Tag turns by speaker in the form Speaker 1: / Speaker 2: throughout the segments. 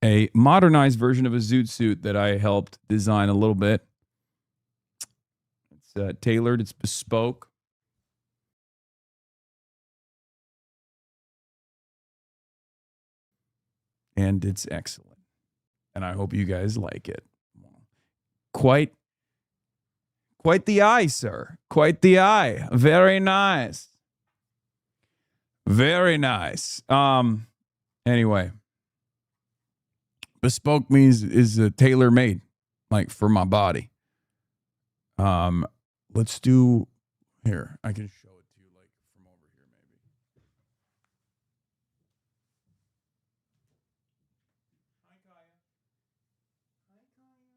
Speaker 1: a modernized version of a zoot suit that I helped design a little bit. It's tailored, it's bespoke. And it's excellent. And I hope you guys like it. Quite the eye, sir. Quite the eye. Very nice. Very nice. Anyway, bespoke means is tailor made, like for my body. Let's do here. I can show it to you like from over here, maybe. Hi, Kaya. Hi, Kaya.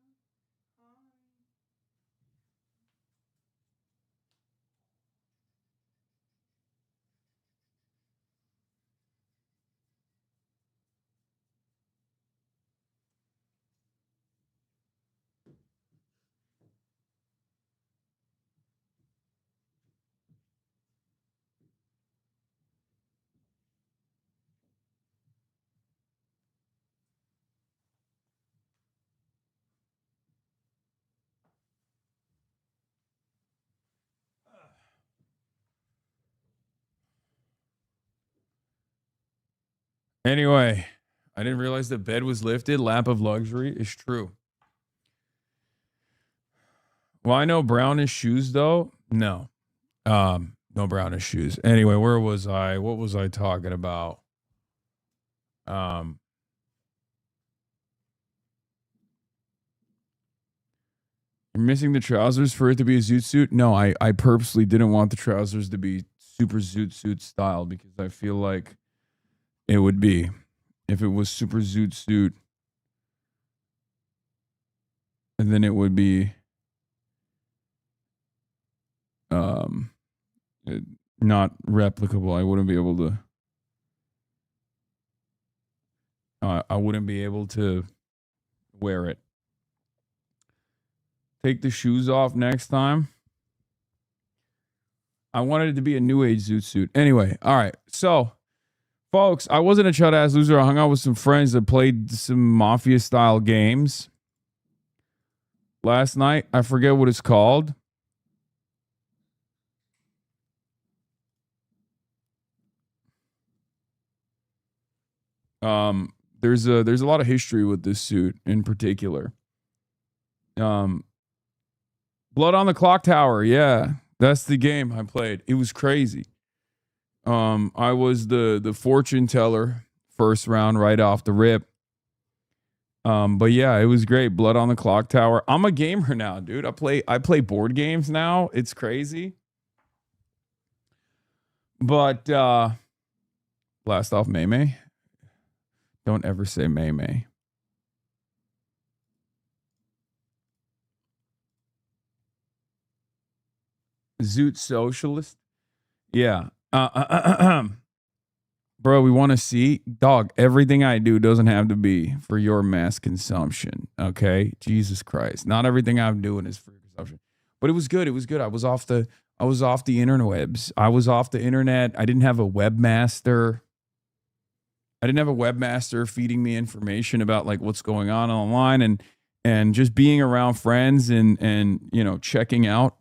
Speaker 1: Hi. Anyway, I didn't realize the bed was lifted. Lap of luxury is true. Well, I know brownish shoes though. No. No brownish shoes. Anyway, where was I? What was I talking about? You're missing the trousers for it to be a zoot suit? No, I purposely didn't want the trousers to be super zoot suit style because I feel like it would be if it was super zoot suit, and then it would be not replicable. I wouldn't be able to I wouldn't be able to wear it. Take the shoes off next time. I wanted it to be a new age zoot suit. Anyway, all right. So, folks, I wasn't a chud ass loser. I hung out with some friends that played some mafia style games last night. I forget what it's called. There's a lot of history with this suit in particular. Blood on the Clock Tower. Yeah, that's the game I played. It was crazy. I was the fortune teller first round right off the rip. But yeah, it was great. Blood on the Clock Tower. I'm a gamer now, dude. I play board games now. It's crazy. But blast off May May. Don't ever say May May. Zoot socialist. Yeah. Bro, we want to see dog. Everything I do doesn't have to be for your mass consumption. Okay, Jesus Christ. Not everything I'm doing is for consumption. But it was good. It was good. I was off the interwebs. I was off the internet. I didn't have a webmaster. I didn't have a webmaster feeding me information about like what's going on online and just being around friends and you know checking out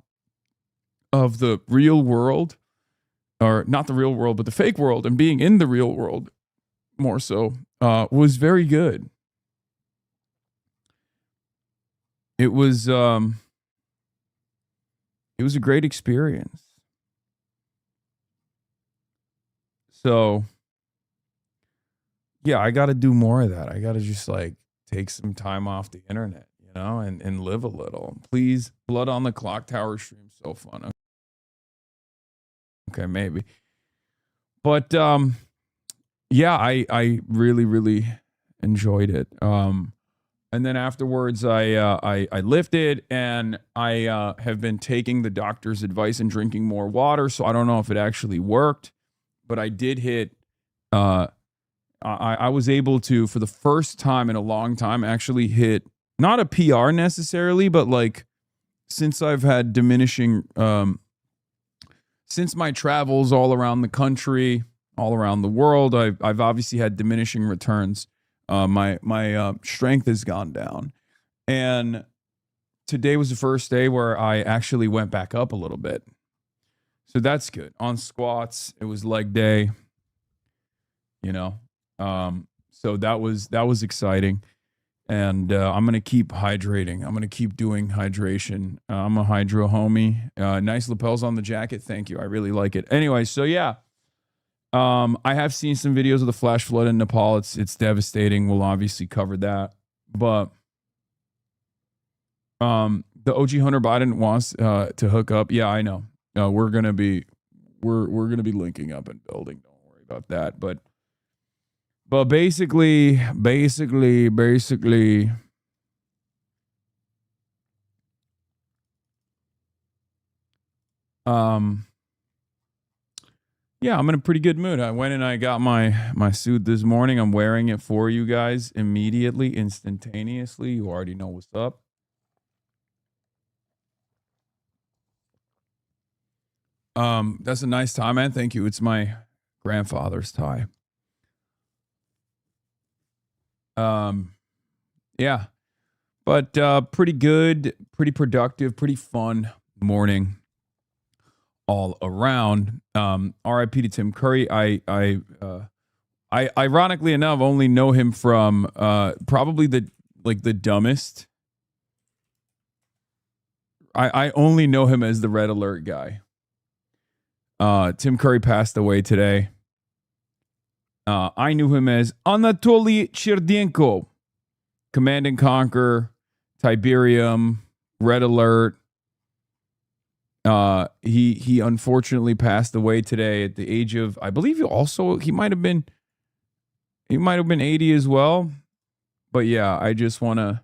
Speaker 1: of the real world, or not the real world but the fake world, and being in the real world more so was very good. It was a great experience. So yeah, I got to do more of that. I got to just like take some time off the internet, you know, and live a little. Please, Blood on the Clock Tower stream so fun. Okay, maybe. But yeah, I really enjoyed it. And then afterwards I lifted, and I have been taking the doctor's advice and drinking more water, so I don't know if it actually worked, but I did hit I was able to, for the first time in a long time, actually hit not a PR necessarily, but like since I've had diminishing since my travels all around the country, all around the world, I've obviously had diminishing returns My strength has gone down, and today was the first day where I actually went back up a little bit. So that's good. On squats, it was leg day, you know. So that was exciting. And I'm gonna keep hydrating. I'm gonna keep doing hydration. I'm a hydro homie. Nice lapels on the jacket. Thank you. I really like it. Anyway, so yeah. I have seen some videos of the flash flood in Nepal. It's devastating. We'll obviously cover that. But the OG Hunter Biden wants to hook up. Yeah, I know. We're gonna be linking up and building. Don't worry about that. But basically, yeah, I'm in a pretty good mood. I went and I got my suit this morning. I'm wearing it for you guys immediately, instantaneously. You already know what's up. That's a nice tie, man. Thank you. It's my grandfather's tie. Yeah. But pretty good, pretty productive, pretty fun morning all around. RIP to Tim Curry. I ironically enough only know him from probably the dumbest. I only know him as the Red Alert guy. Tim Curry passed away today. I knew him as Anatoly Cherdenko, Command and Conquer, Tiberium, Red Alert. He unfortunately passed away today at the age of, I believe he might have been 80 as well. But yeah, I just want to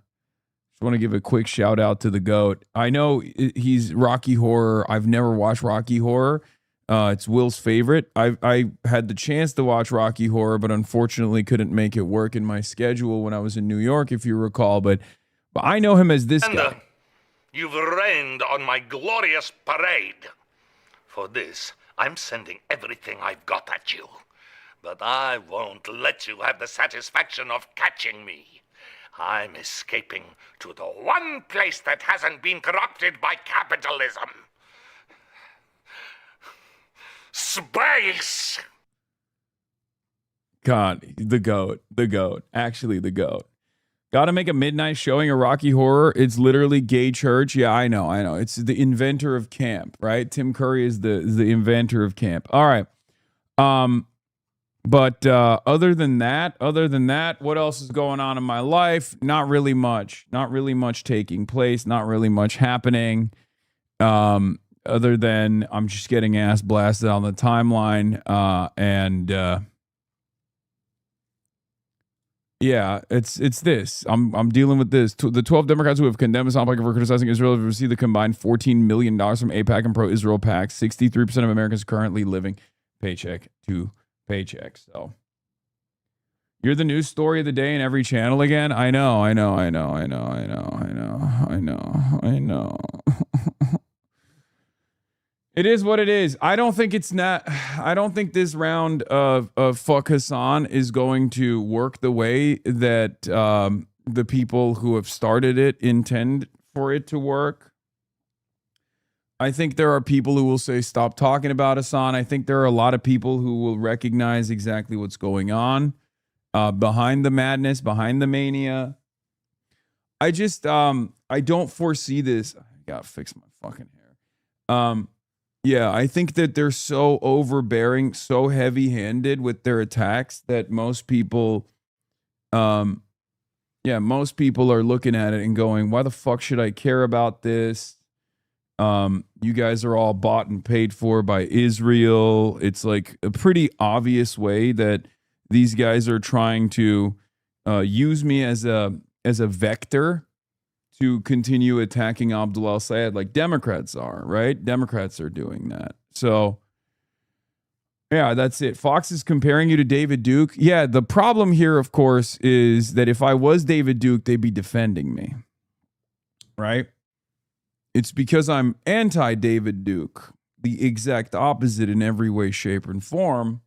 Speaker 1: give a quick shout out to the GOAT. I know he's Rocky Horror. I've never watched Rocky Horror. It's Will's favorite. I had the chance to watch Rocky Horror, but unfortunately couldn't make it work in my schedule when I was in New York, if you recall. But I know him as this guy.
Speaker 2: You've rained on my glorious parade. For this, I'm sending everything I've got at you. But I won't let you have the satisfaction of catching me. I'm escaping to the one place that hasn't been corrupted by capitalism. Space!
Speaker 1: God, the GOAT. Actually, the GOAT. Got to make a midnight showing of Rocky Horror. It's literally gay church. Yeah, I know. It's the inventor of camp, right? Tim Curry is the inventor of camp. All right. But other than that, what else is going on in my life? Not really much. Not really much taking place. Not really much happening. Other than I'm just getting ass blasted on the timeline. Yeah, it's this. I'm dealing with this. The 12 Democrats who have condemned Hassan for criticizing Israel have received a combined $14 million from AIPAC and pro-Israel PAC. 63% of Americans currently living paycheck to paycheck. So you're the news story of the day in every channel again. I know. It is what it is. I don't think this round of fuck Hassan is going to work the way that the people who have started it intend for it to work. I think there are people who will say, stop talking about Hassan. I think there are a lot of people who will recognize exactly what's going on behind the madness, behind the mania. I just, I don't foresee this. I gotta fix my fucking hair. Yeah, I think that they're so overbearing, so heavy-handed with their attacks that most people are looking at it and going, why the fuck should I care about this? You guys are all bought and paid for by Israel. It's like a pretty obvious way that these guys are trying to use me as a vector to continue attacking Abdul al-Sayed like Democrats are, right? Democrats are doing that. So, yeah, that's it. Fox is comparing you to David Duke. Yeah, the problem here, of course, is that if I was David Duke, they'd be defending me, right? It's because I'm anti-David Duke, the exact opposite in every way, shape, and form.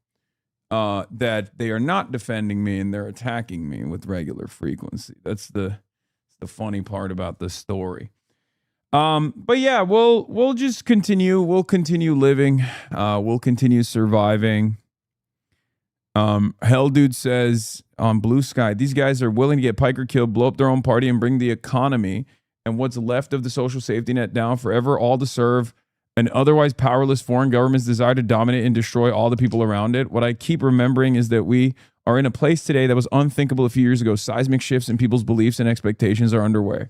Speaker 1: that they are not defending me and they're attacking me with regular frequency. That's the funny part about the story. But yeah, we'll just continue. We'll continue living. We'll continue surviving. Hell Dude says on Blue Sky, these guys are willing to get Piker killed, blow up their own party, and bring the economy and what's left of the social safety net down forever, all to serve an otherwise powerless foreign government's desire to dominate and destroy all the people around it. What I keep remembering is that we are in a place today that was unthinkable a few years ago. Seismic shifts in people's beliefs and expectations are underway.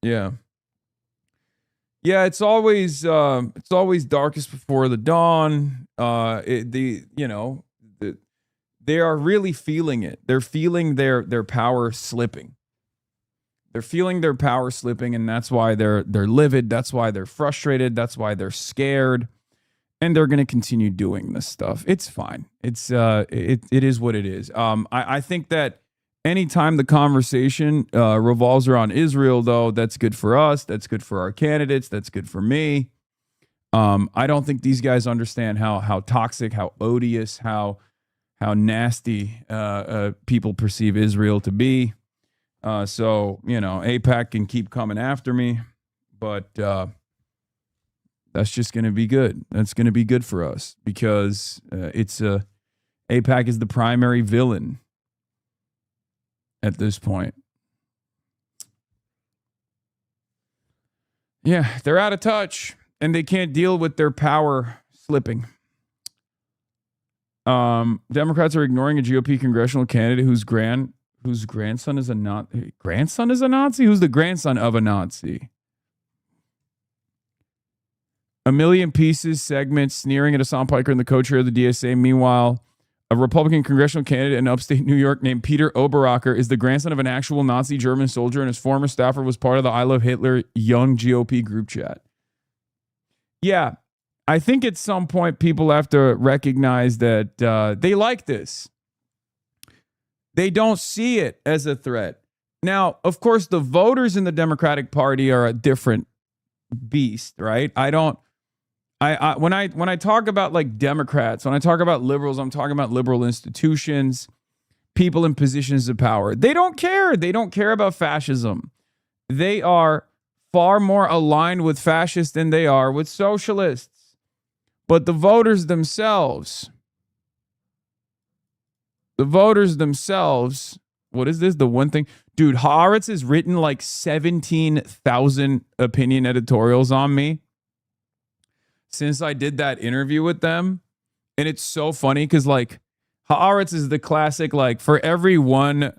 Speaker 1: Yeah. Yeah, it's always darkest before the dawn. They are really feeling it. They're feeling their power slipping. They're feeling their power slipping, and that's why they're livid. That's why they're frustrated. That's why they're scared, and they're going to continue doing this stuff. It's fine. It is what it is. I think that anytime the conversation revolves around Israel, though, that's good for us. That's good for our candidates. That's good for me. I don't think these guys understand how toxic, how odious, how nasty people perceive Israel to be. So, AIPAC can keep coming after me, but that's just going to be good. That's going to be good for us because AIPAC is the primary villain at this point. Yeah, they're out of touch and they can't deal with their power slipping. Democrats are ignoring a GOP congressional candidate whose grandson is a Nazi. Grandson is a Nazi? Who's the grandson of a Nazi? A Million Pieces segment sneering at Hassan Piker and the co-chair of the DSA. Meanwhile, a Republican congressional candidate in upstate New York named Peter Oberacker is the grandson of an actual Nazi German soldier, and his former staffer was part of the I Love Hitler Young GOP group chat. Yeah, I think at some point people have to recognize that they like this. They don't see it as a threat. Now, of course, the voters in the Democratic Party are a different beast, right? When I talk about like Democrats, when I talk about liberals, I'm talking about liberal institutions, people in positions of power. They don't care. They don't care about fascism. They are far more aligned with fascists than they are with socialists. But the voters themselves, what is this? The one thing, dude, Haaretz has written like 17,000 opinion editorials on me since I did that interview with them. And it's so funny because like Haaretz is the classic, like for every one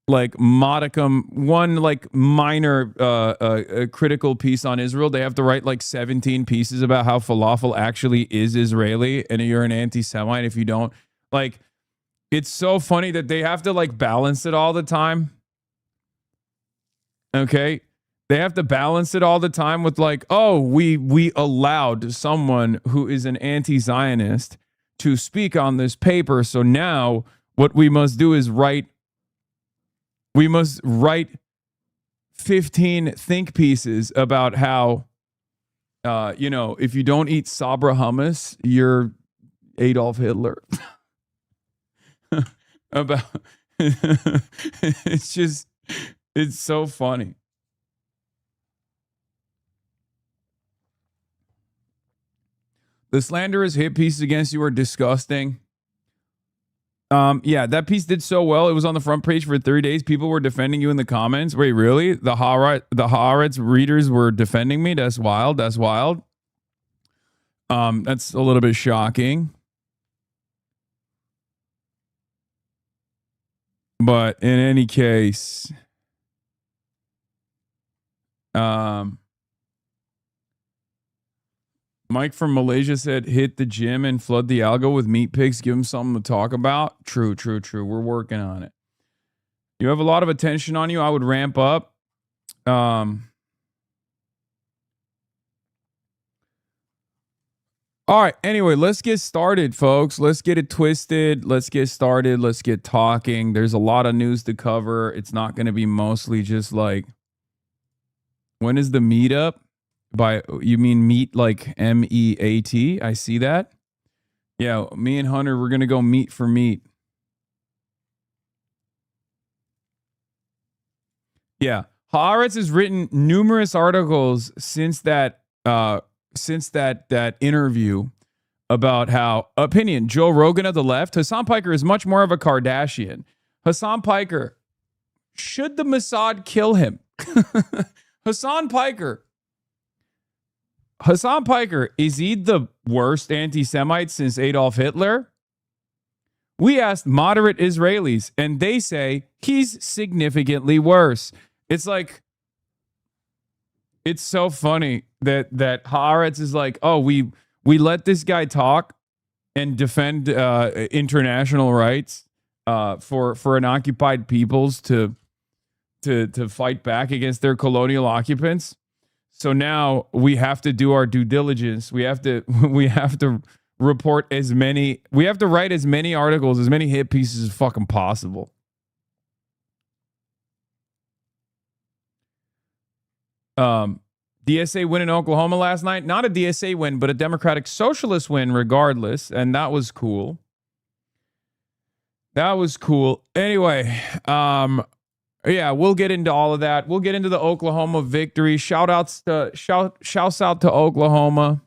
Speaker 1: like modicum, one like minor critical piece on Israel, they have to write like 17 pieces about how falafel actually is Israeli and you're an anti-Semite if you don't. Like, it's so funny that they have to like balance it all the time. Okay? They have to balance it all the time with like, oh, we allowed someone who is an anti-Zionist to speak on this paper. So now what we must do is write 15 think pieces about how, if you don't eat Sabra hummus, you're Adolf Hitler. It's so funny. The slanderous hit pieces against you are disgusting. Yeah, that piece did so well. It was on the front page for 30 days. People were defending you in the comments. Wait, really? The Haaretz readers were defending me? That's wild. That's wild. That's a little bit shocking. But in any case, Mike from Malaysia said, hit the gym and flood the algo with meat pics. Give them something to talk about. True. We're working on it. You have a lot of attention on you. I would ramp up. All right. Anyway, let's get started, folks. Let's get it twisted. Let's get started. Let's get talking. There's a lot of news to cover. It's not going to be mostly just like, when is the meetup? You mean meet like MEAT? I see that. Yeah, me and Hunter, we're gonna go meet for meat. Yeah, Haaretz has written numerous articles since that interview about how opinion Joe Rogan of the left, Hassan Piker is much more of a Kardashian. Hassan Piker, should the Mossad kill him? Hassan Piker. Hassan Piker, is he the worst anti-Semite since Adolf Hitler? We asked moderate Israelis, and they say he's significantly worse. It's like, it's so funny that Haaretz is like, oh, we let this guy talk and defend international rights for an occupied peoples to fight back against their colonial occupants. So now we have to do our due diligence. We have to report we have to write as many articles, as many hit pieces as fucking possible. DSA win in Oklahoma last night. Not a DSA win, but a Democratic Socialist win regardless. And that was cool. That was cool. Anyway, yeah, we'll get into all of that. We'll get into the Oklahoma victory. Shouts out to Oklahoma.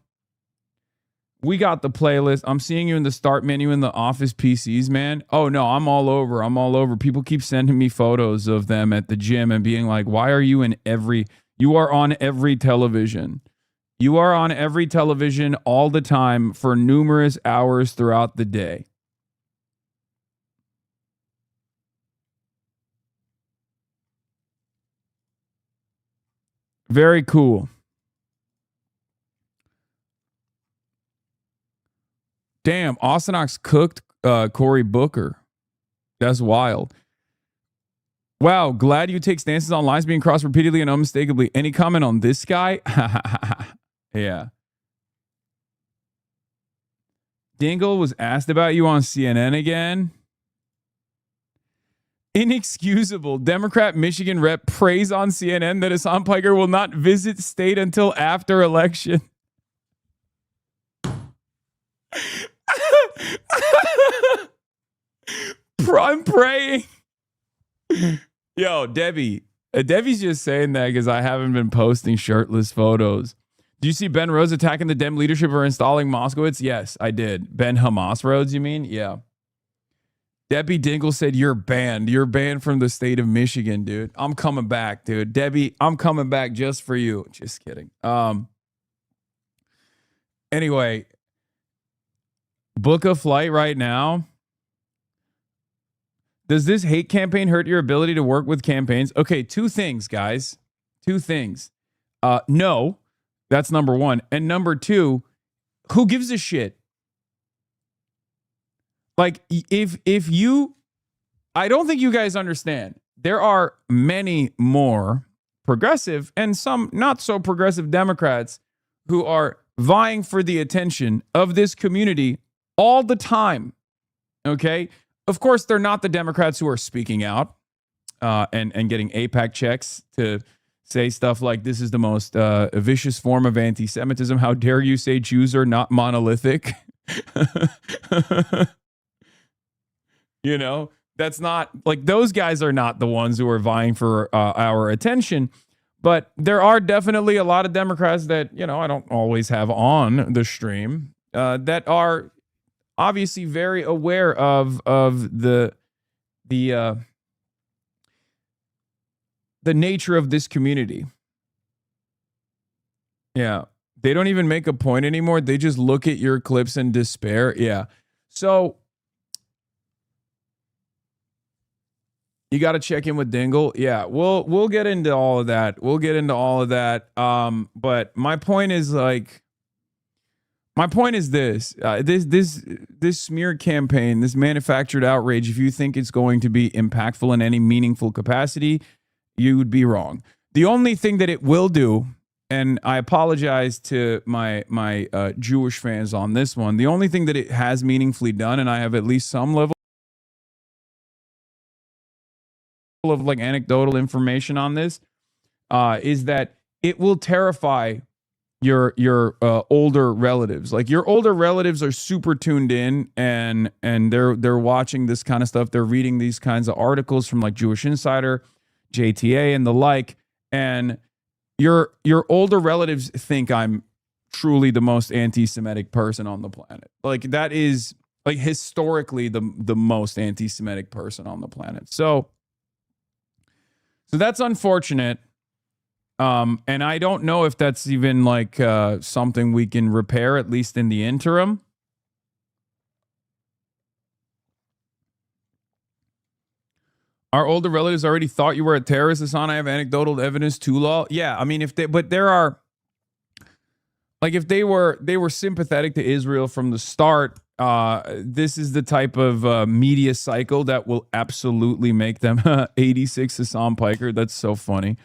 Speaker 1: We got the playlist. I'm seeing you in the start menu in the Office PCs, man. Oh no, I'm all over. I'm all over. People keep sending me photos of them at the gym and being like, "Why are you you are on every television. You are on every television all the time for numerous hours throughout the day." Very cool. Damn, Austin Ox cooked Cory Booker. That's wild. Wow, glad you take stances on lines being crossed repeatedly and unmistakably. Any comment on this guy? Yeah. Dingle was asked about you on CNN again. Inexcusable. Democrat Michigan rep prays on CNN that Hassan Piker will not visit state until after election. I'm praying. Yo, Debbie. Debbie's just saying that because I haven't been posting shirtless photos. Do you see Ben Rhodes attacking the Dem leadership for installing Moskowitz? Yes, I did. Ben Hamas Rhodes, you mean? Yeah. Debbie Dingle said, you're banned. You're banned from the state of Michigan, dude. I'm coming back, dude. Debbie, I'm coming back just for you. Just kidding. Anyway, book a flight right now. Does this hate campaign hurt your ability to work with campaigns? Okay, two things, guys. Two things. No, that's number one. And number two, who gives a shit? Like, if you, I don't think you guys understand. There are many more progressive and some not so progressive Democrats who are vying for the attention of this community all the time. Okay? Of course, they're not the Democrats who are speaking out and getting AIPAC checks to say stuff like, this is the most vicious form of anti-Semitism. How dare you say Jews are not monolithic? You know, that's not like, those guys are not the ones who are vying for our attention. But there are definitely a lot of Democrats that, you know, I don't always have on the stream that are obviously very aware of the nature of this community. Yeah. They don't even make a point anymore. They just look at your clips in despair. Yeah. So you got to check in with Dingle. Yeah, we'll get into all of that. We'll get into all of that. But my point is this: this smear campaign, this manufactured outrage. If you think it's going to be impactful in any meaningful capacity, you would be wrong. The only thing that it will do, and I apologize to my Jewish fans on this one, the only thing that it has meaningfully done, and I have at least some level of like anecdotal information on this, is that it will terrify your older relatives. Like your older relatives are super tuned in and they're watching this kind of stuff. They're reading these kinds of articles from like Jewish Insider, JTA, and the like. And your older relatives think I'm truly the most anti-Semitic person on the planet. Like that is like historically the most anti-Semitic person on the planet. So that's unfortunate. And I don't know if that's even like something we can repair, at least in the interim. Our older relatives already thought you were a terrorist, Hassan. I have anecdotal evidence to law. Yeah, I mean, but there are, like, if they were sympathetic to Israel from the start, this is the type of media cycle that will absolutely make them 86 Hassan Piker. That's so funny.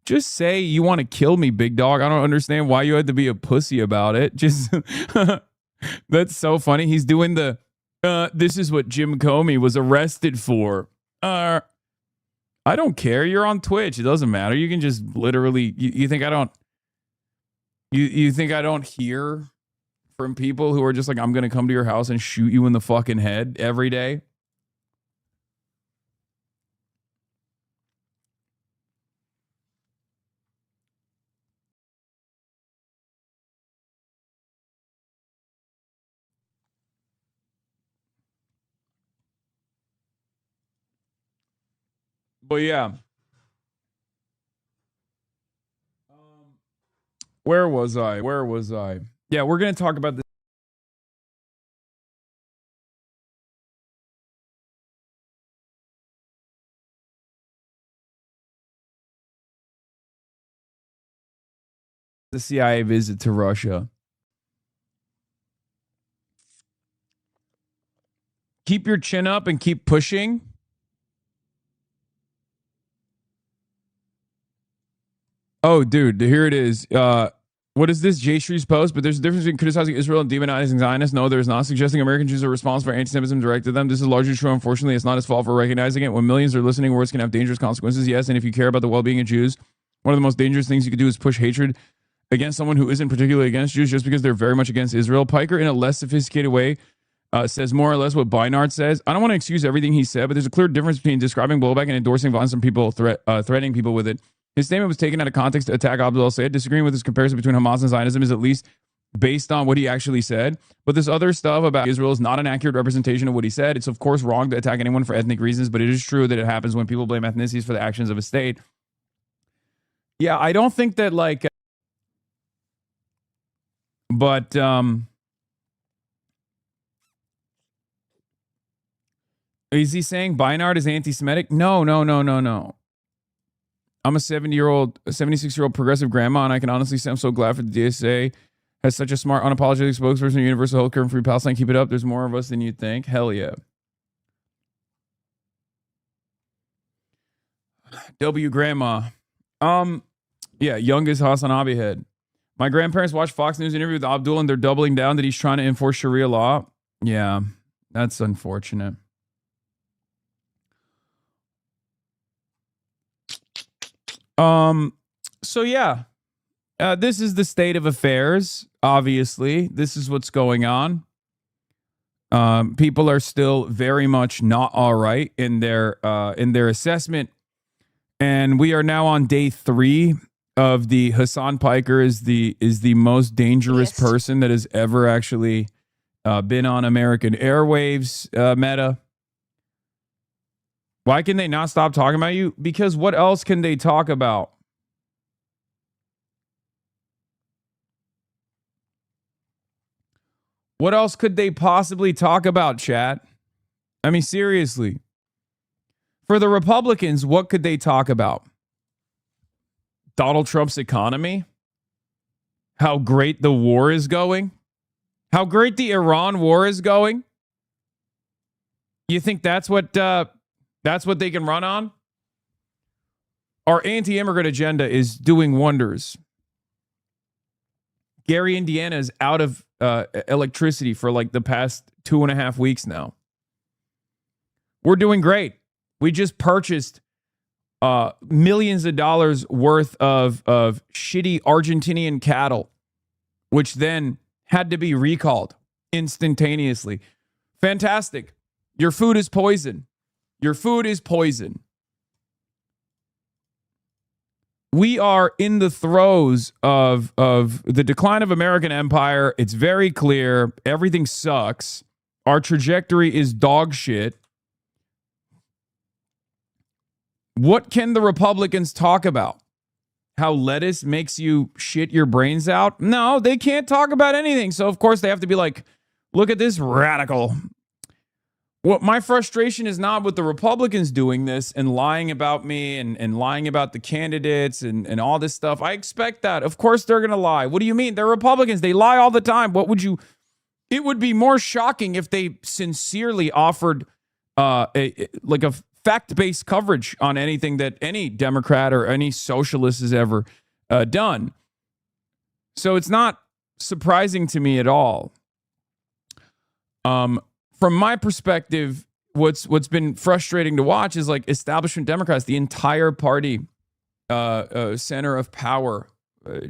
Speaker 1: Just say you want to kill me, big dog. I don't understand why you had to be a pussy about it. Just that's so funny. He's doing the this is what Jim Comey was arrested for. I don't care. You're on Twitch. It doesn't matter. You can just literally you think I don't you think I don't hear from people who are just like, I'm gonna come to your house and shoot you in the fucking head every day? But yeah. Where was I? Yeah, we're going to talk about this. The CIA visit to Russia. Keep your chin up and keep pushing. Oh, dude, here it is. What is this? J Shree's post? But there's a difference between criticizing Israel and demonizing Zionists. No, there's not. Suggesting American Jews are responsible for anti-Semitism directed at them. This is largely true. Unfortunately, it's not his fault for recognizing it. When millions are listening, words can have dangerous consequences. Yes, and if you care about the well-being of Jews, one of the most dangerous things you could do is push hatred against someone who isn't particularly against Jews just because they're very much against Israel. Piker, in a less sophisticated way, says more or less what Beinart says. I don't want to excuse everything he said, but there's a clear difference between describing blowback and endorsing violence from people threatening people with it. His statement was taken out of context to attack Abdul al-Sayed. Disagreeing with his comparison between Hamas and Zionism is at least based on what he actually said. But this other stuff about Israel is not an accurate representation of what he said. It's, of course, wrong to attack anyone for ethnic reasons, but it is true that it happens when people blame ethnicities for the actions of a state. Yeah, I don't think that, like... But... Is he saying Beinart is anti-Semitic? No. I'm a 76-year-old progressive grandma, and I can honestly say I'm so glad for the DSA has such a smart, unapologetic spokesperson of universal healthcare and free Palestine. Keep it up. There's more of us than you think. Hell yeah. W grandma. Yeah, youngest Hasanabi head. My grandparents watched Fox News interview with Abdul, and they're doubling down that he's trying to enforce Sharia law. Yeah, that's unfortunate. So yeah, this is the state of affairs. Obviously, this is what's going on. People are still very much not all right in their assessment, and we are now on day 3 of the Hassan Piker is the most dangerous person that has ever actually been on American airwaves. Meta. Why can they not stop talking about you? Because what else can they talk about? What else could they possibly talk about, chat? I mean, seriously. For the Republicans, what could they talk about? Donald Trump's economy? How great the war is going? How great the Iran war is going? You think that's what they can run on? Our anti-immigrant agenda is doing wonders. Gary, Indiana is out of electricity for like the past 2.5 weeks now. We're doing great. We just purchased millions of dollars worth of shitty Argentinian cattle, which then had to be recalled instantaneously. Fantastic. Your food is poison. Your food is poison. We are in the throes of the decline of American empire. It's very clear. Everything sucks. Our trajectory is dog shit. What can the Republicans talk about? How lettuce makes you shit your brains out? No, they can't talk about anything. So, of course, they have to be like, look at this radical. What my frustration is not with the Republicans doing this and lying about me and lying about the candidates and all this stuff. I expect that. Of course, they're going to lie. What do you mean? They're Republicans. They lie all the time. It would be more shocking if they sincerely offered a fact-based coverage on anything that any Democrat or any socialist has ever done. So it's not surprising to me at all. From my perspective, what's been frustrating to watch is like establishment Democrats, the entire party center of power,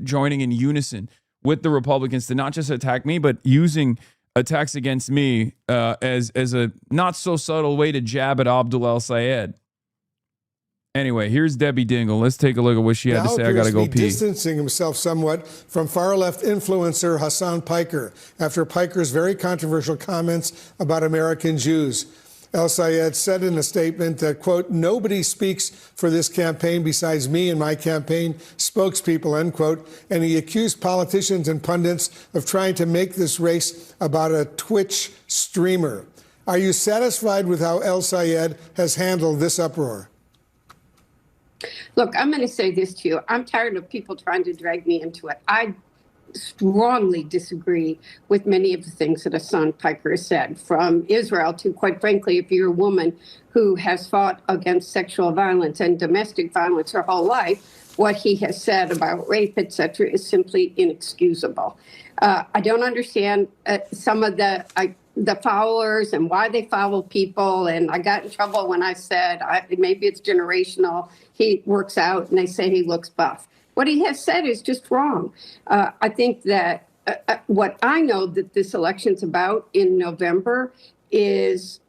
Speaker 1: joining in unison with the Republicans to not just attack me, but using attacks against me as a not so subtle way to jab at Abdul El-Sayed. Anyway, here's Debbie Dingle. Let's take a look at what she had to say. I got to go pee.
Speaker 3: Distancing himself somewhat from far-left influencer Hassan Piker after Piker's very controversial comments about American Jews. El-Sayed said in a statement that, quote, nobody speaks for this campaign besides me and my campaign spokespeople, end quote. And he accused politicians and pundits of trying to make this race about a Twitch streamer. Are you satisfied with how El-Sayed has handled this uproar?
Speaker 4: Look, I'm going to say this to you. I'm tired of people trying to drag me into it. I strongly disagree with many of the things that Hassan Piker has said, from Israel to, quite frankly, if you're a woman who has fought against sexual violence and domestic violence her whole life, what he has said about rape, etc., is simply inexcusable. I don't understand some of the followers and why they follow people. And I got in trouble when I said, maybe it's generational. He works out and they say he looks buff. What he has said is just wrong. I think that what I know that this election's about in November is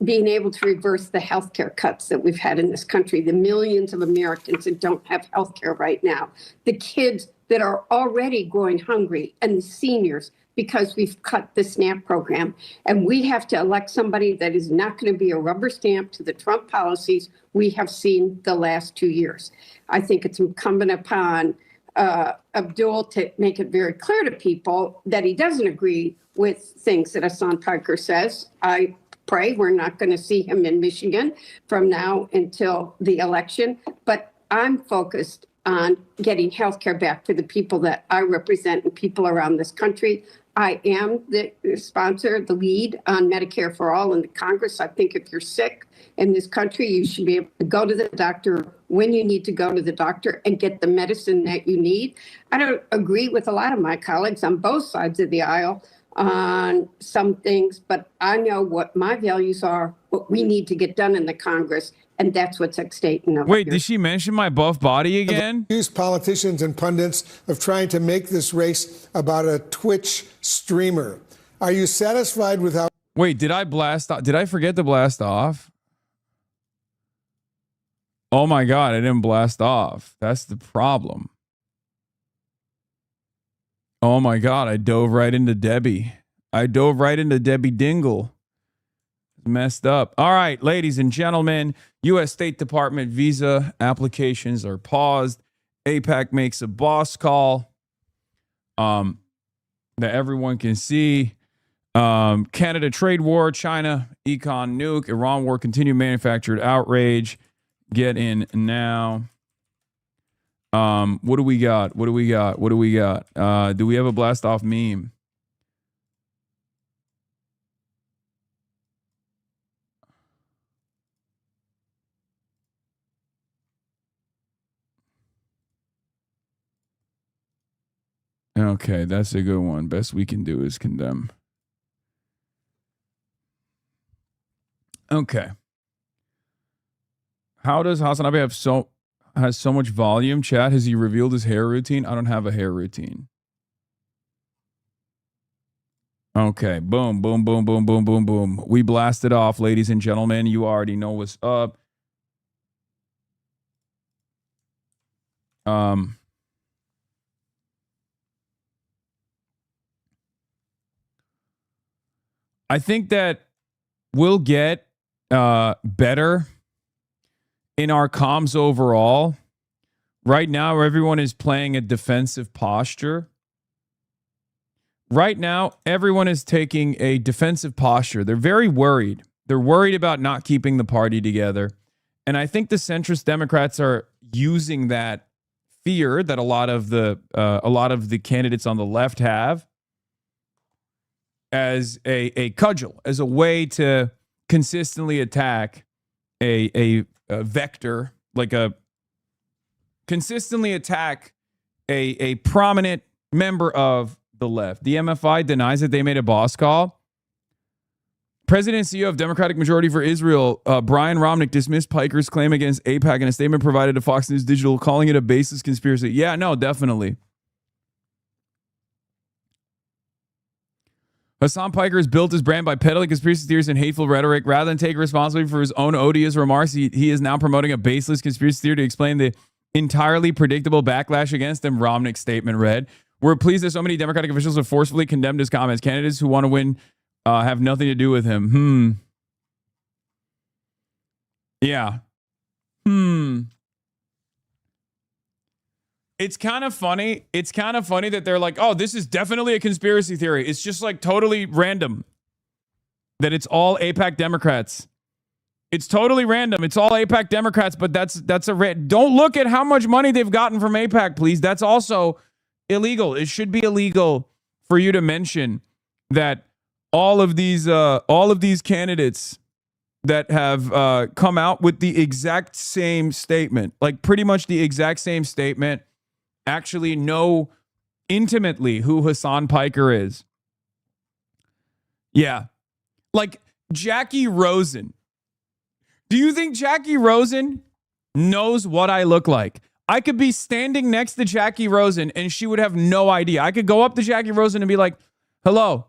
Speaker 4: being able to reverse the healthcare cuts that we've had in this country, the millions of Americans that don't have healthcare right now, the kids that are already going hungry, and the seniors, because we've cut the SNAP program. And we have to elect somebody that is not going to be a rubber stamp to the Trump policies we have seen the last 2 years. I think it's incumbent upon Abdul to make it very clear to people that he doesn't agree with things that Hassan Piker says. I pray we're not going to see him in Michigan from now until the election. But I'm focused on getting health care back for the people that I represent and people around this country. I am the sponsor, the lead on Medicare for All in the Congress. I think if you're sick in this country, you should be able to go to the doctor when you need to go to the doctor and get the medicine that you need. I don't agree with a lot of my colleagues on both sides of the aisle on some things, but I know what my values are, what we need to get done in the Congress, and that's what's at stake in
Speaker 1: Wait, did she mention my buff body again?
Speaker 3: Accuse politicians and pundits of trying to make this race about a Twitch streamer. Are you satisfied with how...
Speaker 1: Wait, did I blast off? Did I forget to blast off? Oh my God, I didn't blast off. That's the problem. Oh my God, I dove right into Debbie. I dove right into Debbie Dingle. Messed up. All right, ladies and gentlemen, U.S. State Department visa applications are paused. AIPAC makes a boss call that everyone can see. Canada trade war, China, econ nuke, Iran war, continue manufactured outrage. Get in now. What do we got? What do we got? What do we got? Do we have a blast off meme? Okay, that's a good one. Best we can do is condemn. Okay. How does Hasanabi have so has so much volume. Chat, has he revealed his hair routine? I don't have a hair routine. Okay, boom, boom, boom, boom, boom, boom, boom. We blasted off, ladies and gentlemen. You already know what's up. I think that we'll get better in our comms overall. Right now, everyone is playing a defensive posture. Right now, everyone is taking a defensive posture. They're very worried. They're worried about not keeping the party together. And I think the centrist Democrats are using that fear that a lot of the candidates on the left have as a cudgel, as a way to consistently attack a vector, like consistently attack a prominent member of the left. The MFI denies that they made a boss call. President and CEO of Democratic Majority for Israel, Brian Romnick, dismissed Piker's claim against AIPAC in a statement provided to Fox News Digital, calling it a baseless conspiracy. Yeah, no, definitely. Hasan Piker has built his brand by peddling conspiracy theories and hateful rhetoric. Rather than take responsibility for his own odious remarks, he is now promoting a baseless conspiracy theory to explain the entirely predictable backlash against him, Romnick's statement read. We're pleased that so many Democratic officials have forcefully condemned his comments. Candidates who want to win have nothing to do with him. Yeah. It's kind of funny. It's kind of funny that they're like, oh, this is definitely a conspiracy theory. It's just like totally random that it's all AIPAC Democrats. It's totally random. It's all AIPAC Democrats, but that's don't look at how much money they've gotten from AIPAC, please. That's also illegal. It should be illegal for you to mention that all of these candidates that have come out with the exact same statement, like pretty much the exact same statement, actually know intimately who Hasan Piker is. Yeah. Like Jackie Rosen. Do you think Jackie Rosen knows what I look like? I could be standing next to Jackie Rosen and she would have no idea. I could go up to Jackie Rosen and be like, hello,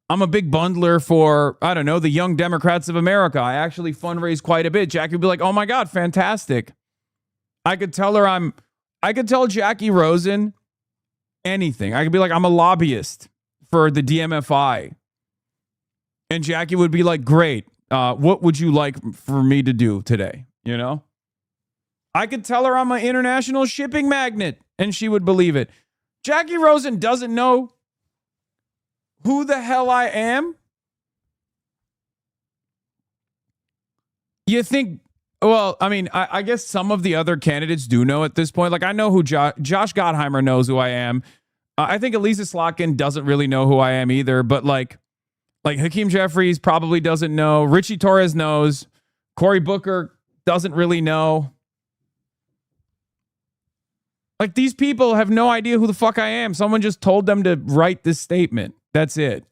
Speaker 1: I'm a big bundler for, I don't know, the Young Democrats of America. I actually fundraise quite a bit. Jackie would be like, oh my God, fantastic. I could tell Jackie Rosen anything. I could be like, I'm a lobbyist for the DMFI. And Jackie would be like, great. What would you like for me to do today? You know? I could tell her I'm an international shipping magnate and she would believe it. Jackie Rosen doesn't know who the hell I am. You think, well, I mean, I guess some of the other candidates do know at this point. Like I know who Josh Gottheimer knows who I am. I think Elisa Slotkin doesn't really know who I am either, but like Hakeem Jeffries probably doesn't know. Richie Torres knows. Cory Booker doesn't really know. Like these people have no idea who the fuck I am. Someone just told them to write this statement. That's it.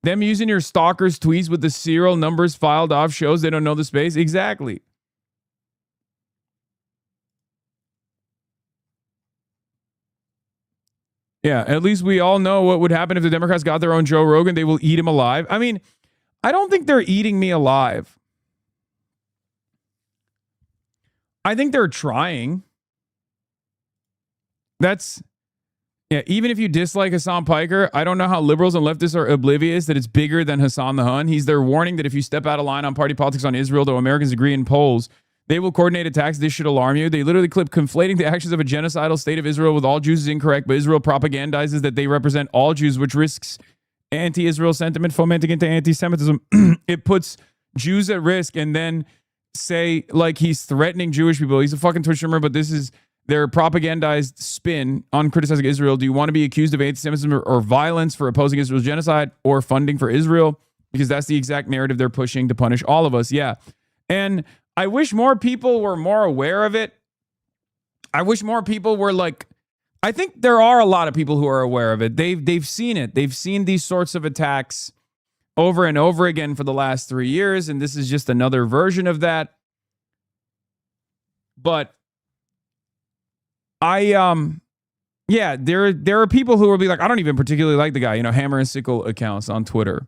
Speaker 1: Them using your stalkers' tweets with the serial numbers filed off shows they don't know the space. Exactly. Yeah, at least we all know what would happen if the Democrats got their own Joe Rogan. They will eat him alive. I mean, I don't think they're eating me alive. I think they're trying. Even if you dislike Hasan Piker, I don't know how liberals and leftists are oblivious that it's bigger than Hassan the Hun. He's there warning that if you step out of line on party politics on Israel, though Americans agree in polls, they will coordinate attacks. This should alarm you. They literally clip conflating the actions of a genocidal state of Israel with all Jews is incorrect, but Israel propagandizes that they represent all Jews, which risks anti-Israel sentiment, fomenting into anti-Semitism. It puts Jews at risk and then say like he's threatening Jewish people. He's a fucking Twitch streamer, but this is their propagandized spin on criticizing Israel. Do you want to be accused of anti-Semitism or violence for opposing Israel's genocide or funding for Israel? Because that's the exact narrative they're pushing to punish all of us. Yeah. And I wish more people were more aware of it. I wish more people were like, I think there are a lot of people who are aware of it. They've seen it. They've seen these sorts of attacks over and over again for the last 3 years, and this is just another version of that. But yeah, there are people who will be like, I don't even particularly like the guy, Hammer and Sickle accounts on Twitter.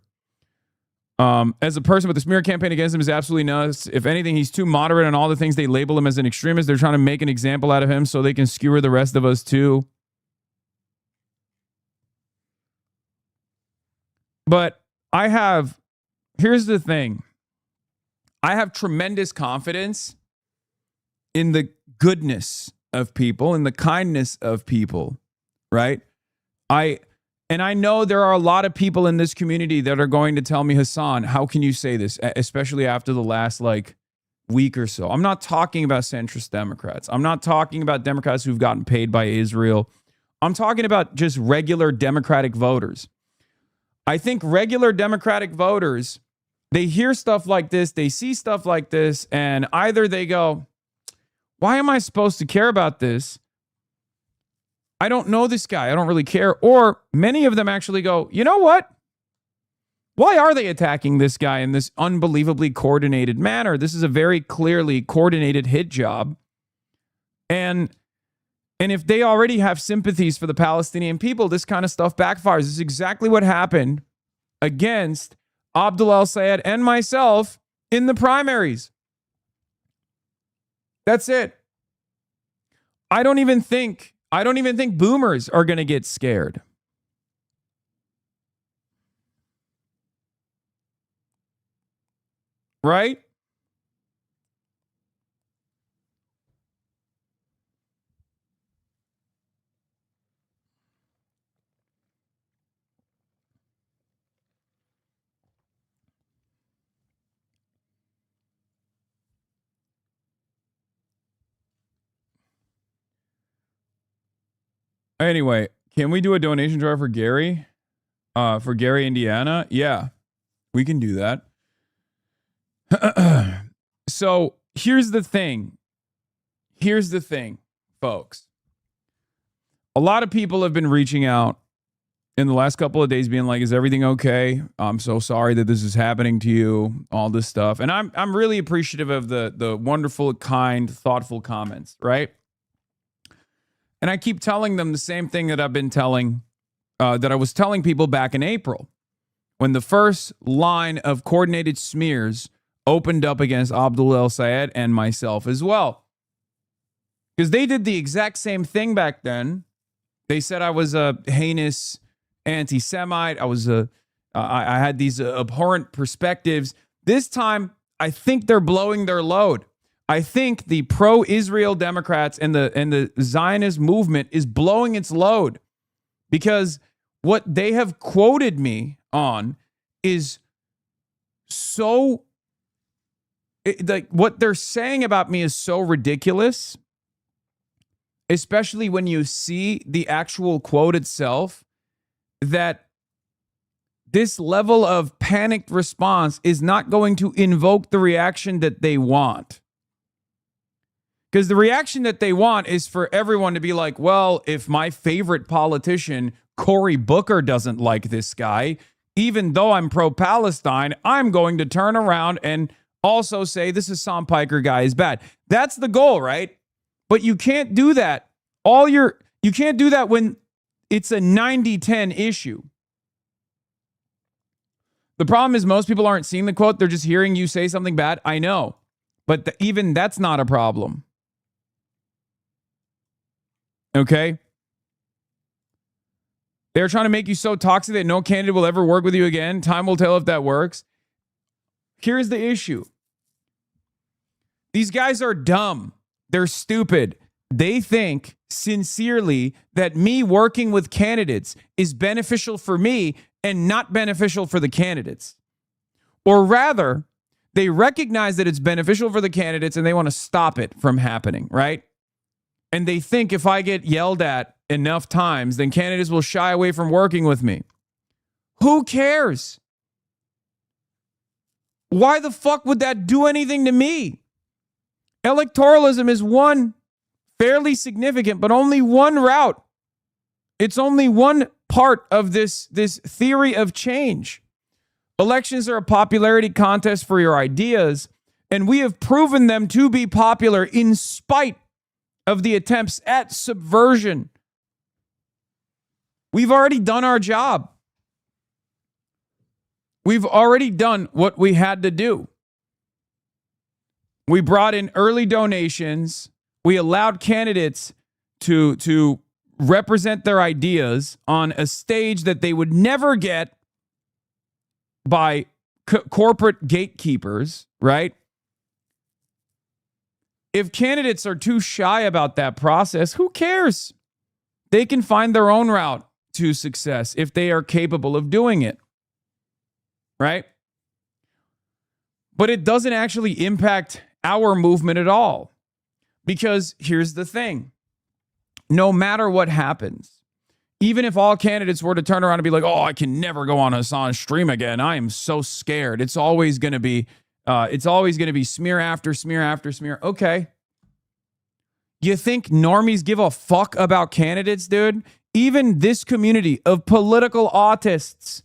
Speaker 1: As a person with the smear campaign against him is absolutely nuts. If anything, he's too moderate on all the things they label him as an extremist. They're trying to make an example out of him so they can skewer the rest of us too. But here's the thing. I have tremendous confidence in the goodness of people, in the kindness of people, right? I know there are a lot of people in this community that are going to tell me, Hasan, how can you say this? Especially after the last week or so. I'm not talking about centrist Democrats. I'm not talking about Democrats who've gotten paid by Israel. I'm talking about just regular Democratic voters. I think regular Democratic voters, they hear stuff like this, they see stuff like this, and either they go, why am I supposed to care about this? I don't know this guy. I don't really care. Or many of them actually go, you know what? Why are they attacking this guy in this unbelievably coordinated manner? This is a very clearly coordinated hit job. And if they already have sympathies for the Palestinian people, this kind of stuff backfires. This is exactly what happened against Abdul El-Sayed and myself in the primaries. That's it. I don't even think boomers are going to get scared. Right? Anyway, can we do a donation drive for Gary? For Gary, Indiana? Yeah, we can do that. So here's the thing. Here's the thing, folks. A lot of people have been reaching out in the last couple of days being like, is everything okay? I'm so sorry that this is happening to you, all this stuff. And I'm really appreciative of the wonderful, kind, thoughtful comments, right? And I keep telling them the same thing that I've been telling, that I was telling people back in April, when the first line of coordinated smears opened up against Abdul El-Sayed and myself as well. Because they did the exact same thing back then. They said I was a heinous anti-Semite. I had these abhorrent perspectives. This time, I think they're blowing their load. I think the pro-Israel Democrats and the Zionist movement is blowing its load, because what they have quoted me on is so, what they're saying about me is so ridiculous, especially when you see the actual quote itself, that this level of panicked response is not going to invoke the reaction that they want. Because the reaction that they want is for everyone to be like, well, if my favorite politician, Cory Booker, doesn't like this guy, even though I'm pro-Palestine, I'm going to turn around and also say this Hassan Piker guy is bad. That's the goal, right? But you can't do that. You can't do that when it's a 90-10 issue. The problem is most people aren't seeing the quote. They're just hearing you say something bad. I know. But even that's not a problem. Okay? They're trying to make you so toxic that no candidate will ever work with you again. Time will tell if that works. Here's the issue. These guys are dumb. They're stupid. They think sincerely that me working with candidates is beneficial for me and not beneficial for the candidates. Or rather, they recognize that it's beneficial for the candidates and they want to stop it from happening, right? And they think if I get yelled at enough times, then candidates will shy away from working with me. Who cares? Why the fuck would that do anything to me? Electoralism is one fairly significant, but only one route. It's only one part of this theory of change. Elections are a popularity contest for your ideas, and we have proven them to be popular in spite of the attempts at subversion. We've already done our job. We've already done what we had to do. We brought in early donations. We allowed candidates to represent their ideas on a stage that they would never get by corporate gatekeepers, right? If candidates are too shy about that process, who cares? They can find their own route to success if they are capable of doing it, right? But it doesn't actually impact our movement at all. Because here's the thing. No matter what happens, even if all candidates were to turn around and be like, oh, I can never go on Hasan's stream again. I am so scared. It's always going to be smear after smear after smear. Okay. You think normies give a fuck about candidates, dude? Even this community of political autists,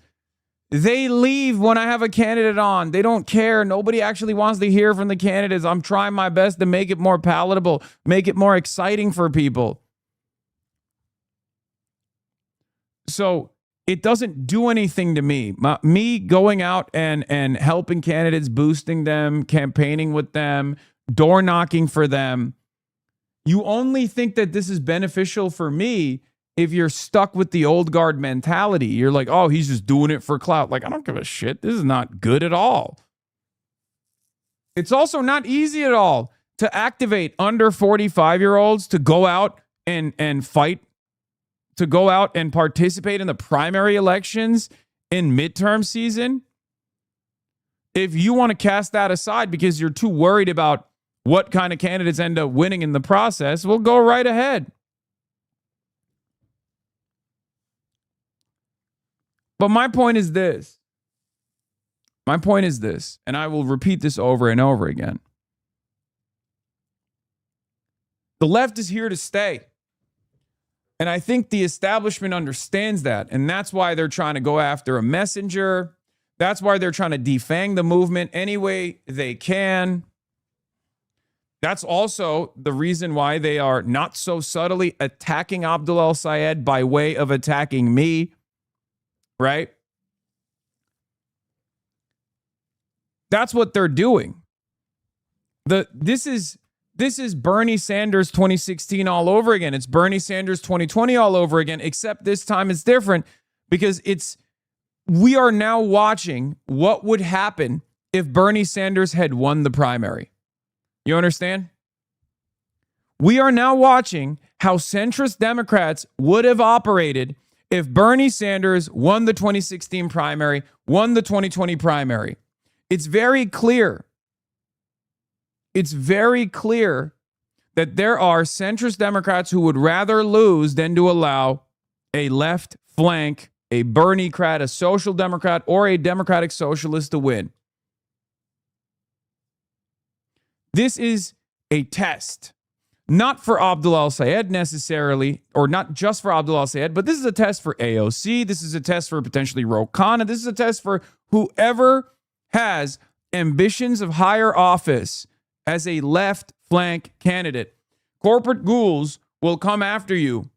Speaker 1: they leave when I have a candidate on. They don't care. Nobody actually wants to hear from the candidates. I'm trying my best to make it more palatable, make it more exciting for people. So it doesn't do anything to me. Me going out and helping candidates, boosting them, campaigning with them, door knocking for them. You only think that this is beneficial for me if you're stuck with the old guard mentality. You're like, oh, he's just doing it for clout. Like, I don't give a shit. This is not good at all. It's also not easy at all to activate under 45-year-olds to go out and fight, to go out and participate in the primary elections in midterm season. If you want to cast that aside because you're too worried about what kind of candidates end up winning in the process, well, go right ahead. But my point is this. And I will repeat this over and over again. The left is here to stay. And I think the establishment understands that. And that's why they're trying to go after a messenger. That's why they're trying to defang the movement any way they can. That's also the reason why they are not so subtly attacking Abdul El-Sayed by way of attacking me. Right? That's what they're doing. This is Bernie Sanders 2016 all over again. It's Bernie Sanders 2020 all over again, except this time it's different because we are now watching what would happen if Bernie Sanders had won the primary. You understand? We are now watching how centrist Democrats would have operated if Bernie Sanders won the 2016 primary, won the 2020 primary. It's very clear. It's very clear that there are centrist Democrats who would rather lose than to allow a left flank, a Bernie-crat, a social democrat, or a democratic socialist to win. This is a test, not for Abdul El-Sayed necessarily, or not just for Abdul El-Sayed, but this is a test for AOC. This is a test for potentially Ro Khanna. This is a test for whoever has ambitions of higher office as a left flank candidate. Corporate ghouls will come after you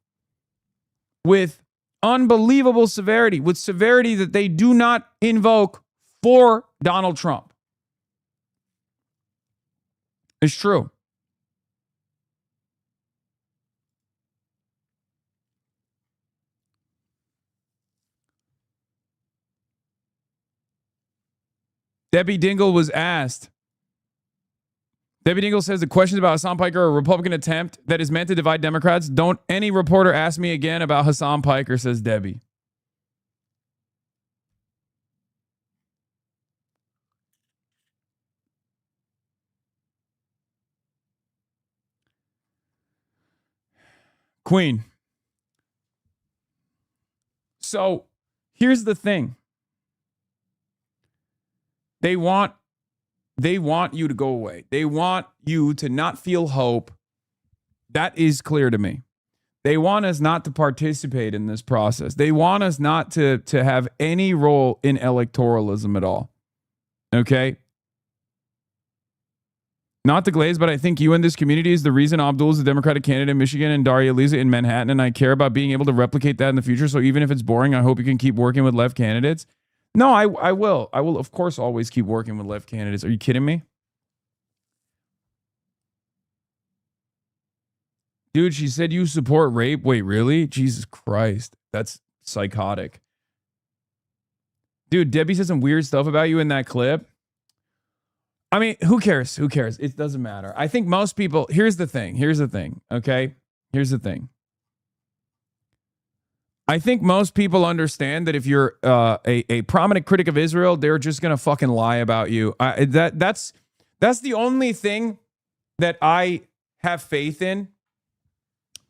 Speaker 1: with unbelievable severity, with severity that they do not invoke for Donald Trump. It's true. Debbie Dingle was asked. Debbie Dingle says the questions about Hasan Piker are a Republican attempt that is meant to divide Democrats. Don't any reporter ask me again about Hasan Piker, says Debbie. Queen. So here's the thing. They want you to go away. They want you to not feel hope. That is clear to me. They want us not to participate in this process. They want us not to have any role in electoralism at all. Okay? Not to glaze, but I think you and this community is the reason Abdul is the Democratic candidate in Michigan and Daria Lisa in Manhattan, and I care about being able to replicate that in the future. So even if it's boring, I hope you can keep working with left candidates. No, I will. I will, of course, always keep working with left candidates. Are you kidding me? Dude, she said you support rape. Wait, really? Jesus Christ. That's psychotic. Dude, Debbie said some weird stuff about you in that clip. I mean, who cares? Who cares? It doesn't matter. I think most people, here's the thing, okay? Here's the thing. I think most people understand that if you're a prominent critic of Israel, they're just going to fucking lie about you. That's the only thing that I have faith in.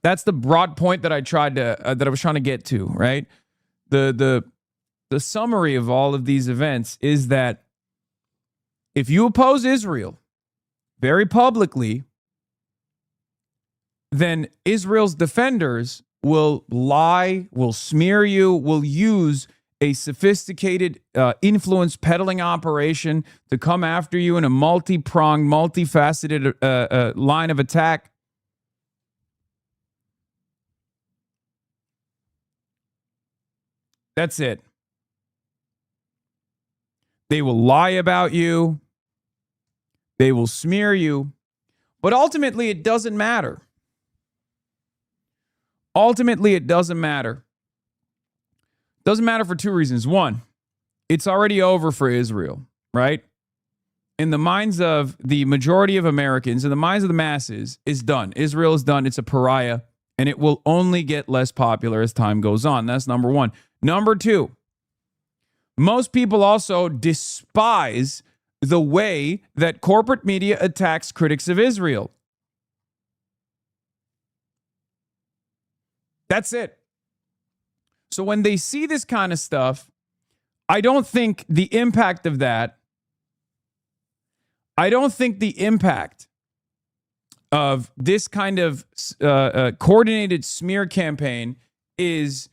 Speaker 1: That's the broad point that I tried to that I was trying to get to, right? The summary of all of these events is that if you oppose Israel very publicly, then Israel's defenders will lie, will smear you, will use a sophisticated influence peddling operation to come after you in a multi-pronged, multifaceted line of attack. That's it. They will lie about you. They will smear you. But ultimately, it doesn't matter. Ultimately, it doesn't matter. Doesn't matter for two reasons. One, it's already over for Israel, right? In the minds of the majority of Americans, in the minds of the masses, it's done. Israel is done. It's a pariah, and it will only get less popular as time goes on. That's number one. Number two, most people also despise the way that corporate media attacks critics of Israel. That's it. So when they see this kind of stuff, I don't think the impact of that, I don't think the impact of this kind of coordinated smear campaign is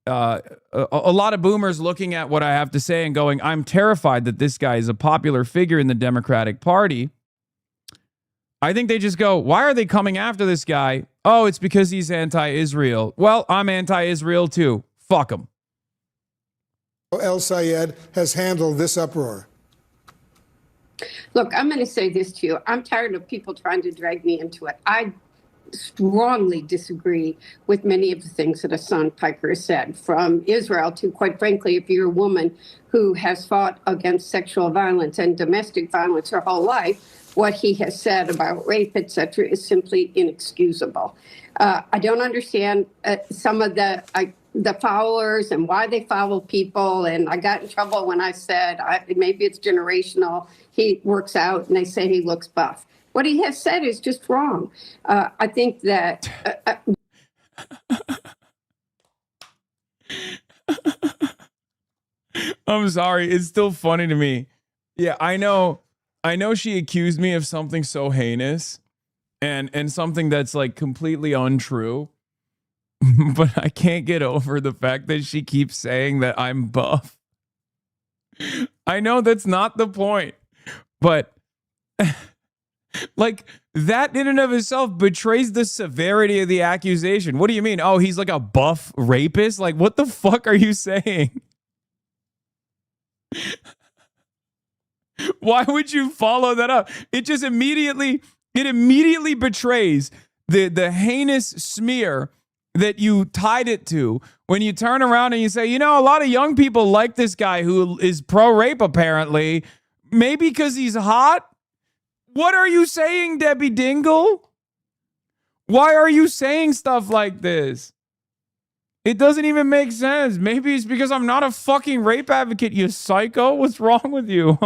Speaker 1: a lot of boomers looking at what I have to say and going, I'm terrified that this guy is a popular figure in the Democratic Party. I think they just go, why are they coming after this guy? Oh, it's because he's anti-Israel. Well, I'm anti-Israel too. Fuck him.
Speaker 3: El Sayed has handled this uproar.
Speaker 4: Look, I'm going to say this to you. I'm tired of people trying to drag me into it. I strongly disagree with many of the things that Hassan Piker has said, from Israel to, quite frankly, if you're a woman who has fought against sexual violence and domestic violence her whole life, what he has said about rape, etc., is simply inexcusable. I don't understand some of the followers and why they follow people. And I got in trouble when I said maybe it's generational. He works out and they say he looks buff. What he has said is just wrong. I think that.
Speaker 1: I'm sorry. It's still funny to me. Yeah, I know she accused me of something so heinous and something that's like completely untrue. But I can't get over the fact that she keeps saying that I'm buff. I know that's not the point, but like that in and of itself betrays the severity of the accusation. What do you mean? Oh, he's like a buff rapist? Like, what the fuck are you saying? Why would you follow that up? It just immediately betrays the heinous smear that you tied it to when you turn around and you say, you know, a lot of young people like this guy who is pro-rape apparently, maybe because he's hot. What are you saying, Debbie Dingle? Why are you saying stuff like this? It doesn't even make sense. Maybe it's because I'm not a fucking rape advocate, you psycho. What's wrong with you?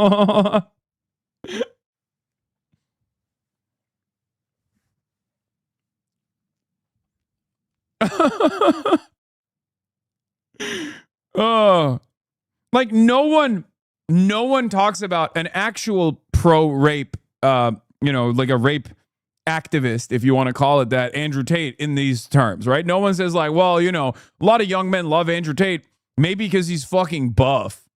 Speaker 1: Oh, like no one talks about an actual pro-rape, like a rape activist, if you want to call it that, Andrew Tate in these terms, right? No one says like, well, you know, a lot of young men love Andrew Tate, maybe because he's fucking buff.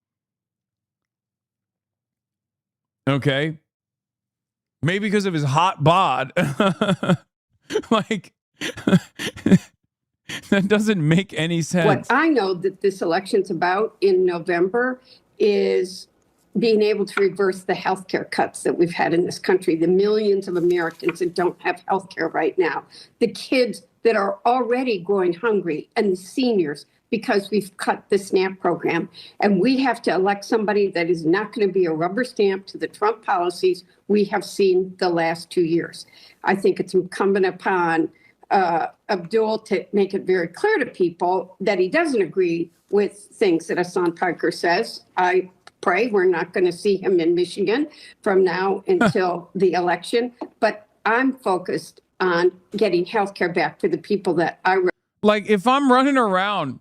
Speaker 1: Okay. Maybe because of his hot bod. Like, that doesn't make any sense.
Speaker 4: What I know that this election's about in November is being able to reverse the healthcare cuts that we've had in this country, the millions of Americans that don't have healthcare right now, the kids that are already going hungry, and the seniors, because we've cut the SNAP program. And we have to elect somebody that is not going to be a rubber stamp to the Trump policies we have seen the last 2 years. I think it's incumbent upon Abdul to make it very clear to people that he doesn't agree with things that Hassan Piker says. I pray we're not going to see him in Michigan from now until the election. But I'm focused on getting health care back for the people that I
Speaker 1: like. If I'm running around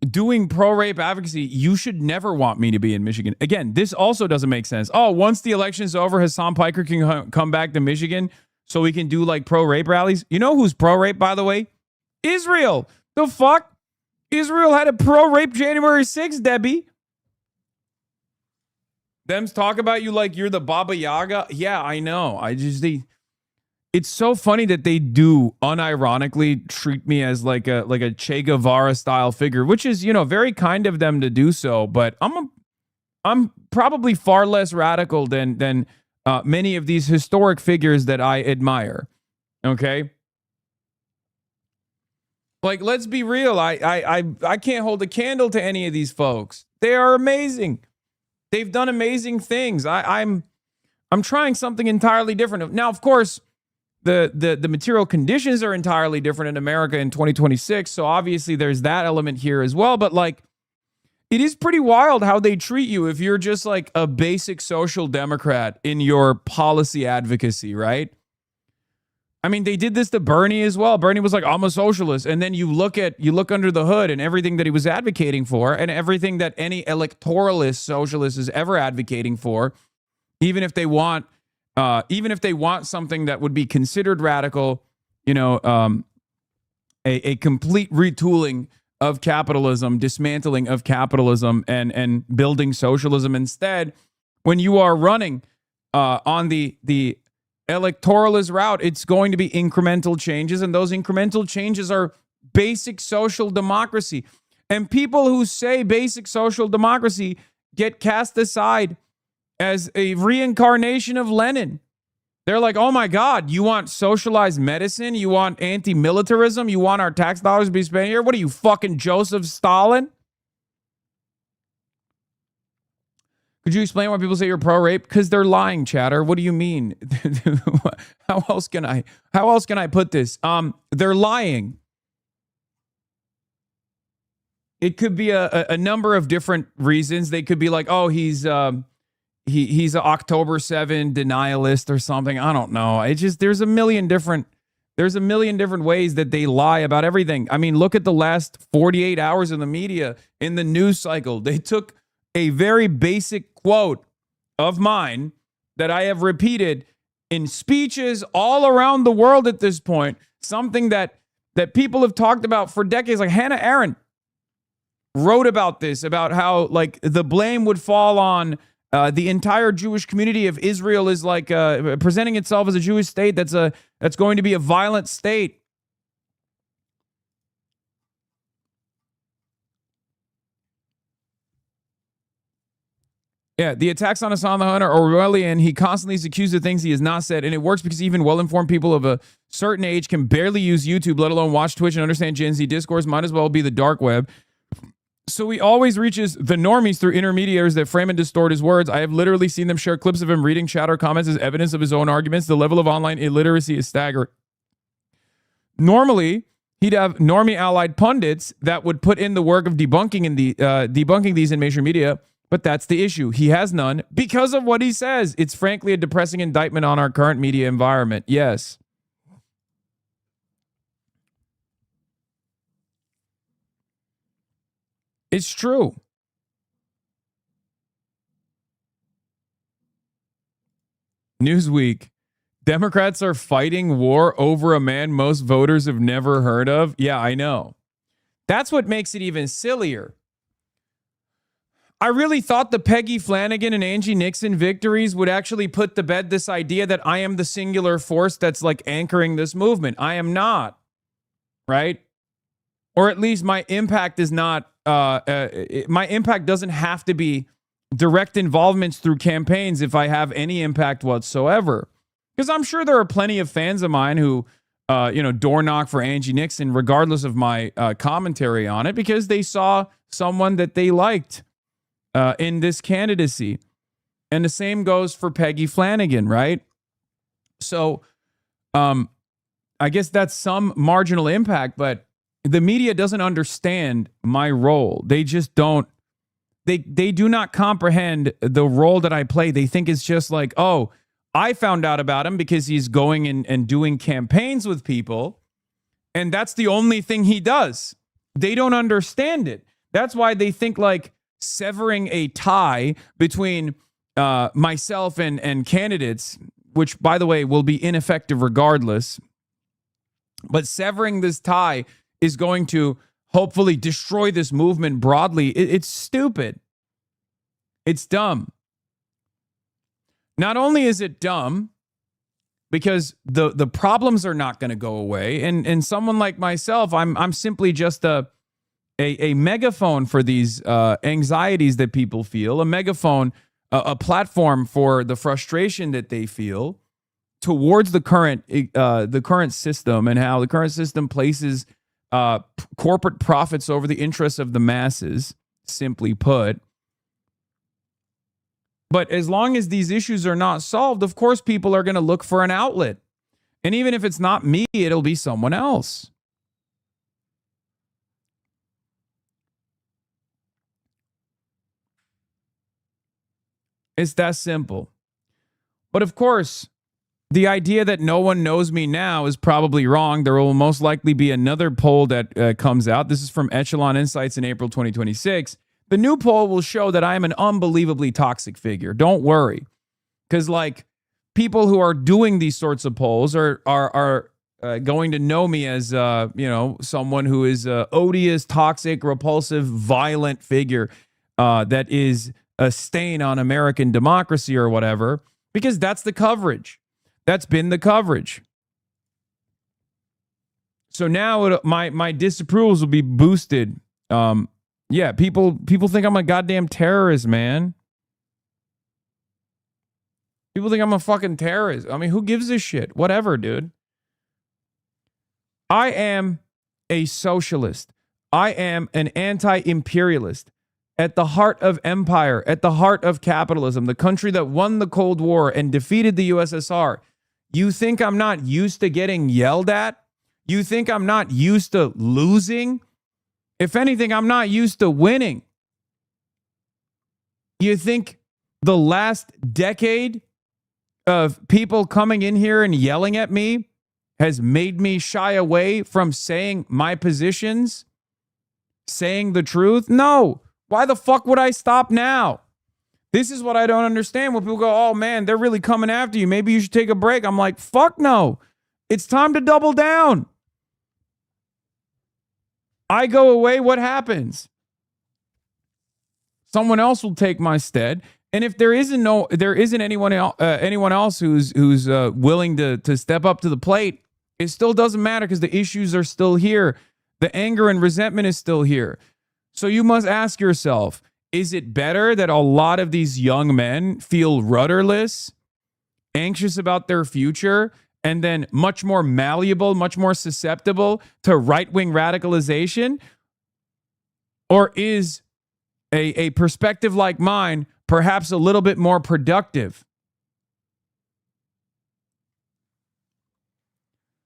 Speaker 1: doing pro-rape advocacy, you should never want me to be in Michigan. Again, this also doesn't make sense. Oh, once the election's over, Hassan Piker can come back to Michigan so we can do like pro-rape rallies. You know who's pro-rape, by the way? Israel. The fuck? Israel had a pro-rape January 6th, Debbie. Them's talk about you like you're the Baba Yaga. Yeah, I know. It's so funny that they do unironically treat me as like a Che Guevara style figure, which is, you know, very kind of them to do so. But I'm probably far less radical than many of these historic figures that I admire. Okay. Like, let's be real. I can't hold a candle to any of these folks. They are amazing. They've done amazing things. I'm trying something entirely different. Now, of course, the material conditions are entirely different in America in 2026. So obviously there's that element here as well. But like, it is pretty wild how they treat you if you're just like a basic social democrat in your policy advocacy, right? I mean, they did this to Bernie as well. Bernie was like, I'm a socialist. And then you look under the hood and everything that he was advocating for and everything that any electoralist socialist is ever advocating for, even if they want something that would be considered radical, you know, a complete retooling of capitalism, dismantling of capitalism and building socialism instead. When you are running on the electoralist route, it's going to be incremental changes, and those incremental changes are basic social democracy. And people who say basic social democracy get cast aside as a reincarnation of Lenin. They're like, oh my God, you want socialized medicine? You want anti-militarism? You want our tax dollars to be spent here? What are you, fucking Joseph Stalin? Could you explain why people say you're pro-rape? Because they're lying, chatter. What do you mean? How else can I put this? They're lying. It could be a number of different reasons. They could be like, oh, he's an October 7 denialist or something. I don't know. It's just there's a million different ways that they lie about everything. I mean, look at the last 48 hours in the media, in the news cycle. They took a very basic quote of mine that I have repeated in speeches all around the world at this point, something that people have talked about for decades. Like Hannah Arendt wrote about this, about how like the blame would fall on the entire Jewish community if Israel is like presenting itself as a Jewish state that's going to be a violent state. Yeah, the attacks on Hassan the Hunter are Orwellian. He constantly is accused of things he has not said, and it works because even well-informed people of a certain age can barely use YouTube, let alone watch Twitch and understand Gen Z discourse. Might as well be the dark web. So he always reaches the normies through intermediaries that frame and distort his words. I have literally seen them share clips of him reading chat or comments as evidence of his own arguments. The level of online illiteracy is staggering. Normally, he'd have normie allied pundits that would put in the work of debunking these in mainstream media. But that's the issue. He has none because of what he says. It's frankly a depressing indictment on our current media environment. Yes. It's true. Newsweek Democrats are fighting war over a man most voters have never heard of. Yeah, I know. That's what makes it even sillier. I really thought the Peggy Flanagan and Angie Nixon victories would actually put to bed this idea that I am the singular force that's like anchoring this movement. I am not, right? Or at least my impact is not, my impact doesn't have to be direct involvements through campaigns if I have any impact whatsoever. Because I'm sure there are plenty of fans of mine who, door knock for Angie Nixon, regardless of my commentary on it, because they saw someone that they liked in this candidacy. And the same goes for Peggy Flanagan, right? So I guess that's some marginal impact, but the media doesn't understand my role. They just don't. They do not comprehend the role that I play. They think it's just like, oh, I found out about him because he's going and doing campaigns with people, and that's the only thing he does. They don't understand it. That's why they think like severing a tie between myself and candidates, which, by the way, will be ineffective regardless. But severing this tie is going to hopefully destroy this movement broadly. It's stupid. It's dumb. Not only is it dumb, because the problems are not going to go away, and someone like myself, I'm simply just a megaphone for these anxieties that people feel, a megaphone, a platform for the frustration that they feel towards the current system and how the current system places corporate profits over the interests of the masses, simply put. But as long as these issues are not solved, of course, people are going to look for an outlet. And even if it's not me, it'll be someone else. It's that simple. But of course, the idea that no one knows me now is probably wrong. There will most likely be another poll that comes out. This is from Echelon Insights in April 2026. The new poll will show that I am an unbelievably toxic figure. Don't worry. Because like people who are doing these sorts of polls are going to know me as someone who is a odious, toxic, repulsive, violent figure that is a stain on American democracy or whatever, because that's the coverage. That's been the coverage. So now my disapprovals will be boosted. Yeah, people think I'm a goddamn terrorist, man. People think I'm a fucking terrorist. I mean, who gives a shit? Whatever, dude. I am a socialist. I am an anti-imperialist. At the heart of empire, at the heart of capitalism, the country that won the Cold War and defeated the USSR. You think I'm not used to getting yelled at? You think I'm not used to losing? If anything, I'm not used to winning. You think the last decade of people coming in here and yelling at me has made me shy away from saying my positions, saying the truth? No. Why the fuck would I stop now? This is what I don't understand. When people go, oh man, they're really coming after you. Maybe you should take a break. I'm like, fuck no. It's time to double down. I go away, what happens? Someone else will take my stead. And if there isn't anyone else who's willing to step up to the plate, it still doesn't matter because the issues are still here. The anger and resentment is still here. So you must ask yourself, is it better that a lot of these young men feel rudderless, anxious about their future, and then much more malleable, much more susceptible to right-wing radicalization? Or is a perspective like mine perhaps a little bit more productive?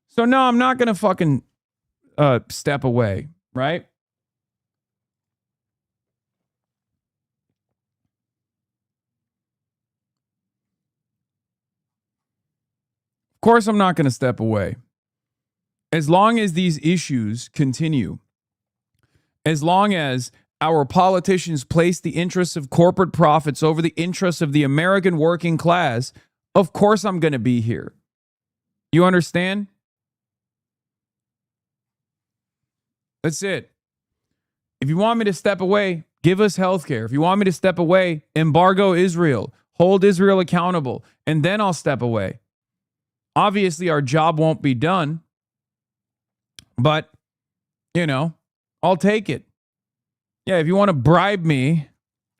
Speaker 1: So no, I'm not going to fucking step away, right? Of course, I'm not going to step away. As long as these issues continue, as long as our politicians place the interests of corporate profits over the interests of the American working class, of course I'm going to be here. You understand? That's it. If you want me to step away, give us health care. If you want me to step away, embargo Israel, hold Israel accountable, and then I'll step away. Obviously, our job won't be done, but, I'll take it. Yeah, if you want to bribe me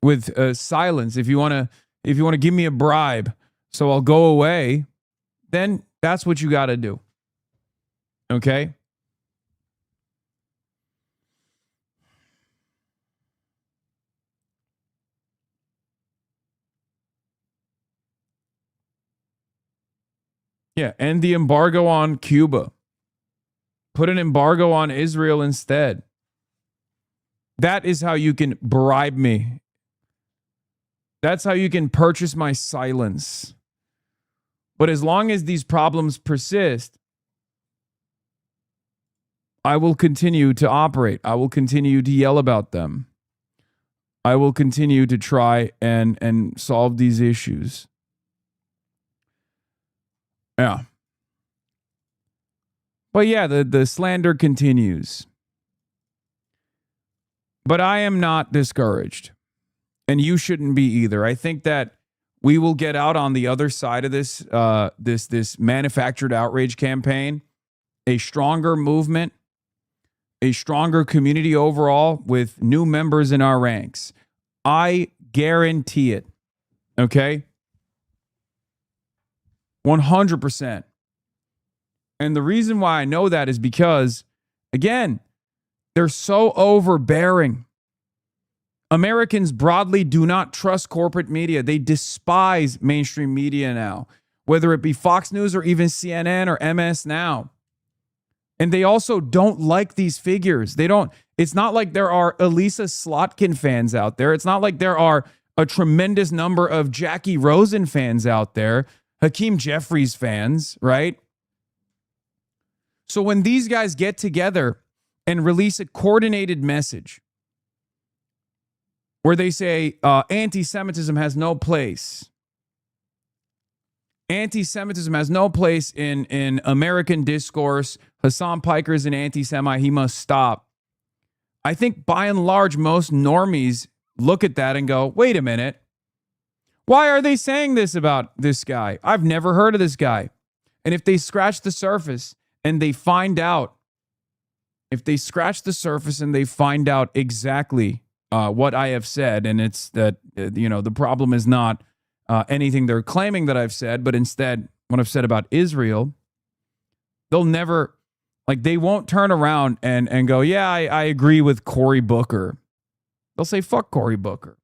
Speaker 1: with silence, if you want to give me a bribe so I'll go away, then that's what you got to do. Okay? Yeah, and the embargo on Cuba. Put an embargo on Israel instead. That is how you can bribe me. That's how you can purchase my silence. But as long as these problems persist, I will continue to operate. I will continue to yell about them. I will continue to try and solve these issues. Yeah. But yeah, the slander continues. But I am not discouraged. And you shouldn't be either. I think that we will get out on the other side of this this manufactured outrage campaign, a stronger movement, a stronger community overall with new members in our ranks. I guarantee it. Okay? 100%. And the reason why I know that is because, again, they're so overbearing. Americans broadly do not trust corporate media. They despise mainstream media now, whether it be Fox News or even CNN or MS Now. And they also don't like these figures. It's not like there are Elisa Slotkin fans out there. It's not like there are a tremendous number of Jackie Rosen fans out there, Hakeem Jeffries fans, right? So when these guys get together and release a coordinated message where they say anti-Semitism has no place. Anti-Semitism has no place in American discourse. Hasan Piker is an anti-Semite. He must stop. I think by and large, most normies look at that and go, wait a minute. Why are they saying this about this guy? I've never heard of this guy. And if they scratch the surface and they find out, exactly what I have said, and it's that, the problem is not anything they're claiming that I've said, but instead what I've said about Israel, they'll never, they won't turn around and go, yeah, I agree with Cory Booker. They'll say, fuck Cory Booker.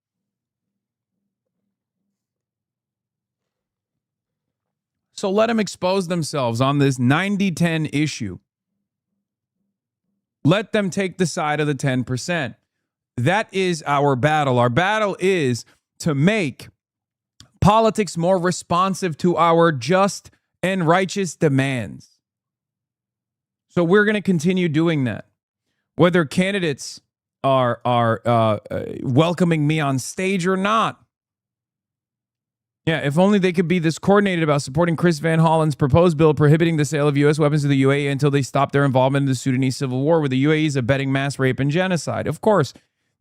Speaker 1: So let them expose themselves on this 90-10 issue. Let them take the side of the 10%. That is our battle. Our battle is to make politics more responsive to our just and righteous demands. So we're going to continue doing that. Whether candidates are welcoming me on stage or not. Yeah, if only they could be this coordinated about supporting Chris Van Hollen's proposed bill prohibiting the sale of U.S. weapons to the UAE until they stop their involvement in the Sudanese civil war, where the UAE is abetting mass rape and genocide. Of course,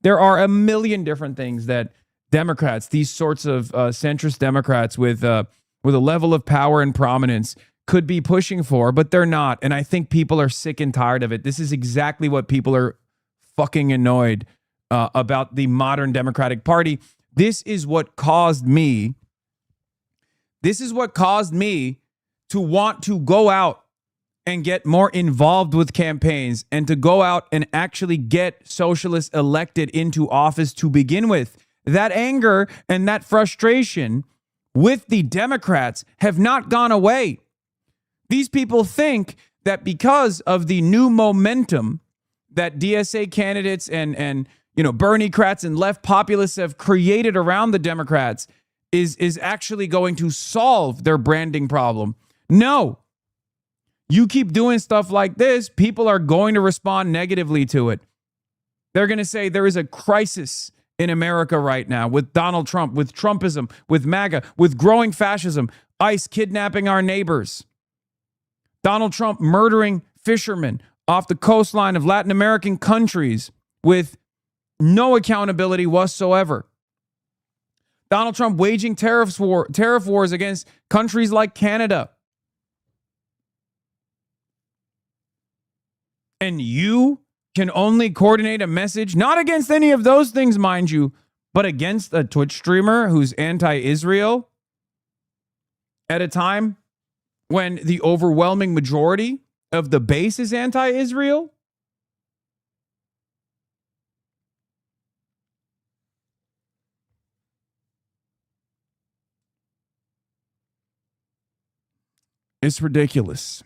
Speaker 1: there are a million different things that Democrats, these sorts of centrist Democrats with a level of power and prominence, could be pushing for, but they're not. And I think people are sick and tired of it. This is exactly what people are fucking annoyed about the modern Democratic Party. This is what caused me to want to go out and get more involved with campaigns and to go out and actually get socialists elected into office to begin with. That anger and that frustration with the Democrats have not gone away. These people think that because of the new momentum that DSA candidates and Bernie-crats and left populists have created around the Democrats is actually going to solve their branding problem. No. You keep doing stuff like this, people are going to respond negatively to it. They're going to say there is a crisis in America right now with Donald Trump, with Trumpism, with MAGA, with growing fascism, ICE kidnapping our neighbors. Donald Trump murdering fishermen off the coastline of Latin American countries with no accountability whatsoever. Donald Trump waging tariff wars against countries like Canada. And you can only coordinate a message, not against any of those things, mind you, but against a Twitch streamer who's anti-Israel at a time when the overwhelming majority of the base is anti-Israel? It's ridiculous.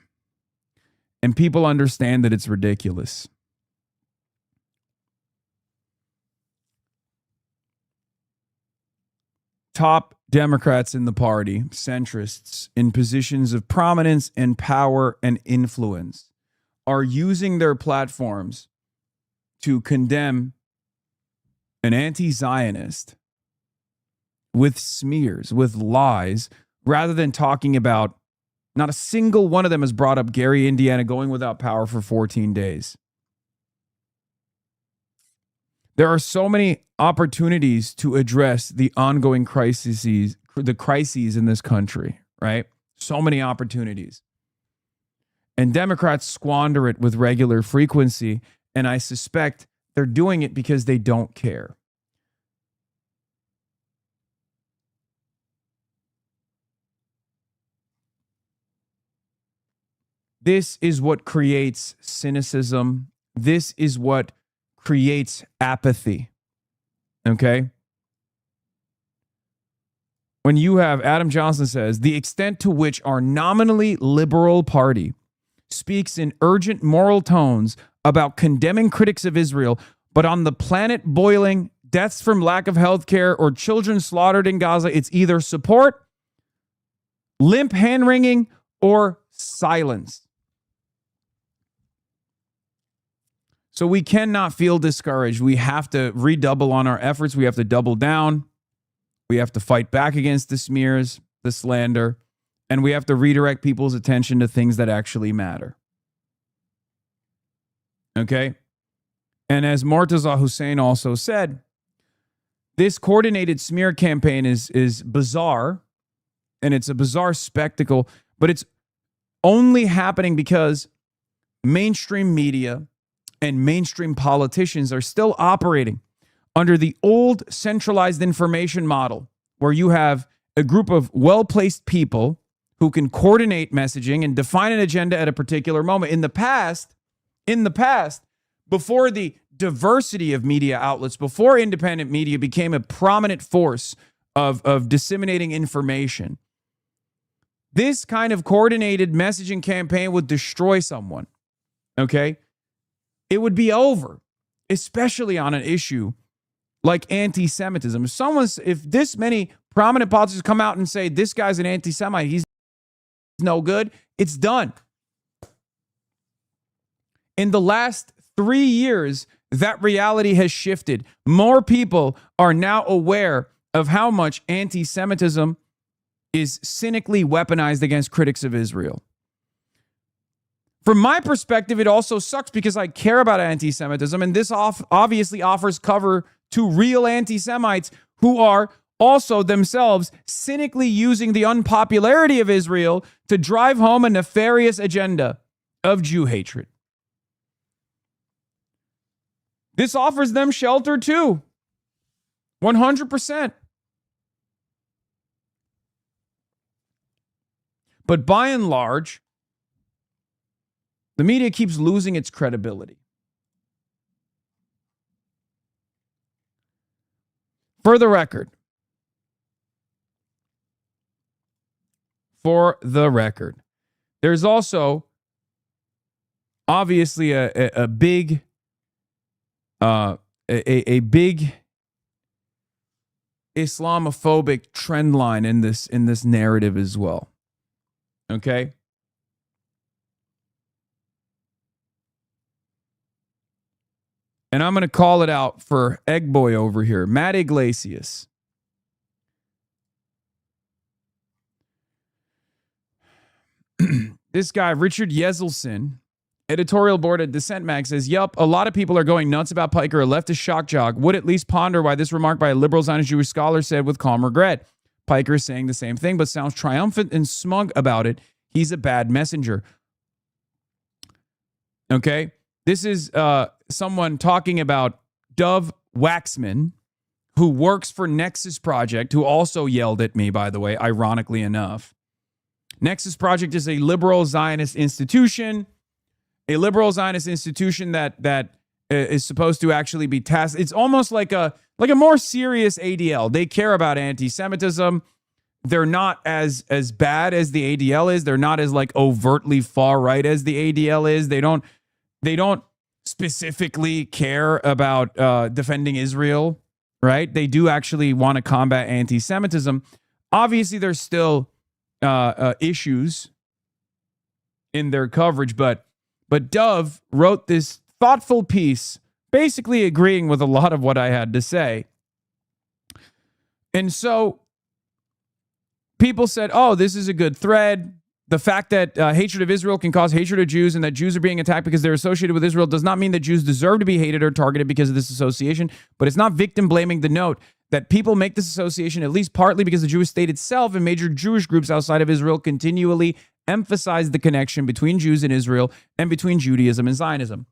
Speaker 1: And people understand that it's ridiculous. Top Democrats in the party, centrists in positions of prominence and power and influence, are using their platforms to condemn an anti-Zionist with smears, with lies, rather than talking about. Not a single one of them has brought up Gary, Indiana going without power for 14 days. There are so many opportunities to address the ongoing crises in this country, right? So many opportunities. And Democrats squander it with regular frequency, and I suspect they're doing it because they don't care. This is what creates cynicism. This is what creates apathy. Okay? When you have, Adam Johnson says, the extent to which our nominally liberal party speaks in urgent moral tones about condemning critics of Israel, but on the planet boiling, deaths from lack of health care, or children slaughtered in Gaza, it's either support, limp hand-wringing, or silence. So we cannot feel discouraged. We have to redouble on our efforts. We have to double down. We have to fight back against the smears, the slander, and we have to redirect people's attention to things that actually matter. Okay? And as Mortaza Hussein also said, this coordinated smear campaign is bizarre, and it's a bizarre spectacle, but it's only happening because mainstream media and mainstream politicians are still operating under the old centralized information model, where you have a group of well-placed people who can coordinate messaging and define an agenda at a particular moment. In the past, before the diversity of media outlets, before independent media became a prominent force of disseminating information, this kind of coordinated messaging campaign would destroy someone. Okay? It would be over, especially on an issue like anti-Semitism. If this many prominent politicians come out and say, this guy's an anti-Semite, he's no good, it's done. In the last 3 years, that reality has shifted. More people are now aware of how much anti-Semitism is cynically weaponized against critics of Israel. From my perspective, it also sucks because I care about anti-Semitism, and this obviously offers cover to real anti-Semites who are also themselves cynically using the unpopularity of Israel to drive home a nefarious agenda of Jew hatred. This offers them shelter too. 100%. But by and large, the media keeps losing its credibility. For the record, there's also obviously a big Islamophobic trend line in this narrative as well. Okay? And I'm going to call it out for Egg Boy over here, Matt Iglesias. this guy, Richard Yeselson, editorial board at Dissent Mag, says, yup, a lot of people are going nuts about Piker. A leftist shock jock would at least ponder why this remark by a liberal Zionist Jewish scholar said with calm regret. Piker is saying the same thing, but sounds triumphant and smug about it. He's a bad messenger. Okay? This is someone talking about Dove Waxman, who works for Nexus Project, who also yelled at me, by the way, ironically enough. Nexus Project is a liberal Zionist institution. A liberal Zionist institution that is supposed to actually be tasked. It's almost like a more serious ADL. They care about anti-Semitism. They're not as bad as the ADL is. They're not as like overtly far right as the ADL is. They don't specifically care about defending Israel, right? They do actually want to combat anti-Semitism. Obviously, there's still issues in their coverage, but Dove wrote this thoughtful piece, basically agreeing with a lot of what I had to say. And so people said, oh, this is a good thread. The fact that hatred of Israel can cause hatred of Jews and that Jews are being attacked because they're associated with Israel does not mean that Jews deserve to be hated or targeted because of this association, but it's not victim blaming the note that people make this association at least partly because the Jewish state itself and major Jewish groups outside of Israel continually emphasize the connection between Jews and Israel and between Judaism and Zionism.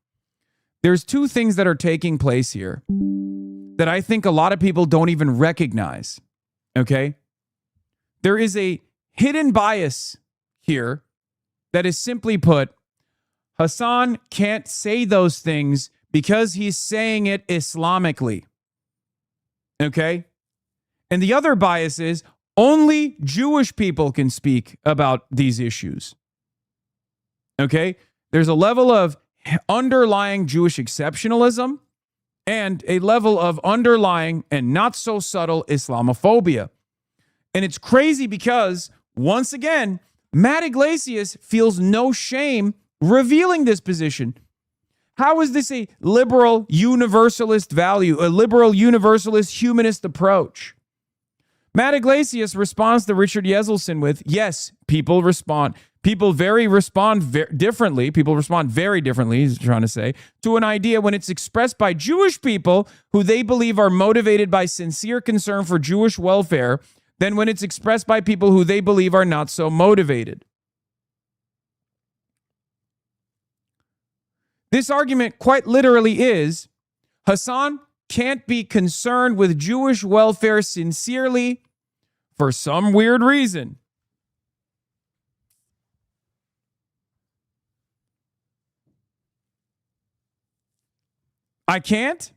Speaker 1: There's two things that are taking place here that I think a lot of people don't even recognize, okay? There is a hidden bias here that is simply put, Hasan can't say those things because he's saying it Islamically, okay? And the other bias is only Jewish people can speak about these issues. Okay? There's a level of underlying Jewish exceptionalism and a level of underlying and not so subtle Islamophobia. And it's crazy because, once again, Matt Iglesias feels no shame revealing this position. How is this a liberal universalist value, a liberal universalist humanist approach? Matt Iglesias responds to Richard Yeselson with, yes, people respond. People respond differently. People respond very differently, he's trying to say, to an idea when it's expressed by Jewish people who they believe are motivated by sincere concern for Jewish welfare than when it's expressed by people who they believe are not so motivated. This argument quite literally is, Hasan can't be concerned with Jewish welfare sincerely for some weird reason. I can't?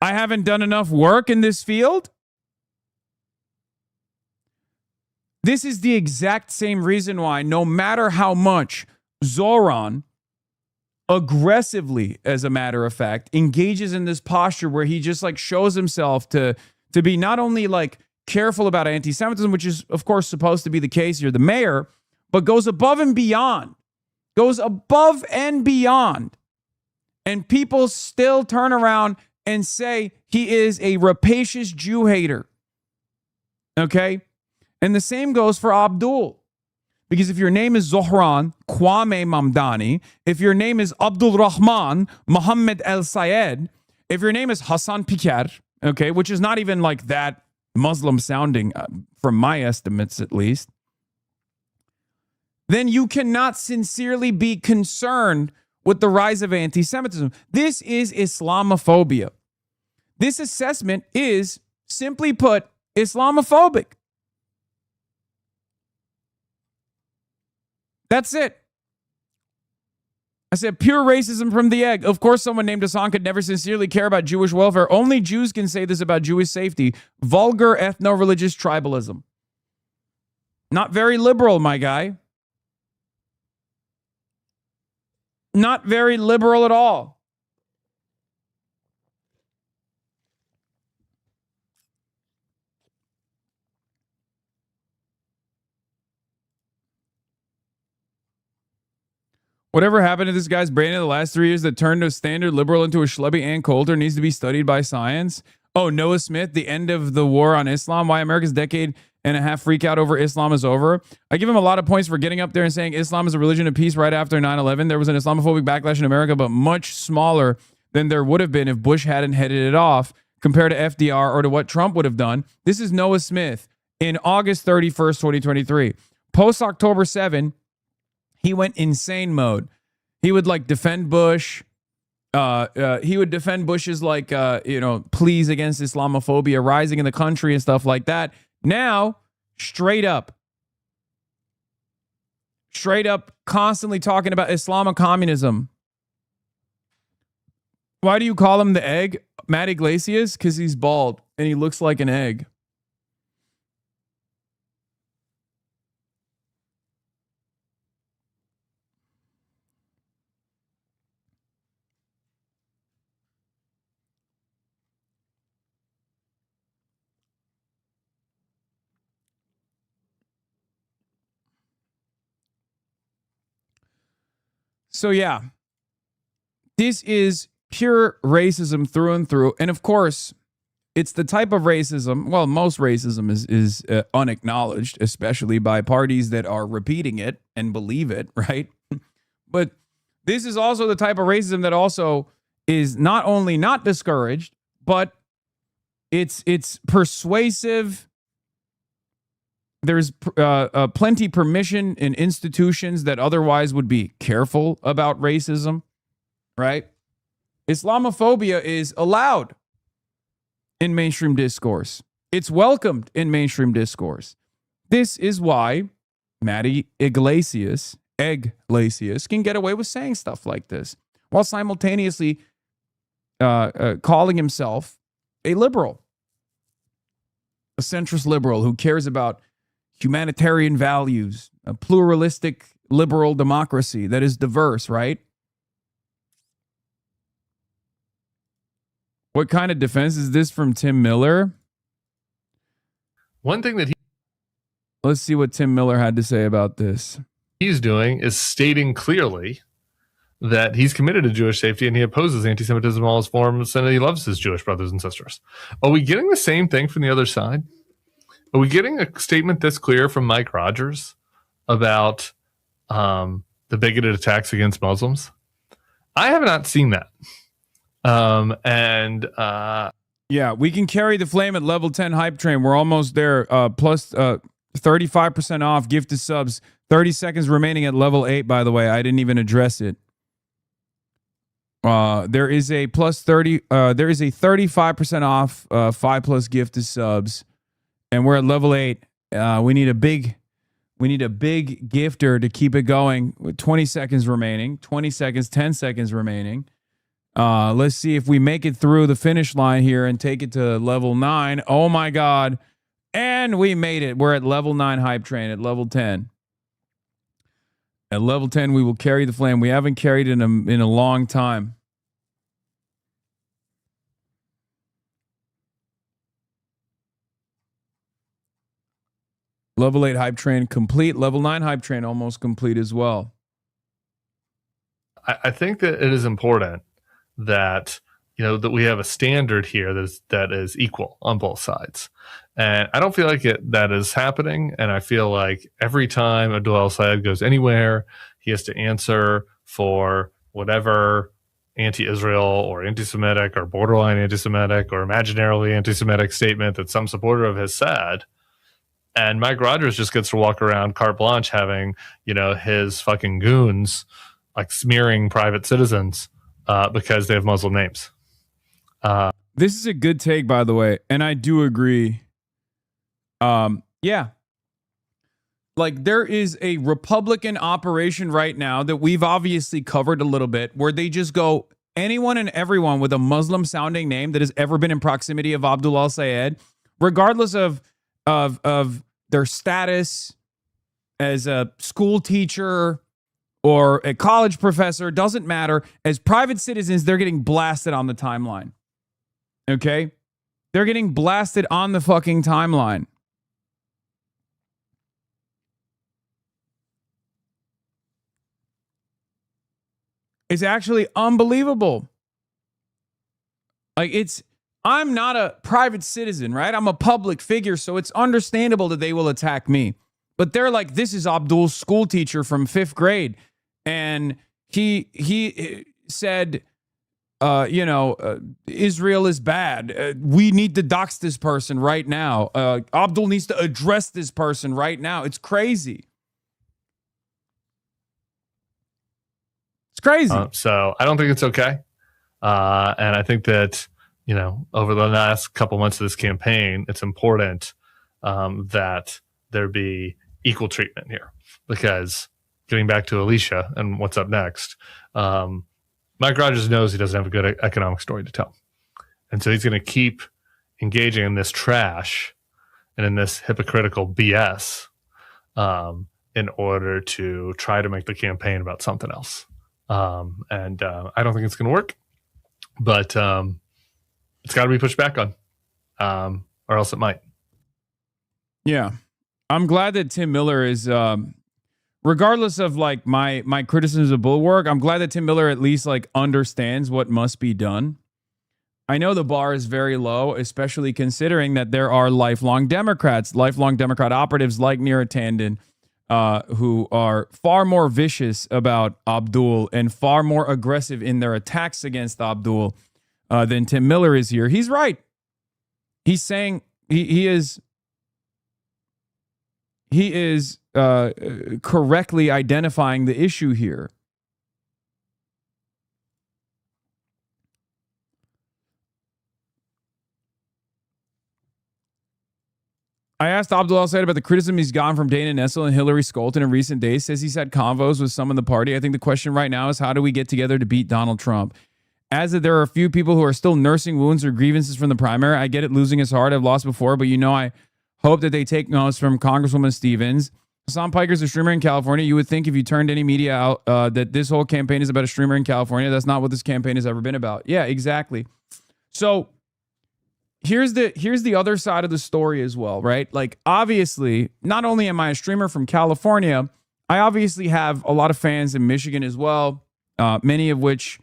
Speaker 1: I haven't done enough work in this field? This is the exact same reason why, no matter how much Zoran aggressively, as a matter of fact, engages in this posture where he just like shows himself to be not only like careful about anti-Semitism, which is of course supposed to be the case, you're the mayor, but goes above and beyond. And people still turn around and say he is a rapacious Jew hater. Okay? And the same goes for Abdul. Because if your name is Zohran Kwame Mamdani, if your name is Abdul Rahman Mohammed El Sayed, if your name is Hassan Piker, okay, which is not even like that Muslim sounding, from my estimates at least, then you cannot sincerely be concerned with the rise of anti-Semitism. This is Islamophobia. This assessment is, simply put, Islamophobic. That's it. I said pure racism from the egg. Of course, someone named Hassan could never sincerely care about Jewish welfare. Only Jews can say this about Jewish safety. Vulgar ethno-religious tribalism. Not very liberal, my guy. Not very liberal at all. Whatever happened to this guy's brain in the last 3 years that turned a standard liberal into a schlubby Ann Coulter needs to be studied by science. Oh, Noah Smith, The End of the War on Islam, Why America's Decade and a half freak out over Islam is over. I give him a lot of points for getting up there and saying Islam is a religion of peace right after 9/11. There was an Islamophobic backlash in America, but much smaller than there would have been if Bush hadn't headed it off compared to FDR or to what Trump would have done. This is Noah Smith in August 31st, 2023. Post October 7, he went insane mode. He would like defend Bush. He would defend Bush's like pleas against Islamophobia rising in the country and stuff like that. Now, straight up, constantly talking about Islamic communism. Why do you call him the egg, Matt Iglesias? Because he's bald and he looks like an egg. So yeah, this is pure racism through and through. And of course, it's the type of racism, well, most racism is unacknowledged, especially by parties that are repeating it and believe it, right? But this is also the type of racism that also is not only not discouraged, but it's persuasive. There's plenty permission in institutions that otherwise would be careful about racism, right? Islamophobia is allowed in mainstream discourse. It's welcomed in mainstream discourse. This is why Matty Iglesias can get away with saying stuff like this while simultaneously calling himself a liberal, a centrist liberal who cares about humanitarian values, a pluralistic liberal democracy that is diverse, right? What kind of defense is this from Tim Miller?
Speaker 5: One thing that
Speaker 1: Let's see what Tim Miller had to say about this.
Speaker 5: he's doing is stating clearly that he's committed to Jewish safety and he opposes anti-Semitism in all its forms and he loves his Jewish brothers and sisters. Are we getting the same thing from the other side? Are we getting a statement that's clear from Mike Rogers about the bigoted attacks against Muslims? I have not seen that.
Speaker 1: Yeah, we can carry the flame at level 10 hype train. We're almost there. Plus 35% off gifted subs. 30 seconds remaining at level 8, by the way. I didn't even address it. There is a plus 30. There is a 35% off 5+ gifted subs. And we're at level 8. We need a big gifter to keep it going with 20 seconds remaining. 20 seconds, 10 seconds remaining. Let's see if we make it through the finish line here and take it to level 9. Oh my God. And we made it. We're at level 9 hype train at level 10. At level 10, we will carry the flame. We haven't carried it in a long time. Level 8 hype train complete. Level 9 hype train almost complete as well.
Speaker 5: I think that it is important that that we have a standard here that is equal on both sides, and I don't feel like that is happening. And I feel like every time Abdul El-Sayed goes anywhere, he has to answer for whatever anti-Israel or anti-Semitic or borderline anti-Semitic or imaginarily anti-Semitic statement that some supporter of his said. And Mike Rogers just gets to walk around carte blanche having, his fucking goons like smearing private citizens because they have Muslim names.
Speaker 1: This is a good take, by the way. And I do agree. Yeah. Like there is a Republican operation right now that we've obviously covered a little bit where they just go, anyone and everyone with a Muslim sounding name that has ever been in proximity of Abdul El-Sayed, regardless of their status as a school teacher or a college professor, doesn't matter. As private citizens, they're getting blasted on the timeline. Okay? They're getting blasted on the fucking timeline. It's actually unbelievable. Like it's I'm not a private citizen, right? I'm a public figure, so it's understandable that they will attack me. But they're like, this is Abdul's school teacher from 5th grade. And he said, Israel is bad. We need to dox this person right now. Abdul needs to address this person right now. It's crazy. It's crazy.
Speaker 5: So I don't think it's okay. And I think that, over the last couple months of this campaign, it's important that there be equal treatment here. Because getting back to Alicia and what's up next, Mike Rogers knows he doesn't have a good economic story to tell. And so he's going to keep engaging in this trash and in this hypocritical BS in order to try to make the campaign about something else. And I don't think it's going to work, but it's got to be pushed back on, or else it might.
Speaker 1: Yeah. I'm glad that Tim Miller is, regardless of like my criticisms of Bulwark, I'm glad that Tim Miller at least like understands what must be done. I know the bar is very low, especially considering that there are lifelong Democrats, lifelong Democrat operatives like Neera Tanden, who are far more vicious about Abdul and far more aggressive in their attacks against Abdul than Tim Miller is here. He's right. He's saying he is correctly identifying the issue here. I asked Abdul al-Sayed about the criticism he's gotten from Dana Nessel and Hillary Scholten in recent days. Says he's had convos with some in the party. I think the question right now is, how do we get together to beat Donald Trump? As that there are a few people who are still nursing wounds or grievances from the primary. I get it, losing is hard. I've lost before, but I hope that they take notes from Congresswoman Stevens. Hassan Piker's a streamer in California. You would think if you turned any media out that this whole campaign is about a streamer in California. That's not what this campaign has ever been about. Yeah, exactly. So here's the other side of the story as well, right? Like, obviously, not only am I a streamer from California, I obviously have a lot of fans in Michigan as well, many of which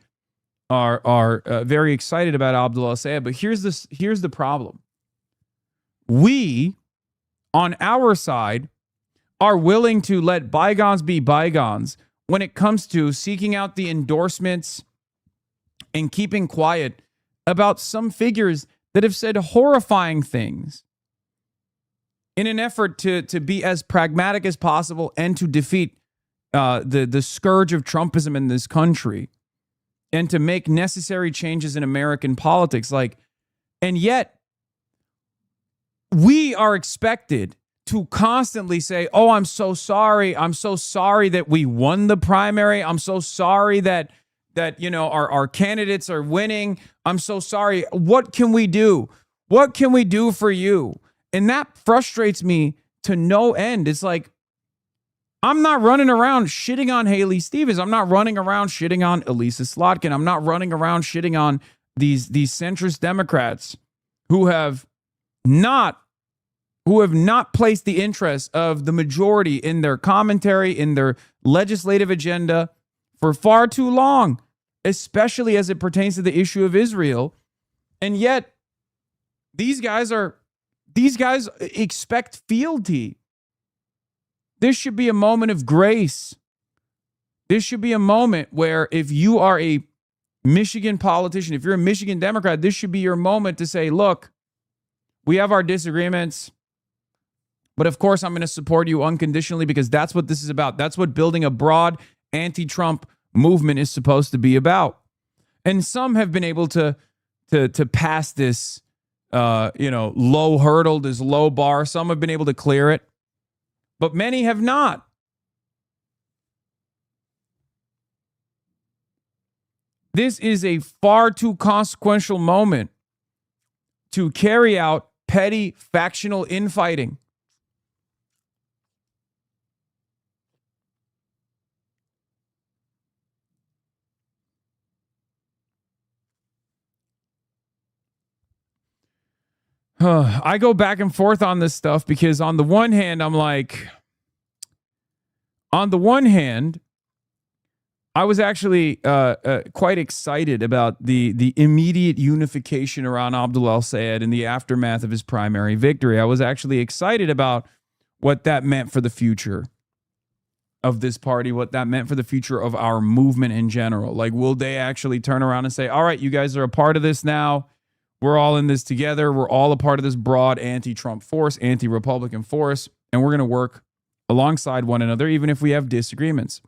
Speaker 1: are very excited about Abdul al-Sayed. But here's the problem. We, on our side, are willing to let bygones be bygones when it comes to seeking out the endorsements and keeping quiet about some figures that have said horrifying things in an effort to be as pragmatic as possible and to defeat the scourge of Trumpism in this country and to make necessary changes in American politics. And yet we are expected to constantly say, oh, I'm so sorry. I'm so sorry that we won the primary. I'm so sorry that our candidates are winning. I'm so sorry. What can we do? What can we do for you? And that frustrates me to no end. It's like, I'm not running around shitting on Haley Stevens. I'm not running around shitting on Elisa Slotkin. I'm not running around shitting on these centrist Democrats who have not placed the interests of the majority in their commentary, in their legislative agenda for far too long, especially as it pertains to the issue of Israel. And yet these guys expect fealty. This should be a moment of grace. This should be a moment where if you are a Michigan politician, if you're a Michigan Democrat, this should be your moment to say, look, we have our disagreements, but of course I'm going to support you unconditionally because that's what this is about. That's what building a broad anti-Trump movement is supposed to be about. And some have been able to pass this, low hurdle, this low bar. Some have been able to clear it, but many have not. This is a far too consequential moment to carry out petty factional infighting. I go back and forth on this stuff because on the one hand, I was actually quite excited about the immediate unification around Abdul al-Sayed in the aftermath of his primary victory. I was actually excited about what that meant for the future of this party, what that meant for the future of our movement in general. Like, will they actually turn around and say, all right, you guys are a part of this now. We're all in this together. We're all a part of this broad anti-Trump force, anti-Republican force, and we're going to work alongside one another, even if we have disagreements.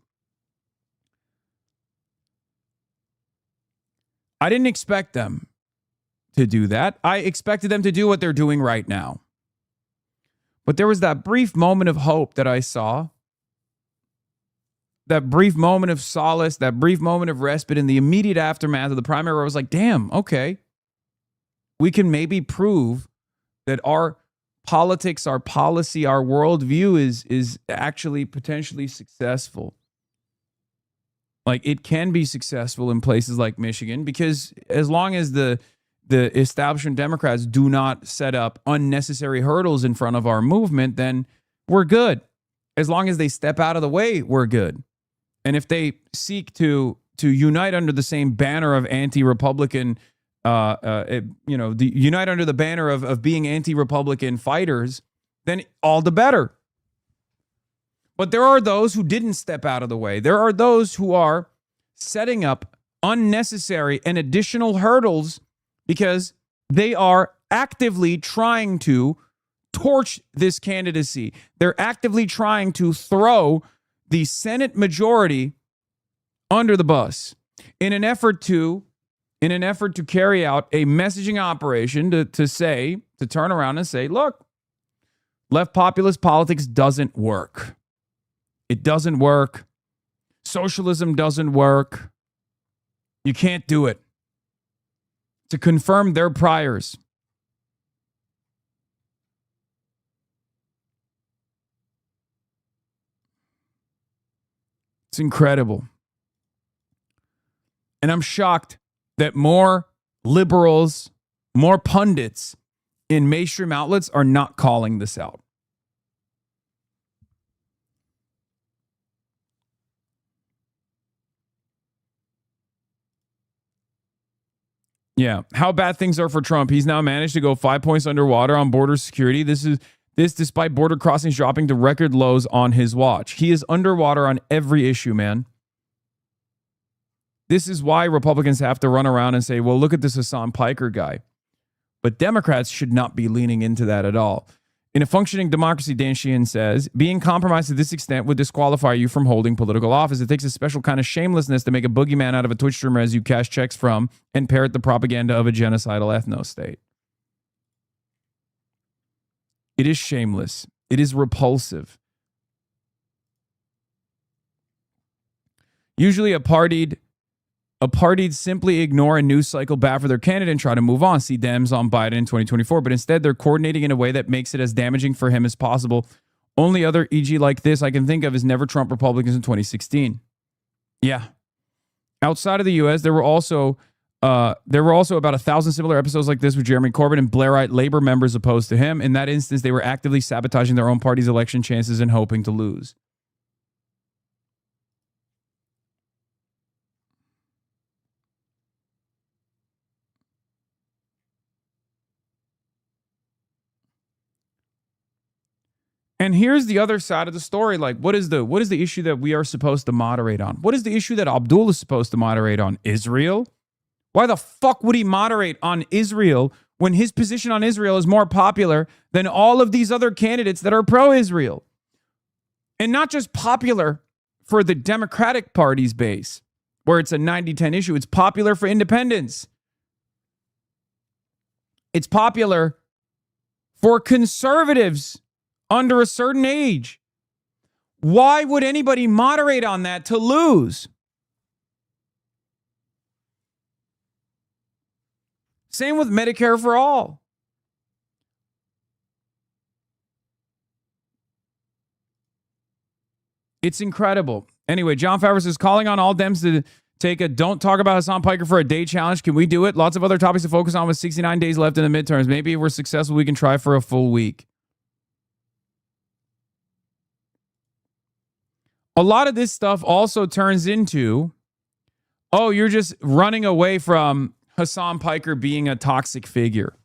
Speaker 1: I didn't expect them to do that. I expected them to do what they're doing right now. But there was that brief moment of hope that I saw, that brief moment of solace, that brief moment of respite in the immediate aftermath of the primary where I was like, damn, okay. We can maybe prove that our politics, our policy, our worldview is actually potentially successful. Like, it can be successful in places like Michigan, because as long as the establishment Democrats do not set up unnecessary hurdles in front of our movement, then we're good. As long as they step out of the way, we're good. And if they seek to unite under the same banner of anti-Republican, unite under the banner of being anti-Republican fighters, then all the better. But there are those who didn't step out of the way. There are those who are setting up unnecessary and additional hurdles because they are actively trying to torch this candidacy. They're actively trying to throw the Senate majority under the bus in an effort to carry out a messaging operation to turn around and say, look, left populist politics doesn't work. It doesn't work. Socialism doesn't work. You can't do it. To confirm their priors. It's incredible. And I'm shocked that more liberals, more pundits in mainstream outlets are not calling this out. Yeah, how bad things are for Trump. He's now managed to go 5 points underwater on border security. This despite border crossings dropping to record lows on his watch. He is underwater on every issue, man. This is why Republicans have to run around and say, well, look at this Hassan Piker guy. But Democrats should not be leaning into that at all. In a functioning democracy, Dan Sheehan says, being compromised to this extent would disqualify you from holding political office. It takes a special kind of shamelessness to make a boogeyman out of a Twitch streamer as you cash checks from and parrot the propaganda of a genocidal ethno-state. It is shameless. It is repulsive. Usually a partied simply ignore a news cycle bad for their candidate and try to move on. See Dems on Biden in 2024. But instead, they're coordinating in a way that makes it as damaging for him as possible. Only other EG like this I can think of is Never Trump Republicans in 2016. Yeah. Outside of the U.S., there were also about 1,000 similar episodes like this with Jeremy Corbyn and Blairite Labor members opposed to him. In that instance, they were actively sabotaging their own party's election chances and hoping to lose. And here's the other side of the story. Like, what is the issue that we are supposed to moderate on? What is the issue that Abdul is supposed to moderate on? Israel? Why the fuck would he moderate on Israel when his position on Israel is more popular than all of these other candidates that are pro-Israel? And not just popular for the Democratic Party's base, where it's a 90-10 issue. It's popular for independents. It's popular for conservatives under a certain age. Why would anybody moderate on that to lose? Same with Medicare for all. It's incredible. Anyway, John Favreau is calling on all Dems to take a don't talk about Hassan Piker for a day challenge. Can we do it? Lots of other topics to focus on with 69 days left in the midterms. Maybe if we're successful, we can try for a full week. A lot of this stuff also turns into Oh, you're just running away from Hasan Piker being a toxic figure.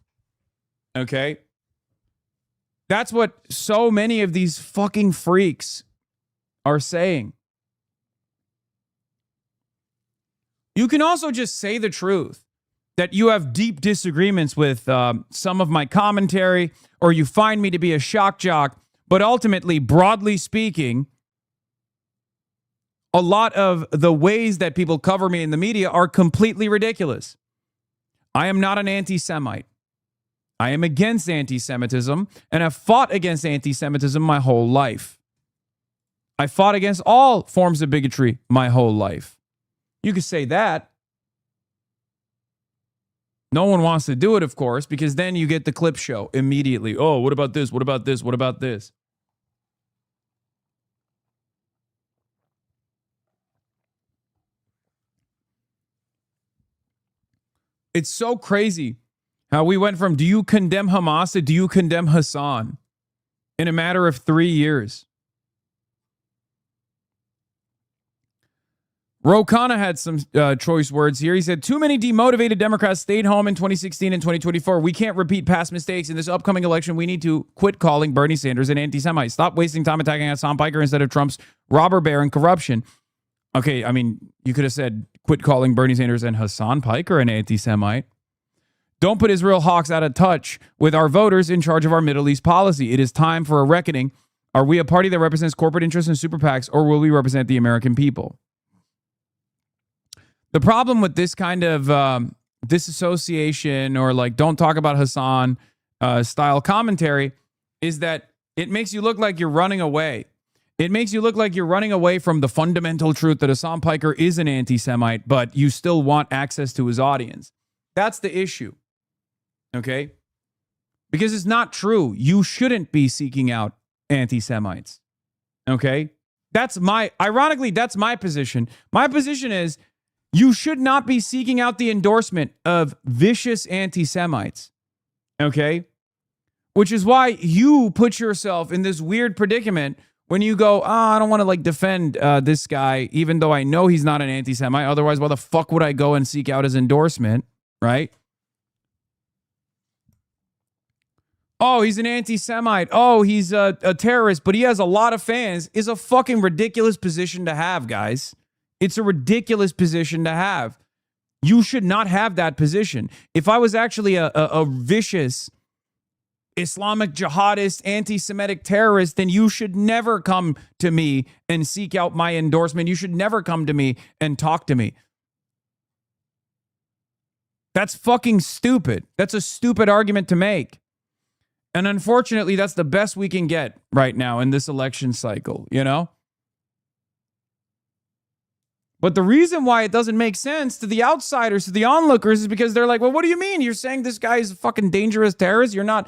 Speaker 1: Okay? That's what so many of these fucking freaks are saying. You can also just say the truth, that you have deep disagreements with some of my commentary, or you find me to be a shock jock, but ultimately, broadly speaking, a lot of the ways that people cover me in the media are completely ridiculous. I am not an anti-Semite. I am against anti-Semitism, and I've fought against anti-Semitism my whole life. I fought against all forms of bigotry my whole life. You could say that. No one wants to do it, of course, because then you get the clip show immediately. Oh, what about this? What about this? What about this? It's so crazy how we went from do you condemn Hamas to do you condemn Hassan in a matter of 3 years. Ro Khanna had some choice words here. He said, too many demotivated Democrats stayed home in 2016 and 2024. We can't repeat past mistakes. In this upcoming election, we need to quit calling Bernie Sanders an anti-Semite. Stop wasting time attacking Hassan Piker instead of Trump's robber baron corruption. Okay, I mean, you could have said quit calling Bernie Sanders and Hassan Piker an anti-Semite. Don't put Israel hawks out of touch with our voters in charge of our Middle East policy. It is time for a reckoning. Are we a party that represents corporate interests and super PACs, or will we represent the American people? The problem with this kind of disassociation or like don't talk about Hassan style commentary is that it makes you look like you're running away. It makes you look like you're running away from the fundamental truth that Hassan Piker is an anti-Semite, but you still want access to his audience. That's the issue. Okay? Because it's not true. You shouldn't be seeking out anti-Semites. Okay? Ironically, that's my position. My position is you should not be seeking out the endorsement of vicious anti-Semites. Okay? Which is why you put yourself in this weird predicament when you go, I don't want to like defend this guy, even though I know he's not an anti-Semite. Otherwise, why the fuck would I go and seek out his endorsement? Right? Oh, he's an anti-Semite. Oh, he's a terrorist, but he has a lot of fans. Is a fucking ridiculous position to have, guys. It's a ridiculous position to have. You should not have that position. If I was actually a vicious Islamic jihadist, anti-Semitic terrorist, then you should never come to me and seek out my endorsement. You should never come to me and talk to me. That's fucking stupid. That's a stupid argument to make. And unfortunately, that's the best we can get right now in this election cycle, you know? But the reason why it doesn't make sense to the outsiders, to the onlookers, is because they're like, well, what do you mean? You're saying this guy is a fucking dangerous terrorist? You're not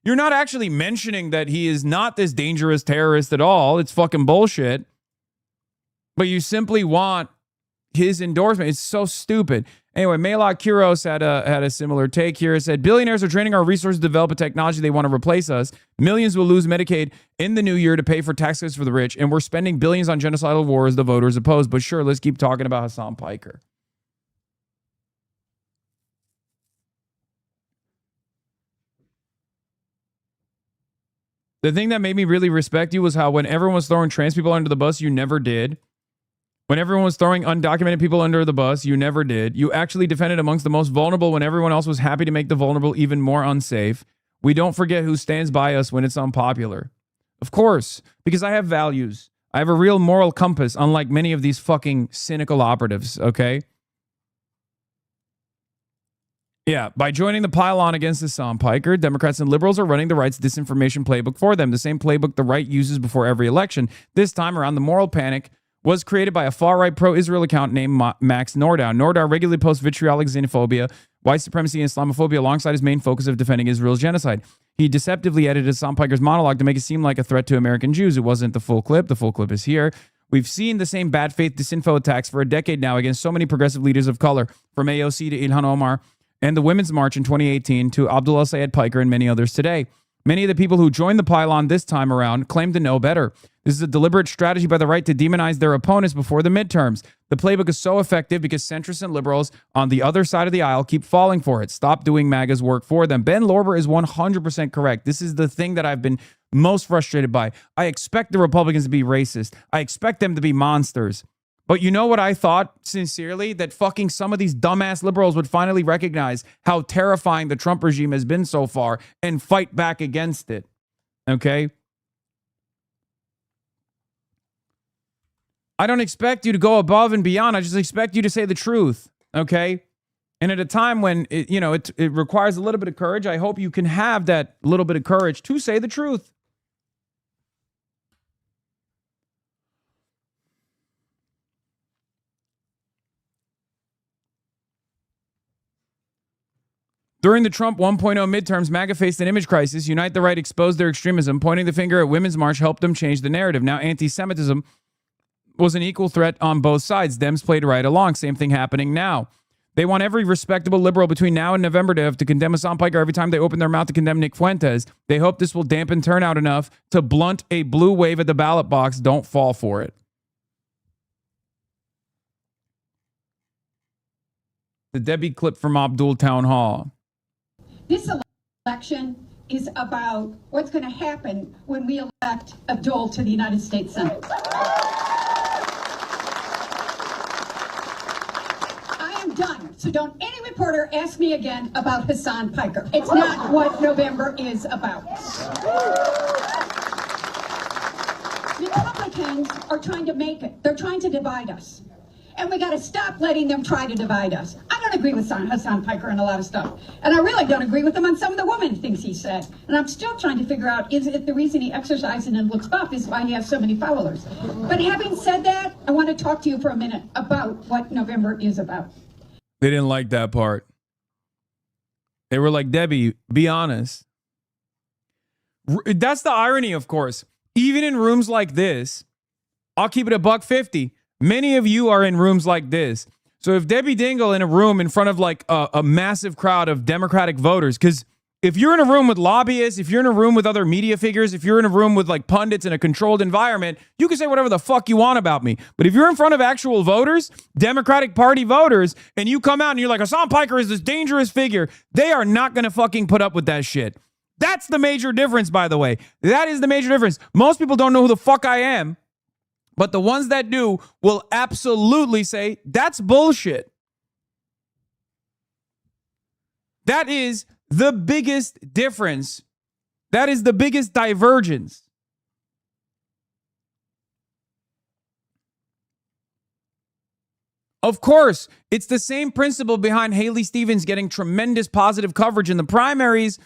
Speaker 1: actually mentioning that he is not this dangerous terrorist at all. It's fucking bullshit. But you simply want his endorsement. It's so stupid. Anyway, Melak Kuros had a similar take here. It said, billionaires are draining our resources to develop a technology they want to replace us. Millions will lose Medicaid in the new year to pay for tax cuts for the rich. And we're spending billions on genocidal wars the voters oppose. But sure, let's keep talking about Hassan Piker. The thing that made me really respect you was how when everyone was throwing trans people under the bus, you never did. When everyone was throwing undocumented people under the bus, you never did. You actually defended amongst the most vulnerable when everyone else was happy to make the vulnerable even more unsafe. We don't forget who stands by us when it's unpopular. Of course, because I have values. I have a real moral compass, unlike many of these fucking cynical operatives, okay? Yeah, by joining the pile-on against Hassan Piker, Democrats and liberals are running the right's disinformation playbook for them, the same playbook the right uses before every election. This time around, the moral panic was created by a far-right pro-Israel account named Max Nordau. Nordau regularly posts vitriolic xenophobia, white supremacy, and Islamophobia alongside his main focus of defending Israel's genocide. He deceptively edited Hassan Piker's monologue to make it seem like a threat to American Jews. It wasn't the full clip. The full clip is here. We've seen the same bad faith disinfo attacks for a decade now against so many progressive leaders of color, from AOC to Ilhan Omar and the Women's March in 2018 to Abdullah Sayed Piker and many others today. Many of the people who joined the pylon this time around claim to know better. This is a deliberate strategy by the right to demonize their opponents before the midterms. The playbook is so effective because centrists and liberals on the other side of the aisle keep falling for it. Stop doing MAGA's work for them. Ben Lorber is 100% correct. This is the thing that I've been most frustrated by. I expect the Republicans to be racist. I expect them to be monsters. But you know what I thought, sincerely? That fucking some of these dumbass liberals would finally recognize how terrifying the Trump regime has been so far and fight back against it. Okay? I don't expect you to go above and beyond. I just expect you to say the truth. Okay? And at a time when, it requires a little bit of courage, I hope you can have that little bit of courage to say the truth. During the Trump 1.0 midterms, MAGA faced an image crisis. Unite the Right exposed their extremism. Pointing the finger at Women's March helped them change the narrative. Now, anti-Semitism was an equal threat on both sides. Dems played right along. Same thing happening now. They want every respectable liberal between now and November to have to condemn Hassan Piker every time they open their mouth to condemn Nick Fuentes. They hope this will dampen turnout enough to blunt a blue wave at the ballot box. Don't fall for it. The Debbie clip from Abdul Town Hall.
Speaker 6: This election is about what's going to happen when we elect Abdul to the United States Senate. I am done. So don't any reporter ask me again about Hassan Piker. It's not what November is about. Republicans are trying to make it. They're trying to divide us. And we got to stop letting them try to divide us. I don't agree with Hassan Piker on a lot of stuff. And I really don't agree with him on some of the women things he said. And I'm still trying to figure out, is it the reason he exercises and looks buff is why he has so many followers. But having said that, I want to talk to you for a minute about what November is about.
Speaker 1: They didn't like that part. They were like, Debbie, be honest. That's the irony, of course. Even in rooms like this, I'll keep it $1.50. Many of you are in rooms like this. So if Debbie Dingle in a room in front of like a massive crowd of Democratic voters, because if you're in a room with lobbyists, if you're in a room with other media figures, if you're in a room with like pundits in a controlled environment, you can say whatever the fuck you want about me. But if you're in front of actual voters, Democratic Party voters, and you come out and you're like, Hassan Piker is this dangerous figure, they are not going to fucking put up with that shit. That's the major difference, by the way. That is the major difference. Most people don't know who the fuck I am. But the ones that do will absolutely say, that's bullshit. That is the biggest difference. That is the biggest divergence. Of course, it's the same principle behind Haley Stevens getting tremendous positive coverage in the primaries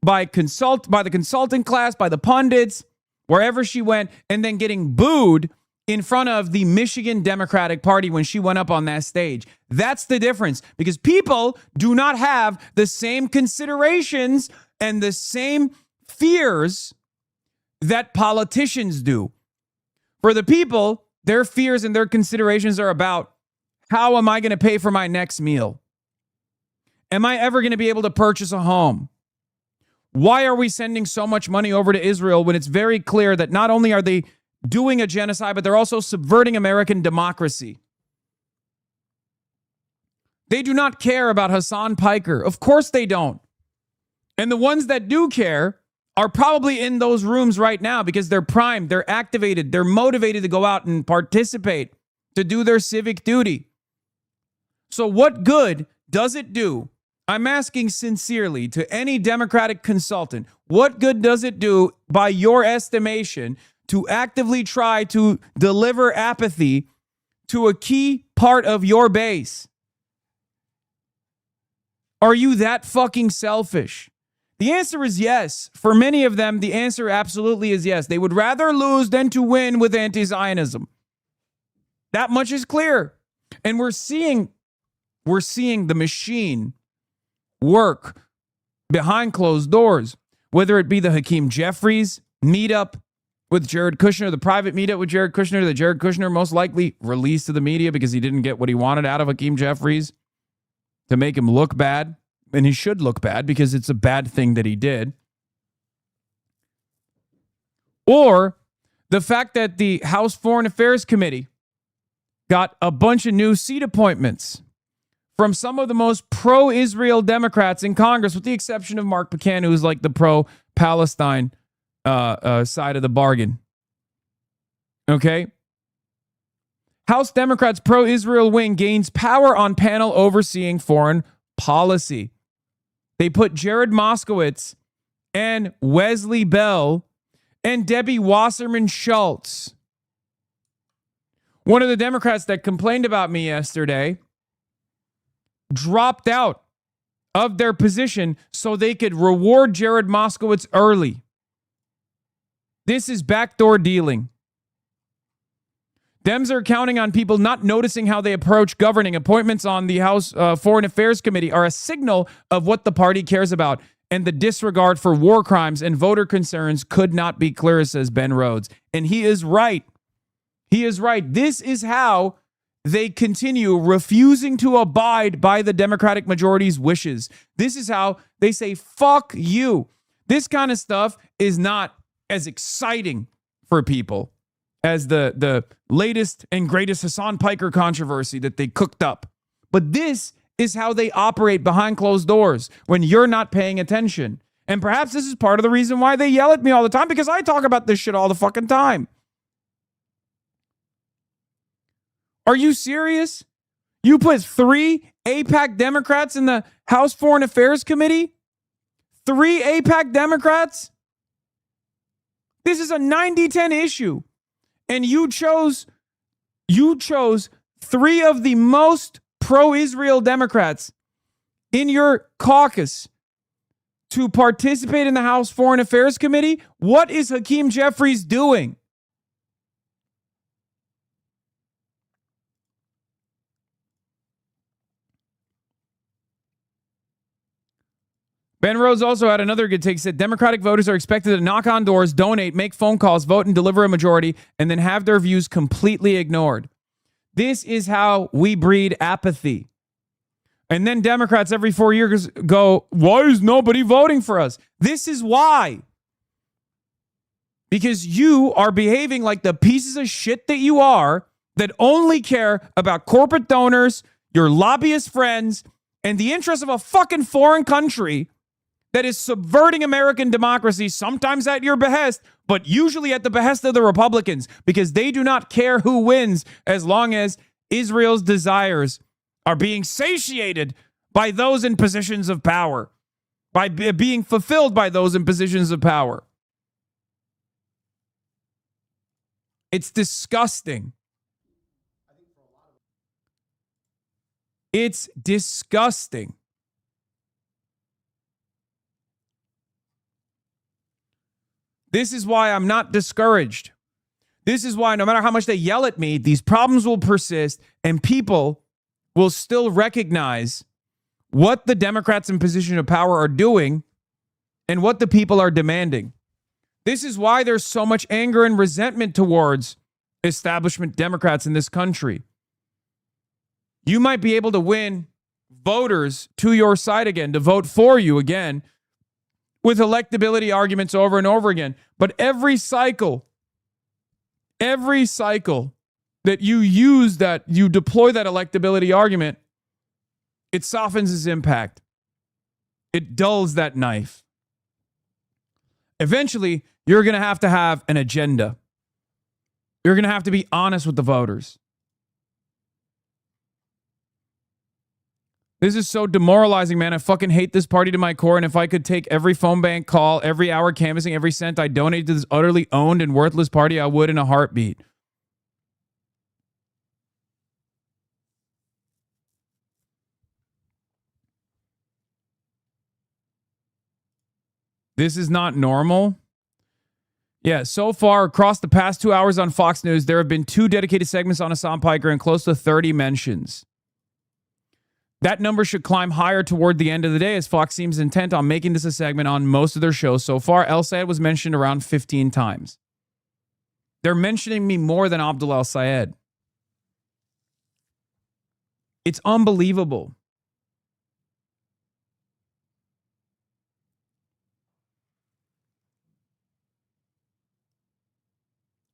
Speaker 1: by the consultant class, by the pundits, wherever she went, and then getting booed in front of the Michigan Democratic Party when she went up on that stage. That's the difference, because people do not have the same considerations and the same fears that politicians do. For the people, their fears and their considerations are about, how am I going to pay for my next meal? Am I ever going to be able to purchase a home? Why are we sending so much money over to Israel when it's very clear that not only are they doing a genocide, but they're also subverting American democracy? They do not care about Hassan Piker. Of course they don't. And the ones that do care are probably in those rooms right now because they're primed, they're activated, they're motivated to go out and participate, to do their civic duty. So what good does it do? I'm asking sincerely to any Democratic consultant, what good does it do, by your estimation, to actively try to deliver apathy to a key part of your base? Are you that fucking selfish? The answer is yes. For many of them, the answer absolutely is yes. They would rather lose than to win with anti-Zionism. That much is clear. And we're seeing the machine work behind closed doors, whether it be the Hakeem Jeffries meetup with Jared Kushner, the private meetup with Jared Kushner, that Jared Kushner most likely released to the media because he didn't get what he wanted out of Hakeem Jeffries to make him look bad. And he should look bad because it's a bad thing that he did. Or the fact that the House Foreign Affairs Committee got a bunch of new seat appointments from some of the most pro-Israel Democrats in Congress, with the exception of Mark Buchanan, who's like the pro-Palestine side of the bargain. Okay? House Democrats' pro-Israel wing gains power on panel overseeing foreign policy. They put Jared Moskowitz and Wesley Bell and Debbie Wasserman Schultz. One of the Democrats that complained about me yesterday dropped out of their position so they could reward Jared Moskowitz early. This is backdoor dealing. Dems are counting on people not noticing how they approach governing. Appointments on the House Foreign Affairs Committee are a signal of what the party cares about, and the disregard for war crimes and voter concerns could not be clearer, says Ben Rhodes. And he is right. He is right. This is how they continue refusing to abide by the Democratic majority's wishes. This is how they say, fuck you. This kind of stuff is not as exciting for people as the latest and greatest Hassan Piker controversy that they cooked up. But this is how they operate behind closed doors when you're not paying attention. And perhaps this is part of the reason why they yell at me all the time, because I talk about this shit all the fucking time. Are you serious? You put 3 AIPAC Democrats in the House Foreign Affairs Committee? 3 AIPAC Democrats? This is a 90-10 issue. And you chose 3 of the most pro-Israel Democrats in your caucus to participate in the House Foreign Affairs Committee? What is Hakeem Jeffries doing? Ben Rhodes also had another good take. He said Democratic voters are expected to knock on doors, donate, make phone calls, vote, and deliver a majority, and then have their views completely ignored. This is how we breed apathy. And then Democrats every 4 years go, why is nobody voting for us? This is why. Because you are behaving like the pieces of shit that you are, that only care about corporate donors, your lobbyist friends, and the interests of a fucking foreign country that is subverting American democracy, sometimes at your behest, but usually at the behest of the Republicans, because they do not care who wins as long as Israel's desires are being satiated by those in positions of power, by being fulfilled by those in positions of power. It's disgusting. It's disgusting. This is why I'm not discouraged. This is why no matter how much they yell at me, these problems will persist and people will still recognize what the Democrats in position of power are doing and what the people are demanding. This is why there's so much anger and resentment towards establishment Democrats in this country. You might be able to win voters to your side again, to vote for you again, with electability arguments over and over again. But every cycle that you use that, you deploy that electability argument, it softens its impact. It dulls that knife. Eventually, you're going to have an agenda. You're going to have to be honest with the voters. This is so demoralizing, man. I fucking hate this party to my core. And if I could take every phone bank call, every hour canvassing, every cent I donate to this utterly owned and worthless party, I would in a heartbeat. This is not normal. Yeah, so far across the past 2 hours on Fox News, there have been 2 dedicated segments on Hassan Piker and close to 30 mentions. That number should climb higher toward the end of the day, as Fox seems intent on making this a segment on most of their shows so far. El Sayed was mentioned around 15 times. They're mentioning me more than Abdul El Sayed. It's unbelievable.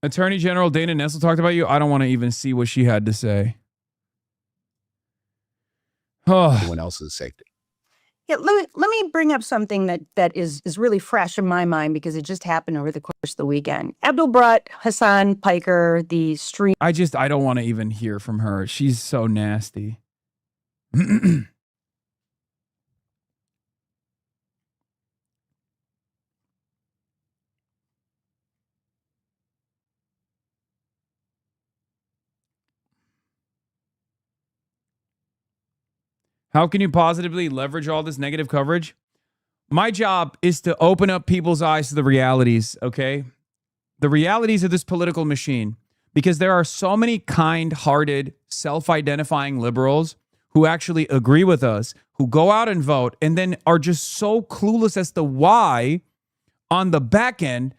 Speaker 1: Attorney General Dana Nessel talked about you. I don't want to even see what she had to say.
Speaker 7: Everyone else's safety.
Speaker 8: Yeah, let me bring up something that is really fresh in my mind because it just happened over the course of the weekend. Abdul brought Hassan Piker, the stream.
Speaker 1: I don't want to even hear from her. She's so nasty. How can you positively leverage all this negative coverage? My job is to open up people's eyes to the realities, okay? The realities of this political machine. Because there are so many kind-hearted, self-identifying liberals who actually agree with us, who go out and vote, and then are just so clueless as to why, on the back end,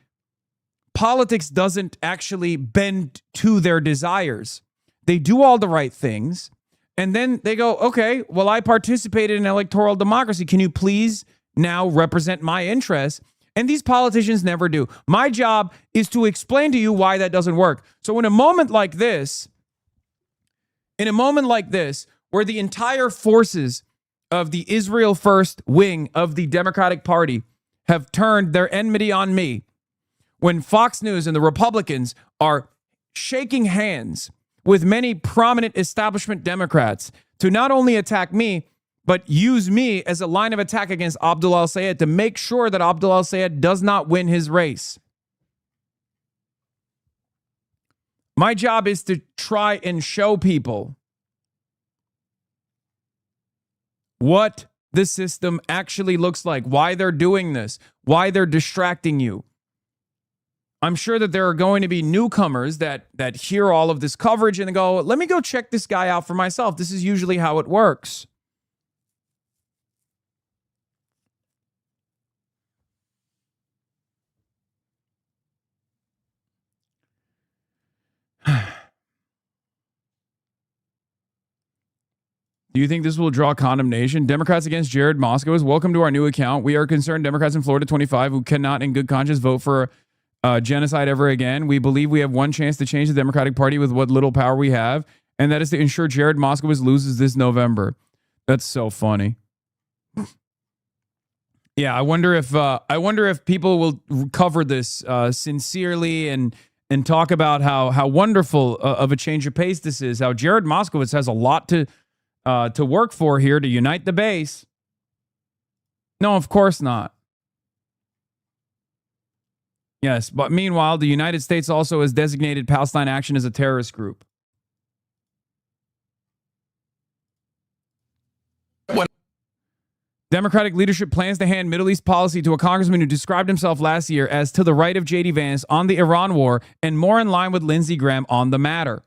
Speaker 1: politics doesn't actually bend to their desires. They do all the right things. And then they go, okay, well, I participated in electoral democracy. Can you please now represent my interests? And these politicians never do. My job is to explain to you why that doesn't work. So in a moment like this, where the entire forces of the Israel First wing of the Democratic Party have turned their enmity on me, when Fox News and the Republicans are shaking hands with many prominent establishment Democrats to not only attack me, but use me as a line of attack against Abdul al-Sayed to make sure that Abdul al-Sayed does not win his race. My job is to try and show people what the system actually looks like, why they're doing this, why they're distracting you. I'm sure that there are going to be newcomers that hear all of this coverage and go, let me go check this guy out for myself. This is usually how it works. Do you think this will draw condemnation? Democrats against Jared Moskowitz. Welcome to our new account. We are concerned Democrats in Florida 25 who cannot in good conscience vote for genocide ever again. We believe we have one chance to change the Democratic Party with what little power we have, and that is to ensure Jared Moskowitz loses this November. That's so funny. Yeah, I wonder if people will cover this sincerely and talk about how wonderful of a change of pace this is. How Jared Moskowitz has a lot to work for here to unite the base. No, of course not. Yes, but meanwhile, the United States also has designated Palestine Action as a terrorist group. Democratic leadership plans to hand Middle East policy to a congressman who described himself last year as to the right of J.D. Vance on the Iran war and more in line with Lindsey Graham on the matter.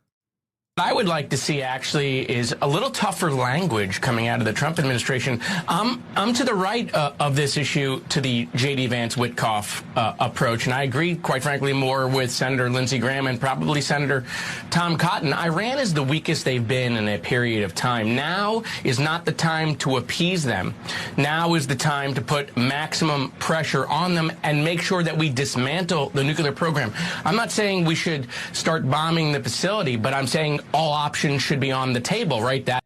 Speaker 9: What I would like to see actually is a little tougher language coming out of the Trump administration. I'm to the right of this issue to the J.D. Vance Witkoff approach, and I agree, quite frankly, more with Senator Lindsey Graham and probably Senator Tom Cotton. Iran is the weakest they've been in a period of time. Now is not the time to appease them. Now is the time to put maximum pressure on them and make sure that we dismantle the nuclear program. I'm not saying we should start bombing the facility, but I'm saying all options should be on the table, right? That.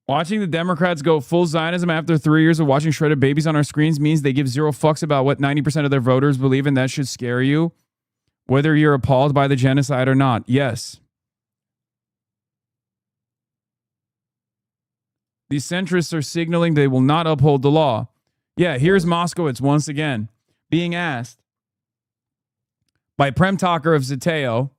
Speaker 1: Watching the Democrats go full Zionism after 3 years of watching shredded babies on our screens means they give zero fucks about what 90% of their voters believe, and that should scare you, whether you're appalled by the genocide or not. Yes. These centrists are signaling they will not uphold the law. Yeah, here's Moskowitz once again being asked by Prem Talker of Zeteo,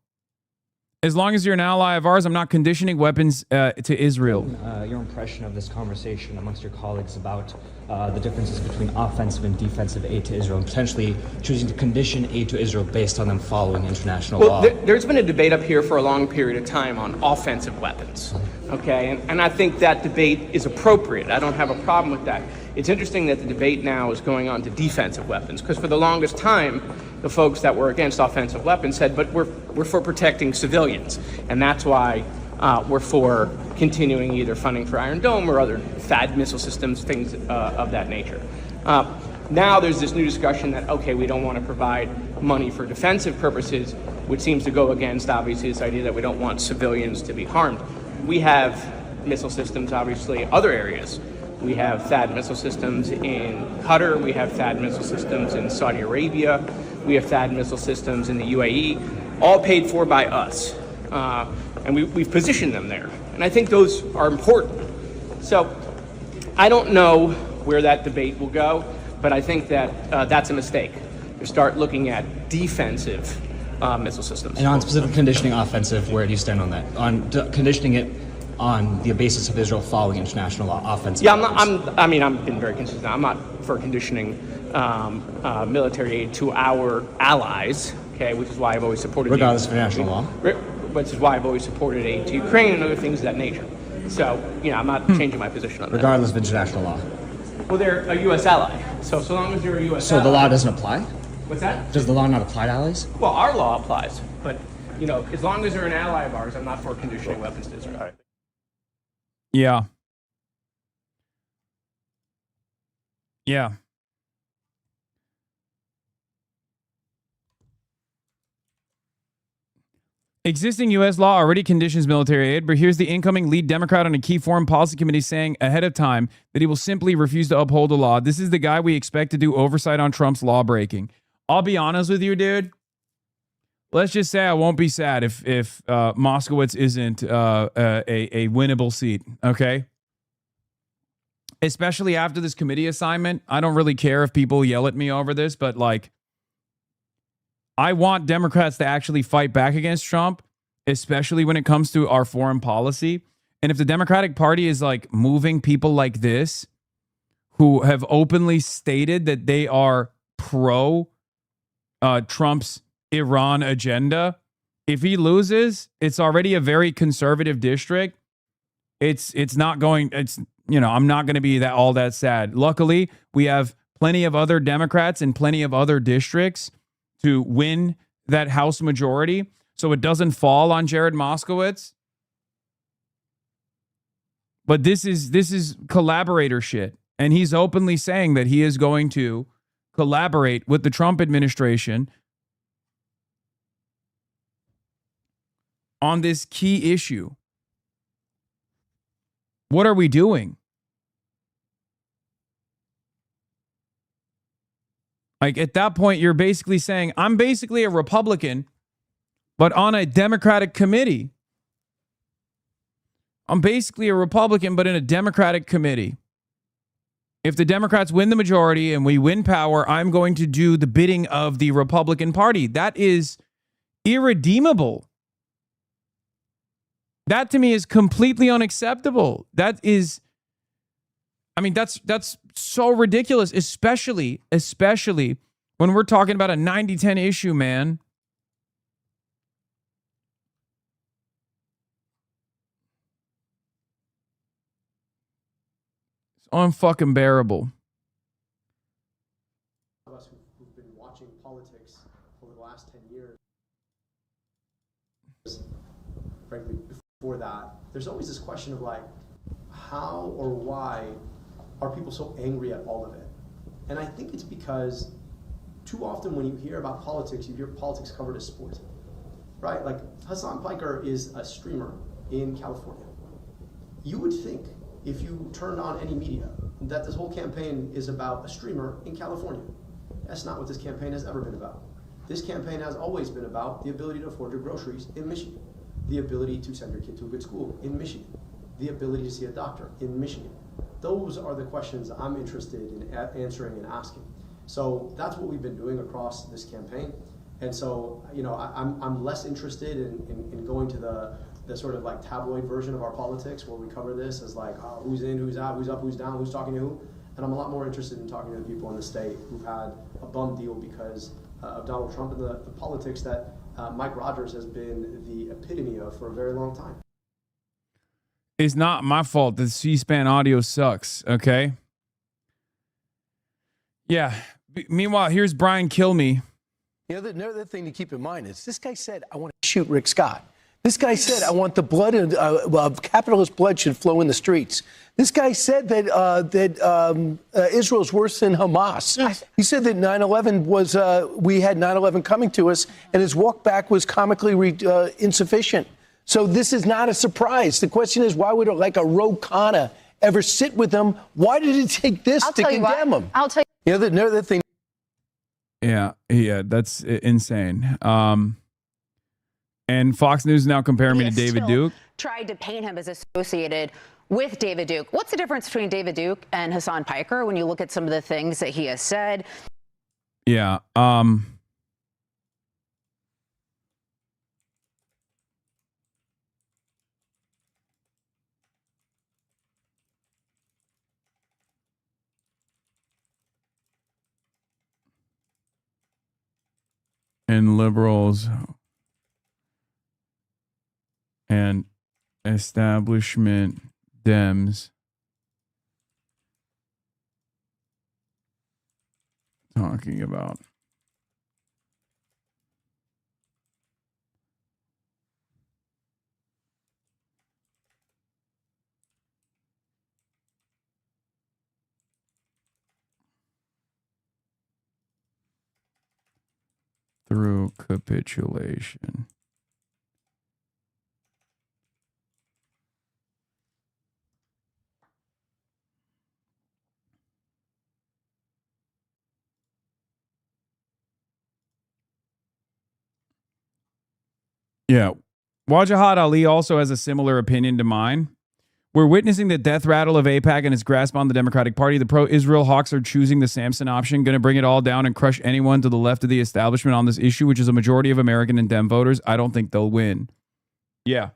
Speaker 1: as long as you're an ally of ours, I'm not conditioning weapons to Israel.
Speaker 10: Your impression of this conversation amongst your colleagues about the differences between offensive and defensive aid to Israel and potentially choosing to condition aid to Israel based on them following international law?
Speaker 11: There's been a debate up here for a long period of time on offensive weapons, okay? And I think that debate is appropriate. I don't have a problem with that. It's interesting that the debate now is going on to defensive weapons, because for the longest time, the folks that were against offensive weapons said, but we're for protecting civilians. And that's why were for continuing either funding for Iron Dome or other THAAD missile systems, things of that nature. Now there's this new discussion that, okay, we don't want to provide money for defensive purposes, which seems to go against, obviously, this idea that we don't want civilians to be harmed. We have missile systems, obviously, other areas. We have THAAD missile systems in Qatar. We have THAAD missile systems in Saudi Arabia. We have THAAD missile systems in the UAE, all paid for by us. And we've positioned them there. And I think those are important. So I don't know where that debate will go, but I think that that's a mistake to start looking at defensive missile systems.
Speaker 10: And on specific conditioning offensive, where do you stand on that? On conditioning it on the basis of Israel following international law offensive?
Speaker 11: Yeah, I've been very consistent. I'm not for conditioning military aid to our allies, okay, which is why I've always supported
Speaker 10: regardless of international law.
Speaker 11: Which is why I've always supported aid to Ukraine and other things of that nature. So, I'm not changing my position on that.
Speaker 10: Regardless of international law.
Speaker 11: Well, they're a U.S. ally. So long as you're a U.S. ally.
Speaker 10: So the law doesn't apply?
Speaker 11: What's that?
Speaker 10: Does the law not apply to allies?
Speaker 11: Well, our law applies. But, as long as they're an ally of ours, I'm not for conditioning weapons to Israel.
Speaker 1: Yeah. Yeah. Existing U.S. law already conditions military aid, but here's the incoming lead Democrat on a key foreign policy committee saying ahead of time that he will simply refuse to uphold the law. This is the guy we expect to do oversight on Trump's law breaking. I'll be honest with you, dude. Let's just say I won't be sad if Moskowitz isn't a winnable seat, okay? Especially after this committee assignment. I don't really care if people yell at me over this, but like, I want Democrats to actually fight back against Trump, especially when it comes to our foreign policy. And if the Democratic Party is like moving people like this, who have openly stated that they are pro Trump's Iran agenda, if he loses, it's already a very conservative district. I'm not going to be all that sad. Luckily, we have plenty of other Democrats in plenty of other districts to win that House majority, so it doesn't fall on Jared Moskowitz. But this is collaborator shit, and he's openly saying that he is going to collaborate with the Trump administration on this key issue. What are we doing? Like, at that point, you're basically saying, I'm basically a Republican, but on a Democratic committee. I'm basically a Republican, but in a Democratic committee. If the Democrats win the majority and we win power, I'm going to do the bidding of the Republican Party. That is irredeemable. That to me is completely unacceptable. That's so ridiculous, especially when we're talking about a 90-10 issue, man. It's unfucking bearable.
Speaker 12: Of us who've been watching politics over the last 10 years, frankly, before that, there's always this question of like, how or why are people so angry at all of it? And I think it's because too often when you hear about politics, you hear politics covered as sport, right? Like Hasan Piker is a streamer in California. You would think if you turned on any media that this whole campaign is about a streamer in California. That's not what this campaign has ever been about. This campaign has always been about the ability to afford your groceries in Michigan, the ability to send your kid to a good school in Michigan, the ability to see a doctor in Michigan. Those are the questions I'm interested in answering and asking. So that's what we've been doing across this campaign. And so, I'm less interested in going to the sort of like tabloid version of our politics where we cover this as like, who's in, who's out, who's up, who's down, who's talking to who. And I'm a lot more interested in talking to the people in the state who've had a bum deal because of Donald Trump and the politics that Mike Rogers has been the epitome of for a very long time.
Speaker 1: It's not my fault that C-SPAN audio sucks, okay? Yeah. Meanwhile, here's Brian Kilmeade.
Speaker 13: Another thing to keep in mind is this guy said, I want to shoot Rick Scott. This guy said, I want the blood, capitalist blood should flow in the streets. This guy said that Israel's worse than Hamas. Yes. He said that 9/11 was, we had 9/11 coming to us, and his walk back was comically insufficient. So this is not a surprise. The question is, why would like a Ro Khanna ever sit with them? Why did it take this to condemn him?
Speaker 14: I'll tell you.
Speaker 13: You know, the thing.
Speaker 1: Yeah, that's insane. And Fox News now comparing me to David Duke.
Speaker 14: Tried to paint him as associated with David Duke. What's the difference between David Duke and Hassan Piker when you look at some of the things that he has said?
Speaker 1: Yeah. And liberals and establishment Dems talking about. Through capitulation. Yeah. Wajahad Ali also has a similar opinion to mine. We're witnessing the death rattle of AIPAC and its grasp on the Democratic Party. The pro-Israel hawks are choosing the Samson option, going to bring it all down and crush anyone to the left of the establishment on this issue, which is a majority of American and Dem voters. I don't think they'll win. Yeah.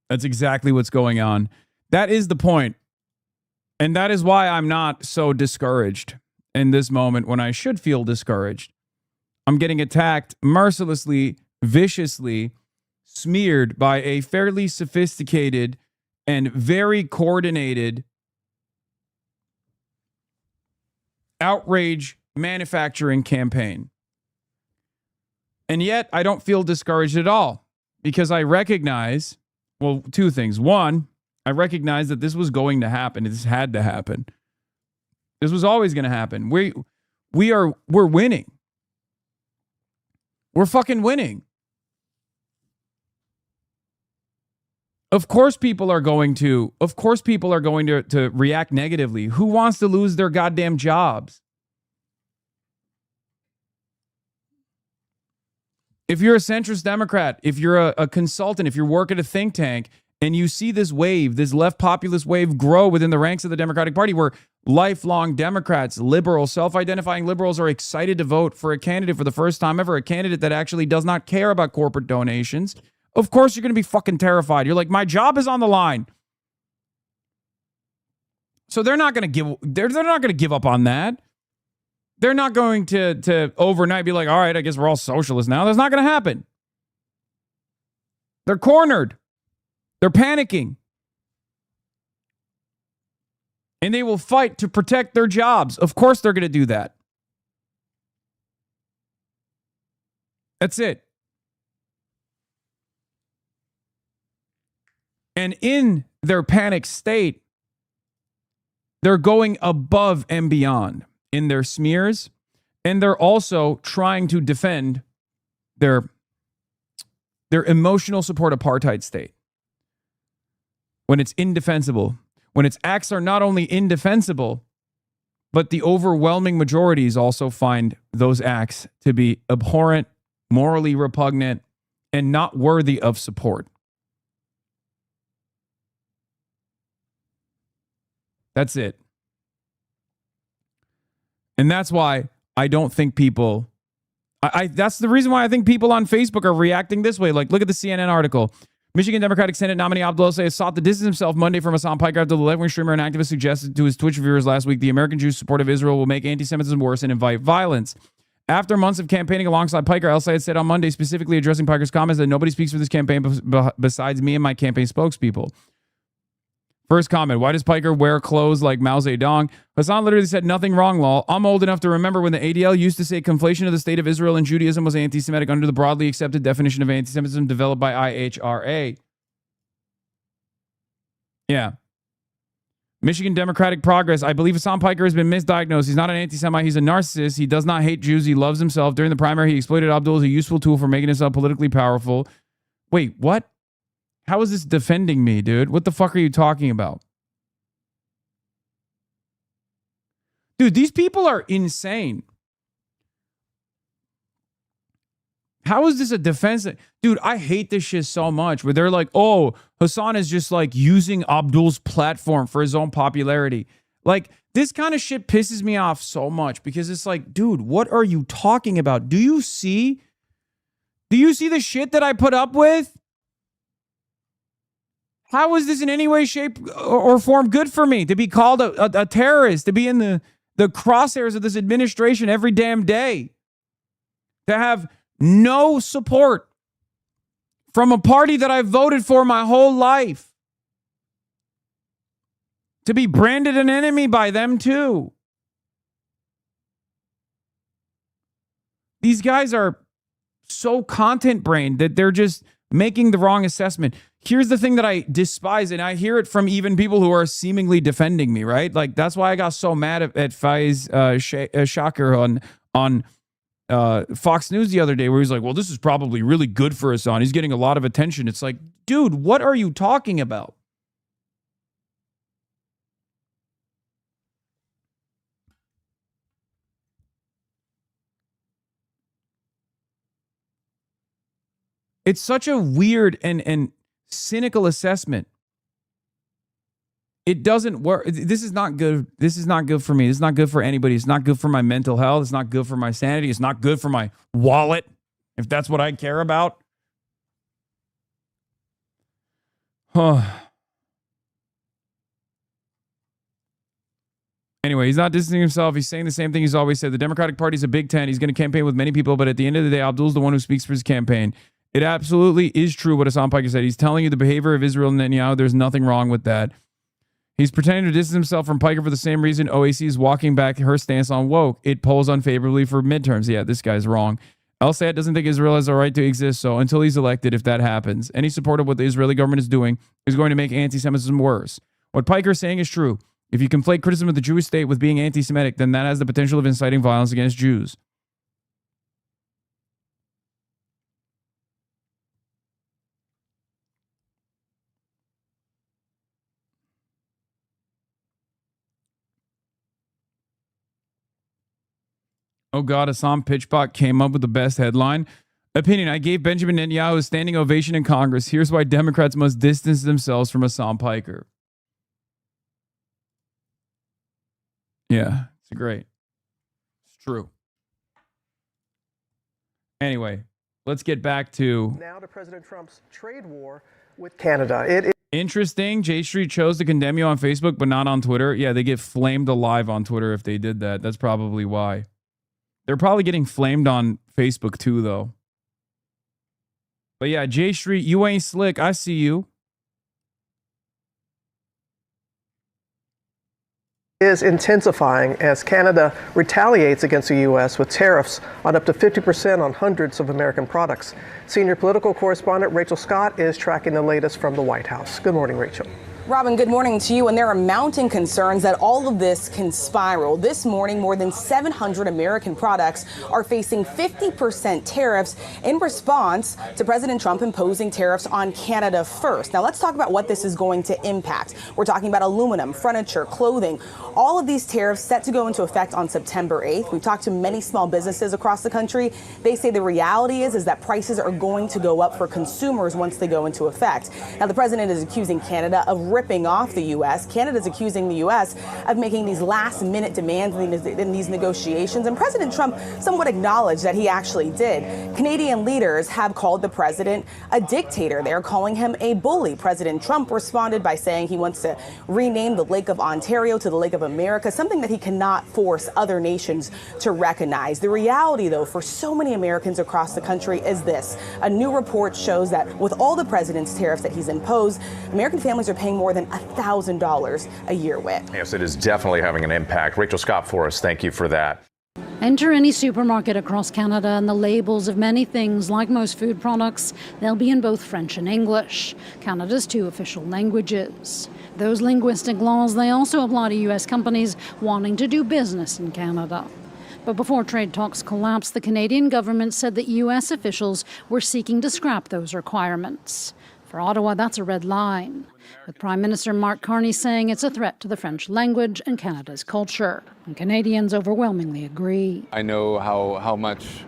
Speaker 1: That's exactly what's going on. That is the point. And that is why I'm not so discouraged in this moment when I should feel discouraged. I'm getting attacked mercilessly, viciously, smeared by a fairly sophisticated and very coordinated outrage manufacturing campaign. And yet I don't feel discouraged at all because I recognize, well, two things. One, I recognize that this was going to happen. This had to happen. This was always going to happen. We're winning. We're fucking winning. Of course people are going to react negatively. Who wants to lose their goddamn jobs? If you're a centrist Democrat, if you're a consultant, if you work at a think tank, and you see this wave, this left populist wave grow within the ranks of the Democratic Party where lifelong Democrats, liberals, self-identifying liberals are excited to vote for a candidate for the first time ever, a candidate that actually does not care about corporate donations. Of course you're going to be fucking terrified. You're like, my job is on the line. So they're not going to give up on that. They're not going to overnight be like, all right, I guess we're all socialists now. That's not going to happen. They're cornered. They're panicking. And they will fight to protect their jobs. Of course they're going to do that. That's it. And in their panic state, they're going above and beyond in their smears. And they're also trying to defend their emotional support apartheid state. When it's indefensible, when its acts are not only indefensible, but the overwhelming majorities also find those acts to be abhorrent, morally repugnant, and not worthy of support. That's it. And that's why I don't think people, that's the reason why I think people on Facebook are reacting this way. Like, look at the CNN article. Michigan Democratic Senate nominee Abdullah has sought to distance himself Monday from Hassan Piker after the left-wing streamer and activist suggested to his Twitch viewers last week the American Jews' support of Israel will make anti-Semitism worse and invite violence. After months of campaigning alongside Piker, El Sayed said on Monday, specifically addressing Piker's comments, that nobody speaks for this campaign besides me and my campaign spokespeople. First comment, why does Piker wear clothes like Mao Zedong? Hasan literally said nothing wrong, lol. I'm old enough to remember when the ADL used to say conflation of the state of Israel and Judaism was anti-Semitic under the broadly accepted definition of anti-Semitism developed by IHRA. Yeah. Michigan Democratic Progress. I believe Hassan Piker has been misdiagnosed. He's not an anti-Semite. He's a narcissist. He does not hate Jews. He loves himself. During the primary, he exploited Abdul as a useful tool for making himself politically powerful. Wait, what? How is this defending me, dude? What the fuck are you talking about? Dude, these people are insane. How is this a defense? Dude, I hate this shit so much where they're like, oh, Hassan is just like using Abdul's platform for his own popularity. Like, this kind of shit pisses me off so much because it's like, dude, what are you talking about? Do you see the shit that I put up with? How is this in any way, shape, or form good for me? To be called a terrorist, to be in the crosshairs of this administration every damn day. To have no support from a party that I voted for my whole life. To be branded an enemy by them too. These guys are so content brained that they're just making the wrong assessment. Here's the thing that I despise, and I hear it from even people who are seemingly defending me, right? Like, that's why I got so mad at Faiz Shakir on Fox News the other day, where he's like, well, this is probably really good for Hassan. He's getting a lot of attention. It's like, dude, what are you talking about? It's such a weird and cynical assessment. It doesn't work. This is not good. This is not good for me. This is not good for anybody. It's not good for my mental health. It's not good for my sanity. It's not good for my wallet, if that's what I care about. Anyway, he's not distancing himself. He's saying the same thing he's always said. The Democratic Party is a Big Tent. He's going to campaign with many people, but at the end of the day, Abdul's the one who speaks for his campaign. It absolutely is true what Hassan Piker said. He's telling you the behavior of Israel and Netanyahu. There's nothing wrong with that. He's pretending to distance himself from Piker for the same reason OAC is walking back her stance on woke. It polls unfavorably for midterms. Yeah, this guy's wrong. El-Sayed doesn't think Israel has a right to exist, so until he's elected, if that happens, any support of what the Israeli government is doing is going to make anti-Semitism worse. What Piker is saying is true. If you conflate criticism of the Jewish state with being anti-Semitic, then that has the potential of inciting violence against Jews. Oh God, Hassan Pitchbot came up with the best headline. Opinion, I gave Benjamin Netanyahu a standing ovation in Congress. Here's why Democrats must distance themselves from Hassan Piker. Yeah, it's great. It's true. Anyway, let's get back to...
Speaker 15: Now to President Trump's trade war with Canada.
Speaker 1: Interesting. J Street chose to condemn you on Facebook, but not on Twitter. Yeah, they get flamed alive on Twitter if they did that. That's probably why. They're probably getting flamed on Facebook too, though. But yeah, J Street, you ain't slick. I see you.
Speaker 15: Is intensifying as Canada retaliates against the U.S. with tariffs on up to 50% on hundreds of American products. Senior political correspondent Rachel Scott is tracking the latest from the White House. Good morning, Rachel.
Speaker 16: Robin, good morning to you. And there are mounting concerns that all of this can spiral. This morning, more than 700 American products are facing 50% tariffs in response to President Trump imposing tariffs on Canada first. Now, let's talk about what this is going to impact. We're talking about aluminum, furniture, clothing. All of these tariffs set to go into effect on September 8th. We've talked to many small businesses across the country. They say the reality is that prices are going to go up for consumers once they go into effect. Now, the president is accusing Canada of ripping off the U.S. Canada's accusing the U.S. of making these last-minute demands in these negotiations. And President Trump somewhat acknowledged that he actually did. Canadian leaders have called the president a dictator. They're calling him a bully. President Trump responded by saying he wants to rename the Lake of Ontario to the Lake of America, something that he cannot force other nations to recognize. The reality, though, for so many Americans across the country is this. A new report shows that with all the president's tariffs that he's imposed, American families are paying more more than $1,000 a year with.
Speaker 17: Yes, it is definitely having an impact. Rachel Scott for us, thank you for that.
Speaker 18: Enter any supermarket across Canada and the labels of many things, like most food products, they'll be in both French and English, Canada's 2 official languages. Those linguistic laws, they also apply to U.S. companies wanting to do business in Canada. But before trade talks collapsed, the Canadian government said that U.S. officials were seeking to scrap those requirements. For Ottawa, that's a red line, with Prime Minister Mark Carney saying it's a threat to the French language and Canada's culture. And Canadians overwhelmingly agree.
Speaker 19: I know how much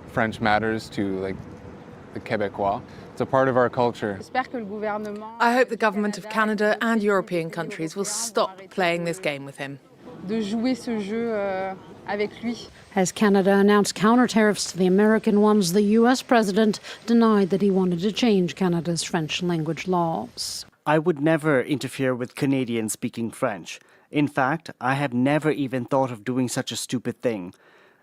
Speaker 19: French matters to the Québécois. It's a part of our culture.
Speaker 20: I hope the government of Canada and European countries will stop playing this game with him.
Speaker 18: As Canada announced counter tariffs to the American ones, the U.S. president denied that he wanted to change Canada's French language laws.
Speaker 21: I would never interfere with Canadians speaking French. In fact, I have never even thought of doing such a stupid thing.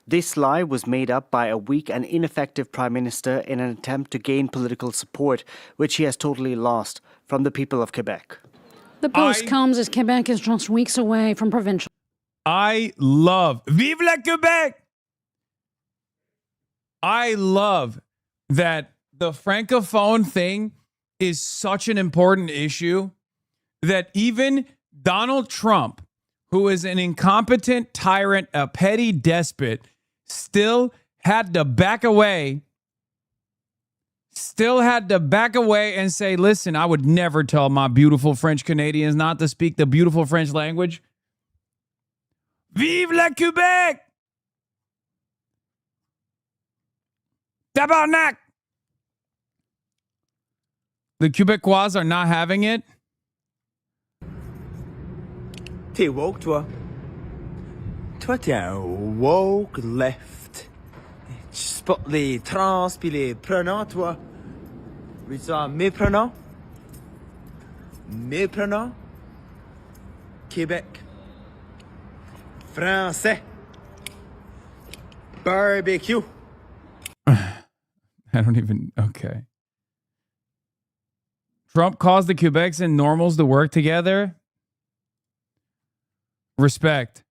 Speaker 21: This lie was made up by a weak and ineffective Prime Minister in an attempt to gain political support, which he has totally lost, from the people of Quebec.
Speaker 18: The post comes as Quebec is just weeks away from provincial.
Speaker 1: I love Vive la Quebec! I love that the Francophone thing is such an important issue that even Donald Trump, who is an incompetent tyrant, a petty despot, still had to back away and say, listen, I would never tell my beautiful French Canadians not to speak the beautiful French language. Vive la Quebec! Tabarnak! The Québécois are not having it.
Speaker 22: T'es woke, toi. Toi, t'es un woke left. Tu supportes les trans pis les prenants, toi. Veux-tu en méprenant? Méprenant? Québec. Français. Barbecue.
Speaker 1: I don't even, okay. Trump caused the Quebecs and normals to work together. Respect.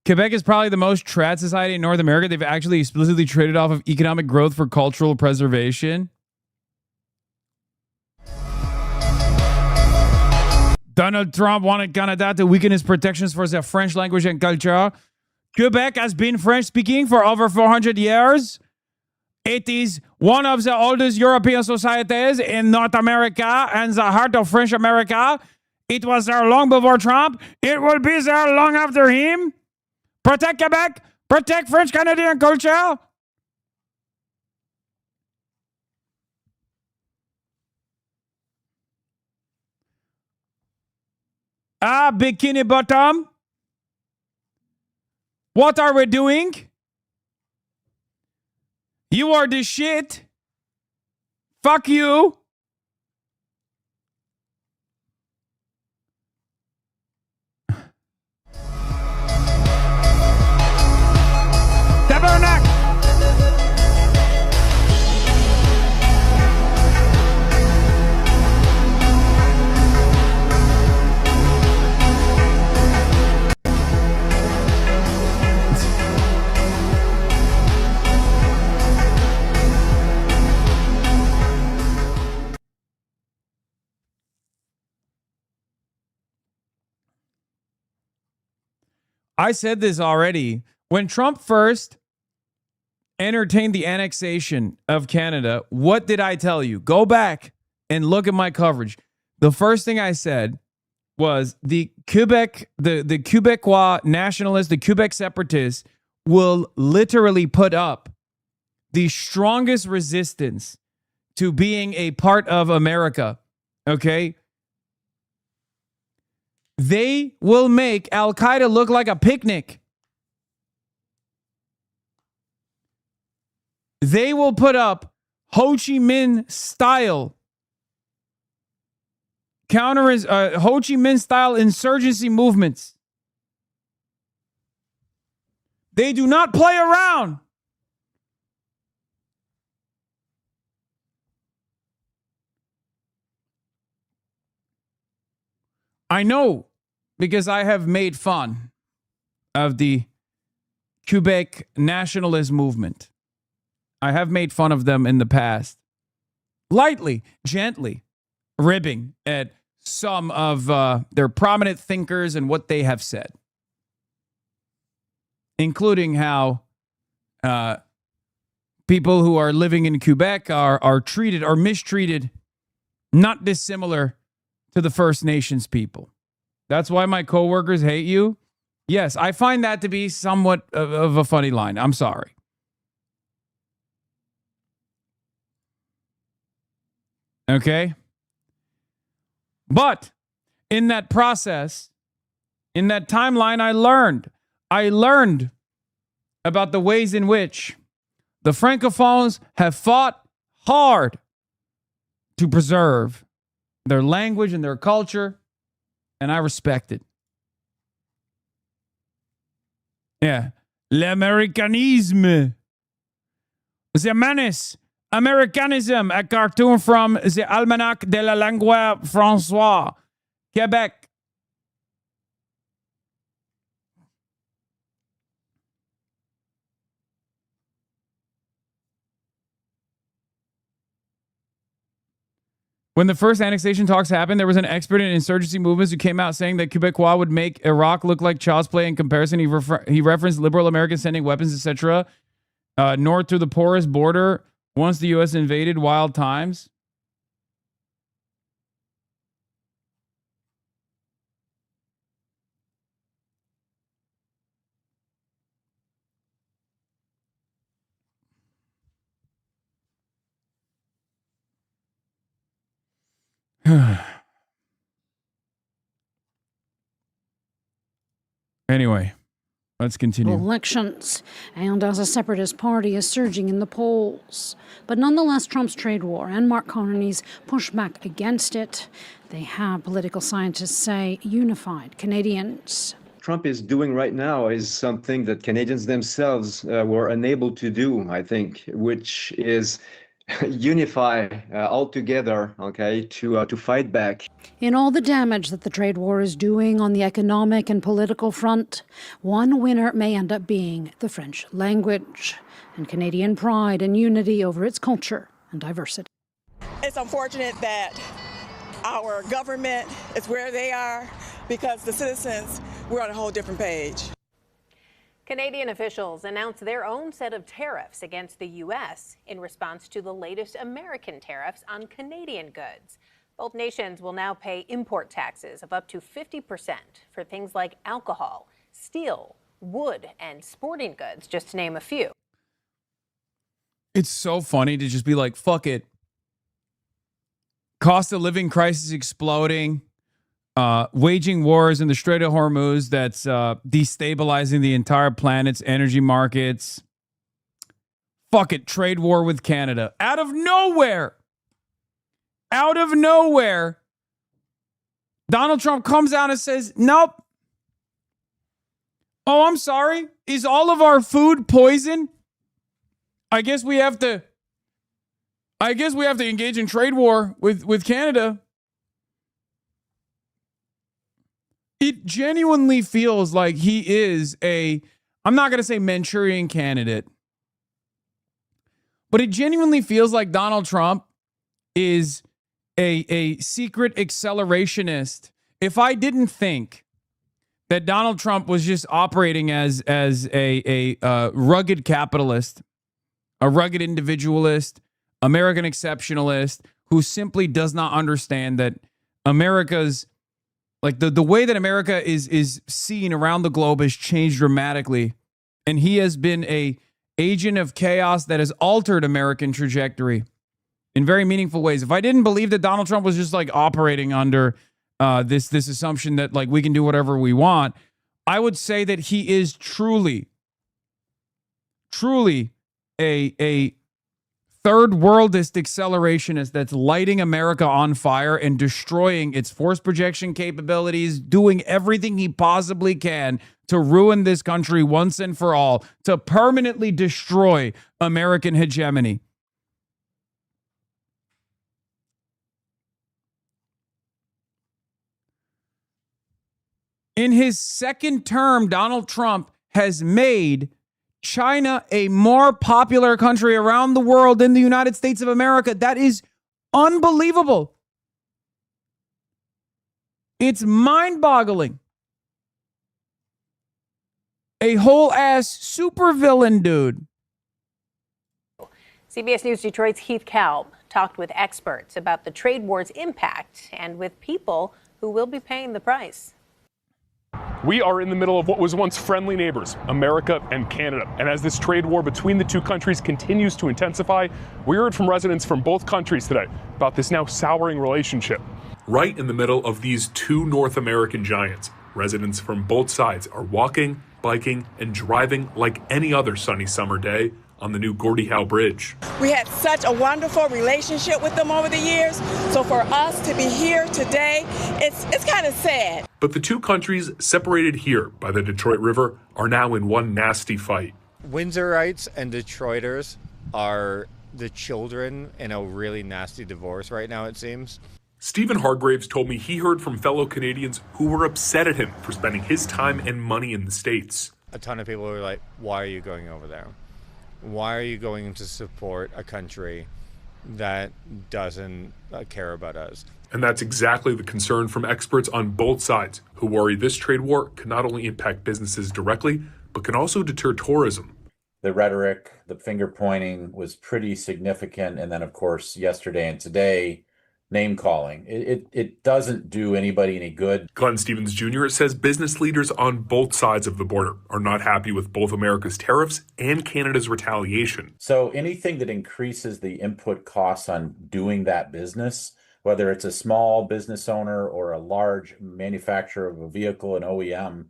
Speaker 1: Quebec is probably the most trad society in North America. They've actually explicitly traded off of economic growth for cultural preservation. Donald Trump wanted Canada to weaken its protections for the French language and culture. Quebec has been French-speaking for over 400 years. It is one of the oldest European societies in North America and the heart of French America. It was there long before Trump. It will be there long after him. Protect Quebec. Protect French-Canadian culture. Bikini Bottom. What are we doing? You are the shit. Fuck you. Tabernacle. I said this already. When Trump first entertained the annexation of Canada, what did I tell you? Go back and look at my coverage. The first thing I said was the Quebecois nationalists, the Quebec separatists will literally put up the strongest resistance to being a part of America. Okay? They will make Al-Qaeda look like a picnic. They will put up Ho Chi Minh style Ho Chi Minh style insurgency movements. They do not play around. I know because I have made fun of the Quebec nationalist movement. I have made fun of them in the past. Lightly, gently, ribbing at some of their prominent thinkers and what they have said. Including how people who are living in Quebec are treated or mistreated, not dissimilar to the First Nations people. That's why my coworkers hate you. Yes, I find that to be somewhat of a funny line. I'm sorry. Okay? But in that process, in that timeline, I learned about the ways in which the Francophones have fought hard to preserve their language and their culture, and I respect it. Yeah. L'Americanisme. The menace. Americanism, a cartoon from the Almanach de la Langue Françoise, Quebec. When the first annexation talks happened, there was an expert in insurgency movements who came out saying that Quebecois would make Iraq look like child's play in comparison. He referenced liberal Americans sending weapons, etc., north to the porous border once the U.S. invaded wild times. Anyway, let's continue.
Speaker 18: Elections, and as a separatist party is surging in the polls. But nonetheless, Trump's trade war and Mark Carney's push back against it, they have, political scientists say, unified Canadians.
Speaker 2: Trump is doing right now is something that Canadians themselves were unable to do, I think, which is unify all together, okay, to fight back.
Speaker 18: In all the damage that the trade war is doing on the economic and political front, one winner may end up being the French language and Canadian pride and unity over its culture and diversity.
Speaker 3: It's unfortunate that our government is where they are because the citizens, we're on a whole different page.
Speaker 23: Canadian officials announced their own set of tariffs against the U.S. in response to the latest American tariffs on Canadian goods. Both nations will now pay import taxes of up to 50% for things like alcohol, steel, wood, and sporting goods, just to name a few.
Speaker 1: It's so funny to just be like, fuck it. Cost of living crisis exploding. Waging wars in the Strait of Hormuz that's destabilizing the entire planet's energy markets. Fuck it, trade war with Canada. Out of nowhere, Donald Trump comes out and says, nope. Oh, I'm sorry. Is all of our food poison? I guess we have to engage in trade war with Canada. It genuinely feels like he is I'm not going to say Manchurian candidate, but it genuinely feels like Donald Trump is a secret accelerationist. If I didn't think that Donald Trump was just operating as a rugged capitalist, a rugged individualist, American exceptionalist, who simply does not understand that America's like the way that America is seen around the globe has changed dramatically. And he has been a agent of chaos that has altered American trajectory in very meaningful ways. If I didn't believe that Donald Trump was just like operating under this assumption that like we can do whatever we want, I would say that he is truly a third worldist accelerationist that's lighting America on fire and destroying its force projection capabilities, doing everything he possibly can to ruin this country once and for all, to permanently destroy American hegemony. In his second term, Donald Trump has made China a more popular country around the world than the United States of America. That is unbelievable. It's mind-boggling. A whole ass supervillain, dude.
Speaker 23: CBS News Detroit's Heath Kalb talked with experts about the trade war's impact and with people who will be paying the price.
Speaker 4: We are in the middle of what was once friendly neighbors, America and Canada. And as this trade war between the two countries continues to intensify, we heard from residents from both countries today about this now souring relationship. Right in the middle of these two North American giants, residents from both sides are walking, biking, and driving like any other sunny summer day on the new Gordie Howe Bridge.
Speaker 3: We had such a wonderful relationship with them over the years. So for us to be here today, it's kind of sad.
Speaker 4: But the two countries separated here by the Detroit River are now in one nasty fight.
Speaker 5: Windsorites and Detroiters are the children in a really nasty divorce right now, it seems.
Speaker 4: Stephen Hargraves told me he heard from fellow Canadians who were upset at him for spending his time and money in the States.
Speaker 5: A ton of people were like, why are you going over there? Why are you going to support a country that doesn't care about us?
Speaker 4: And that's exactly the concern from experts on both sides who worry this trade war can not only impact businesses directly, but can also deter tourism.
Speaker 6: The rhetoric, the finger pointing was pretty significant. And then, of course, yesterday and today, name calling. It doesn't do anybody any good.
Speaker 4: Glenn Stevens Jr. says business leaders on both sides of the border are not happy with both America's tariffs and Canada's retaliation.
Speaker 6: So anything that increases the input costs on doing that business, whether it's a small business owner or a large manufacturer of a vehicle, an OEM,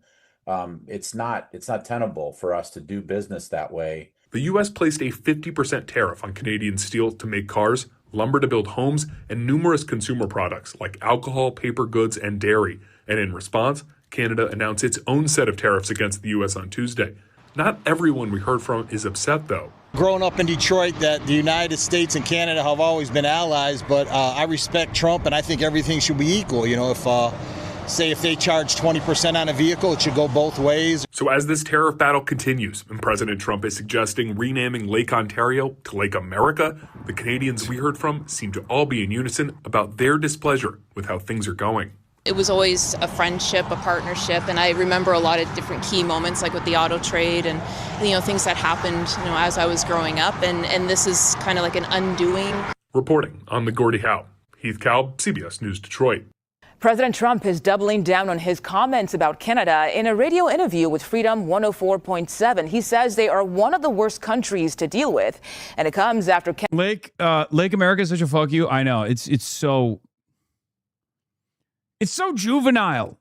Speaker 6: it's not tenable for us to do business that way.
Speaker 4: The U.S. placed a 50% tariff on Canadian steel to make cars, lumber to build homes, and numerous consumer products like alcohol, paper goods, and dairy. And in response, Canada announced its own set of tariffs against the U.S. on Tuesday. Not everyone we heard from is upset, though.
Speaker 24: Growing up in Detroit, that the United States and Canada have always been allies, but I respect Trump, and I think everything should be equal. You know, if they charge 20% on a vehicle, it should go both ways.
Speaker 4: So as this tariff battle continues, and President Trump is suggesting renaming Lake Ontario to Lake America, the Canadians we heard from seem to all be in unison about their displeasure with how things are going.
Speaker 25: It was always a friendship, a partnership, and I remember a lot of different key moments, like with the auto trade and, things that happened, as I was growing up, and this is kind of like an undoing.
Speaker 4: Reporting on the Gordie Howe, Heath Kalb, CBS News Detroit.
Speaker 26: President Trump is doubling down on his comments about Canada. In a radio interview with Freedom 104.7, he says they are one of the worst countries to deal with, and it comes after
Speaker 1: Lake America is such a fuck you. I know it's so juvenile.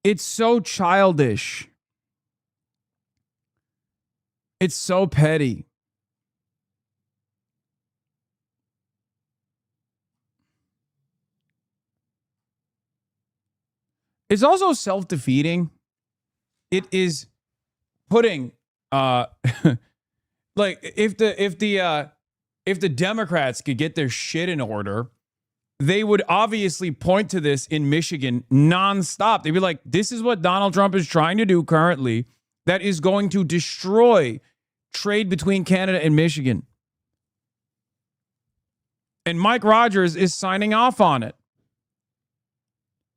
Speaker 1: It's so childish. It's so petty. It's also self-defeating. It is putting like if the Democrats could get their shit in order, they would obviously point to this in Michigan nonstop. They'd be like, this is what Donald Trump is trying to do currently that is going to destroy trade between Canada and Michigan. And Mike Rogers is signing off on it.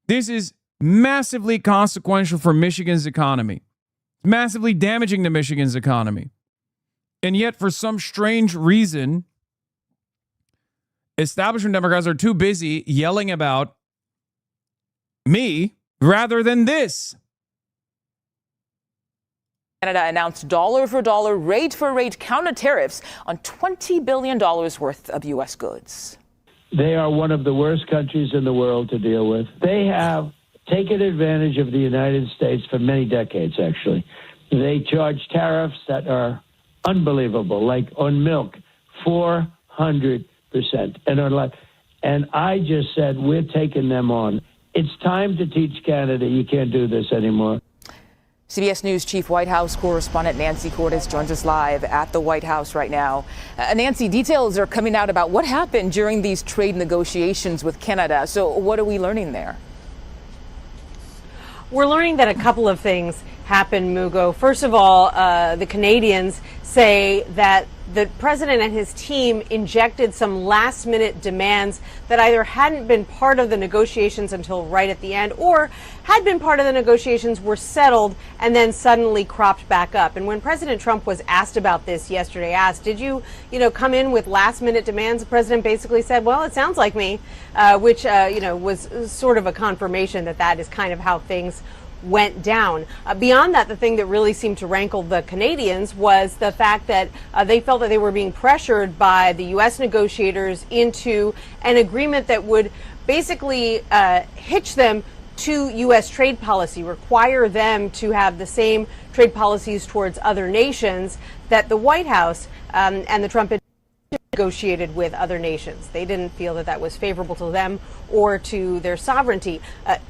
Speaker 1: This is massively consequential for Michigan's economy, massively damaging to Michigan's economy. And yet, for some strange reason, establishment Democrats are too busy yelling about me rather than this.
Speaker 26: Canada announced dollar-for-dollar, rate-for-rate counter tariffs on $20 billion worth of U.S. goods.
Speaker 27: They are one of the worst countries in the world to deal with. They have taken advantage of the United States for many decades, actually. They charge tariffs that are unbelievable, like on milk, 400%. And I just said, we're taking them on. It's time to teach Canada you can't do this anymore.
Speaker 26: CBS News Chief White House correspondent Nancy Cordes joins us live at the White House right now. Nancy, details are coming out about what happened during these trade negotiations with Canada. So what are we learning there?
Speaker 7: We're learning that a couple of things happened, Mugo. First of all, the Canadians say that the president and his team injected some last-minute demands that either hadn't been part of the negotiations until right at the end or had been part of the negotiations, were settled, and then suddenly cropped back up. And when President Trump was asked about this yesterday, did you come in with last-minute demands? The president basically said, well, it sounds like me, which, was sort of a confirmation that that is kind of how things went down. Beyond that, the thing that really seemed to rankle the Canadians was the fact that they felt that they were being pressured by the U.S. negotiators into an agreement that would basically hitch them to U.S. trade policy, require them to have the same trade policies towards other nations that the White House and the Trump negotiated with other nations. They didn't feel that that was favorable to them or to their sovereignty.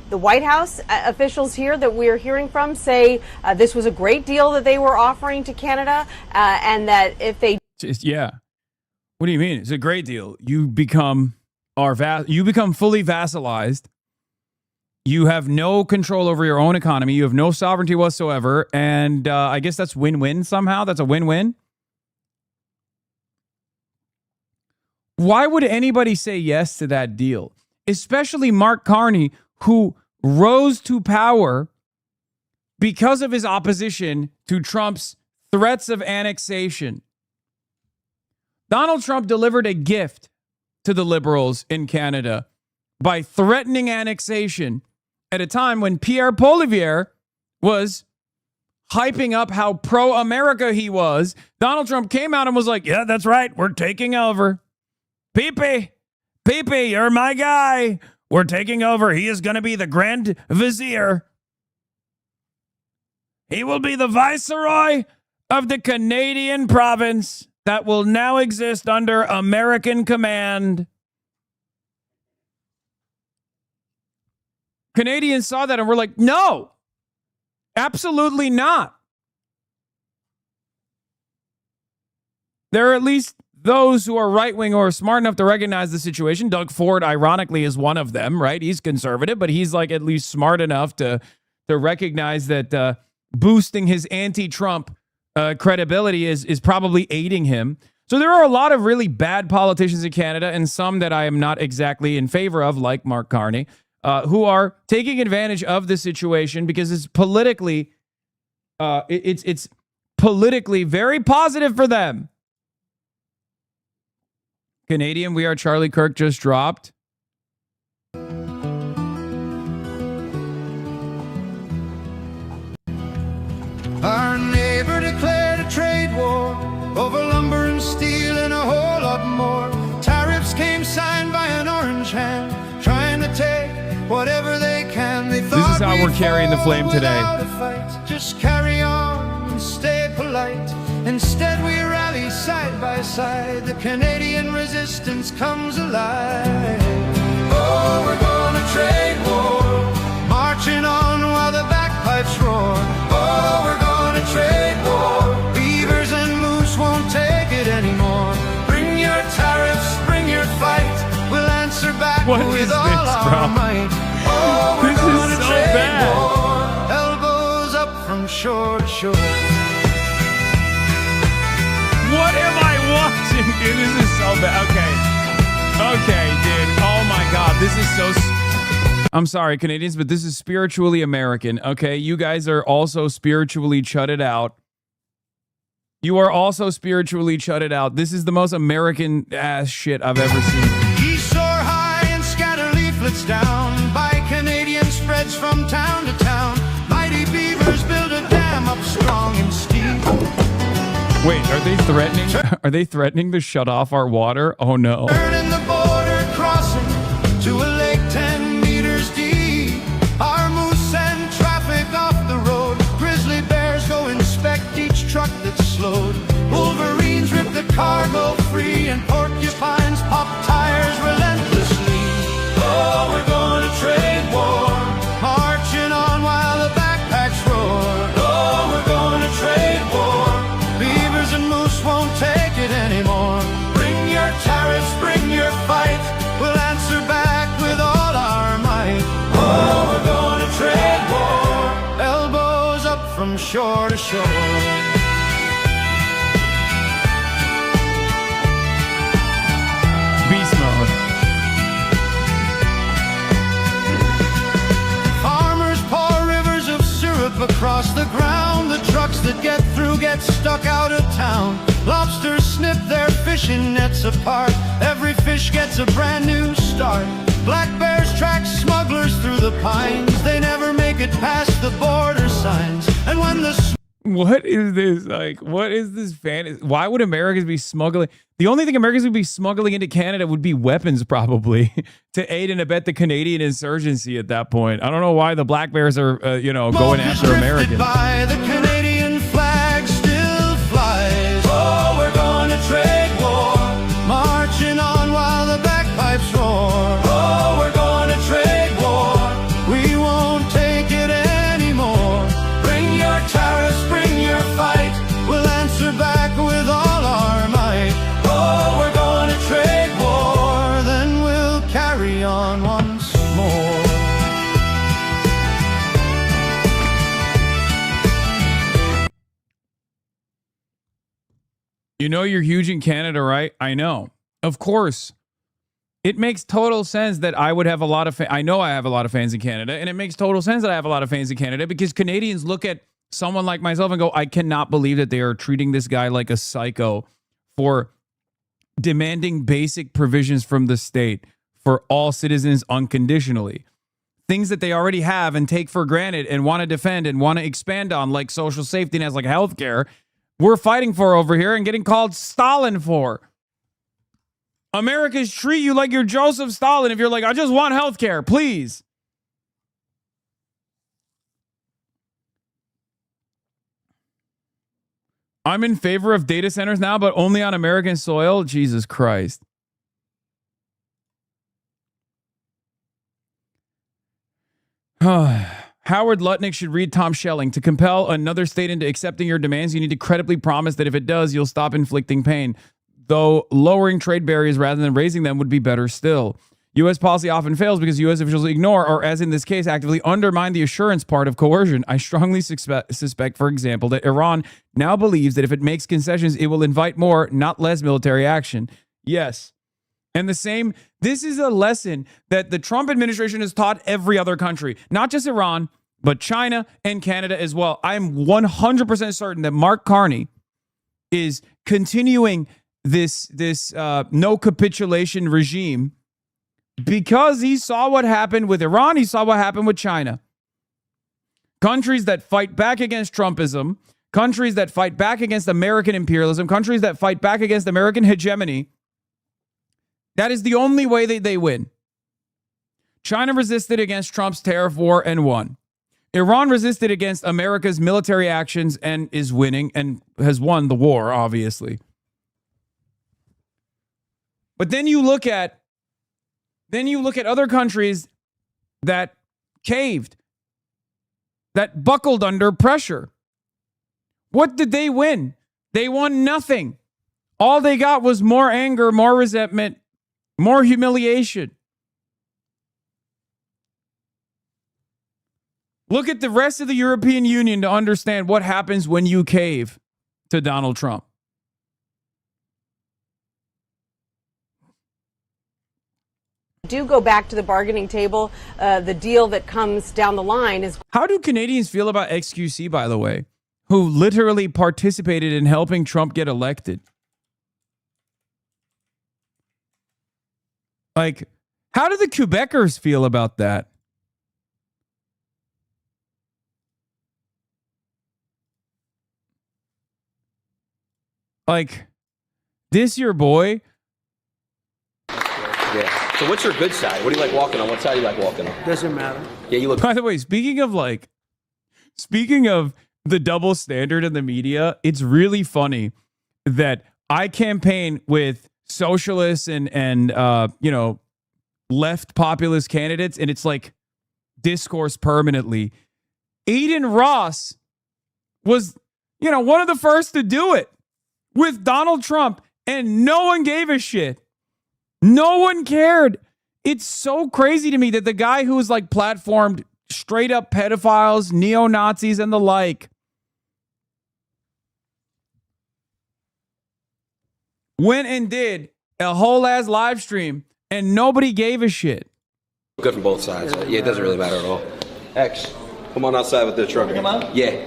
Speaker 7: The White House officials here that we're hearing from say this was a great deal that they were offering to Canada, and that if they
Speaker 1: yeah, what do you mean? It's a great deal. You become fully vassalized. You have no control over your own economy. You have no sovereignty whatsoever, and I guess that's win-win somehow. That's a win-win. Why would anybody say yes to that deal? Especially Mark Carney, who rose to power because of his opposition to Trump's threats of annexation. Donald Trump delivered a gift to the liberals in Canada by threatening annexation at a time when Pierre Poilievre was hyping up how pro-America he was. Donald Trump came out and was like, yeah, that's right, we're taking over. Pepe, you're my guy. We're taking over. He is going to be the Grand Vizier. He will be the Viceroy of the Canadian province that will now exist under American command. Canadians saw that and were like, no, absolutely not. There are at least those who are right-wing or smart enough to recognize the situation. Doug Ford, ironically, is one of them, right? He's conservative, but he's like at least smart enough to recognize that boosting his anti-Trump credibility is probably aiding him. So there are a lot of really bad politicians in Canada, and some that I am not exactly in favor of, like Mark Carney, who are taking advantage of the situation because it's politically, it's politically very positive for them. Canadian, We Are Charlie Kirk just dropped.
Speaker 8: Our neighbor declared a trade war over lumber and steel and a whole lot more. Tariffs came signed by an orange hand, trying to take whatever they can. They thought
Speaker 1: this is how we're carrying the flame today.
Speaker 8: Just carry on and stay polite. Instead we rally side by side. The Canadian resistance comes alive. Oh, we're gonna trade war, marching on while the bagpipes roar. Oh, we're gonna trade war. Beavers and moose won't take it anymore. Bring your tariffs, bring your fight. We'll answer back with all our might. Oh, we're gonna trade war. Elbows up from shore to shore.
Speaker 1: What am I watching? Dude, this is so bad. Okay, dude. Oh my God. This is so... I'm sorry, Canadians, but this is spiritually American. Okay, you guys are also spiritually chutted out. You are also spiritually chutted out. This is the most American ass shit I've ever seen.
Speaker 8: Geese soar high and scatter leaflets down. By Canadian spreads from town to town. Mighty beavers build a dam up strong and steep.
Speaker 1: Wait, are they threatening? Are they threatening to shut off our water? Oh no.
Speaker 8: Turning the border, crossing to a lake 10 meters deep. Our moose send traffic off the road. Grizzly bears go inspect each truck that's slowed. Wolverines rip the cargo free, and porcupines pop tires relentlessly. Oh, we're going to trade war, marching on while the backpacks roar. Oh, we're going to trade war. Beavers and moose won't take it anymore. Bring your tariffs, bring your fight. We'll answer back with all our might. Oh, we're gonna trade war. shore to shore.
Speaker 1: Beast mode.
Speaker 8: Farmers pour rivers of syrup across the ground. The trucks that get through get stuck out of town. Lobsters snip their fishing nets apart. Every fish gets a brand new start. Black bears track smugglers through the pines. They never make it past the border signs. And when the
Speaker 1: What is this? Like, what is this fantasy? Why would Americans be smuggling? The only thing Americans would be smuggling into Canada would be weapons, probably, to aid and abet the Canadian insurgency at that point. I don't know why the Black Bears are, going after Americans.
Speaker 8: by the Canadian flag still flies. Oh, we're going to trade war. Marching on while the bagpipes roar. Oh, we're going to trade war. We won't take it anymore. Bring your tariffs, bring your fight. We'll answer back with all our might. Oh, we're going to trade war. Then we'll carry on once more.
Speaker 1: You know you're huge in Canada, right? I know. Of course. It makes total sense that I would have a lot of I know I have a lot of fans in Canada, and it makes total sense that I have a lot of fans in Canada because Canadians look at someone like myself and go, I cannot believe that they are treating this guy like a psycho for demanding basic provisions from the state for all citizens unconditionally. Things that they already have and take for granted and want to defend and want to expand on, like social safety nets, like healthcare, we're fighting for over here and getting called Stalin for. Americans treat you like you're Joseph Stalin if you're like, I just want healthcare, please. I'm in favor of data centers now, but only on American soil. Jesus Christ. Howard Lutnick should read Tom Schelling. To compel another state into accepting your demands, you need to credibly promise that if it does, you'll stop inflicting pain. Though lowering trade barriers rather than raising them would be better still. U.S. policy often fails because U.S. officials ignore, or as in this case, actively undermine the assurance part of coercion. I strongly suspect, for example, that Iran now believes that if it makes concessions, it will invite more, not less military action. Yes. And this is a lesson that the Trump administration has taught every other country, not just Iran, but China and Canada as well. I'm 100% certain that Mark Carney is continuing this no capitulation regime because he saw what happened with Iran. He saw what happened with China. Countries that fight back against Trumpism, countries that fight back against American imperialism, countries that fight back against American hegemony. That is the only way that they win. China resisted against Trump's tariff war and won. Iran resisted against America's military actions and is winning and has won the war, obviously. But then you look at other countries that caved, that buckled under pressure. What did they win? They won nothing. All they got was more anger, more resentment, more humiliation. Look at the rest of the European Union to understand what happens when you cave to Donald Trump.
Speaker 7: Do go back to the bargaining table. The deal that comes down the line is.
Speaker 1: How do Canadians feel about XQC, by the way, who literally participated in helping Trump get elected? Like, how do the Quebecers feel about that? Like, this your boy?
Speaker 9: Yeah. So what's your good side? What do you like walking on? What side do you like walking on?
Speaker 22: Doesn't matter.
Speaker 9: Yeah, you look.
Speaker 1: By the way, speaking of the double standard in the media, it's really funny that I campaign with socialists and left populist candidates, and it's like discourse permanently. Aiden Ross was, one of the first to do it with Donald Trump, and no one gave a shit. No one cared. It's so crazy to me that the guy who was like platformed straight up pedophiles, neo-Nazis, and the like went and did a whole ass live stream and nobody gave a shit.
Speaker 9: Good from both sides. Yeah, it doesn't really matter at all. X, come on outside with the truck. Come on? Yeah.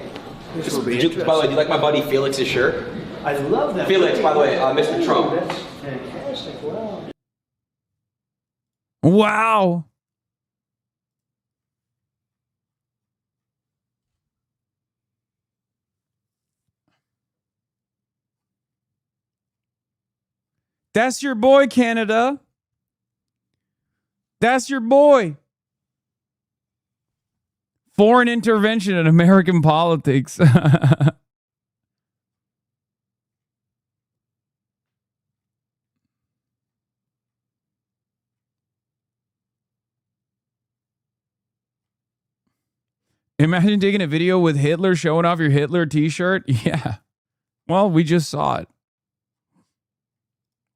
Speaker 9: By the way, do you like my buddy Felix's shirt?
Speaker 22: I love that.
Speaker 9: Felix, by the way, Mr. Trump.
Speaker 22: That's fantastic. Wow.
Speaker 1: Wow. That's your boy, Canada. That's your boy. Foreign intervention in American politics. Imagine taking a video with Hitler showing off your Hitler t-shirt. Yeah. Well, we just saw it.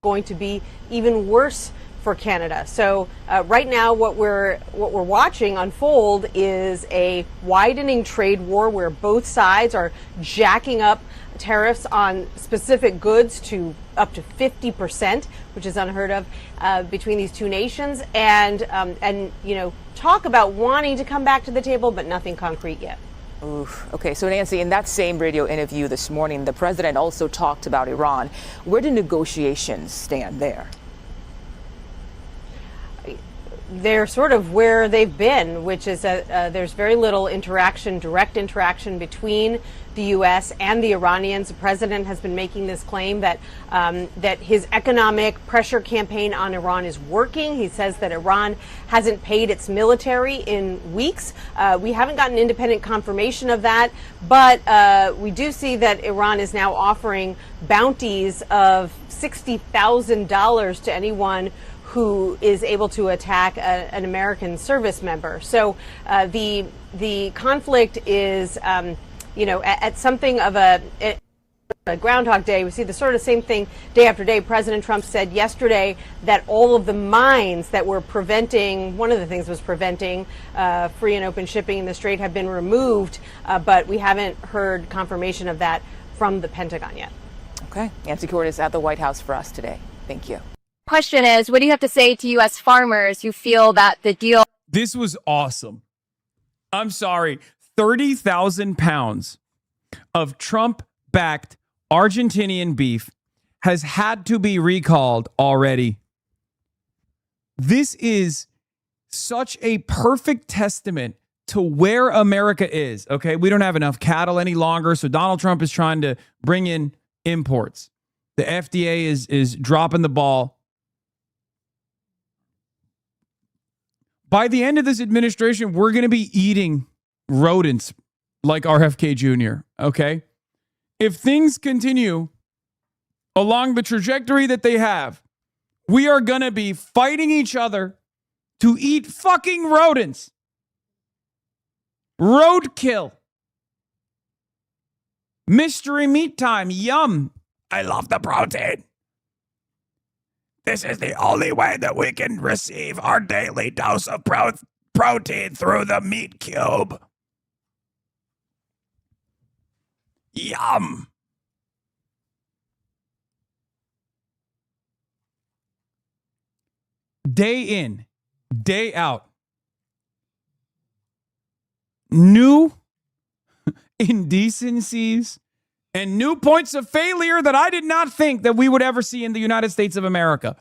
Speaker 7: Going to be even worse for Canada. So right now what we're watching unfold is a widening trade war where both sides are jacking up tariffs on specific goods to up to 50%, which is unheard of between these two nations, and you know, talk about wanting to come back to the table, but nothing concrete yet.
Speaker 26: Oof. Okay, so Nancy, in that same radio interview this morning, the president also talked about Iran. Where do negotiations stand there?
Speaker 7: They're sort of where they've been, which is that there's very little interaction, direct interaction between the U.S. and the Iranians. The president has been making this claim that that his economic pressure campaign on Iran is working. He says that Iran hasn't paid its military in weeks. We haven't gotten independent confirmation of that, but we do see that Iran is now offering bounties of $60,000 to anyone who is able to attack an American service member. So the conflict is, you know, at something of a Groundhog Day. We see the sort of same thing day after day. President Trump said yesterday that all of the mines that were preventing, one of the things was preventing free and open shipping in the Strait have been removed, but we haven't heard confirmation of that from the Pentagon yet.
Speaker 26: Okay, Nancy Cordes at the White House for us today. Thank you.
Speaker 10: Question is, what do you have to say to U.S. farmers who feel that the deal...
Speaker 1: This was awesome. I'm sorry. 30,000 pounds of Trump-backed Argentinian beef has had to be recalled already. This is such a perfect testament to where America is, okay? We don't have enough cattle any longer, so Donald Trump is trying to bring in imports. The FDA is dropping the ball. By the end of this administration, we're going to be eating rodents like RFK Jr., okay? If things continue along the trajectory that they have, we are going to be fighting each other to eat fucking rodents. Roadkill. Mystery meat time. Yum. I love the protein. This is the only way that we can receive our daily dose of protein through the meat cube. Yum. Day in, day out. New indecencies and new points of failure that I did not think that we would ever see in the United States of America.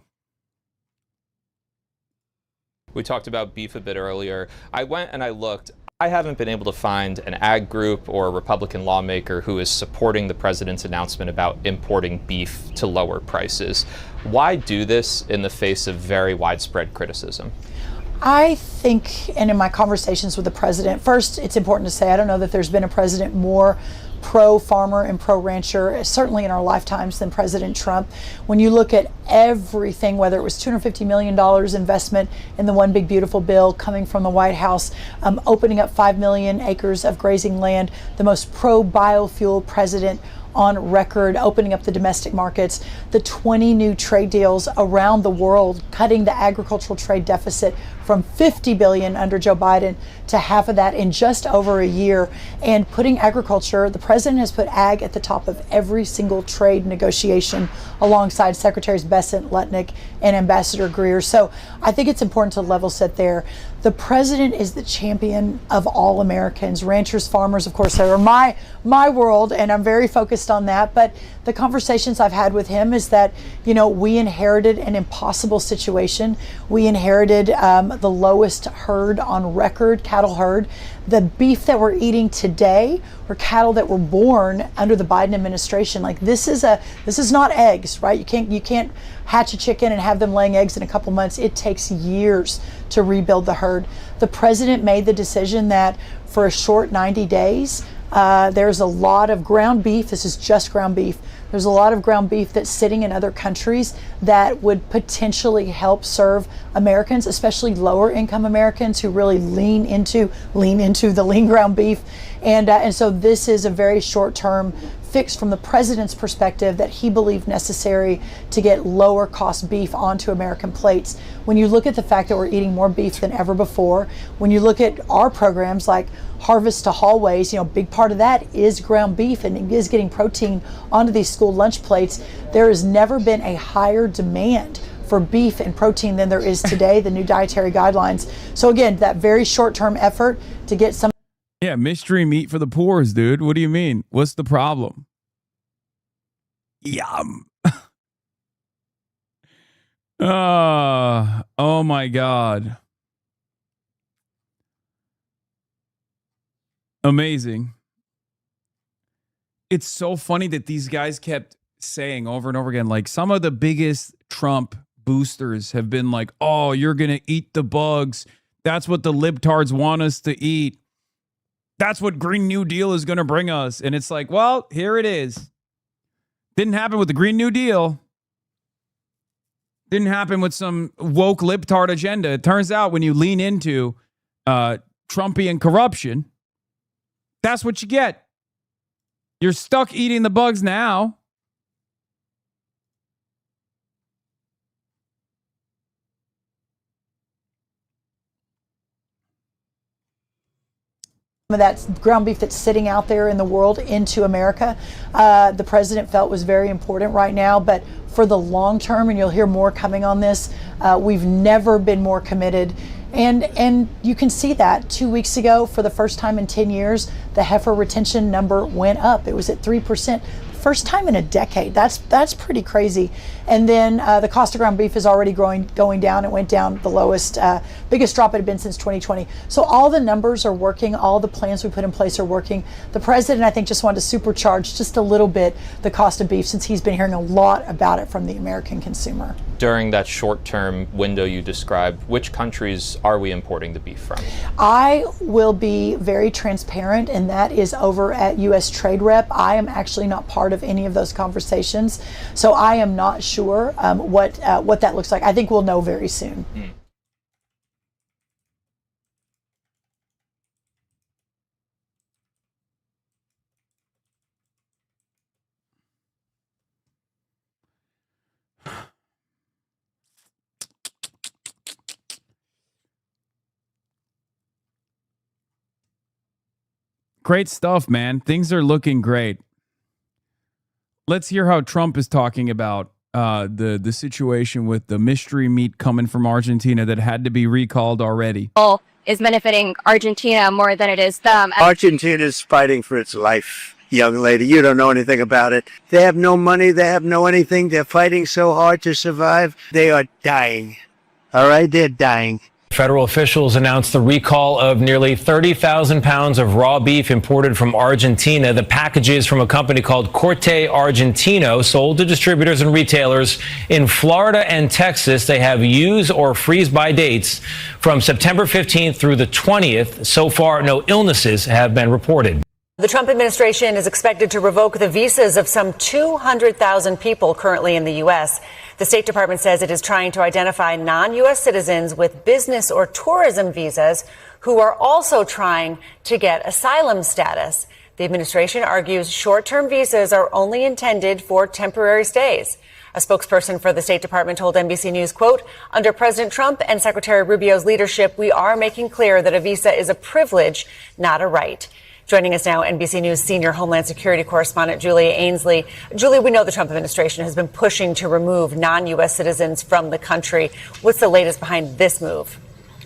Speaker 11: We talked about beef a bit earlier. I went and I looked. I haven't been able to find an ag group or a Republican lawmaker who is supporting the president's announcement about importing beef to lower prices. Why do this in the face of very widespread criticism?
Speaker 12: I think, and in my conversations with the president, first, it's important to say I don't know that there's been a president more pro-farmer and pro-rancher, certainly in our lifetimes, than President Trump. When you look at everything, whether it was $250 million investment in the One Big Beautiful Bill coming from the White House, opening up 5 million acres of grazing land, the most pro-biofuel president on record, opening up the domestic markets, the 20 new trade deals around the world, cutting the agricultural trade deficit from $50 billion under Joe Biden to half of that in just over a year, and putting agriculture, the president has put ag at the top of every single trade negotiation alongside Secretaries Bessent, Lutnick, and Ambassador Greer. So I think it's important to level set there. The president is the champion of all Americans. Ranchers, farmers, of course, are my world, and I'm very focused on that. But the conversations I've had with him is that, you know, we inherited an impossible situation. We inherited the lowest herd on record, cattle herd. The beef that we're eating today were cattle that were born under the Biden administration. Like, this is not eggs, right? You can't hatch a chicken and have them laying eggs in a couple months. It takes years to rebuild the herd. The president made the decision that for a short 90 days, there's a lot of ground beef. This is just ground beef. There's a lot of ground beef that's sitting in other countries that would potentially help serve Americans, especially lower income Americans who really lean into the lean ground beef. And so this is a very short term fix from the president's perspective that he believed necessary to get lower cost beef onto American plates. When you look at the fact that we're eating more beef than ever before, when you look at our programs like Harvest to Hallways, you know, a big part of that is ground beef and it is getting protein onto these school lunch plates. There has never been a higher demand for beef and protein than there is today, the new dietary guidelines. So again, that very short-term effort to get some.
Speaker 1: Yeah, mystery meat for the poors, dude. What do you mean? What's the problem? Yum. Oh my God. Amazing. It's so funny that these guys kept saying over and over again, like some of the biggest Trump boosters have been like, oh, you're going to eat the bugs. That's what the libtards want us to eat. That's what Green New Deal is going to bring us. And it's like, well, here it is. Didn't happen with the Green New Deal. Didn't happen with some woke libtard agenda. It turns out when you lean into Trumpian corruption, that's what you get. You're stuck eating the bugs now.
Speaker 12: Of that ground beef that's sitting out there in the world into America, the president felt was very important right now. But for the long term, and you'll hear more coming on this, we've never been more committed. And you can see that 2 weeks ago, for the first time in 10 years, the heifer retention number went up. It was at 3%. First time in a decade. That's pretty crazy. And then the cost of ground beef is already going down. It went down the lowest, biggest drop it had been since 2020. So all the numbers are working. All the plans we put in place are working. The president, I think, just wanted to supercharge just a little bit the cost of beef, since he's been hearing a lot about it from the American consumer.
Speaker 11: During that short-term window you described, which countries are we importing the beef from?
Speaker 12: I will be very transparent, and that is over at U.S. Trade Rep. I am actually not part of any of those conversations, so I am not sure what that looks like. I think we'll know very soon.
Speaker 1: Great stuff, man. Things are looking great. Let's hear how Trump is talking about the situation with the mystery meat coming from Argentina that had to be recalled already.
Speaker 10: Is benefiting Argentina more than it is them.
Speaker 13: Argentina is fighting for its life, young lady. You don't know anything about it. They have no money. They have no anything. They're fighting so hard to survive. They are dying. All right? They're dying.
Speaker 14: Federal officials announced the recall of nearly 30,000 pounds of raw beef imported from Argentina. The packages from a company called Corte Argentino, sold to distributors and retailers in Florida and Texas. They have use or freeze by dates from September 15th through the 20th. So far, no illnesses have been reported.
Speaker 15: The Trump administration is expected to revoke the visas of some 200,000 people currently in the U.S. The State Department says it is trying to identify non-U.S. citizens with business or tourism visas who are also trying to get asylum status. The administration argues short-term visas are only intended for temporary stays. A spokesperson for the State Department told NBC News, quote, under President Trump and Secretary Rubio's leadership, we are making clear that a visa is a privilege, not a right. Joining us now, NBC News senior Homeland Security correspondent Julia Ainsley. Julie, we know the Trump administration has been pushing to remove non-U.S. citizens from the country. What's the latest behind this move?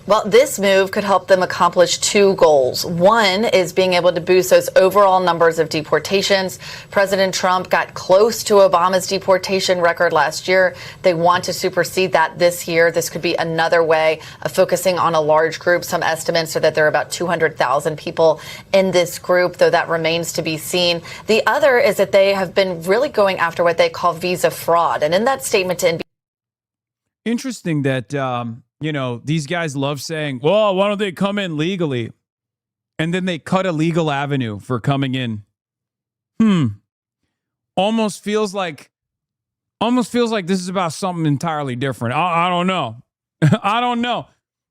Speaker 2: Well, this move could help them accomplish two goals. One is being able to boost those overall numbers of deportations. President Trump got close to Obama's deportation record last year. They want to supersede that this year. This could be another way of focusing on a large group. Some estimates are that there are about 200,000 people in this group, though that remains to be seen. The other is that they have been really going after what they call visa fraud. And in that statement to NBC.
Speaker 1: Interesting that, these guys love saying, well, why don't they come in legally? And then they cut a legal avenue for coming in. Almost feels like this is about something entirely different. I don't know. I don't know.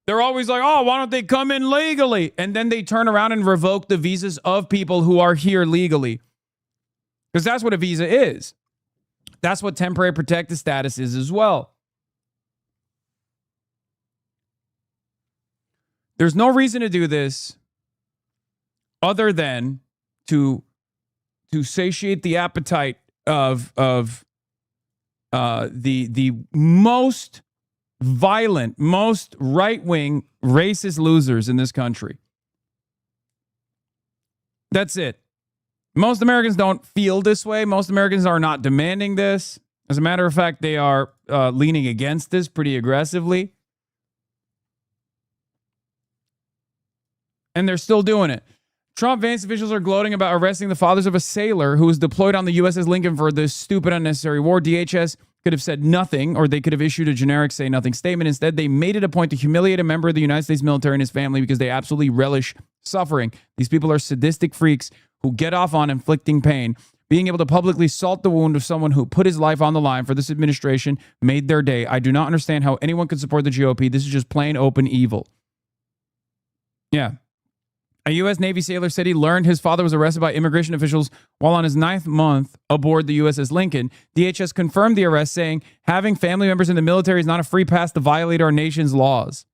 Speaker 1: They're always like, oh, why don't they come in legally? And then they turn around and revoke the visas of people who are here legally. Because that's what a visa is. That's what temporary protected status is as well. There's no reason to do this other than to satiate the appetite of the most violent, most right-wing racist losers in this country. That's it. Most Americans don't feel this way. Most Americans are not demanding this. As a matter of fact, they are leaning against this pretty aggressively. And they're still doing it. Trump-Vance officials are gloating about arresting the fathers of a sailor who was deployed on the USS Lincoln for this stupid, unnecessary war. DHS could have said nothing, or they could have issued a generic say-nothing statement. Instead, they made it a point to humiliate a member of the United States military and his family because they absolutely relish suffering. These people are sadistic freaks who get off on inflicting pain. Being able to publicly salt the wound of someone who put his life on the line for this administration made their day. I do not understand how anyone could support the GOP. This is just plain open evil. Yeah. A U.S. Navy sailor said he learned his father was arrested by immigration officials while on his 9th month aboard the USS Lincoln. DHS confirmed the arrest, saying having family members in the military is not a free pass to violate our nation's laws.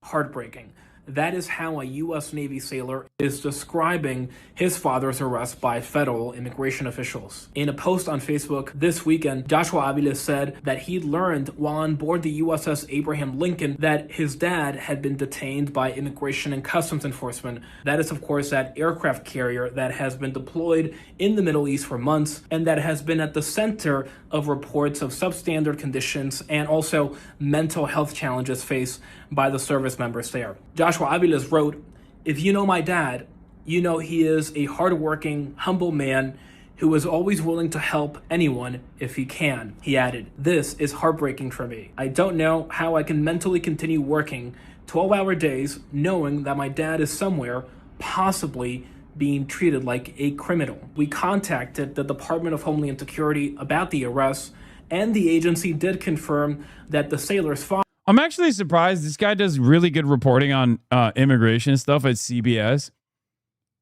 Speaker 16: Heartbreaking. That is how a U.S. Navy sailor is describing his father's arrest by federal immigration officials. In a post on Facebook this weekend, Joshua Avila said that he learned while on board the USS Abraham Lincoln that his dad had been detained by Immigration and Customs Enforcement. That is, of course, that aircraft carrier that has been deployed in the Middle East for months and that has been at the center of reports of substandard conditions and also mental health challenges faced by the service members there. Joshua Aviles wrote, "If you know my dad, you know he is a hardworking, humble man who is always willing to help anyone if he can." He added, "This is heartbreaking for me. I don't know how I can mentally continue working 12-hour days knowing that my dad is somewhere, possibly being treated like a criminal." We contacted the Department of Homeland Security about the arrest, and the agency did confirm that the sailor's father...
Speaker 1: I'm actually surprised. This guy does really good reporting on immigration stuff at CBS.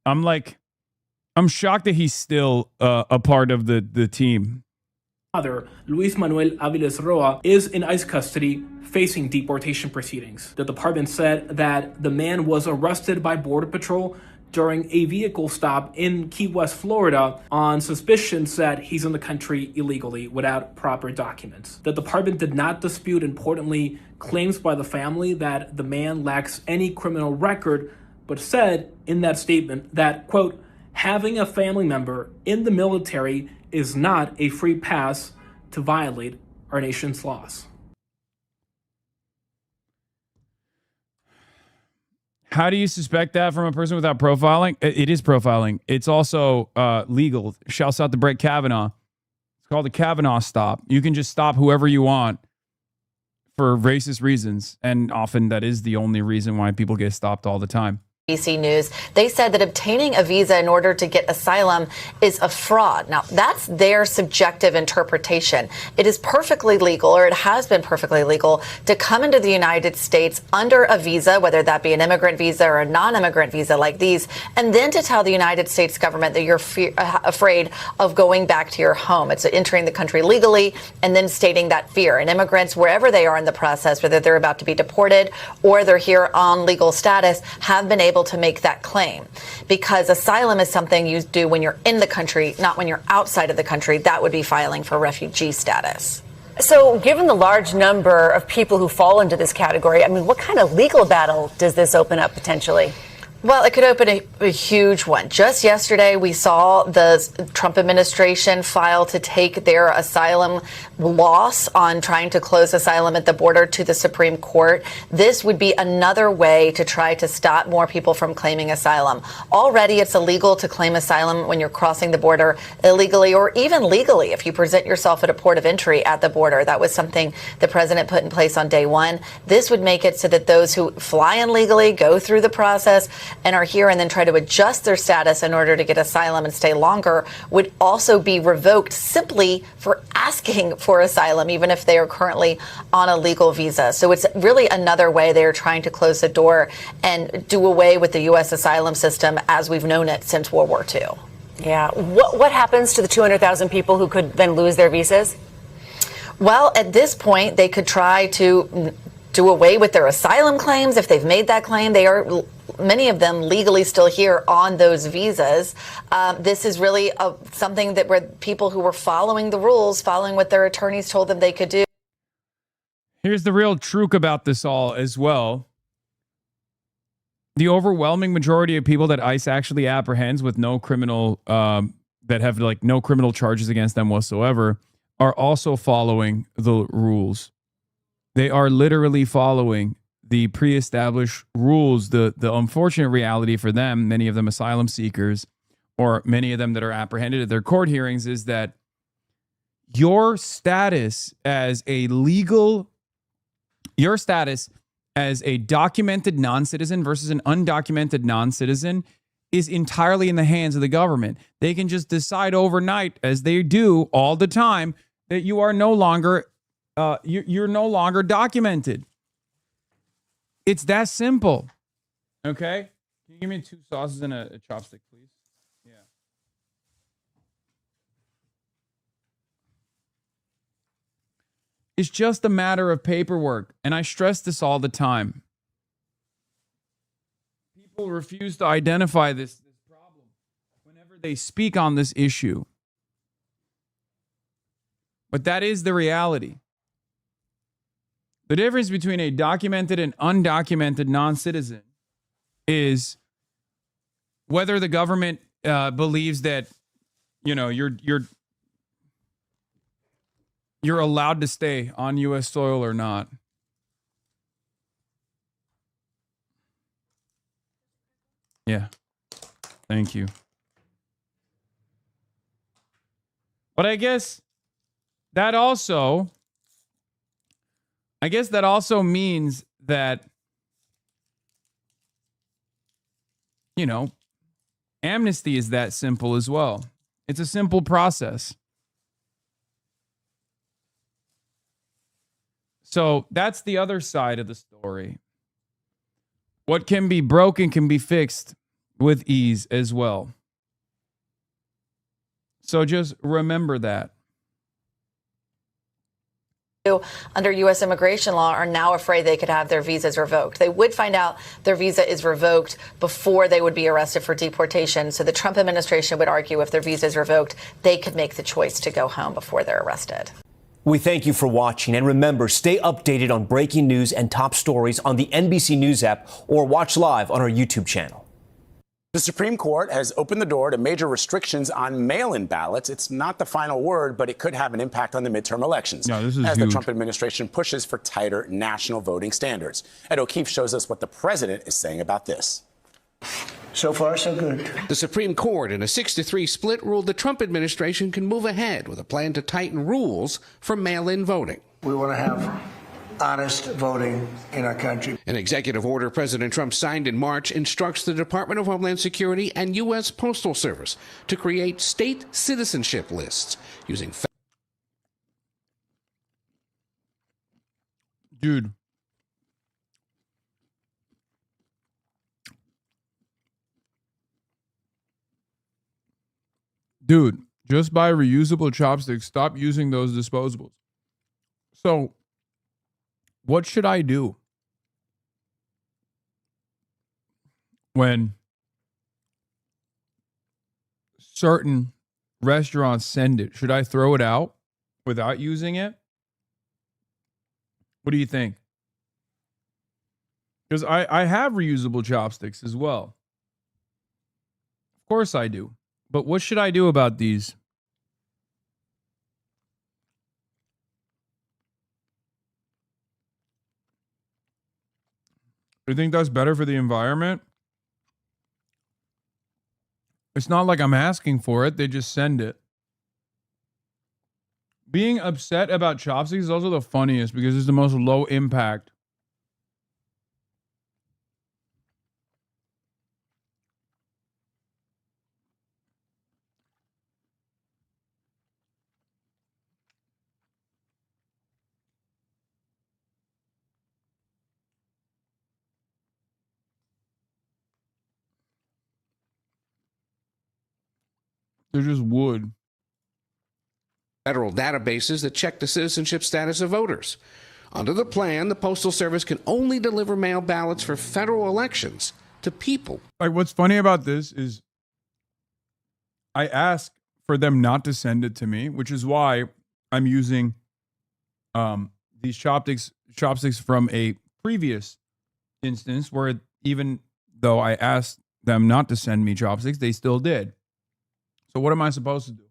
Speaker 1: I'm shocked that he's still a part of the team.
Speaker 16: Father, Luis Manuel Aviles Roa, is in ICE custody facing deportation proceedings. The department said that the man was arrested by Border Patrol during a vehicle stop in Key West, Florida, on suspicions that he's in the country illegally without proper documents. The department did not dispute, importantly, claims by the family that the man lacks any criminal record, but said in that statement that, quote, having a family member in the military is not a free pass to violate our nation's laws.
Speaker 1: How do you suspect that from a person without profiling? It is profiling. It's also legal. Shouts out to Brett Kavanaugh. It's called the Kavanaugh stop. You can just stop whoever you want for racist reasons. And often that is the only reason why people get stopped all the time.
Speaker 2: ABC News. They said that obtaining a visa in order to get asylum is a fraud. Now, that's their subjective interpretation. It is perfectly legal, or it has been perfectly legal, to come into the United States under a visa, whether that be an immigrant visa or a non-immigrant visa like these, and then to tell the United States government that you're afraid of going back to your home. It's entering the country legally and then stating that fear. And immigrants, wherever they are in the process, whether they're about to be deported or they're here on legal status, have been able to make that claim, because asylum is something you do when you're in the country, not when you're outside of the country. That would be filing for refugee status.
Speaker 15: So given the large number of people who fall into this category, I mean, what kind of legal battle does this open up potentially?
Speaker 2: Well, it could open a huge one. Just yesterday, we saw the Trump administration file to take their asylum loss on trying to close asylum at the border to the Supreme Court. This would be another way to try to stop more people from claiming asylum. Already, it's illegal to claim asylum when you're crossing the border illegally, or even legally if you present yourself at a port of entry at the border. That was something the president put in place on day one. This would make it so that those who fly in legally, go through the process, and are here and then try to adjust their status in order to get asylum and stay longer would also be revoked simply for asking for asylum, even if they are currently on a legal visa. So it's really another way they are trying to close the door and do away with the U.S. asylum system as we've known it since World War II.
Speaker 15: Yeah. What happens to the 200,000 people who could then lose their visas?
Speaker 2: Well, at this point, they could try to do away with their asylum claims if they've made that claim. They are, many of them, legally still here on those visas. This is really something that where people who were following the rules, following what their attorneys told them they could do.
Speaker 1: Here's the real truth about this all as well. The overwhelming majority of people that ICE actually apprehends with no criminal, that have like no criminal charges against them whatsoever, are also following the rules. They are literally following the pre-established rules. The unfortunate reality for them, many of them asylum seekers, or many of them that are apprehended at their court hearings, is that your status as a documented non-citizen versus an undocumented non-citizen is entirely in the hands of the government. They can just decide overnight, as they do all the time, that you are no longer you're no longer documented. It's that simple. Okay? Can you give me 2 sauces and a chopstick, please? Yeah. It's just a matter of paperwork. And I stress this all the time. People refuse to identify this problem whenever they speak on this issue. But that is the reality. The difference between a documented and undocumented non-citizen is whether the government believes that, you know, you're allowed to stay on U.S. soil or not. Yeah. Thank you. But I guess that also means that, you know, amnesty is that simple as well. It's a simple process. So that's the other side of the story. What can be broken can be fixed with ease as well. So just remember that.
Speaker 2: Under U.S. immigration law are now afraid they could have their visas revoked. They would find out their visa is revoked before they would be arrested for deportation. So the Trump administration would argue if their visa is revoked, they could make the choice to go home before they're arrested.
Speaker 3: We thank you for watching. And remember, stay updated on breaking news and top stories on the NBC News app or watch live on our YouTube channel.
Speaker 17: The Supreme Court has opened the door to major restrictions on mail-in ballots. It's not the final word, but it could have an impact on the midterm elections
Speaker 1: this is
Speaker 17: as
Speaker 1: huge.
Speaker 17: the Trump administration pushes for tighter national voting standards. Ed O'Keefe shows us what the president is saying about this.
Speaker 18: So far, so good. The Supreme Court, in a 6-3 split, ruled the Trump administration can move ahead with a plan to tighten rules for mail-in voting. We want to have
Speaker 27: honest voting in our country.
Speaker 18: An executive order President Trump signed in March instructs the Department of Homeland Security and U.S. Postal Service to create state citizenship lists using.
Speaker 1: Dude. Dude, just buy reusable chopsticks. Stop using those disposables. So, what should I do when certain restaurants send it? Should I throw it out without using it? What do you think? Because I have reusable chopsticks as well. Of course I do. But what should I do about these? Do you think that's better for the environment? It's not like I'm asking for it. They just send it. Being upset about chopsticks is also the funniest because it's the most low impact. They're just wood.
Speaker 18: Federal databases that check the citizenship status of voters. Under the plan, the Postal Service can only deliver mail ballots for federal elections to people.
Speaker 1: Like, what's funny about this is I asked for them not to send it to me, which is why I'm using these chopsticks from a previous instance where even though I asked them not to send me chopsticks, they still did. So what am I supposed to do?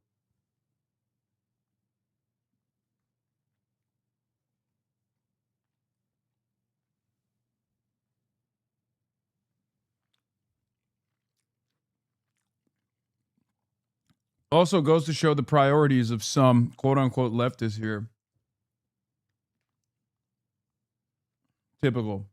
Speaker 1: Also goes to show the priorities of some quote-unquote leftists here. Typical.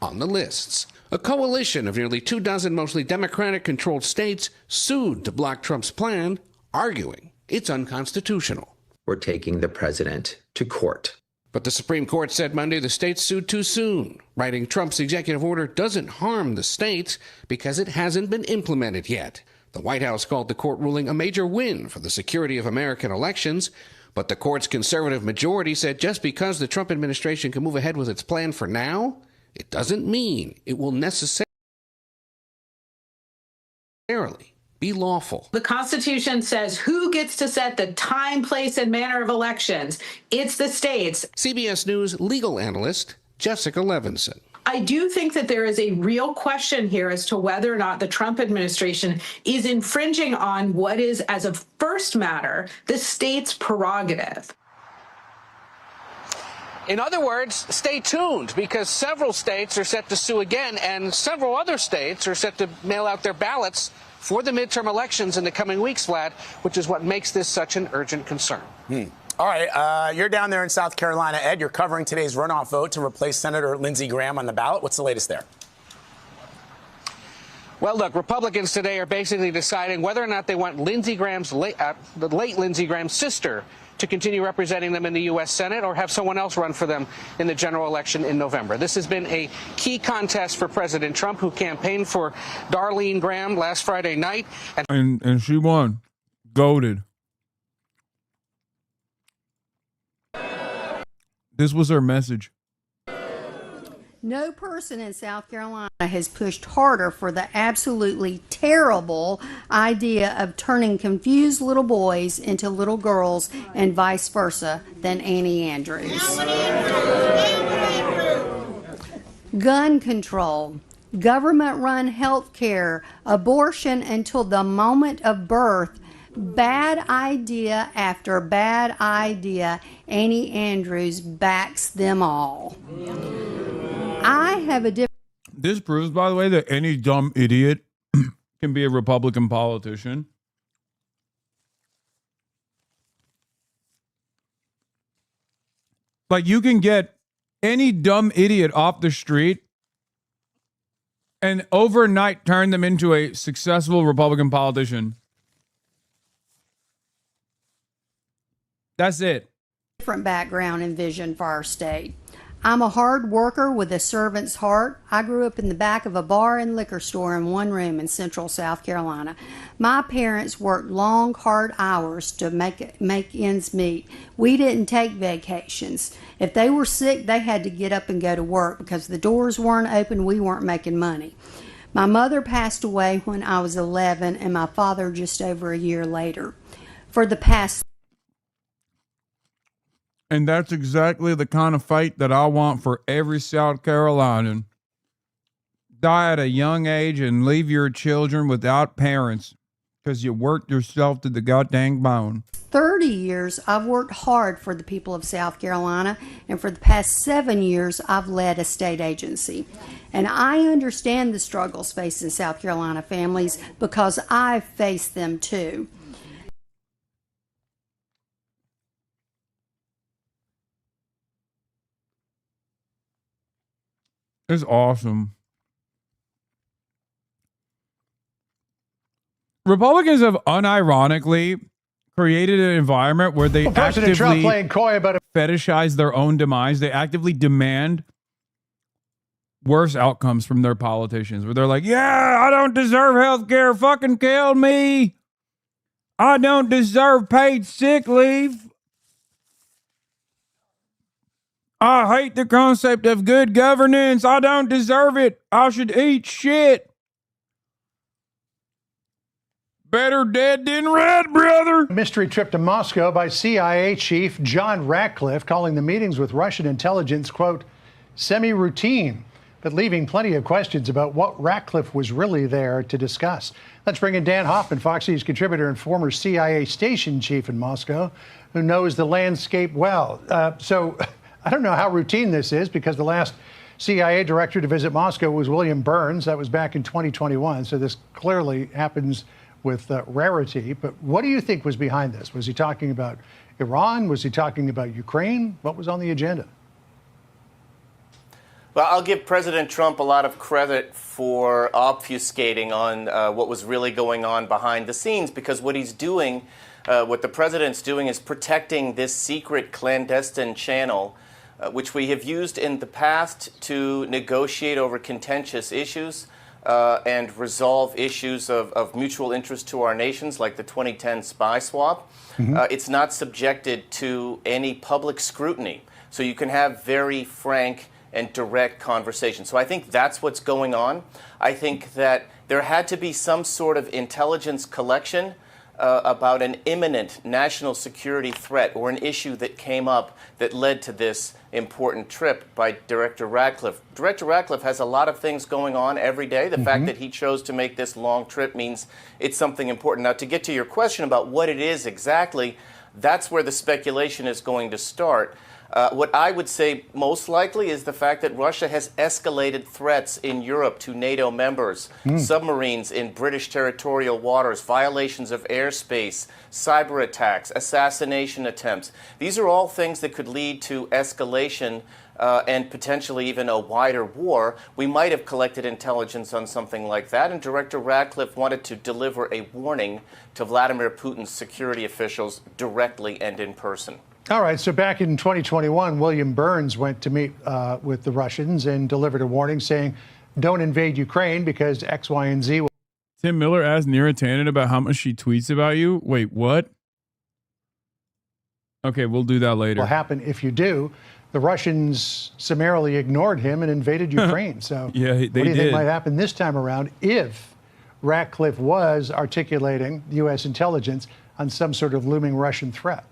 Speaker 18: On the lists, a coalition of nearly 24 mostly Democratic-controlled states sued to block Trump's plan, arguing it's unconstitutional.
Speaker 5: We're taking the president to court.
Speaker 18: But the Supreme Court said Monday the states sued too soon, writing Trump's executive order doesn't harm the states because it hasn't been implemented yet. The White House called the court ruling a major win for the security of American elections, but the court's conservative majority said just because the Trump administration can move ahead with its plan for now, it doesn't mean it will necessarily be lawful.
Speaker 6: The Constitution says who gets to set the time, place, and manner of elections. It's the states.
Speaker 18: CBS News legal analyst Jessica Levinson.
Speaker 6: I do think that there is a real question here as to whether or not the Trump administration is infringing on what is, as a first matter, the state's prerogative.
Speaker 18: In other words, stay tuned, because several states are set to sue again, and several other states are set to mail out their ballots for the midterm elections in the coming weeks, Vlad, which is what makes this such an urgent concern.
Speaker 17: All right, you're down there in South Carolina, Ed. You're covering today's runoff vote to replace Senator Lindsey Graham on the ballot. What's the latest there?
Speaker 18: Well, look, Republicans today are basically deciding whether or not they want Lindsey Graham's the late Lindsey Graham's sister to continue representing them in the U.S. Senate or have someone else run for them in the general election in November. This has been a key contest for President Trump, who campaigned for Darlene Graham last Friday night.
Speaker 1: And she won. Goated. This was her message.
Speaker 19: No person in South Carolina has pushed harder for the absolutely terrible idea of turning confused little boys into little girls and vice versa than Annie Andrews. Gun control, government-run health care, abortion until the moment of birth. Bad idea after bad idea. Annie Andrews backs them all. I have a different...
Speaker 1: This proves, by the way, that any dumb idiot can be a Republican politician. Like, you can get any dumb idiot off the street and overnight turn them into a successful Republican politician. That's it.
Speaker 19: Different background and vision for our state. I'm a hard worker with a servant's heart. I grew up in the back of a bar and liquor store in one room in central South Carolina. My parents worked long, hard hours to make ends meet. We didn't take vacations. If they were sick, they had to get up and go to work because the doors weren't open, we weren't making money. My mother passed away when I was 11 and my father just over a year later. For the past
Speaker 1: And that's exactly the kind of fight that I want for every South Carolinian. Die at a young age and leave your children without parents because you worked yourself to the goddamn bone.
Speaker 19: 30 years, I've worked hard for the people of South Carolina, and for the past 7 years, I've led a state agency. And I understand the struggles facing South Carolina families because I've faced them too.
Speaker 1: It's awesome. Republicans have unironically created an environment where they
Speaker 4: President Trump
Speaker 1: actively
Speaker 4: playing coy about it.
Speaker 1: fetishize their own demise. They actively demand worse outcomes from their politicians, where they're like, yeah, I don't deserve health care. Fucking kill me. I don't deserve paid sick leave. I hate the concept of good governance. I don't deserve it. I should eat shit. Better dead than red, brother.
Speaker 4: Mystery trip to Moscow by CIA Chief John Ratcliffe, calling the meetings with Russian intelligence, quote, semi-routine, but leaving plenty of questions about what Ratcliffe was really there to discuss. Let's bring in Dan Hoffman, Fox News contributor and former CIA station chief in Moscow, who knows the landscape well. So I don't know how routine this is, because the last CIA director to visit Moscow was William Burns. That was back in 2021. So this clearly happens with rarity. But what do you think was behind this? Was he talking about Iran? Was he talking about Ukraine? What was on the agenda?
Speaker 8: Well, I'll give President Trump a lot of credit for obfuscating on what was really going on behind the scenes, because what he's doing, what the president's doing, is protecting this secret clandestine channel, which we have used in the past to negotiate over contentious issues and resolve issues of mutual interest to our nations, like the 2010 spy swap. It's not subjected to any public scrutiny, so you can have very frank and direct conversation. So I think that's what's going on. I think that there had to be some sort of intelligence collection about an imminent national security threat or an issue that came up that led to this important trip by Director Ratcliffe. Director Ratcliffe has a lot of things going on every day. The fact that he chose to make this long trip means it's something important. Now, to get to your question about what it is exactly, that's where the speculation is going to start. What I would say most likely is the fact that Russia has escalated threats in Europe to NATO members, submarines in British territorial waters, violations of airspace, cyber attacks, assassination attempts. These are all things that could lead to escalation and potentially even a wider war. We might have collected intelligence on something like that, and Director Ratcliffe wanted to deliver a warning to Vladimir Putin's security officials directly and in person.
Speaker 4: All right, so back in 2021, William Burns went to meet with the Russians and delivered a warning saying, don't invade Ukraine because X, Y, and Z.
Speaker 1: Tim Miller asked Neera Tanden about how much she tweets about you. Wait, what? Okay, we'll do that later.
Speaker 4: Will happen if you do. The Russians summarily ignored him and invaded Ukraine. So
Speaker 1: yeah, they
Speaker 4: what do you
Speaker 1: did.
Speaker 4: think might happen this time around if Ratcliffe was articulating U.S. intelligence on some sort of looming Russian threat?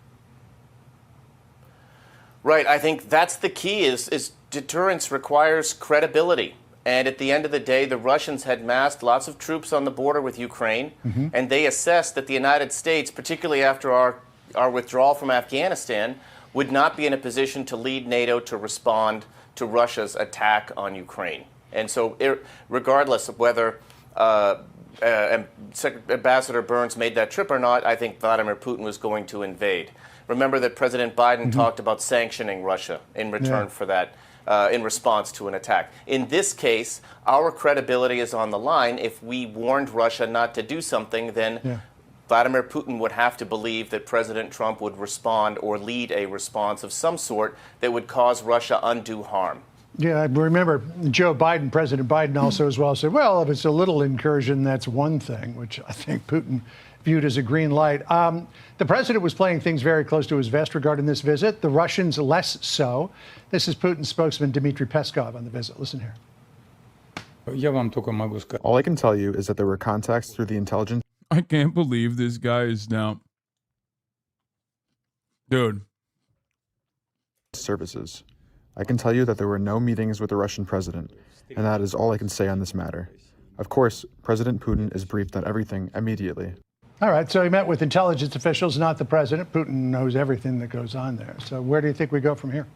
Speaker 8: Right. I think that's the key is deterrence requires credibility. And at the end of the day, the Russians had massed lots of troops on the border with Ukraine, and they assessed that the United States, particularly after our withdrawal from Afghanistan, would not be in a position to lead NATO to respond to Russia's attack on Ukraine. And so regardless of whether Ambassador Burns made that trip or not, I think Vladimir Putin was going to invade. remember that President Biden talked about sanctioning Russia in return for that, in response to an attack. In this case, our credibility is on the line. If we warned Russia not to do something, then Vladimir Putin would have to believe that President Trump would respond or lead a response of some sort that would cause Russia undue harm.
Speaker 4: Yeah, I remember President Biden also as well said, well, if it's a little incursion, that's one thing, which I think Putin viewed as a green light. The president was playing things very close to his vest regarding this visit, the Russians less so. This is Putin's spokesman, Dmitry Peskov, on the visit. Listen here.
Speaker 9: All I can tell you is that there were contacts through the intelligence.
Speaker 1: I can't believe this guy is now. Dude.
Speaker 9: Services. I can tell you that there were no meetings with the Russian president, and that is all I can say on this matter. Of course, President Putin is briefed on everything immediately.
Speaker 4: All right, so he met with intelligence officials, not the president. Putin knows everything that goes on there. So where do you think we go from here?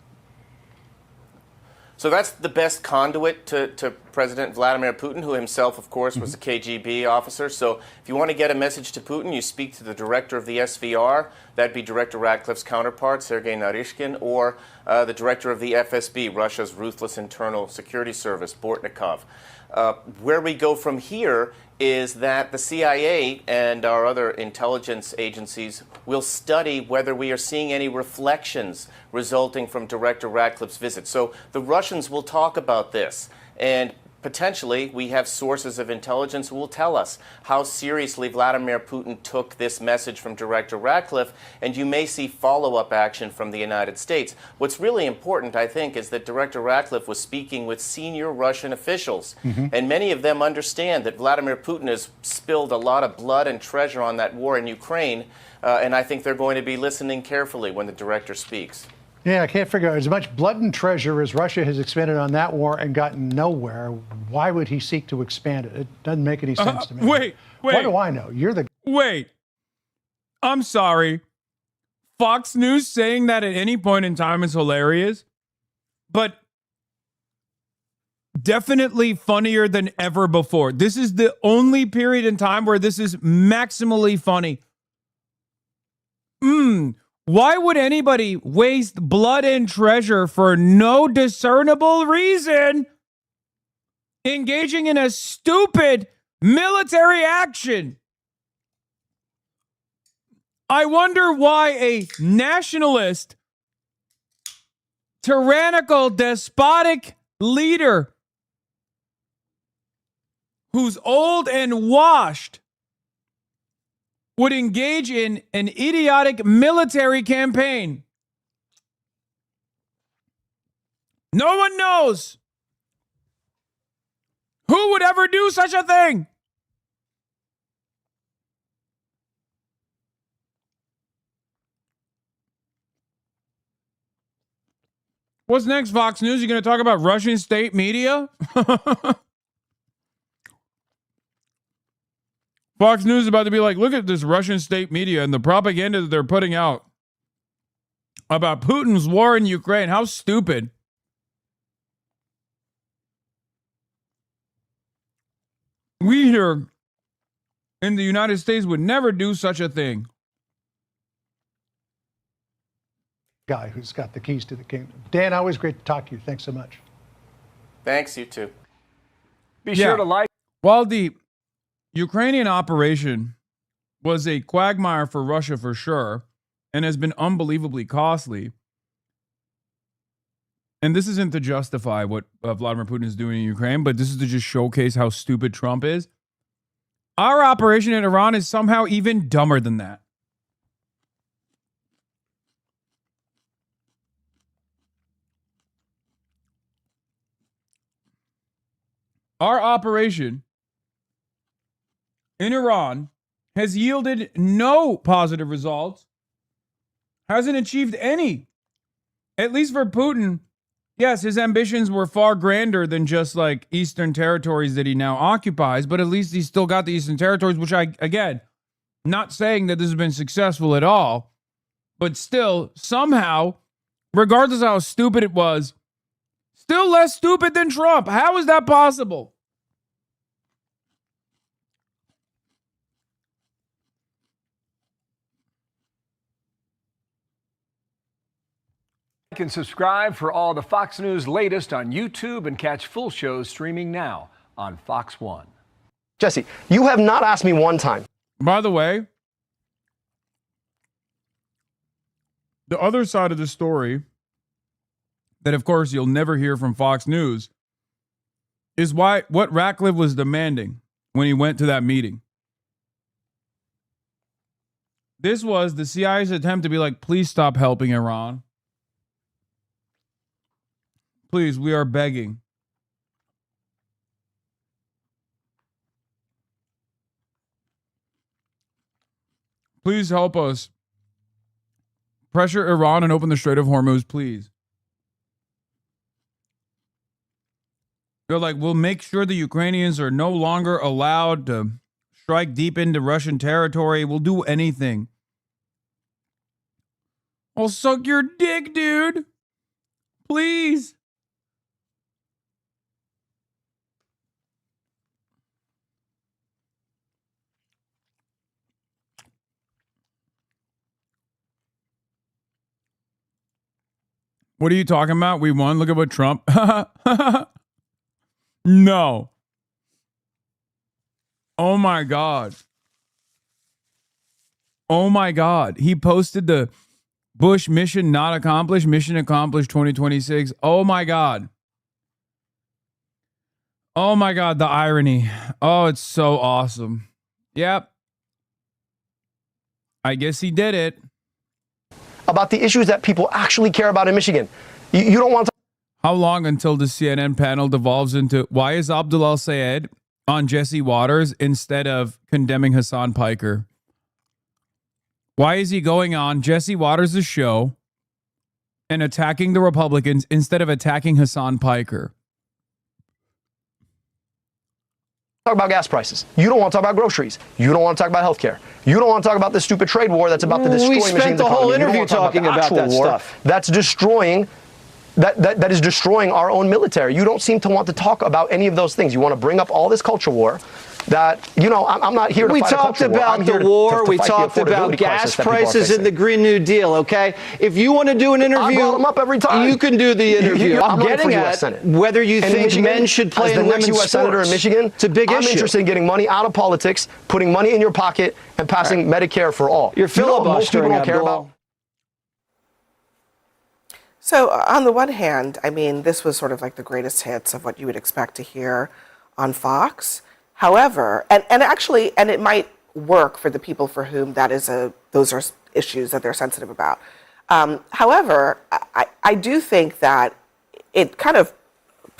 Speaker 8: So that's the best conduit to President Vladimir Putin, who himself, of course, was a KGB officer. So if you want to get a message to Putin, you speak to the director of the SVR. That'd be Director Ratcliffe's counterpart, Sergei Narishkin, or the director of the FSB, Russia's ruthless internal security service, Bortnikov. Where we go from here is that the CIA and our other intelligence agencies will study whether we are seeing any reflections resulting from Director Ratcliffe's visit. So the Russians will talk about this, and potentially we have sources of intelligence who will tell us how seriously Vladimir Putin took this message from Director Ratcliffe, and you may see follow-up action from the United States. What's really important, I think, is that Director Ratcliffe was speaking with senior Russian officials, and many of them understand that Vladimir Putin has spilled a lot of blood and treasure on that war in Ukraine, and I think they're going to be listening carefully when the director speaks.
Speaker 4: Yeah, I can't figure out as much blood and treasure as Russia has expended on that war and gotten nowhere. Why would he seek to expand it? It doesn't make any sense to me.
Speaker 1: Wait.
Speaker 4: What do I know? You're the...
Speaker 1: Wait. I'm sorry. Fox News saying that at any point in time is hilarious, but definitely funnier than ever before. This is the only period in time where this is maximally funny. Why would anybody waste blood and treasure for no discernible reason engaging in a stupid military action? I wonder why a nationalist, tyrannical, despotic leader who's old and washed would engage in an idiotic military campaign. No one knows who would ever do such a thing. What's next, Fox News? You going to talk about Russian state media? Fox News is about to be like, look at this Russian state media and the propaganda that they're putting out about Putin's war in Ukraine. How stupid. We here in the United States would never do such a thing.
Speaker 4: Guy who's got the keys to the kingdom. Dan, always great to talk to you. Thanks so much.
Speaker 8: Thanks, you too.
Speaker 1: Be sure to like. While the Ukrainian operation was a quagmire for Russia for sure, and has been unbelievably costly. And this isn't to justify what Vladimir Putin is doing in Ukraine, but this is to just showcase how stupid Trump is. Our operation in Iran is somehow even dumber than that. Our operation in Iran has yielded no positive results, hasn't achieved any. At least for Putin, yes, his ambitions were far grander than just like Eastern territories that he now occupies, but at least he's still got the Eastern territories, which again, not saying that this has been successful at all, but still, somehow, regardless of how stupid it was, still less stupid than Trump. How is that possible?
Speaker 7: Like and subscribe for all the Fox News latest on YouTube and catch full shows streaming now on Fox One.
Speaker 20: Jesse, you have not asked me one time.
Speaker 1: By the way, the other side of the story that, of course, you'll never hear from Fox News is what Ratcliffe was demanding when he went to that meeting. This was the CIA's attempt to be like, please stop helping Iran. Please, we are begging. Please help us. Pressure Iran and open the Strait of Hormuz, please. They're like, we'll make sure the Ukrainians are no longer allowed to strike deep into Russian territory. We'll do anything. I'll suck your dick, dude. Please. What are you talking about? We won. Look at what Trump. No. Oh my God. Oh my God. He posted the Bush mission not accomplished, mission accomplished 2026. Oh my God. Oh my God, the irony. Oh, it's so awesome. Yep. I guess he did it.
Speaker 20: About the issues that people actually care about in Michigan. You don't want to.
Speaker 1: How long until the CNN panel devolves into why is Abdul al-Sayed on Jesse Waters instead of condemning Hassan Piker? Why is he going on Jesse Waters' show and attacking the Republicans instead of attacking Hassan Piker?
Speaker 20: Talk about gas prices. You don't want to talk about groceries. You don't want to talk about healthcare. You don't want to talk about the stupid trade war that's about to destroy Michigan's economy. We spent the whole interview talking about that stuff. That's destroying. That is destroying our own military. You don't seem to want to talk about any of those things. You want to bring up all this culture war that, you know, I'm not here to fight a culture war. We talked about the war. We talked about gas prices and the Green New Deal, okay? If you want to do an interview, I brought them up every time. You can do the interview. I'm getting at whether you think men should play in women's sports. As the next U.S. Senator in Michigan, it's a big issue. I'm interested in getting money out of politics, putting money in your pocket, and passing Medicare for all. You're filibustering, most people don't care about.
Speaker 21: So on the one hand, I mean, this was sort of like the greatest hits of what you would expect to hear on Fox. However, and it might work for the people for whom those are issues that they're sensitive about. However, I do think that it kind of,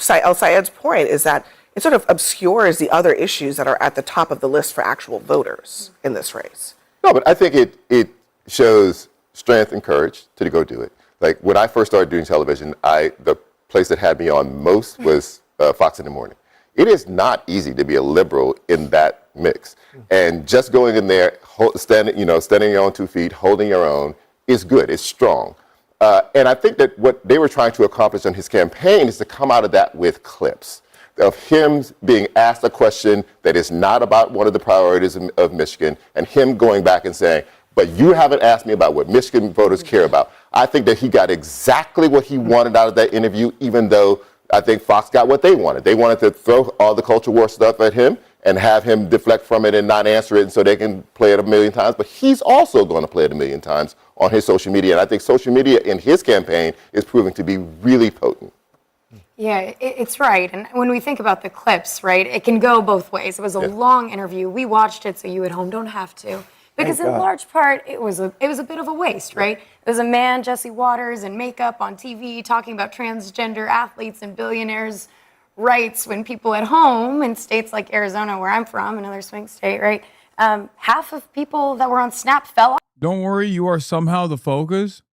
Speaker 21: El-Sayed's point is that it sort of obscures the other issues that are at the top of the list for actual voters in this race.
Speaker 22: No, but I think it shows strength and courage to go do it. Like when I first started doing television, the place that had me on most was Fox in the Morning. It is not easy to be a liberal in that mix, and just going in there, standing on your own 2 feet, holding your own, is good. It's strong, and I think that what they were trying to accomplish on his campaign is to come out of that with clips of him being asked a question that is not about one of the priorities of Michigan, and him going back and saying, but you haven't asked me about what Michigan voters care about. I think that he got exactly what he wanted out of that interview, even though I think Fox got what they wanted. They wanted to throw all the culture war stuff at him and have him deflect from it and not answer it so they can play it a million times. But he's also going to play it a million times on his social media. And I think social media in his campaign is proving to be really potent.
Speaker 23: Yeah, it's right. And when we think about the clips, right, it can go both ways. It was a long interview. We watched it, so you at home don't have to. Because in large part, it was a bit of a waste, right? It was a man, Jesse Waters, in makeup on TV talking about transgender athletes and billionaires' rights when people at home in states like Arizona, where I'm from, another swing state, right? Half of people that were on Snap fell off.
Speaker 1: Don't worry, you are somehow the focus.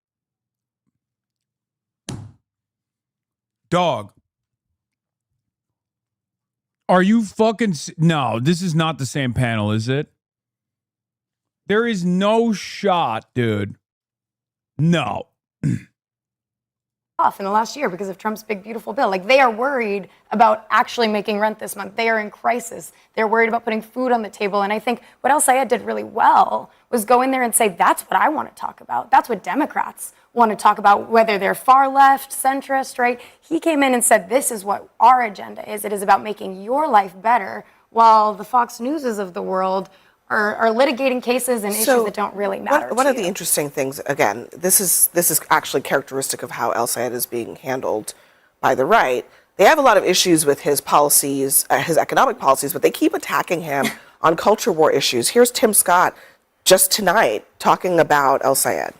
Speaker 1: Dog. Are you fucking... No, this is not the same panel, is it? There is no shot, dude. No.
Speaker 23: off in the last year because of Trump's big, beautiful bill. Like, they are worried about actually making rent this month. They are in crisis. They're worried about putting food on the table. And I think what El Sayed did really well was go in there and say, that's what I want to talk about. That's what Democrats want to talk about, whether they're far left, centrist, right? He came in and said, this is what our agenda is. It is about making your life better, while the Fox Newses of the world are litigating cases and issues that don't really matter.
Speaker 21: One of the interesting things, again, this is actually characteristic of how El Sayed is being handled by the right. They have a lot of issues with his policies, his economic policies, but they keep attacking him on culture war issues. Here's Tim Scott just tonight talking about El Sayed.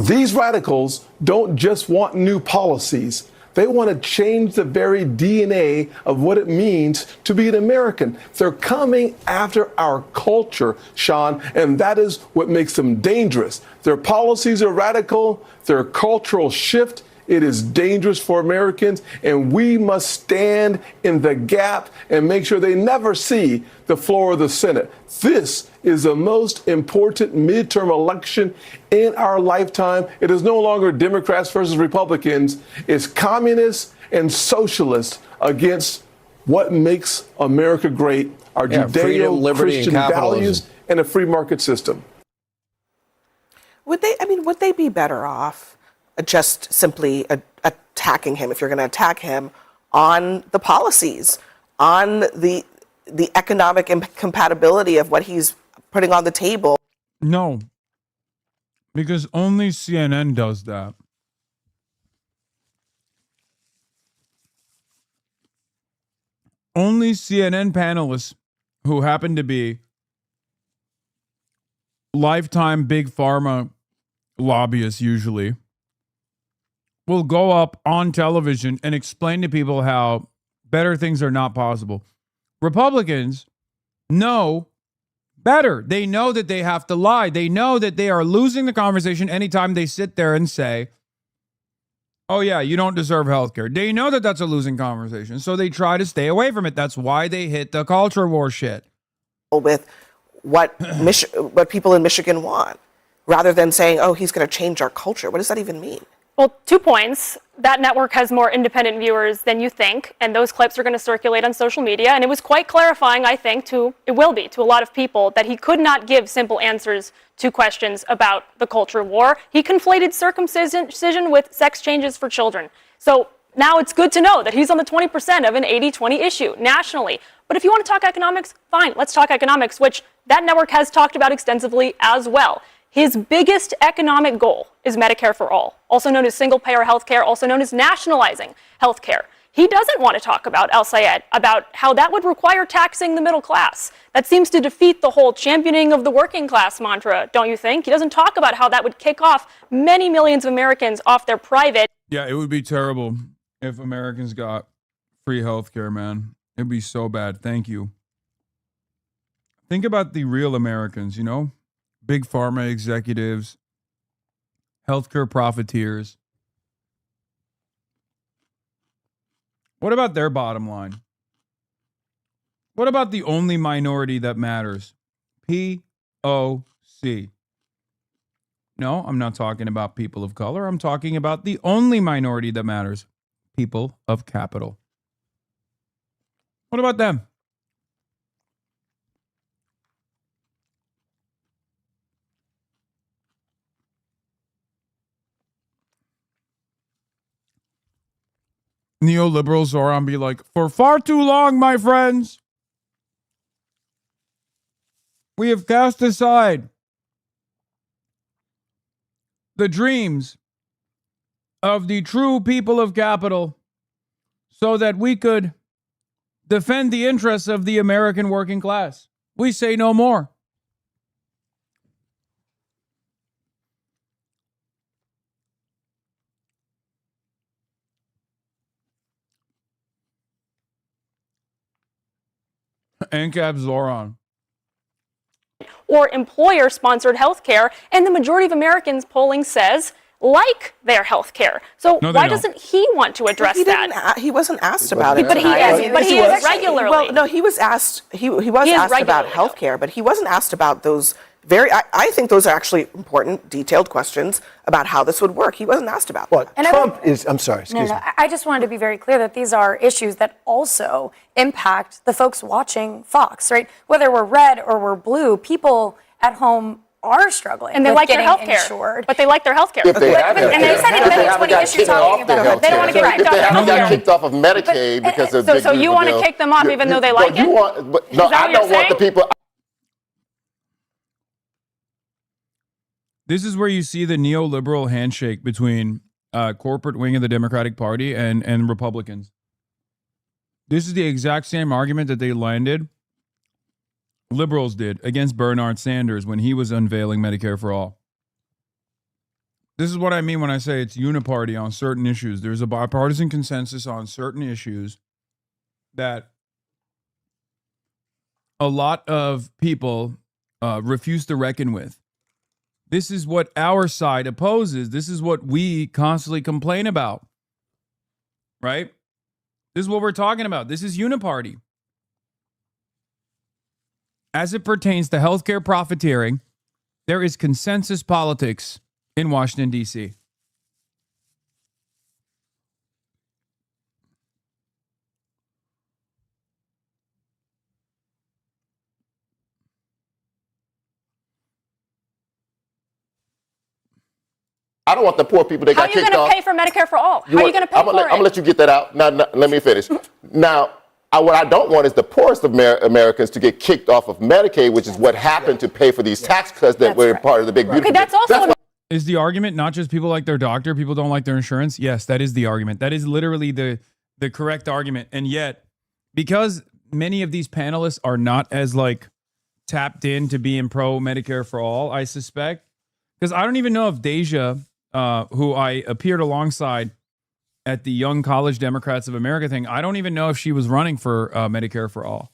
Speaker 10: These radicals don't just want new policies. They want to change the very DNA of what it means to be an American. They're coming after our culture, Sean, and that is what makes them dangerous. Their policies are radical, their cultural shift. It is dangerous for Americans, and we must stand in the gap and make sure they never see the floor of the Senate. This is the most important midterm election in our lifetime. It is no longer Democrats versus Republicans. It's communists and socialists against what makes America great, our Judeo-Christian values and a free market system.
Speaker 21: Would they be better off just simply attacking him, if you're going to attack him, on the policies, on the economic incompatibility of what he's putting on the table?
Speaker 1: No, because only CNN does that. Only CNN panelists who happen to be lifetime big pharma lobbyists usually will go up on television and explain to people how better things are not possible. Republicans know better. They know that they have to lie. They know that they are losing the conversation anytime they sit there and say, oh yeah, you don't deserve health care. They know that that's a losing conversation, so they try to stay away from it. That's why they hit the culture war shit.
Speaker 21: With what people in Michigan want, rather than saying, oh, he's going to change our culture. What does that even mean?
Speaker 11: Well, 2 points. That network has more independent viewers than you think, and those clips are going to circulate on social media. And it was quite clarifying, I think, to a lot of people, that he could not give simple answers to questions about the culture war. He conflated circumcision with sex changes for children. So now it's good to know that he's on the 20% of an 80-20 issue nationally. But if you want to talk economics, fine, let's talk economics, which that network has talked about extensively as well. His biggest economic goal is Medicare for all, also known as single-payer health care, also known as nationalizing health care. He doesn't want to talk about El Sayed, about how that would require taxing the middle class. That seems to defeat the whole championing of the working class mantra, don't you think? He doesn't talk about how that would kick off many millions of Americans off their private.
Speaker 1: Yeah, it would be terrible if Americans got free health care, man. It'd be so bad. Thank you. Think about the real Americans, you know? Big pharma executives, healthcare profiteers. What about their bottom line? What about the only minority that matters? POC. No, I'm not talking about people of color. I'm talking about the only minority that matters. People of capital. What about them? Neoliberals are on be like, for far too long, my friends, we have cast aside the dreams of the true people of capital so that we could defend the interests of the American working class. We say no more. ANCAP Zoran.
Speaker 11: Or employer-sponsored health care, and the majority of Americans, polling says, like their health care. So why doesn't he want to address that?
Speaker 21: He wasn't asked about it.
Speaker 11: But he is regularly.
Speaker 21: Well, no, he was asked. He was asked about health care, but he wasn't asked about those I think those are actually important, detailed questions about how this would work. He wasn't asked about that.
Speaker 12: And Trump is, I'm sorry, excuse me.
Speaker 23: I just wanted to be very clear that these are issues that also impact the folks watching Fox, right? Whether we're red or we're blue, people at home are struggling.
Speaker 11: And they
Speaker 23: with
Speaker 11: like their
Speaker 23: getting
Speaker 11: health care.
Speaker 23: insured.
Speaker 11: But they like their health care.
Speaker 22: If they have
Speaker 23: And they said
Speaker 22: if they
Speaker 23: in
Speaker 22: haven't
Speaker 23: 20
Speaker 22: got
Speaker 23: issues
Speaker 22: kicked
Speaker 23: talking
Speaker 22: off their
Speaker 23: about
Speaker 22: health
Speaker 23: they don't want to
Speaker 22: care.
Speaker 23: get
Speaker 22: If they haven't got
Speaker 1: No.
Speaker 22: kicked off of Medicaid because of
Speaker 11: So you want to kick them off even though they like it?
Speaker 22: No,
Speaker 11: Is that
Speaker 22: I
Speaker 11: what you're
Speaker 22: don't want the
Speaker 11: saying?
Speaker 22: people.
Speaker 1: This is where you see the neoliberal handshake between corporate wing of the Democratic Party and Republicans. This is the exact same argument that they landed, liberals did, against Bernard Sanders when he was unveiling Medicare for All. This is what I mean when I say it's uniparty on certain issues. There's a bipartisan consensus on certain issues that a lot of people refuse to reckon with. This is what our side opposes. This is what we constantly complain about. Right? This is what we're talking about. This is uniparty. As it pertains to healthcare profiteering, there is consensus politics in Washington, D.C.
Speaker 22: I don't want the poor people that
Speaker 11: How are
Speaker 22: got
Speaker 11: you
Speaker 22: kicked
Speaker 11: going
Speaker 22: off.
Speaker 11: to pay for Medicare for all? How are you going to pay
Speaker 22: I'm
Speaker 11: for
Speaker 22: gonna
Speaker 11: it?
Speaker 22: let you get that out. Now, let me finish. Now, what I don't want is the poorest of Americans to get kicked off of Medicaid, which is what happened to pay for these tax cuts that were part of the big beautiful.
Speaker 11: Okay, that's also
Speaker 1: Is the argument not just people like their doctor, people don't like their insurance? Yes, that is the argument. That is literally the correct argument. And yet, because many of these panelists are not as like tapped into being pro Medicare for all, I suspect, because I don't even know if Deja, who I appeared alongside at the Young College Democrats of America thing, I don't even know if she was running for Medicare for all.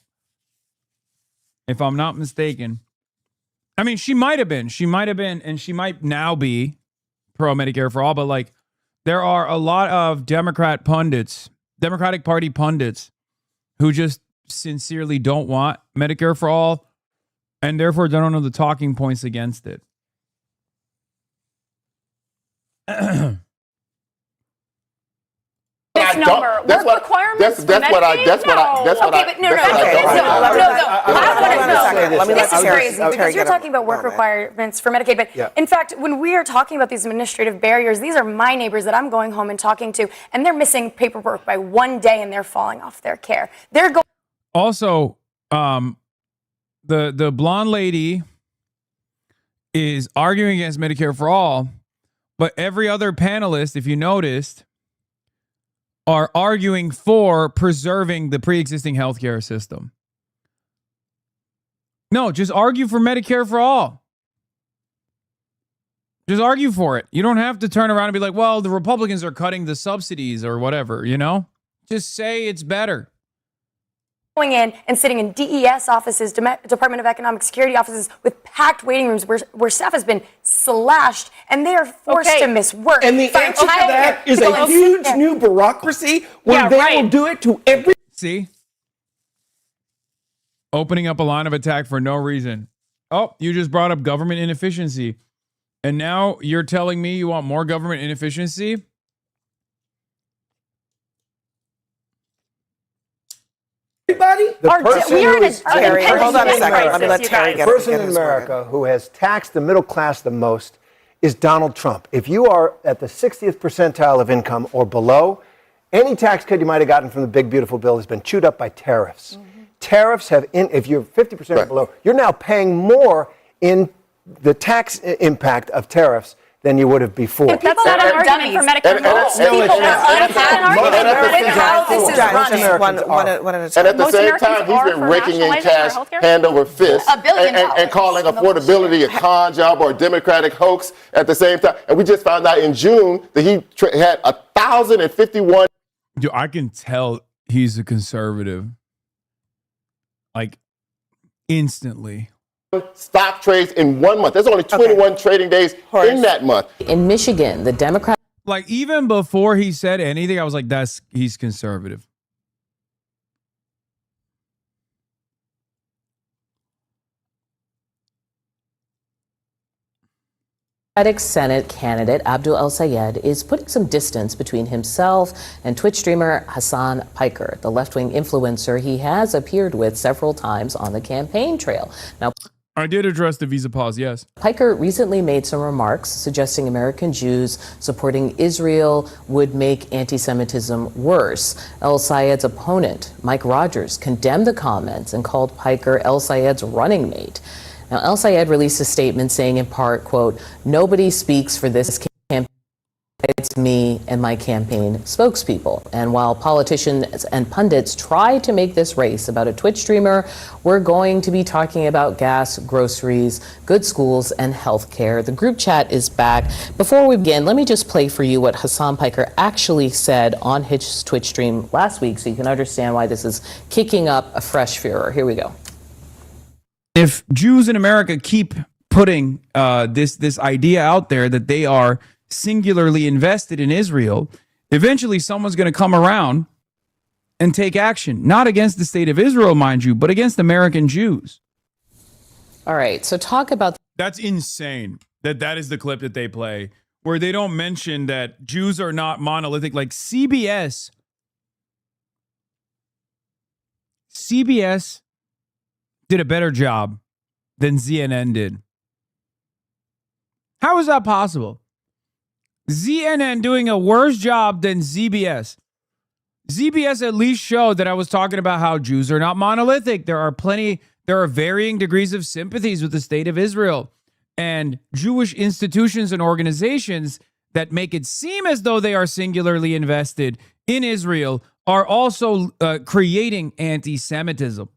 Speaker 1: If I'm not mistaken. I mean, she might have been, and she might now be pro Medicare for all, but like there are a lot of Democratic Party pundits who just sincerely don't want Medicare for all, and therefore don't know the talking points against it.
Speaker 11: Misnomer. Work requirements for Medicaid?
Speaker 22: That's what I
Speaker 23: don't. This is crazy because you're talking about work requirements for Medicaid. But in fact, when we are talking about these administrative barriers, these are my neighbors that I'm going home and talking to, and they're missing paperwork by one day and they're falling off their care. They're going.
Speaker 1: Also, the blonde lady is arguing against Medicare for all, but every other panelist, if you noticed, are arguing for preserving the pre-existing healthcare system. No, just argue for Medicare for all. Just argue for it. You don't have to turn around and be like, well, the Republicans are cutting the subsidies or whatever, you know? Just say it's better.
Speaker 23: Going in and sitting in DES offices, Department of Economic Security offices, with packed waiting rooms where staff has been slashed and they are forced to miss work.
Speaker 12: And the answer to that is a huge new bureaucracy where they will do it to every.
Speaker 1: See? Opening up a line of attack for no reason. Oh, you just brought up government inefficiency. And now you're telling me you want more government inefficiency?
Speaker 12: Everybody, the person in America who has taxed the middle class the most is Donald Trump. If you are at the 60th percentile of income or below, any tax cut you might have gotten from the big beautiful bill has been chewed up by tariffs. Tariffs have, if you're 50% or below, you're now paying more in the tax impact of tariffs than you would have before.
Speaker 11: That's not an argument for Medicare for all.
Speaker 22: And at the same time, he's been raking in cash hand over fist and calling affordability a con job or a Democratic hoax at the same time. And we just found out in June that he had 1,051.
Speaker 1: Dude, I can tell he's a conservative. Like, instantly.
Speaker 22: Stock trades in 1 month. There's only 21 trading days in that month.
Speaker 13: In Michigan, the Democrat.
Speaker 1: Like, even before he said anything, I was like, he's conservative.
Speaker 13: Senate candidate Abdul El-Sayed is putting some distance between himself and Twitch streamer Hassan Piker, the left-wing influencer he has appeared with several times on the campaign trail. Now,
Speaker 1: I did address the visa pause, yes.
Speaker 13: Piker recently made some remarks suggesting American Jews supporting Israel would make anti-Semitism worse. El-Sayed's opponent, Mike Rogers, condemned the comments and called Piker El-Sayed's running mate. Now, El-Sayed released a statement saying in part, quote, "Nobody speaks for this campaign. It's me and my campaign spokespeople." And while politicians and pundits try to make this race about a Twitch streamer, we're going to be talking about gas, groceries, good schools, and health care. The group chat is back. Before we begin, let me just play for you what Hassan Piker actually said on his Twitch stream last week so you can understand why this is kicking up a fresh furor. Here we go.
Speaker 1: If Jews in America keep putting this idea out there that they are singularly invested in Israel, eventually someone's going to come around and take action, not against the state of Israel, mind you, but against American Jews.
Speaker 13: All right, so talk about...
Speaker 1: That's insane that is the clip that they play, where they don't mention that Jews are not monolithic. Like CBS did a better job than CNN did. How is that possible? CNN doing a worse job than ZBS. ZBS at least showed that I was talking about how Jews are not monolithic. There are varying degrees of sympathies with the state of Israel. And Jewish institutions and organizations that make it seem as though they are singularly invested in Israel are also creating anti-Semitism.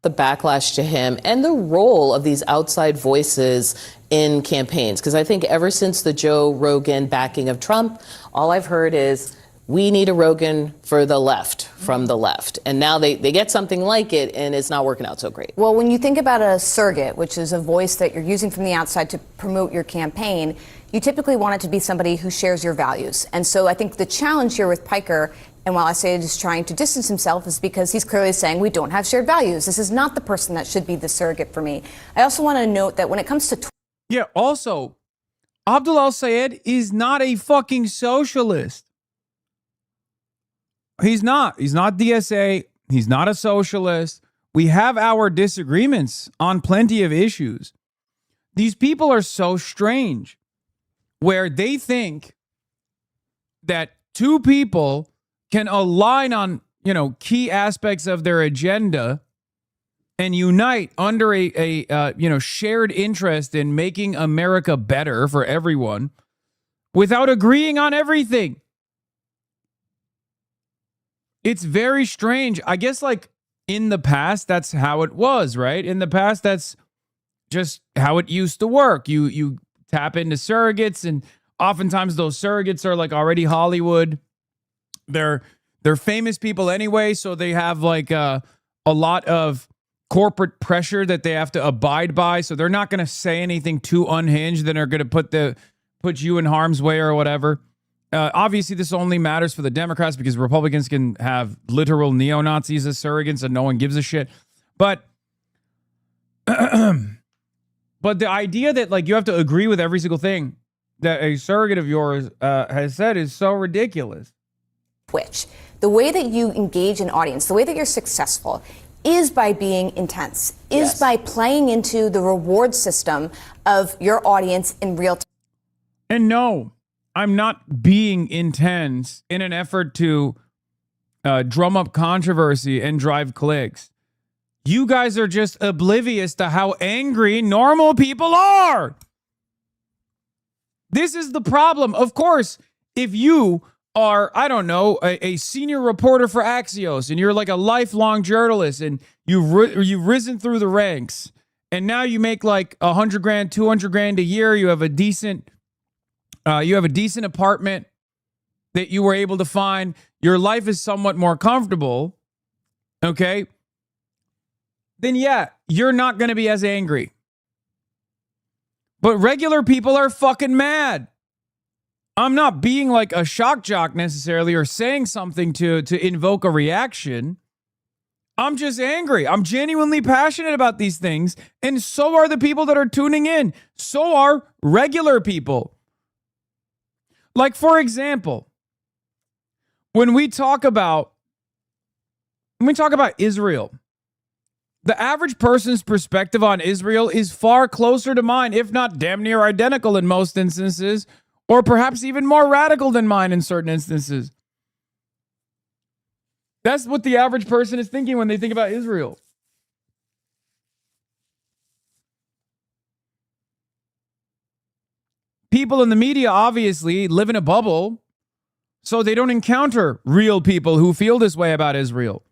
Speaker 13: The backlash to him and the role of these outside voices in campaigns. Because I think ever since the Joe Rogan backing of Trump, all I've heard is we need a Rogan for the left, from the left. And now they get something like it and it's not working out so great.
Speaker 2: Well, when you think about a surrogate, which is a voice that you're using from the outside to promote your campaign, you typically want it to be somebody who shares your values. And so I think the challenge here with Piker, and while I say he's trying to distance himself, is because he's clearly saying we don't have shared values. This is not the person that should be the surrogate for me. I also want to note that when it comes to...
Speaker 1: Yeah, also, Abdul El-Sayed is not a fucking socialist. He's not. He's not DSA. He's not a socialist. We have our disagreements on plenty of issues. These people are so strange, where they think that two people can align on, key aspects of their agenda and unite under a shared interest in making America better for everyone without agreeing on everything. It's very strange. I guess in the past, that's how it was, right? In the past, that's just how it used to work. You tap into surrogates, and oftentimes those surrogates are already Hollywood. They're famous people anyway, so they have a lot of corporate pressure that they have to abide by. So they're not going to say anything too unhinged that are going to put you in harm's way or whatever. Obviously, this only matters for the Democrats because Republicans can have literal neo-Nazis as surrogates and no one gives a shit. But the idea that you have to agree with every single thing that a surrogate of yours has said is so ridiculous.
Speaker 2: Twitch, the way that you engage an audience, the way that you're successful is by being intense, is by playing into the reward system of your audience in real time.
Speaker 1: And no, I'm not being intense in an effort to drum up controversy and drive clicks. You guys are just oblivious to how angry normal people are. This is the problem. Of course, if you are, I don't know, a senior reporter for Axios and you're a lifelong journalist and you've risen through the ranks and now you make $100,000, $200,000 a year, you have a decent apartment that you were able to find, your life is somewhat more comfortable, okay? Then yeah, you're not going to be as angry. But regular people are fucking mad. I'm not being a shock jock necessarily or saying something to invoke a reaction. I'm just angry. I'm genuinely passionate about these things. And so are the people that are tuning in. So are regular people. Like, for example, when we talk about Israel, the average person's perspective on Israel is far closer to mine, if not damn near identical in most instances, or perhaps even more radical than mine in certain instances. That's what the average person is thinking when they think about Israel. People in the media obviously live in a bubble, so they don't encounter real people who feel this way about Israel.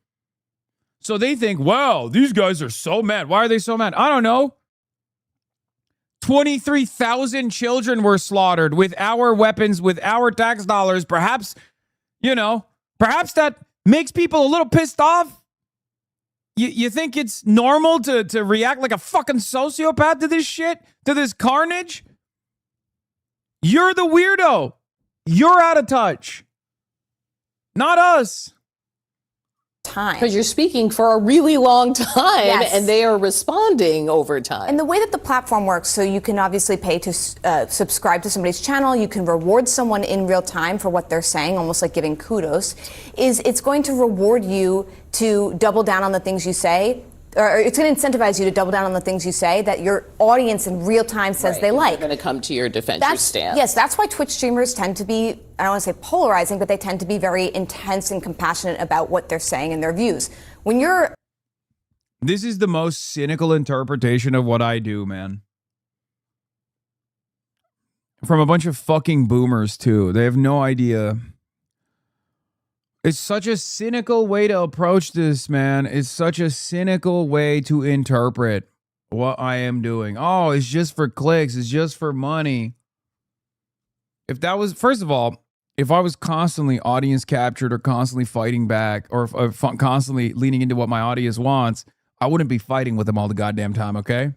Speaker 1: So they think, wow, these guys are so mad. Why are they so mad? I don't know. 23,000 children were slaughtered with our weapons, with our tax dollars. Perhaps that makes people a little pissed off. You think it's normal to react like a fucking sociopath to this shit, to this carnage? You're the weirdo. You're out of touch. Not us.
Speaker 13: Because you're speaking for a really long time,
Speaker 2: Yes.
Speaker 13: and they are responding over time.
Speaker 2: And the way that the platform works, so you can obviously pay to subscribe to somebody's channel, you can reward someone in real time for what they're saying, almost like giving kudos, is it's going to reward you to double down on the things you say, or it's going to incentivize you to double down on the things you say that your audience in real time says they like.
Speaker 13: They're going to come to your defense, your stance.
Speaker 2: Yes, that's why Twitch streamers tend to be, I don't want to say polarizing, but they tend to be very intense and compassionate about what they're saying and their views. When you're...
Speaker 1: This is the most cynical interpretation of what I do, man. From a bunch of fucking boomers, too. They have no idea. It's such a cynical way to approach this, man. It's such a cynical way to interpret what I am doing. Oh, it's just for clicks. It's just for money. If that was, first of all, if I was constantly audience captured or constantly fighting back or constantly leaning into what my audience wants, I wouldn't be fighting with them all the goddamn time, okay?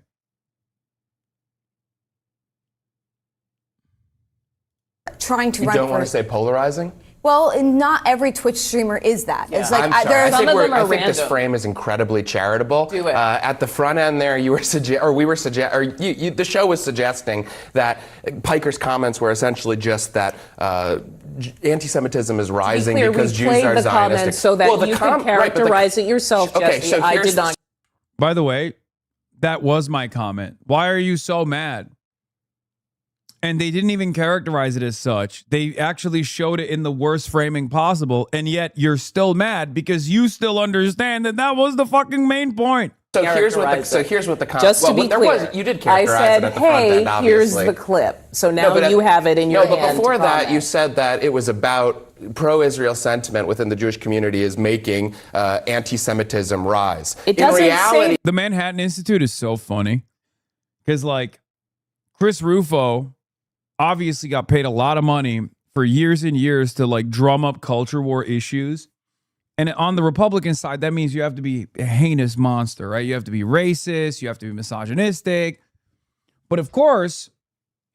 Speaker 2: Trying to
Speaker 3: You
Speaker 2: run
Speaker 3: don't
Speaker 2: for...
Speaker 3: want to say polarizing?
Speaker 2: Well, not every Twitch streamer is that. It's like
Speaker 3: I'm sorry.
Speaker 2: there are some of them are
Speaker 3: I think
Speaker 2: random.
Speaker 3: this frame is incredibly charitable.
Speaker 2: Do it.
Speaker 3: At the front end there, the show was suggesting that Piker's comments were essentially just that anti-Semitism is rising
Speaker 13: Clear,
Speaker 3: because
Speaker 13: we
Speaker 3: Jews
Speaker 13: played
Speaker 3: are
Speaker 13: the
Speaker 3: Zionistic.
Speaker 13: comments so that you can characterize it yourself, Jesse.
Speaker 3: So
Speaker 13: I did not.
Speaker 1: By the way, that was my comment. Why are you so mad? And they didn't even characterize it as such. They actually showed it in the worst framing possible. And yet you're still mad because you still understand that that was the fucking main point.
Speaker 3: So here's what the comment.
Speaker 13: Just to be clear,
Speaker 3: you did
Speaker 13: I
Speaker 3: characterize
Speaker 13: said,
Speaker 3: it at the front
Speaker 13: hey,
Speaker 3: end,
Speaker 13: here's
Speaker 3: obviously.
Speaker 13: the clip. So now you have it in your hand.
Speaker 3: No, but before
Speaker 13: to
Speaker 3: that,
Speaker 13: comment.
Speaker 3: you said that it was about pro-Israel sentiment within the Jewish community is making anti-Semitism rise.
Speaker 13: It doesn't
Speaker 3: in reality,
Speaker 1: The Manhattan Institute is so funny because, like, Chris Rufo obviously got paid a lot of money for years and years to, like, drum up culture war issues. And on the Republican side, that means you have to be a heinous monster, right? You have to be racist. You have to be misogynistic. But of course,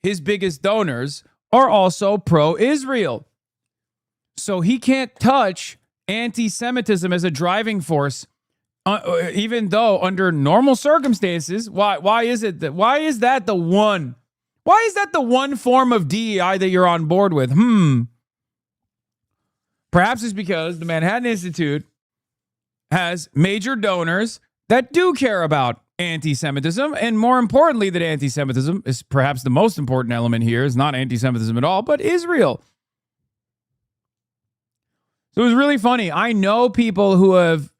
Speaker 1: his biggest donors are also pro-Israel. So he can't touch anti-Semitism as a driving force, even though under normal circumstances. Why is that the one form of DEI that you're on board with? Perhaps it's because the Manhattan Institute has major donors that do care about anti-Semitism, and more importantly than anti-Semitism is perhaps the most important element here is not anti-Semitism at all, but Israel. So it was really funny. I know people who have,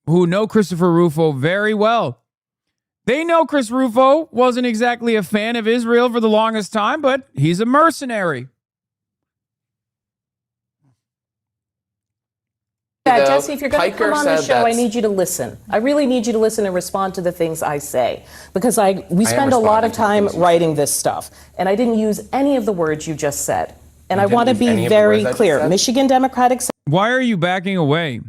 Speaker 1: who know Christopher Rufo very well. They know Chris Rufo wasn't exactly a fan of Israel for the longest time, but he's a mercenary.
Speaker 13: Yeah, Jesse, if you're going to come on the show, I need you to listen. I really need you to listen and respond to the things I say. Because we spend a lot of time writing this stuff. And I didn't use any of the words you just said. And I want to be very clear. Michigan Democratic...
Speaker 1: Why are you backing away?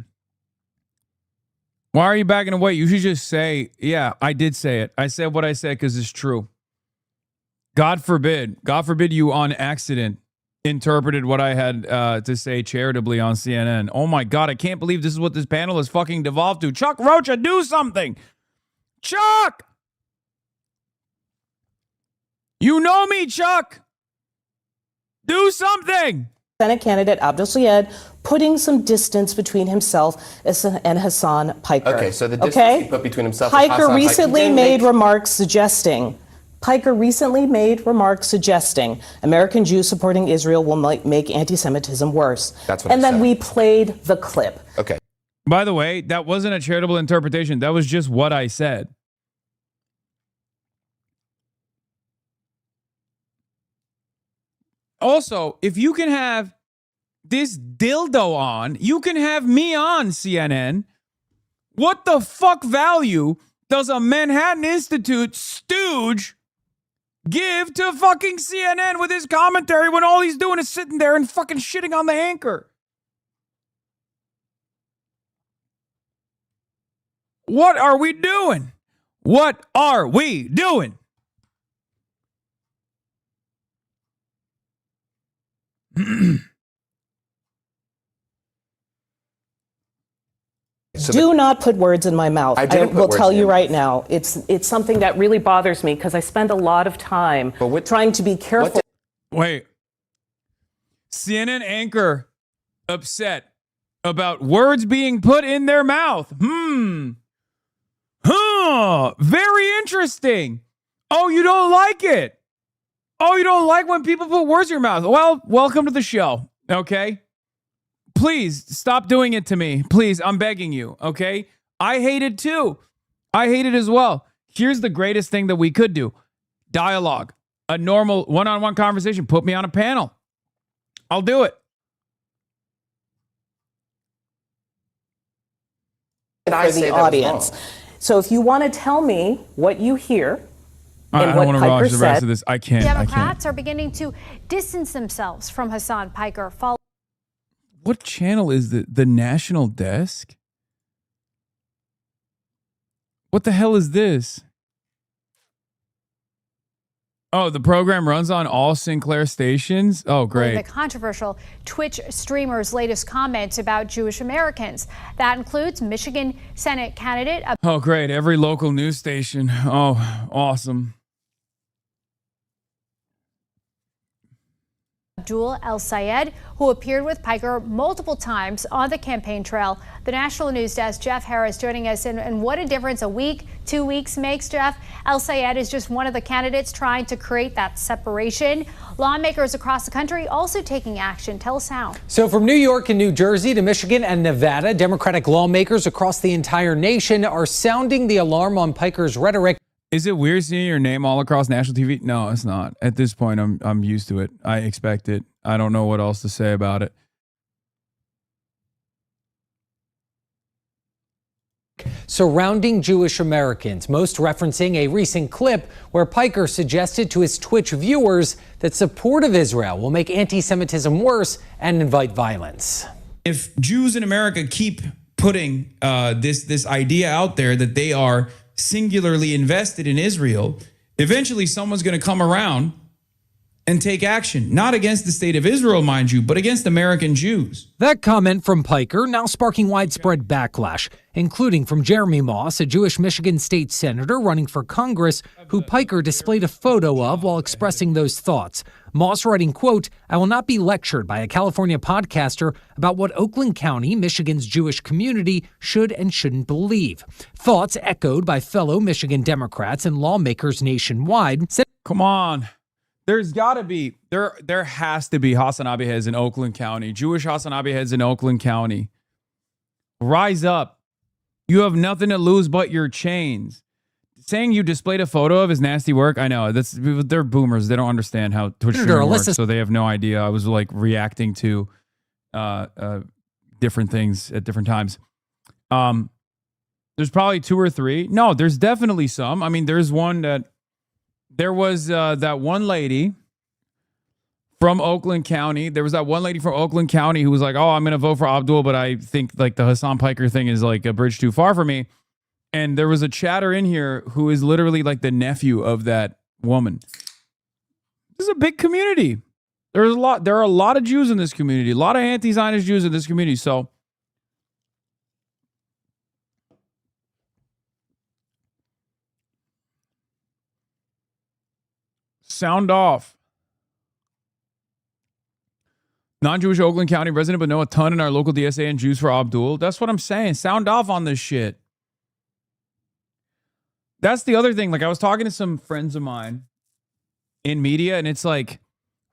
Speaker 1: Why are you backing away? You should just say, yeah, I did say it. I said what I said because it's true. God forbid you on accident interpreted what I had to say charitably on CNN. Oh my God, I can't believe this is what this panel has fucking devolved to. Chuck Rocha, do something. Chuck! You know me, Chuck. Do something.
Speaker 13: Senate candidate Abdul Sayed putting some distance between himself and Hassan Piker.
Speaker 3: Okay, so the distance he put between himself and
Speaker 13: Piker
Speaker 3: Hassan
Speaker 13: recently made remarks suggesting American Jews supporting Israel will make anti-Semitism worse.
Speaker 3: That's what
Speaker 13: and
Speaker 3: he
Speaker 13: then
Speaker 3: said.
Speaker 13: we played the clip.
Speaker 3: Okay.
Speaker 1: By the way, that wasn't a charitable interpretation. That was just what I said. Also, if you can have this dildo on, you can have me on, CNN. What the fuck value does a Manhattan Institute stooge give to fucking CNN with his commentary when all he's doing is sitting there and fucking shitting on the anchor? What are we doing? What are we doing?
Speaker 13: Do not put words in my mouth.
Speaker 3: I
Speaker 13: I
Speaker 3: didn't put
Speaker 13: will
Speaker 3: words
Speaker 13: tell
Speaker 3: in
Speaker 13: you
Speaker 3: your
Speaker 13: right now. It's something that really bothers me because I spend a lot of time trying to be careful.
Speaker 1: Wait. CNN anchor upset about words being put in their mouth. Very interesting. Oh, you don't like it. Oh, you don't like when people put words in your mouth. Well, welcome to the show. Okay. Please stop doing it to me. Please, I'm begging you. Okay. I hate it too. I hate it as well. Here's the greatest thing that we could do. Dialogue. A normal one-on-one conversation. Put me on a panel. I'll do it.
Speaker 13: For the audience. So if you want to tell me what you hear
Speaker 1: I
Speaker 13: and
Speaker 1: don't
Speaker 13: what
Speaker 1: want to
Speaker 13: Piker
Speaker 1: watch the rest
Speaker 13: said,
Speaker 1: of this. I can't.
Speaker 14: Democrats are beginning to distance themselves from Hassan Piker.
Speaker 1: What channel is the National Desk? What the hell is this? Oh, the program runs on all Sinclair stations? Oh, great.
Speaker 14: The controversial Twitch streamer's latest comments about Jewish Americans. That includes Michigan Senate candidate.
Speaker 1: Oh, great. Every local news station. Oh, awesome.
Speaker 14: Abdul El-Sayed, who appeared with Piker multiple times on the campaign trail. The National News Desk, Jeff Harris, joining us. And what a difference a week, 2 weeks makes, Jeff. El-Sayed is just one of the candidates trying to create that separation. Lawmakers across the country also taking action. Tell us how.
Speaker 15: So from New York and New Jersey to Michigan and Nevada, Democratic lawmakers across the entire nation are sounding the alarm on Piker's rhetoric.
Speaker 1: Is it weird seeing your name all across national TV? No, it's not. At this point, I'm used to it. I expect it. I don't know what else to say about it.
Speaker 15: Surrounding Jewish Americans, most referencing a recent clip where Piker suggested to his Twitch viewers that support of Israel will make anti-Semitism worse and invite violence.
Speaker 1: If Jews in America keep putting this idea out there that they are singularly invested in Israel, eventually someone's going to come around and take action, not against the state of Israel, mind you, but against American Jews.
Speaker 15: That comment from Piker now sparking widespread backlash, including from Jeremy Moss, a Jewish Michigan state senator running for Congress, who Piker displayed a photo of while expressing those thoughts. Moss writing, quote, "I will not be lectured by a California podcaster about what Oakland County, Michigan's Jewish community, should and shouldn't believe." Thoughts echoed by fellow Michigan Democrats and lawmakers nationwide.
Speaker 1: Come on. There's got to be, there has to be Hasanabi heads in Oakland County, Jewish Hasanabi heads in Oakland County. Rise up. You have nothing to lose but your chains. Saying you displayed a photo of his nasty work, I know, they're boomers. They don't understand how Twitch streaming works, so they have no idea. I was like reacting to different things at different times. There's probably 2 or 3. No, there's definitely some. I mean, there's one that, there was that one lady from Oakland County. There was that one lady from Oakland County who was like, oh, I'm going to vote for Abdul, but I think like the Hassan Piker thing is like a bridge too far for me. And there was a chatter in here who is literally like the nephew of that woman. This is a big community. There are a lot of Jews in this community, a lot of anti-Zionist Jews in this community. So sound off. Non-Jewish Oakland County resident, but know a ton in our local DSA and Jews for Abdul. That's what I'm saying. Sound off on this shit. That's the other thing. Like, I was talking to some friends of mine in media, and it's like,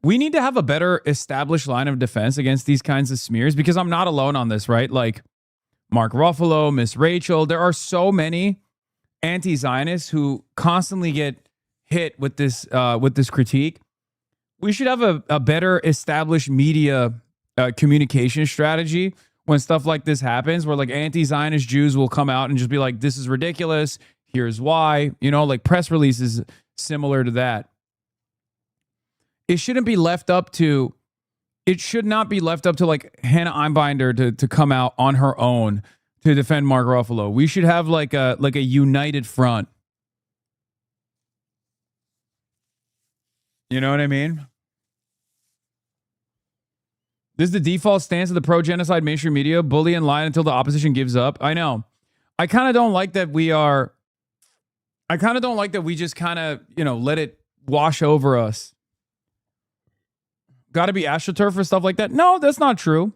Speaker 1: we need to have a better established line of defense against these kinds of smears, because I'm not alone on this, right? Like Mark Ruffalo, Miss Rachel, there are so many anti-Zionists who constantly get hit with this critique. We should have a better established media communication strategy when stuff like this happens, where like anti-Zionist Jews will come out and just be like, this is ridiculous. Here's why, like press releases similar to that. It shouldn't be left up to, it should not be left up to like Hannah Einbinder to come out on her own to defend Mark Ruffalo. We should have like a united front. You know what I mean? This is the default stance of the pro-genocide mainstream media, bully and lie until the opposition gives up. I know. I kind of don't like that we just kind of, let it wash over us. Got to be astroturf for stuff like that? No, that's not true.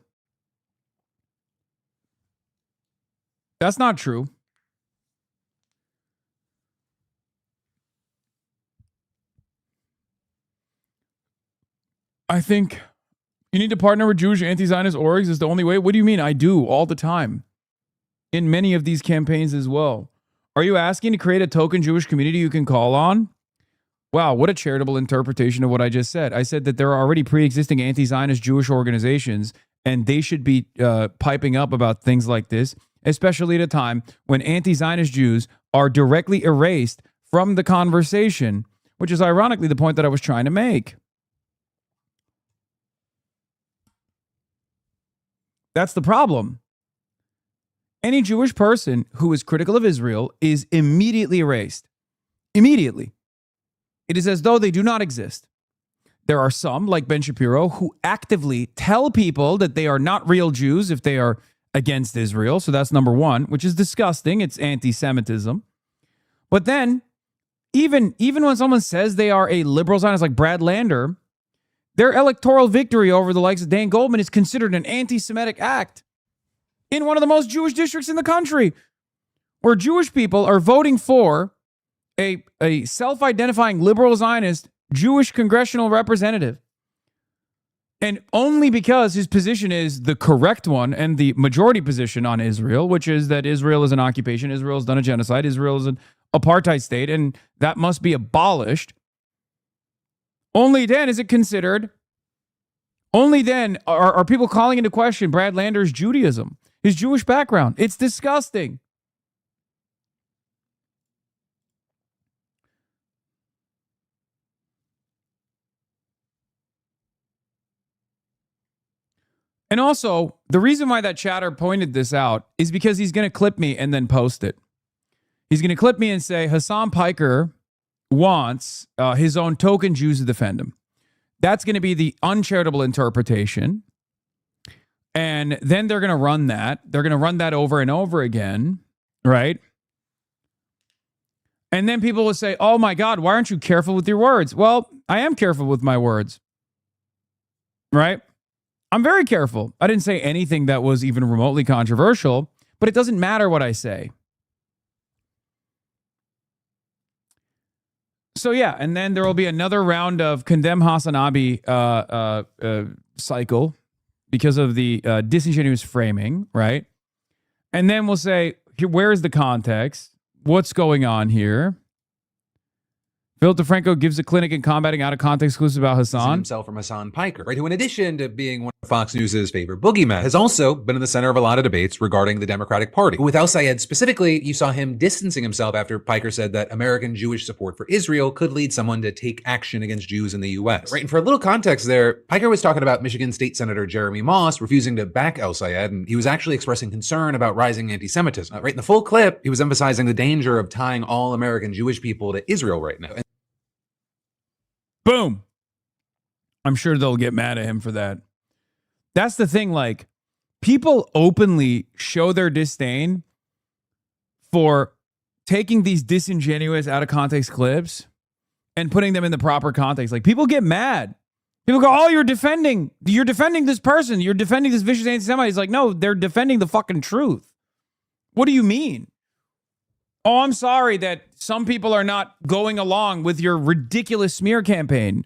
Speaker 1: That's not true. I think you need to partner with Jewish anti-Zionist orgs is the only way. What do you mean? I do all the time. In many of these campaigns as well. Are you asking to create a token Jewish community you can call on? Wow, what a charitable interpretation of what I just said. I said that there are already pre-existing anti-Zionist Jewish organizations, and they should be piping up about things like this, especially at a time when anti-Zionist Jews are directly erased from the conversation, which is ironically the point that I was trying to make. That's the problem. Any Jewish person who is critical of Israel is immediately erased. Immediately. It is as though they do not exist. There are some, like Ben Shapiro, who actively tell people that they are not real Jews if they are against Israel. So that's number one, which is disgusting. It's anti-Semitism. But then, even when someone says they are a liberal Zionist like Brad Lander, their electoral victory over the likes of Dan Goldman is considered an anti-Semitic act in one of the most Jewish districts in the country, where Jewish people are voting for a self-identifying liberal Zionist Jewish congressional representative. And only because his position is the correct one and the majority position on Israel, which is that Israel is an occupation, Israel has done a genocide, Israel is an apartheid state, and that must be abolished. Only then is it considered, only then are people calling into question Brad Lander's Judaism, his Jewish background. It's disgusting. And also, the reason why that chatter pointed this out is because he's going to clip me and then post it. He's going to clip me and say, Hassan Piker wants his own token Jews to defend him. That's going to be the uncharitable interpretation. And then they're going to run that. They're going to run that over and over again, right? And then people will say, oh my God, why aren't you careful with your words? Well, I am careful with my words, right? I'm very careful. I didn't say anything that was even remotely controversial, but it doesn't matter what I say. So yeah, and then there will be another round of condemn Hasanabi cycle because of the disingenuous framing, right? And then we'll say, where's the context? What's going on here? Phil DeFranco gives a clinic in combating out-of-context exclusive about Hassan.
Speaker 5: Himself from Hassan Piker, right? Who, in addition to being one of Fox News' favorite boogeymen, has also been in the center of a lot of debates regarding the Democratic Party. With El Sayed specifically, you saw him distancing himself after Piker said that American Jewish support for Israel could lead someone to take action against Jews in the U.S. Right? And for a little context there, Piker was talking about Michigan State Senator Jeremy Moss refusing to back El Sayed, and he was actually expressing concern about rising anti-Semitism. Right? In the full clip, he was emphasizing the danger of tying all American Jewish people to Israel right now.
Speaker 1: Boom. I'm sure they'll get mad at him for that. That's the thing. Like, people openly show their disdain for taking these disingenuous, out of context clips and putting them in the proper context. Like, people get mad. People go, oh, you're defending this person. You're defending this vicious anti-Semite. It's like, no, they're defending the fucking truth. What do you mean? Oh, I'm sorry that some people are not going along with your ridiculous smear campaign.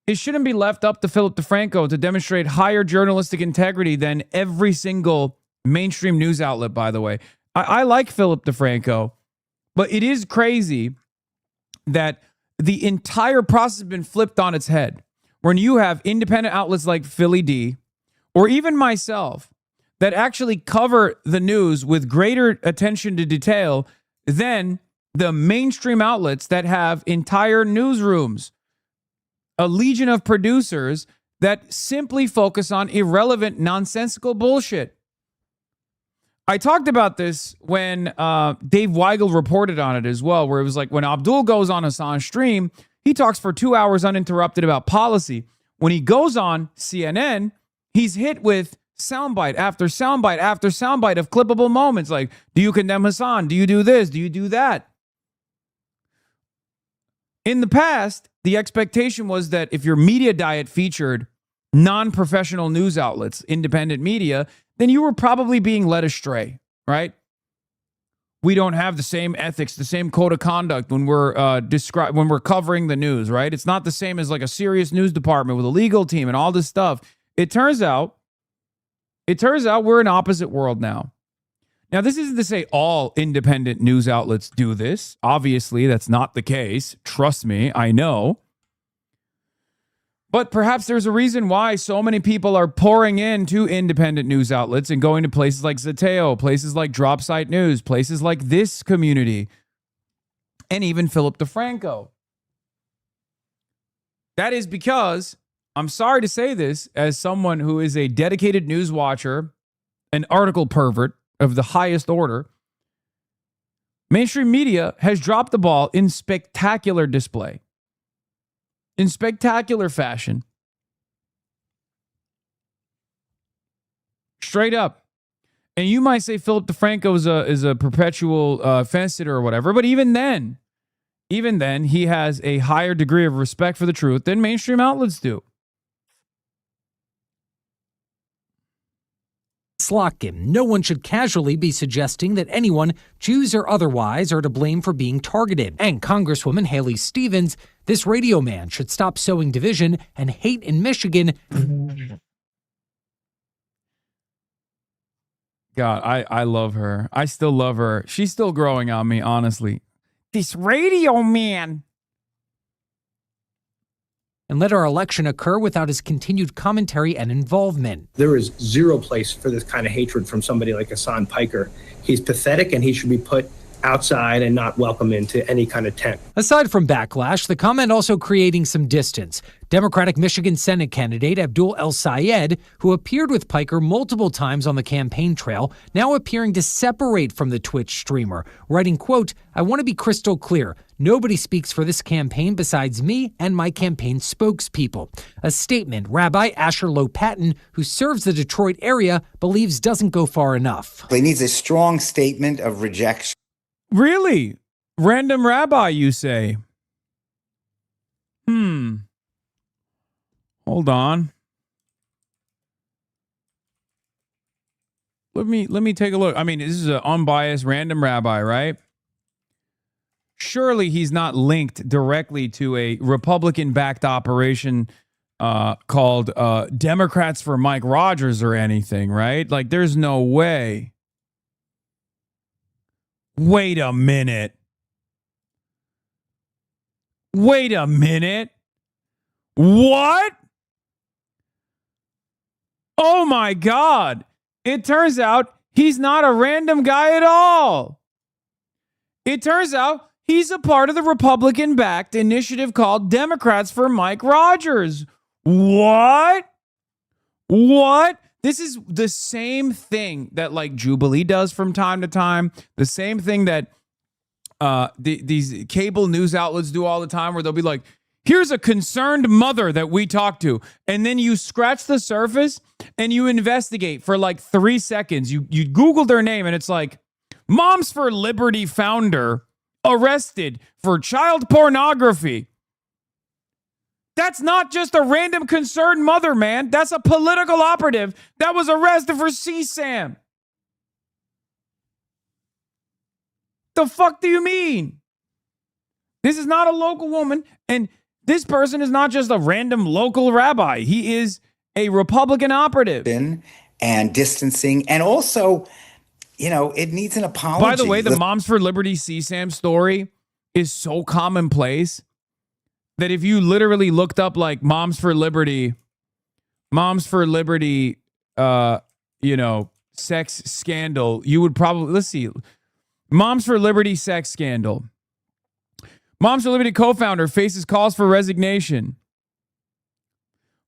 Speaker 1: It shouldn't be left up to Philip DeFranco to demonstrate higher journalistic integrity than every single mainstream news outlet, by the way. I like Philip DeFranco, but it is crazy that the entire process has been flipped on its head. When you have independent outlets like Philly D, or even myself, that actually cover the news with greater attention to detail than the mainstream outlets that have entire newsrooms, a legion of producers that simply focus on irrelevant, nonsensical bullshit. I talked about this when Dave Weigel reported on it as well, where it was like when Abdul goes on Hassan's stream, he talks for 2 hours uninterrupted about policy. When he goes on CNN, he's hit with soundbite after soundbite after soundbite of clippable moments like, do you condemn Hassan? Do you do this? Do you do that? In the past, the expectation was that if your media diet featured non-professional news outlets, independent media, then you were probably being led astray, right? We don't have the same ethics, the same code of conduct when we're when we're covering the news, right? It's not the same as like a serious news department with a legal team and all this stuff. It turns out we're in opposite world now. Now, this isn't to say all independent news outlets do this. Obviously, that's not the case. Trust me, I know. But perhaps there's a reason why so many people are pouring into independent news outlets and going to places like Zateo, places like Dropsite News, places like this community, and even Philip DeFranco. That is because, I'm sorry to say this, as someone who is a dedicated news watcher, an article pervert of the highest order, mainstream media has dropped the ball in spectacular display. In spectacular fashion. Straight up. And you might say Philip DeFranco is a perpetual fence sitter or whatever, but even then, he has a higher degree of respect for the truth than mainstream outlets do.
Speaker 15: Slotkin, no one should casually be suggesting that anyone, Jews or otherwise, are to blame for being targeted. And Congresswoman Haley Stevens, this radio man should stop sowing division and hate in Michigan.
Speaker 1: God, I love her. I still love her. She's still growing on me, honestly. This radio man.
Speaker 15: And let our election occur without his continued commentary and involvement.
Speaker 6: There is zero place for this kind of hatred from somebody like Hassan Piker. He's pathetic and he should be put outside and not welcome into any kind of tent.
Speaker 15: Aside from backlash, the comment also creating some distance. Democratic Michigan Senate candidate Abdul El-Sayed, who appeared with Piker multiple times on the campaign trail, now appearing to separate from the Twitch streamer, writing, quote, I want to be crystal clear. Nobody speaks for this campaign besides me and my campaign spokespeople. A statement Rabbi Asher Lopatin, who serves the Detroit area, believes doesn't go far enough.
Speaker 16: It needs a strong statement of rejection.
Speaker 1: Really? Random rabbi, you say? Hold on. Let me take a look. I mean, this is an unbiased random rabbi, right? Surely he's not linked directly to a Republican-backed operation called Democrats for Mike Rogers or anything, right? Like, there's no way. Wait a minute. What? Oh my God. It turns out he's not a random guy at all. It turns out he's a part of the Republican-backed initiative called Democrats for Mike Rogers. What? This is the same thing that like Jubilee does from time to time. The same thing that these cable news outlets do all the time, where they'll be like, Here's a concerned mother that we talked to. And then you scratch the surface and you investigate for like 3 seconds. You Google their name and it's like, Moms for Liberty founder arrested for child pornography. That's not just a random concerned mother, man. That's a political operative that was arrested for CSAM. The fuck do you mean? This is not a local woman, and this person is not just a random local rabbi. He is a Republican operative.
Speaker 16: And distancing, and also, you know, it needs an apology.
Speaker 1: By the way, the Moms for Liberty CSAM story is so commonplace that if you literally looked up like Moms for Liberty, sex scandal, you would probably, let's see, Moms for Liberty sex scandal. Moms for Liberty co-founder faces calls for resignation.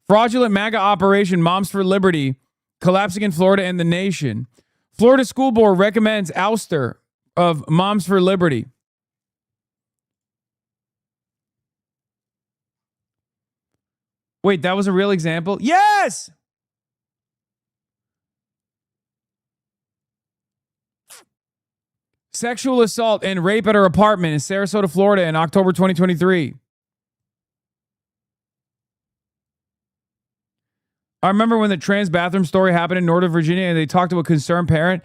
Speaker 1: Fraudulent MAGA operation Moms for Liberty collapsing in Florida and the nation. Florida School Board recommends ouster of Moms for Liberty. Wait, that was a real example? Yes! Sexual assault and rape at her apartment in Sarasota, Florida in October 2023. I remember when the trans bathroom story happened in Northern Virginia and they talked to a concerned parent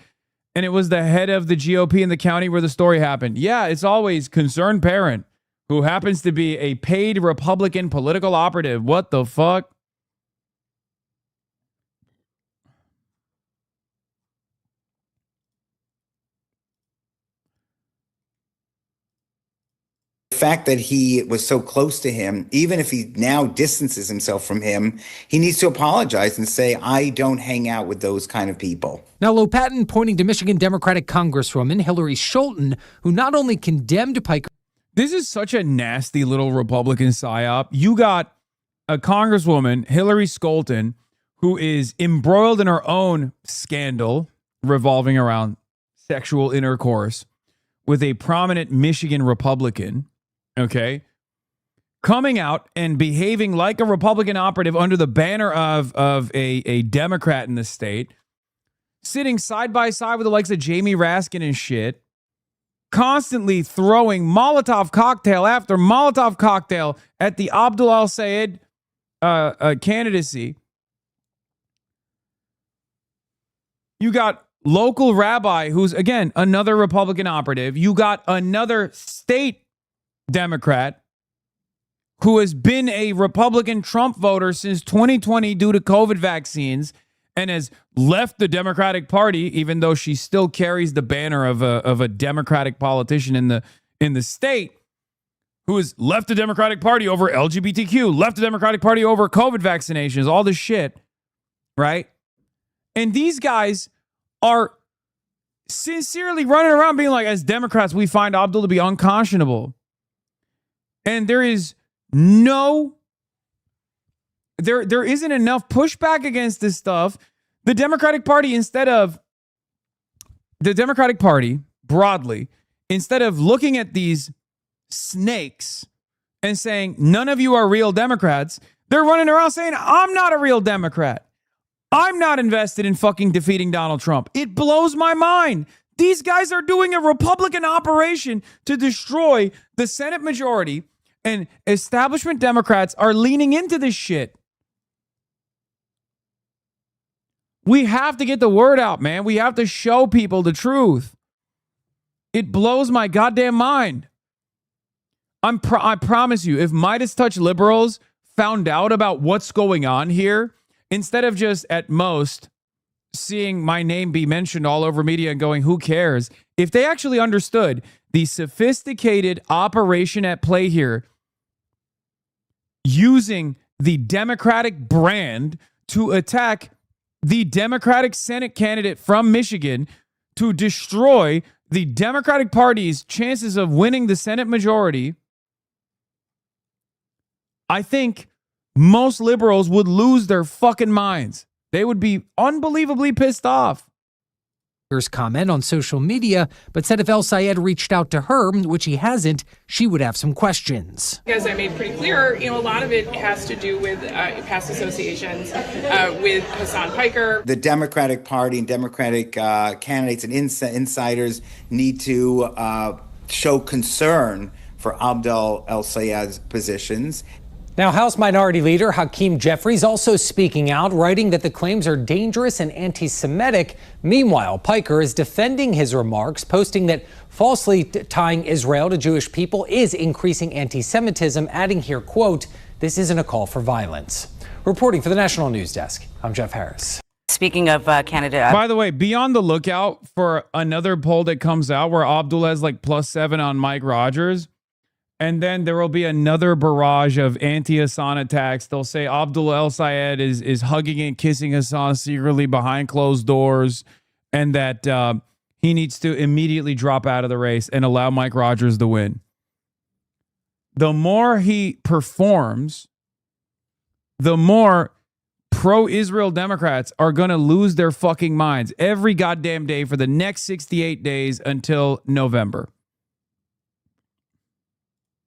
Speaker 1: and it was the head of the GOP in the county where the story happened. Yeah, it's always concerned parent who happens to be a paid Republican political operative. What the fuck?
Speaker 16: The fact that he was so close to him, even if he now distances himself from him, he needs to apologize and say, I don't hang out with those kind of people.
Speaker 15: Now, Lopatin pointing to Michigan Democratic Congresswoman Hillary Scholten, who not only condemned Piker.
Speaker 1: This is such a nasty little Republican psyop. You got a Congresswoman, Hillary Scholten, who is embroiled in her own scandal revolving around sexual intercourse with a prominent Michigan Republican. Okay, coming out and behaving like a Republican operative under the banner of a Democrat in the state, sitting side by side with the likes of Jamie Raskin and shit, constantly throwing Molotov cocktail after Molotov cocktail at the Abdul al-Sayed candidacy. You got local rabbi who's, again, another Republican operative. You got another state Democrat who has been a Republican Trump voter since 2020 due to COVID vaccines and has left the Democratic Party, even though she still carries the banner of a Democratic politician in the state, who has left the Democratic Party over LGBTQ, left the Democratic Party over COVID vaccinations, all this shit, right? And these guys are sincerely running around being like, as Democrats, we find Abdul to be unconscionable. And there is no, there isn't enough pushback against this stuff. The Democratic Party, broadly, instead of looking at these snakes and saying, none of you are real Democrats, they're running around saying, I'm not a real Democrat. I'm not invested in fucking defeating Donald Trump. It blows my mind. These guys are doing a Republican operation to destroy the Senate majority, and establishment Democrats are leaning into this shit. We have to get the word out, man. We have to show people the truth. It blows my goddamn mind. I promise you, if Midas Touch liberals found out about what's going on here, instead of just at most seeing my name be mentioned all over media and going, who cares? If they actually understood the sophisticated operation at play here, using the Democratic brand to attack the Democratic Senate candidate from Michigan to destroy the Democratic Party's chances of winning the Senate majority, I think most liberals would lose their fucking minds. They would be unbelievably pissed off.
Speaker 15: Piker's comment on social media, but said if El-Sayed reached out to her, which he hasn't, she would have some questions.
Speaker 17: As I made pretty clear, a lot of it has to do with past associations with Hassan Piker.
Speaker 16: The Democratic Party and Democratic candidates and insiders need to show concern for Abdel El-Sayed's positions.
Speaker 15: Now, House Minority Leader Hakeem Jeffries also speaking out, writing that the claims are dangerous and anti-Semitic. Meanwhile, Piker is defending his remarks, posting that falsely tying Israel to Jewish people is increasing anti-Semitism, adding here, quote, "This isn't a call for violence." Reporting for the National News Desk, I'm Jeff Harris.
Speaker 18: Speaking of Canada.
Speaker 1: By the way, be on the lookout for another poll that comes out where Abdul has like +7 on Mike Rogers. And then there will be another barrage of anti-Hassan attacks. They'll say Abdul El-Sayed is hugging and kissing Hassan secretly behind closed doors, and that he needs to immediately drop out of the race and allow Mike Rogers to win. The more he performs, the more pro-Israel Democrats are going to lose their fucking minds every goddamn day for the next 68 days until November.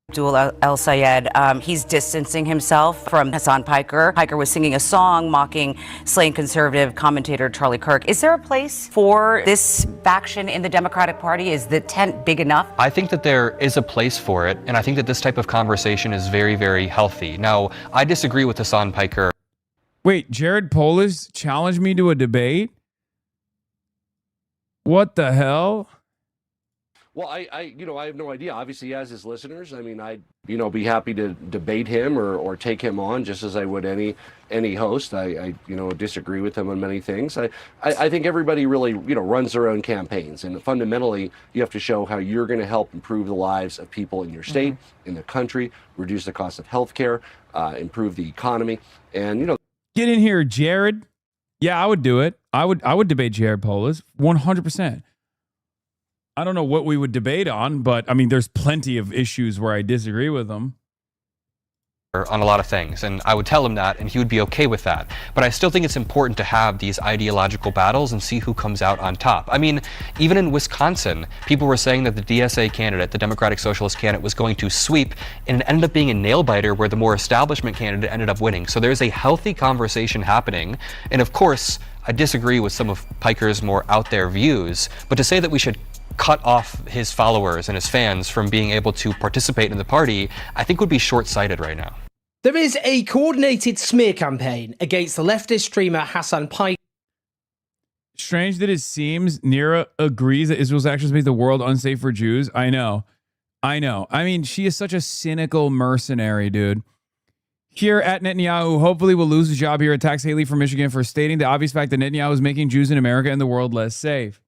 Speaker 18: Abdul El-Sayed, he's distancing himself from Hassan Piker. Piker was singing a song mocking slain conservative commentator Charlie Kirk. Is there a place for this faction in the Democratic Party? Is the tent big enough?
Speaker 19: I think that there is a place for it, and I think that this type of conversation is very, very healthy. Now, I disagree with Hassan Piker.
Speaker 1: Wait, Jared Polis challenged me to a debate? What the hell?
Speaker 24: Well, I have no idea. Obviously, he has his listeners. I mean, I'd, be happy to debate him or take him on just as I would any host. I disagree with him on many things. I think everybody really, runs their own campaigns. And fundamentally, you have to show how you're going to help improve the lives of people in your state, in the country, reduce the cost of health care, improve the economy. And,
Speaker 1: Get in here, Jared. Yeah, I would do it. I would debate Jared Polis 100%. I don't know what we would debate on, but I mean, there's plenty of issues where I disagree with him.
Speaker 19: On a lot of things, and I would tell him that, and he would be okay with that. But I still think it's important to have these ideological battles and see who comes out on top. I mean, even in Wisconsin, people were saying that the DSA candidate, the Democratic Socialist candidate, was going to sweep, and it ended up being a nail-biter where the more establishment candidate ended up winning. So there's a healthy conversation happening, and of course, I disagree with some of Piker's more out-there views, but to say that we should cut off his followers and his fans from being able to participate in the party, I think would be short-sighted right now.
Speaker 25: There is a coordinated smear campaign against the leftist streamer Hassan Piker.
Speaker 1: Strange that it seems Nira agrees that Israel's actions make the world unsafe for Jews. I know. I mean, she is such a cynical mercenary, dude. Here at Netanyahu, hopefully will lose his job here, attacks Haley from Michigan for stating the obvious fact that Netanyahu is making Jews in America and the world less safe.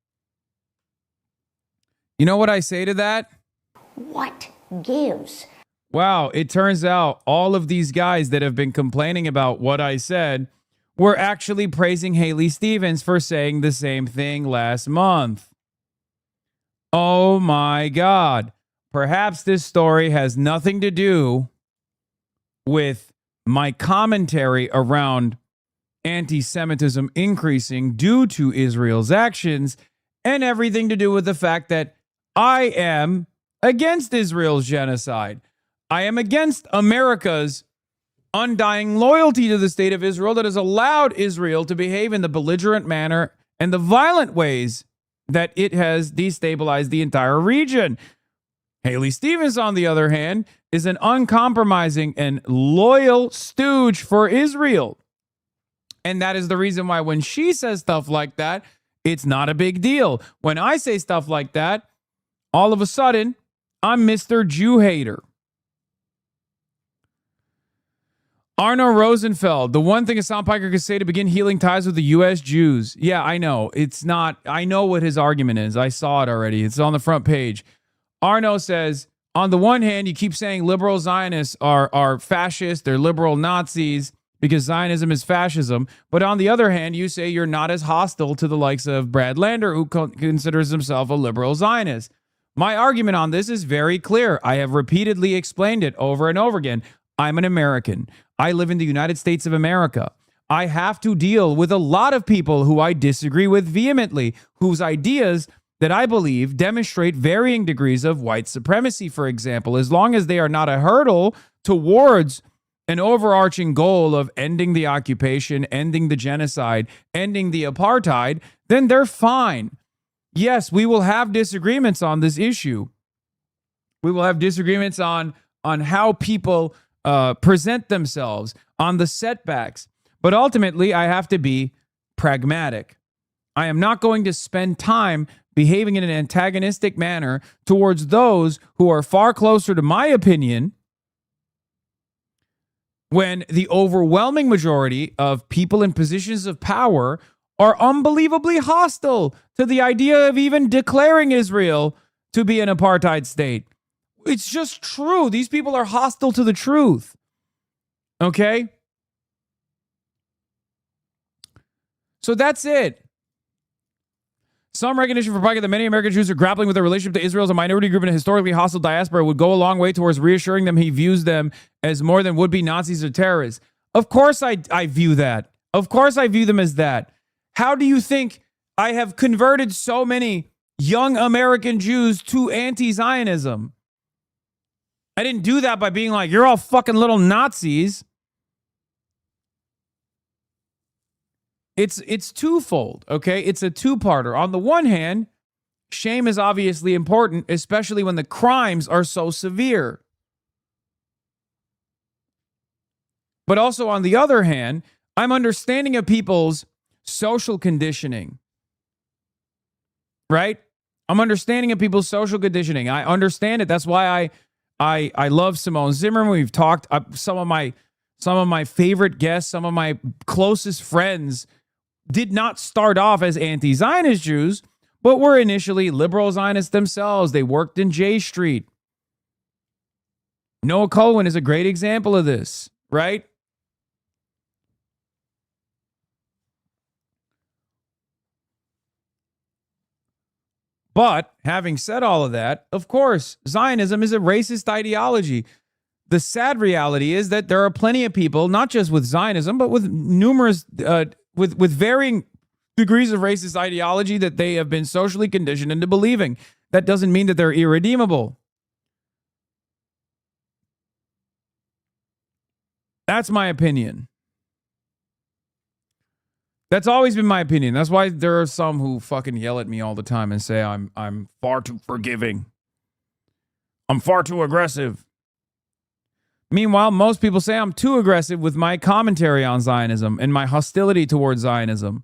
Speaker 1: You know what I say to that?
Speaker 26: What gives?
Speaker 1: Wow, it turns out all of these guys that have been complaining about what I said were actually praising Haley Stevens for saying the same thing last month. Oh my God. Perhaps this story has nothing to do with my commentary around anti-Semitism increasing due to Israel's actions and everything to do with the fact that I am against Israel's genocide. I am against America's undying loyalty to the state of Israel that has allowed Israel to behave in the belligerent manner and the violent ways that it has destabilized the entire region. Haley Stevens, on the other hand, is an uncompromising and loyal stooge for Israel. And that is the reason why when she says stuff like that, it's not a big deal. When I say stuff like that, all of a sudden, I'm Mr. Jew hater. Arno Rosenfeld, the one thing Hassan Piker could say to begin healing ties with the U.S. Jews. Yeah, I know. It's not. I know what his argument is. I saw it already. It's on the front page. Arno says, on the one hand, you keep saying liberal Zionists are fascist. They're liberal Nazis because Zionism is fascism. But on the other hand, you say you're not as hostile to the likes of Brad Lander, who considers himself a liberal Zionist. My argument on this is very clear. I have repeatedly explained it over and over again. I'm an American. I live in the United States of America. I have to deal with a lot of people who I disagree with vehemently, whose ideas that I believe demonstrate varying degrees of white supremacy, for example, as long as they are not a hurdle towards an overarching goal of ending the occupation, ending the genocide, ending the apartheid, then they're fine. Yes, we will have disagreements on this issue. We will have disagreements on how people present themselves, on the setbacks. But ultimately, I have to be pragmatic. I am not going to spend time behaving in an antagonistic manner towards those who are far closer to my opinion when the overwhelming majority of people in positions of power are unbelievably hostile to the idea of even declaring Israel to be an apartheid state. It's just true. These people are hostile to the truth. Okay? So that's it. Some recognition for Piker that many American Jews are grappling with their relationship to Israel as a minority group in a historically hostile diaspora would go a long way towards reassuring them he views them as more than would-be Nazis or terrorists. Of course I view that. Of course I view them as that. How do you think I have converted so many young American Jews to anti-Zionism? I didn't do that by being like, you're all fucking little Nazis. It's twofold, okay? It's a two-parter. On the one hand, shame is obviously important, especially when the crimes are so severe. But also on the other hand, I'm understanding of people's social conditioning, right? I'm understanding of people's social conditioning. I understand it. That's why I love Simone Zimmerman. We've talked some of my favorite guests, some of my closest friends did not start off as anti-Zionist Jews, but were initially liberal Zionists themselves. They worked in J Street. Noah Cohen is a great example of this, right? But having said all of that, of course, Zionism is a racist ideology. The sad reality is that there are plenty of people, not just with Zionism, but with numerous, with varying degrees of racist ideology that they have been socially conditioned into believing. That doesn't mean that they're irredeemable. That's my opinion. That's always been my opinion. That's why there are some who fucking yell at me all the time and say I'm far too forgiving. I'm far too aggressive. Meanwhile, most people say I'm too aggressive with my commentary on Zionism and my hostility towards Zionism.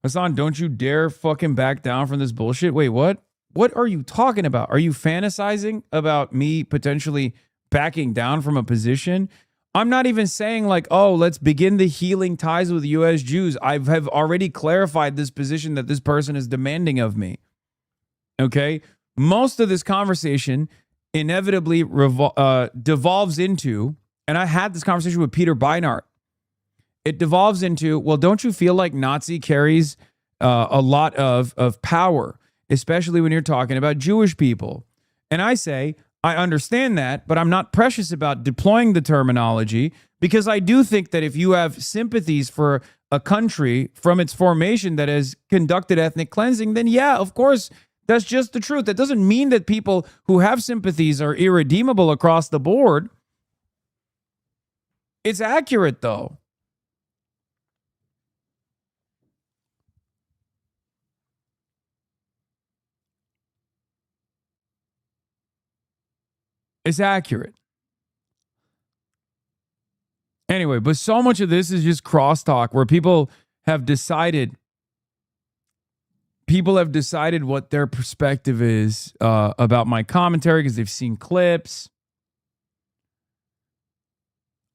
Speaker 1: Hasan, don't you dare fucking back down from this bullshit. Wait, what? What are you talking about? Are you fantasizing about me potentially backing down from a position? I'm not even saying like, oh, let's begin the healing ties with U.S. Jews. I have already clarified this position that this person is demanding of me. Okay? Most of this conversation inevitably devolves into, and I had this conversation with Peter Beinart, it devolves into, well, don't you feel like Nazi carries a lot of power, especially when you're talking about Jewish people? And I say, I understand that, but I'm not precious about deploying the terminology because I do think that if you have sympathies for a country from its formation that has conducted ethnic cleansing, then yeah, of course, that's just the truth. That doesn't mean that people who have sympathies are irredeemable across the board. It's accurate, though. It's accurate. Anyway, but so much of this is just crosstalk where people have decided what their perspective is about my commentary because they've seen clips.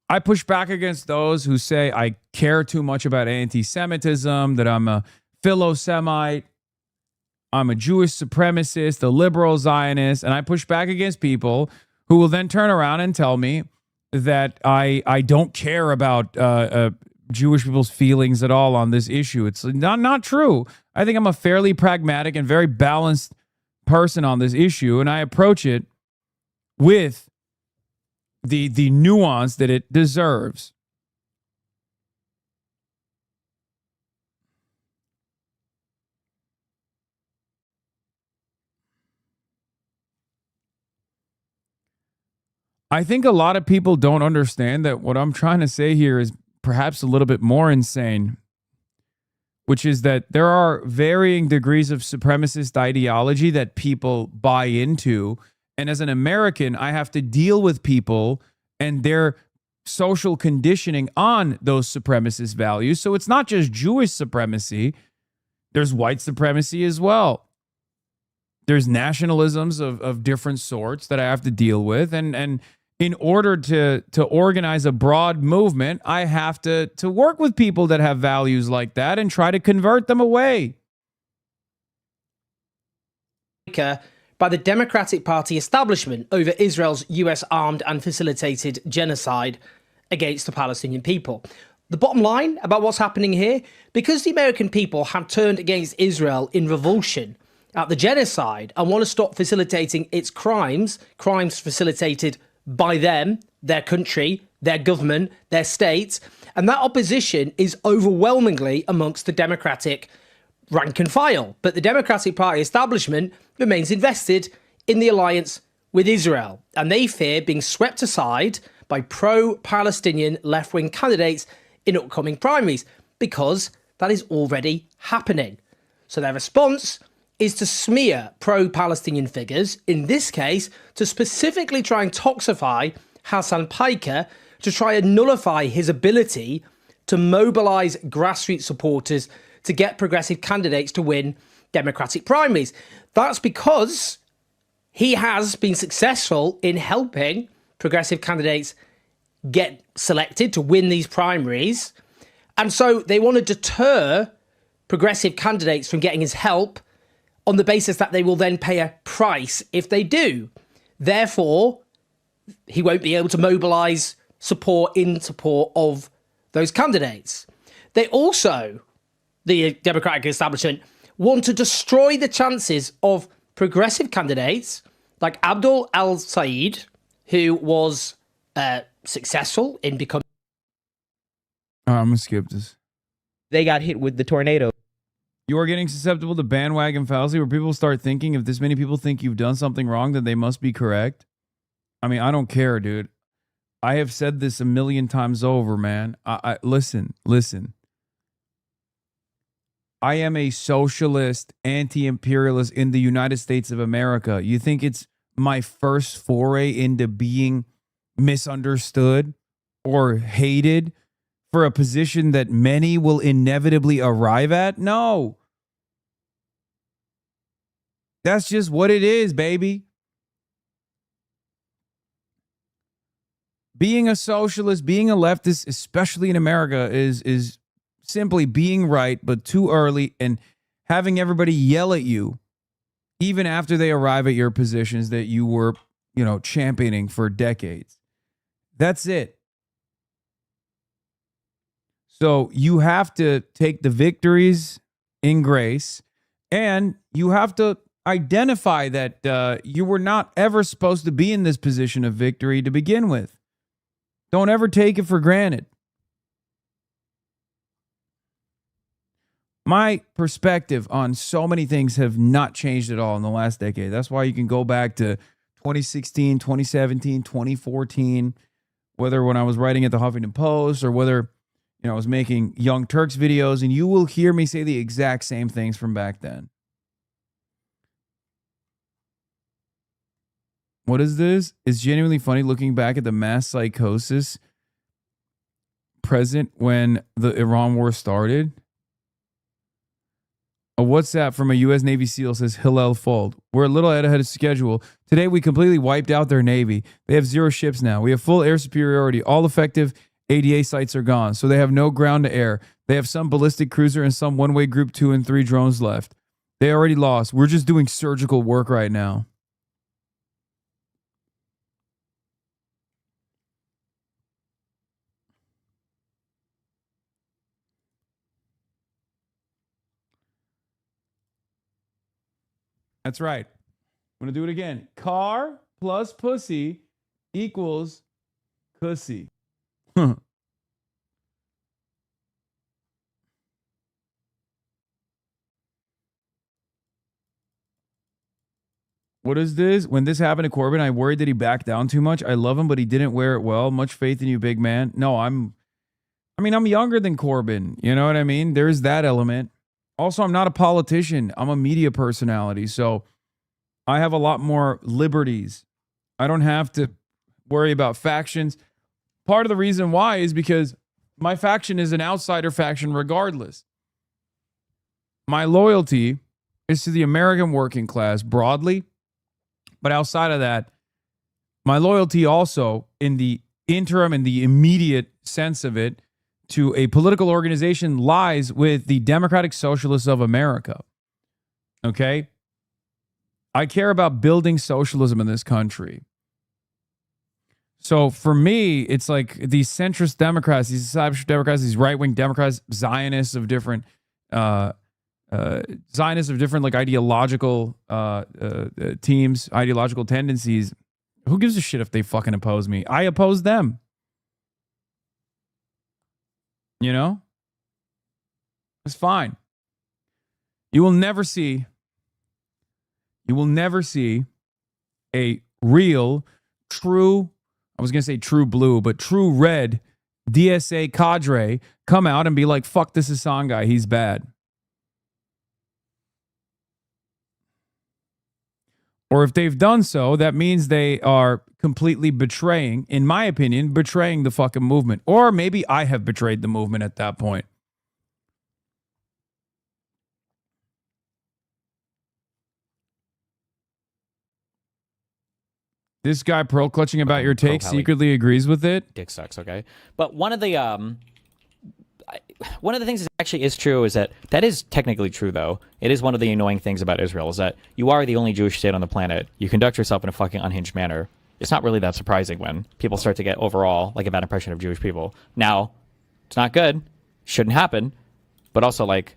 Speaker 1: I push back against those who say I care too much about anti-Semitism, that I'm a philo-Semite, I'm a Jewish supremacist, a liberal Zionist, and I push back against people who will then turn around and tell me that I don't care about Jewish people's feelings at all on this issue. It's not true. I think I'm a fairly pragmatic and very balanced person on this issue, and I approach it with the nuance that it deserves. I think a lot of people don't understand that what I'm trying to say here is perhaps a little bit more insane, which is that there are varying degrees of supremacist ideology that people buy into. And as an American, I have to deal with people and their social conditioning on those supremacist values. So it's not just Jewish supremacy, there's white supremacy as well. There's nationalisms of different sorts that I have to deal with. And in order to organize a broad movement, I have to work with people that have values like that and try to convert them away.
Speaker 25: By the Democratic Party establishment over Israel's US armed and facilitated genocide against the Palestinian people. The bottom line about what's happening here, because the American people have turned against Israel in revulsion at the genocide and want to stop facilitating its crimes facilitated by them, their country, their government, their state, and that opposition is overwhelmingly amongst the Democratic rank and file. But the Democratic Party establishment remains invested in the alliance with Israel, and they fear being swept aside by pro-Palestinian left-wing candidates in upcoming primaries, because that is already happening. So their response is to smear pro-Palestinian figures, in this case, to specifically try and toxify Hassan Piker, to try and nullify his ability to mobilize grassroots supporters to get progressive candidates to win Democratic primaries. That's because he has been successful in helping progressive candidates get selected to win these primaries. And so they want to deter progressive candidates from getting his help on the basis that they will then pay a price if they do. Therefore, he won't be able to mobilize support in support of those candidates. They also, the Democratic establishment, want to destroy the chances of progressive candidates like Abdul al-Sayed, who was successful in becoming...
Speaker 1: I'm going to skip this.
Speaker 4: They got hit with the tornado.
Speaker 1: You are getting susceptible to bandwagon fallacy where people start thinking if this many people think you've done something wrong, then they must be correct. I mean, I don't care, dude. I have said this a million times over, man. Listen. I am a socialist, anti-imperialist in the United States of America. You think it's my first foray into being misunderstood or hated for a position that many will inevitably arrive at? No. That's just what it is, baby. Being a socialist, being a leftist, especially in America, is simply being right, but too early, and having everybody yell at you even after they arrive at your positions that you were, championing for decades. That's it. So you have to take the victories in grace, and you have to identify that you were not ever supposed to be in this position of victory to begin with. Don't ever take it for granted. My perspective on so many things have not changed at all in the last decade. That's why you can go back to 2016, 2017, 2014, whether when I was writing at the Huffington Post or whether I was making Young Turks videos, and you will hear me say the exact same things from back then. What is this? It's genuinely funny looking back at the mass psychosis present when the Iran war started. A WhatsApp from a U.S. Navy SEAL says, Hillel Fold. We're a little ahead of schedule. Today, we completely wiped out their Navy. They have 0 ships now. We have full air superiority. All effective ADA sites are gone, so they have no ground to air. They have some ballistic cruiser and some one-way Group 2 and 3 drones left. They already lost. We're just doing surgical work right now. That's right. I'm going to do it again. Car plus pussy equals pussy. What is this? When this happened to Corbyn, I worried that he backed down too much. I love him, but he didn't wear it well. Much faith in you, big man. No, I'm younger than Corbyn. You know what I mean? There's that element. Also, I'm not a politician. I'm a media personality. So I have a lot more liberties. I don't have to worry about factions. Part of the reason why is because my faction is an outsider faction regardless. My loyalty is to the American working class broadly. But outside of that, my loyalty also in the interim and the immediate sense of it to a political organization lies with the Democratic Socialists of America. Okay? I care about building socialism in this country. So for me, it's like these centrist Democrats, these establishment Democrats, these right-wing Democrats, Zionists of different like ideological teams, ideological tendencies. Who gives a shit if they fucking oppose me? I oppose them. You know? It's fine. You will never see a real, true, I was going to say true blue, but true red DSA cadre come out and be like, fuck this Hassan guy, he's bad. Or if they've done so, that means they are completely betraying, in my opinion, betraying the fucking movement. Or maybe I have betrayed the movement at that point. This guy pearl clutching about your take secretly agrees with it.
Speaker 7: Dick sucks, okay? But one of the things that actually is true is that is technically true, though. It is one of the annoying things about Israel is that you are the only Jewish state on the planet. You conduct yourself in a fucking unhinged manner. It's not really that surprising when people start to get overall like a bad impression of Jewish people. Now, it's not good. Shouldn't happen. But also like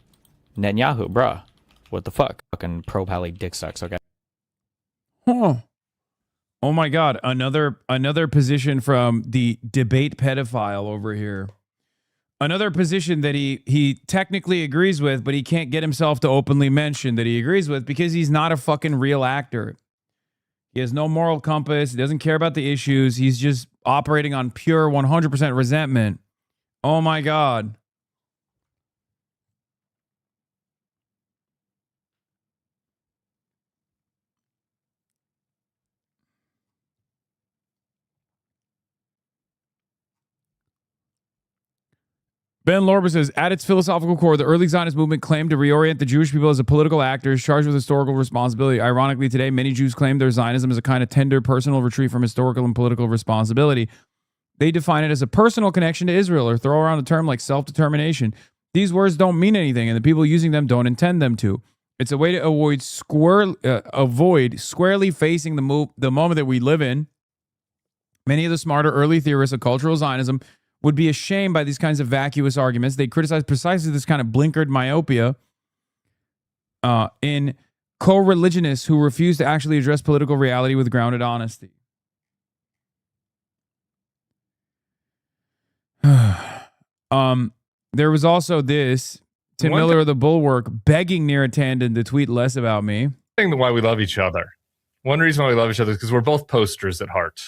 Speaker 7: Netanyahu, bruh. What the fuck? Fucking pro-pally dick sucks, okay?
Speaker 1: Huh. Oh my God. Another position from the debate pedophile over here. Another position that he technically agrees with, but he can't get himself to openly mention that he agrees with because he's not a fucking real actor. He has no moral compass. He doesn't care about the issues. He's just operating on pure 100% resentment. Oh my God. Ben Lorber says, at its philosophical core, the early Zionist movement claimed to reorient the Jewish people as a political actors charged with historical responsibility. Ironically, today, many Jews claim their Zionism as a kind of tender personal retreat from historical and political responsibility. They define it as a personal connection to Israel or throw around a term like self-determination. These words don't mean anything, and the people using them don't intend them to. It's a way to avoid squarely facing the moment that we live in. Many of the smarter early theorists of cultural Zionism would be ashamed by these kinds of vacuous arguments. They criticize precisely this kind of blinkered myopia in co-religionists who refuse to actually address political reality with grounded honesty. There was also this, Tim Miller of the Bulwark begging Neera Tanden to tweet less about me.
Speaker 8: Why we love each other. One reason why we love each other is because we're both posters at heart.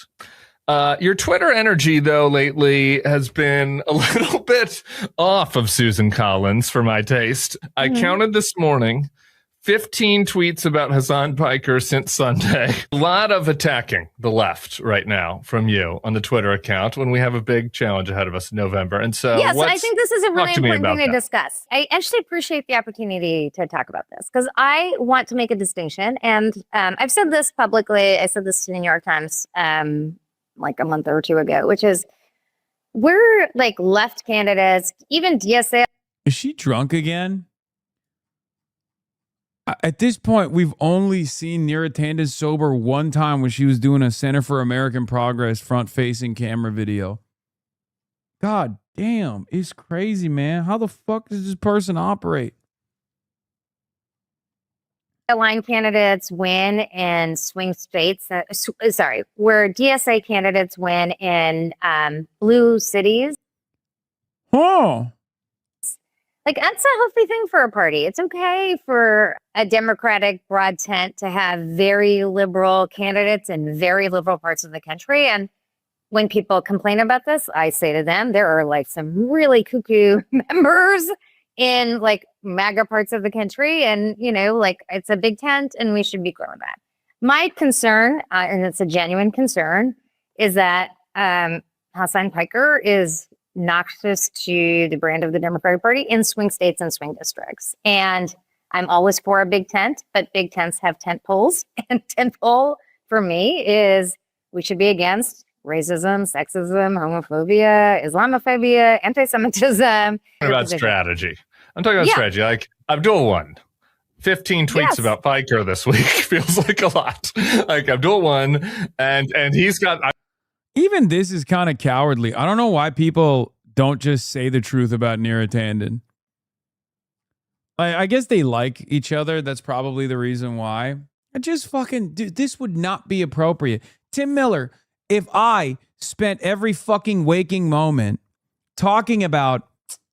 Speaker 8: Your Twitter energy, though, lately has been a little bit off of Susan Collins for my taste. I counted this morning 15 tweets about Hasan Piker since Sunday. A lot of attacking the left right now from you on the Twitter account when we have a big challenge ahead of us in November. And so,
Speaker 9: yes, I think this is a really important thing to
Speaker 8: that.
Speaker 9: discuss. I actually appreciate the opportunity to talk about this because I want to make a distinction. And I've said this publicly. I said this to the New York Times like a month or two ago, which is we're like left candidates, even DSA.
Speaker 1: Is she drunk again? At this point, we've only seen Neera Tanden sober one time when she was doing a Center for American Progress front-facing camera video. God damn, it's crazy, man. How the fuck does this person operate?
Speaker 9: line candidates win in swing states. Where DSA candidates win in blue cities.
Speaker 1: Oh.
Speaker 9: Like, that's a healthy thing for a party. It's okay for a Democratic broad tent to have very liberal candidates in very liberal parts of the country. And when people complain about this, I say to them, there are like some really cuckoo members in like MAGA parts of the country. And, you know, like it's a big tent and we should be clear with that. My concern, and it's a genuine concern, is that Hassan Piker is noxious to the brand of the Democratic Party in swing states and swing districts. And I'm always for a big tent, but big tents have tent poles. And tent pole for me is we should be against racism, sexism, homophobia, Islamophobia, anti-Semitism.
Speaker 8: About strategy. I'm talking about strategy. Like Abdul won. 15 tweets about Piker this week feels like a lot. Like Abdul won, and he's got.
Speaker 1: Even this is kind of cowardly. I don't know why people don't just say the truth about Neera Tanden. I guess they like each other. That's probably the reason why. I just fucking, dude, this would not be appropriate. Tim Miller, if I spent every fucking waking moment talking about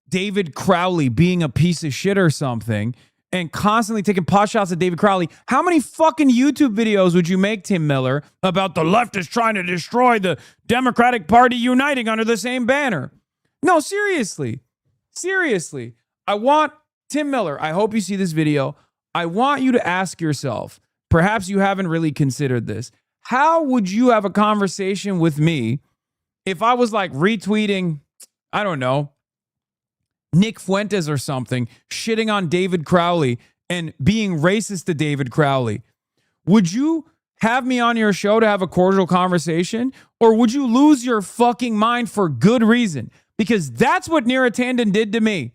Speaker 1: David Crowley being a piece of shit or something and constantly taking pot shots at David Crowley, how many fucking YouTube videos would you make, Tim Miller, about the left is trying to destroy the Democratic Party uniting under the same banner? No, seriously. Seriously. I want, Tim Miller, I hope you see this video. I want you to ask yourself, perhaps you haven't really considered this, how would you have a conversation with me if I was like retweeting, I don't know, Nick Fuentes or something, shitting on David Crowley and being racist to David Crowley? Would you have me on your show to have a cordial conversation? Or would you lose your fucking mind for good reason? Because that's what Neera Tanden did to me.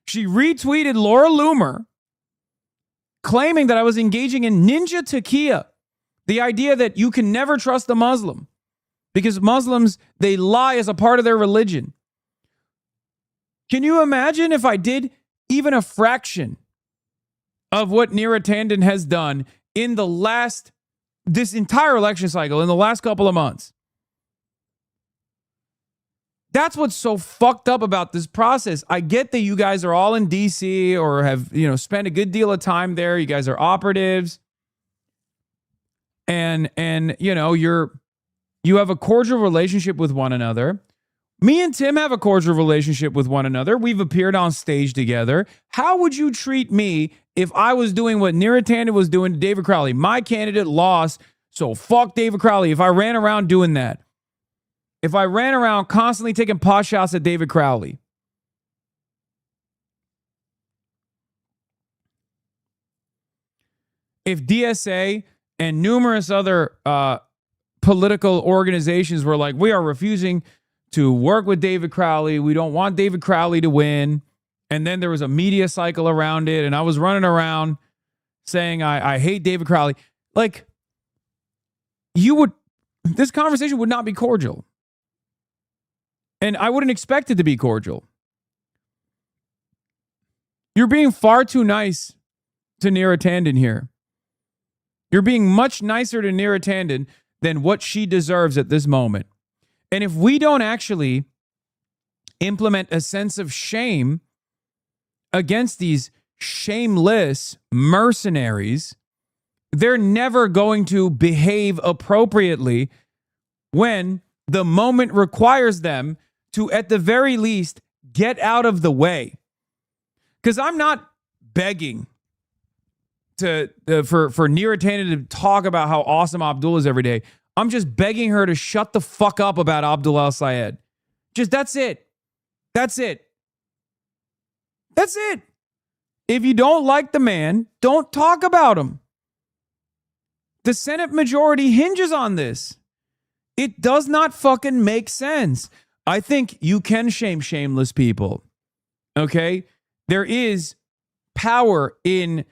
Speaker 1: She retweeted Laura Loomer claiming that I was engaging in ninja taqiyya, the idea that you can never trust a Muslim because Muslims, they lie as a part of their religion. Can you imagine if I did even a fraction of what Neera Tanden has done in this entire election cycle, in the last couple of months? That's what's so fucked up about this process. I get that you guys are all in DC or have, spent a good deal of time there. You guys are operatives. And you have a cordial relationship with one another. Me and Tim have a cordial relationship with one another. We've appeared on stage together. How would you treat me if I was doing what Neera Tanden was doing to David Crowley? My candidate lost, so fuck David Crowley. If I ran around doing that, if I ran around constantly taking pot shots at David Crowley, if DSA and numerous other political organizations were like, we are refusing to work with David Crowley. We don't want David Crowley to win. And then there was a media cycle around it. And I was running around saying, I hate David Crowley. Like, this conversation would not be cordial. And I wouldn't expect it to be cordial. You're being far too nice to Neera Tanden here. You're being much nicer to Neera Tanden than what she deserves at this moment. And if we don't actually implement a sense of shame against these shameless mercenaries, they're never going to behave appropriately when the moment requires them to, at the very least, get out of the way. Because I'm not begging for Neera Tanden to talk about how awesome Abdul is every day. I'm just begging her to shut the fuck up about Abdul El-Sayed. That's it. That's it. That's it. If you don't like the man, don't talk about him. The Senate majority hinges on this. It does not fucking make sense. I think you can shame shameless people. Okay? There is power in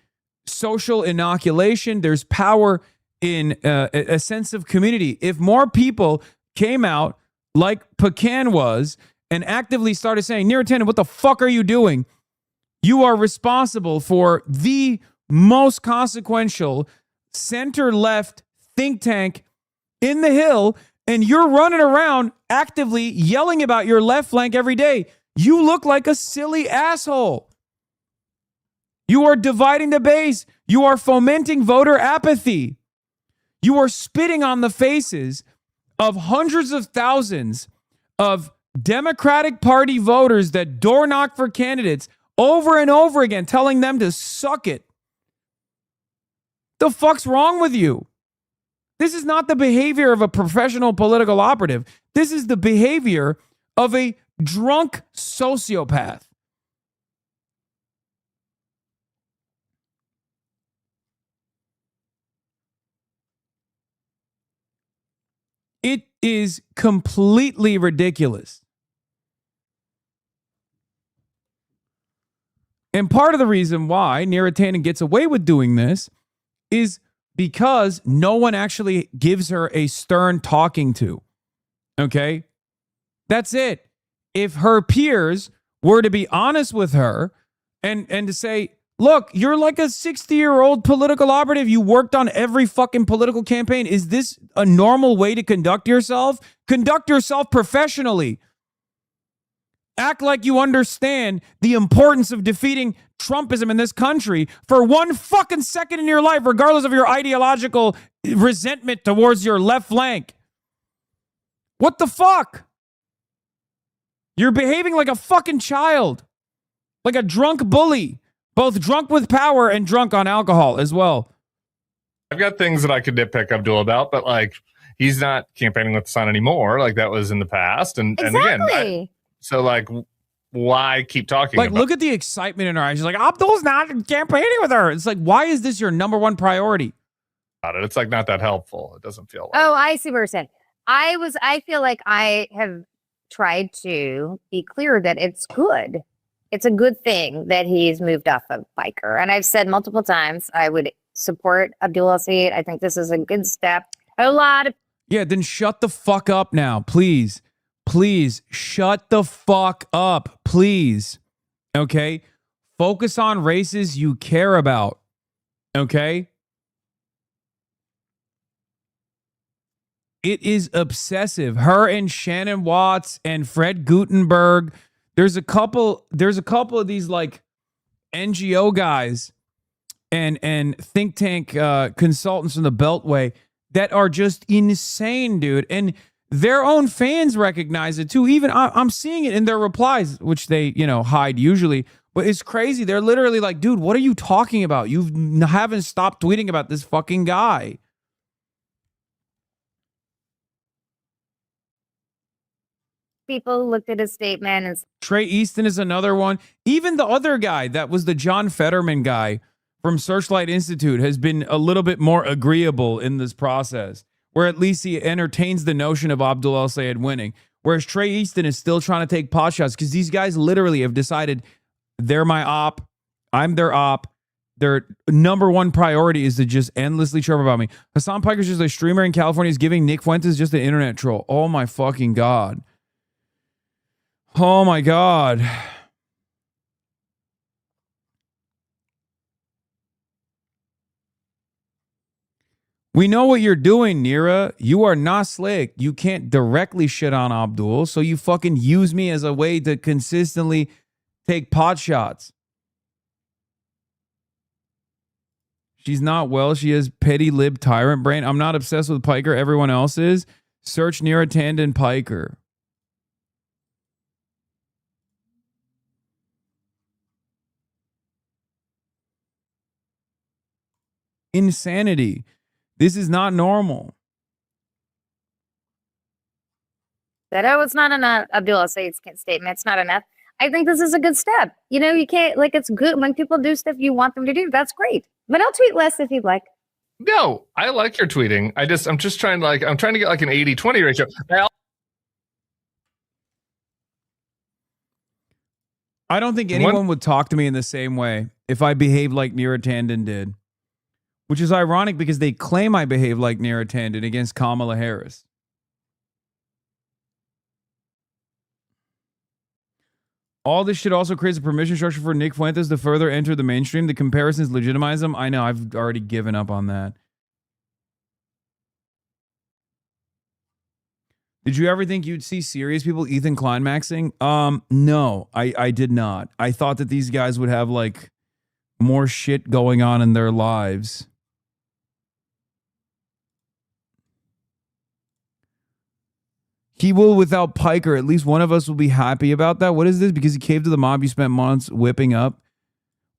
Speaker 1: social inoculation. There's power in a sense of community. If more people came out like Pecan was and actively started saying, Neera Tanden, what the fuck are you doing? You are responsible for the most consequential center-left think tank in the Hill, and you're running around actively yelling about your left flank every day. You look like a silly asshole. You are dividing the base. You are fomenting voter apathy. You are spitting on the faces of hundreds of thousands of Democratic Party voters that door knock for candidates over and over again, telling them to suck it. The fuck's wrong with you? This is not the behavior of a professional political operative. This is the behavior of a drunk sociopath. It is completely ridiculous. And part of the reason why Neera Tanden gets away with doing this is because no one actually gives her a stern talking to. Okay? That's it. If her peers were to be honest with her and to say, look, you're like a 60-year-old political operative. You worked on every fucking political campaign. Is this a normal way to conduct yourself? Conduct yourself professionally. Act like you understand the importance of defeating Trumpism in this country for one fucking second in your life, regardless of your ideological resentment towards your left flank. What the fuck? You're behaving like a fucking child, like a drunk bully, both drunk with power and drunk on alcohol as well.
Speaker 8: I've got things that I could nitpick Abdul about, but like, he's not campaigning with Hassan anymore. Like that was in the past. And again, so like, why keep talking
Speaker 1: like,
Speaker 8: about
Speaker 1: look at the excitement in her eyes. She's like, Abdul's not campaigning with her. It's like, why is this your number one priority?
Speaker 8: it? It's like not that helpful. It doesn't feel like.
Speaker 9: Oh, I see what you're saying. I feel like I have tried to be clear that it's good. It's a good thing that he's moved off of Piker. And I've said multiple times I would support Abdul El-Sayed. I think this is a good step. A lot of
Speaker 1: Yeah, then shut the fuck up now, please. Please, shut the fuck up, please. Okay? Focus on races you care about. Okay? It is obsessive. Her and Shannon Watts and Fred Gutenberg. There's a couple of these like NGO guys and think tank consultants from the Beltway that are just insane, dude. And their own fans recognize it too. Even I'm seeing it in their replies, which they, hide usually. But it's crazy. They're literally like, dude, what are you talking about? You haven't stopped tweeting about this fucking guy.
Speaker 9: people looked at his statement and
Speaker 1: Trey Easton is another one. Even the other guy that was the John Fetterman guy from Searchlight Institute has been a little bit more agreeable in this process, where at least he entertains the notion of Abdul El-Sayed winning. Whereas Trey Easton is still trying to take pot shots because these guys literally have decided they're my op, I'm their op. Their number one priority is to just endlessly chirp about me. Hassan Piker's just a streamer in California is giving Nick Fuentes just an internet troll. Oh my fucking God. Oh my God. We know what you're doing, Neera. You are not slick. You can't directly shit on Abdul, so you fucking use me as a way to consistently take pot shots. She's not well. She has petty lib tyrant brain. I'm not obsessed with Piker. Everyone else is. Search Neera Tanden Piker. Insanity. This is not normal.
Speaker 9: said, oh, it's not enough. Abdul El-Sayed's statement, it's not enough. I think this is a good step. You know, you can't, like, it's good when people do stuff you want them to do. That's great. But I'll tweet less if you'd like.
Speaker 8: No, I like your tweeting. I'm just trying I'm trying to get like an 80-20 ratio.
Speaker 1: I don't think anyone would talk to me in the same way if I behaved like Neera Tanden did. Which is ironic because they claim I behave like Neera Tanden against Kamala Harris. All this shit also creates a permission structure for Nick Fuentes to further enter the mainstream. The comparisons legitimize him. I know, I've already given up on that. Did you ever think you'd see serious people Ethan climaxing? No, I did not. I thought that these guys would have like more shit going on in their lives. He will without Piker. At least one of us will be happy about that. What is this? Because he caved to the mob you spent months whipping up.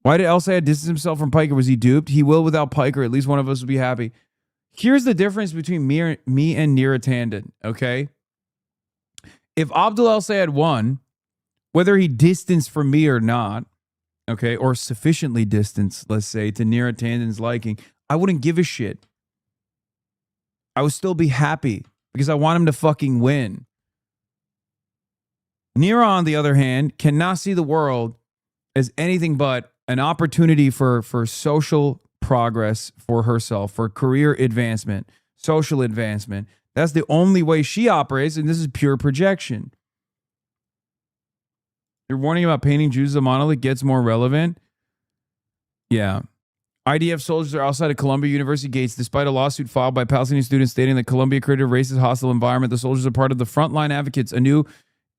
Speaker 1: Why did El-Sayed distance himself from Piker? Was he duped? He will without Piker. At least one of us will be happy. Here's the difference between me and Neera Tanden, okay? If Abdul El-Sayed won, whether he distanced from me or not, okay, or sufficiently distanced, let's say, to Neera Tanden's liking, I wouldn't give a shit. I would still be happy because I want him to fucking win. Neera, on the other hand, cannot see the world as anything but an opportunity for social progress for herself, for career advancement, social advancement. That's the only way she operates, and this is pure projection. You're warning about painting Jews as a monolith gets more relevant? Yeah. IDF soldiers are outside of Columbia University gates despite a lawsuit filed by Palestinian students stating that Columbia created a racist, hostile environment. The soldiers are part of the Frontline Advocates, a new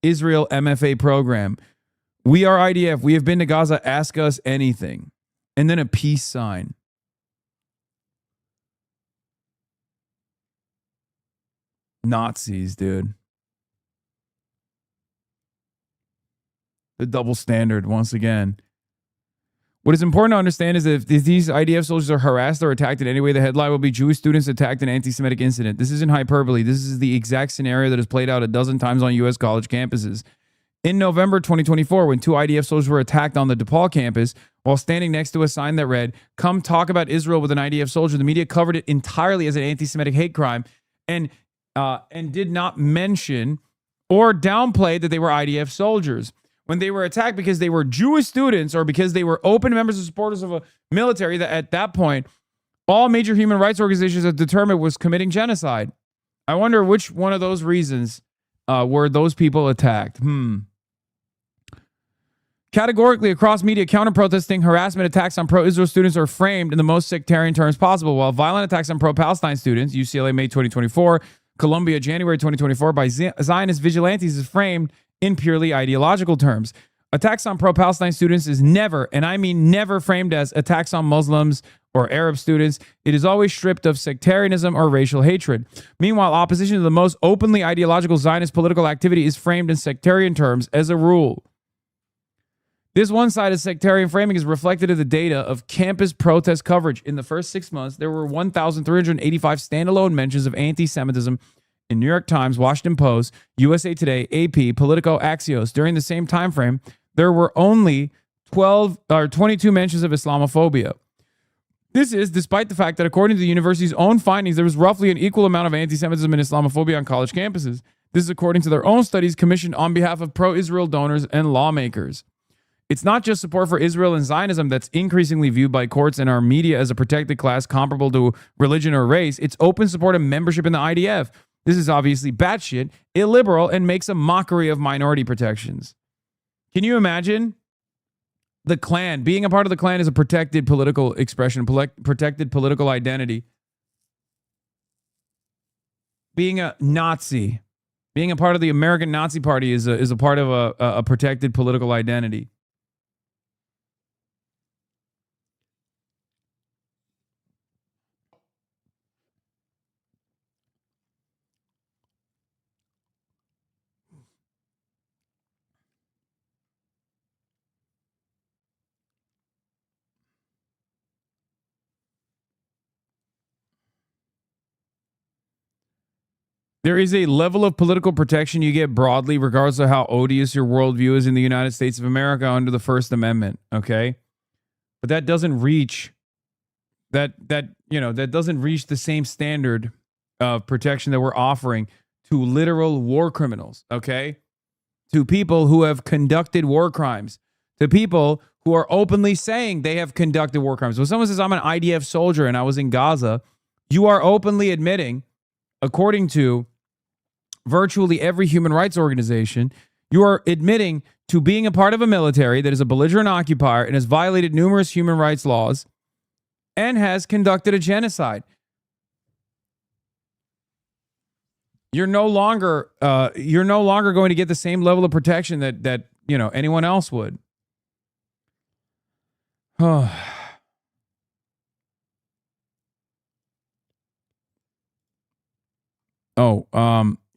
Speaker 1: Israel MFA program. We are IDF. We have been to Gaza. Ask us anything. And then a peace sign. Nazis, dude. The double standard once again. What is important to understand is that if these IDF soldiers are harassed or attacked in any way, the headline will be Jewish students attacked in anti-Semitic incident. This isn't hyperbole. This is the exact scenario that has played out a dozen times on U.S. college campuses. In November 2024, when 2 IDF soldiers were attacked on the DePaul campus while standing next to a sign that read, "Come talk about Israel with an IDF soldier," the media covered it entirely as an anti-Semitic hate crime and did not mention or downplay that they were IDF soldiers. When they were attacked because they were Jewish students or because they were open members and supporters of a military that at that point, all major human rights organizations have determined was committing genocide. I wonder which one of those reasons were those people attacked. Categorically, across media, counter-protesting, harassment attacks on pro-Israel students are framed in the most sectarian terms possible, while violent attacks on pro-Palestine students, UCLA May 2024, Columbia January 2024, by Zionist vigilantes is framed in purely ideological terms. Attacks on pro-Palestine students is never, and I mean never, framed as attacks on Muslims or Arab students. It is always stripped of sectarianism or racial hatred. Meanwhile, opposition to the most openly ideological Zionist political activity is framed in sectarian terms as a rule. This one-sided sectarian framing is reflected in the data of campus protest coverage. In the first 6 months, there were 1,385 standalone mentions of anti-Semitism in New York Times, Washington Post, USA Today, AP, Politico, Axios. During the same time frame, there were only 22 mentions of Islamophobia. This is despite the fact that according to the university's own findings, there was roughly an equal amount of anti-Semitism and Islamophobia on college campuses. This is according to their own studies commissioned on behalf of pro-Israel donors and lawmakers. It's not just support for Israel and Zionism that's increasingly viewed by courts and our media as a protected class comparable to religion or race. It's open support and membership in the IDF. This is obviously batshit, illiberal, and makes a mockery of minority protections. Can you imagine? The Klan, being a part of the Klan is a protected political expression, protected political identity. Being a Nazi, being a part of the American Nazi Party is a part of a protected political identity. There is a level of political protection you get broadly, regardless of how odious your worldview is in the United States of America under the First Amendment, okay? But that doesn't reach that doesn't reach the same standard of protection that we're offering to literal war criminals, okay? To people who have conducted war crimes, to people who are openly saying they have conducted war crimes. When someone says, I'm an IDF soldier and I was in Gaza, you are openly admitting, according to virtually every human rights organization, You are admitting to being a part of a military that is a belligerent occupier and has violated numerous human rights laws and has conducted a genocide. You're no longer going to get the same level of protection that anyone else would.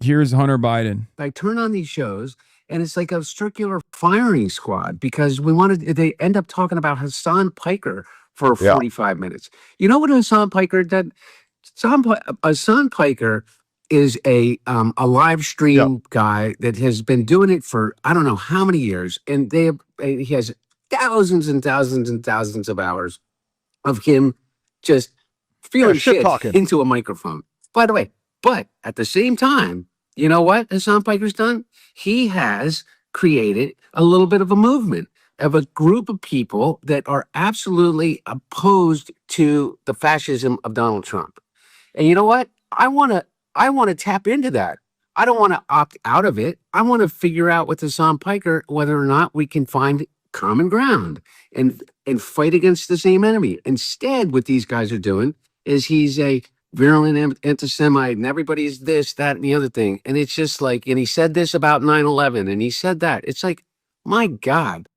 Speaker 1: Here's Hunter Biden.
Speaker 10: I turn on these shows and it's like a circular firing squad because they end up talking about Hassan Piker for 45 minutes. You know what Hassan Piker did? Hassan Piker is a live stream guy that has been doing it for I don't know how many years, and he has thousands and thousands and thousands of hours of him just feeling shit talking into a microphone. By the way, but at the same time, you know what Hassan Piker's done? He has created a little bit of a movement of a group of people that are absolutely opposed to the fascism of Donald Trump. And you know what? I want to tap into that. I don't want to opt out of it. I want to figure out with Hassan Piker whether or not we can find common ground and fight against the same enemy. Instead, what these guys are doing is he's a virulent anti-Semite and everybody's this, that, and the other thing. And it's just like, and he said this about 9/11 and he said that. It's like, my God.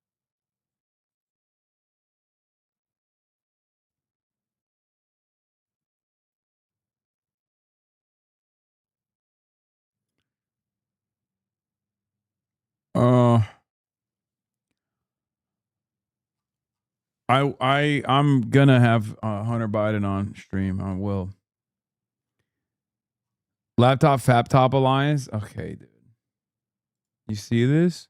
Speaker 1: I'm gonna have Hunter Biden on stream. I will. Laptop Fap Alliance. Okay, dude. You see this?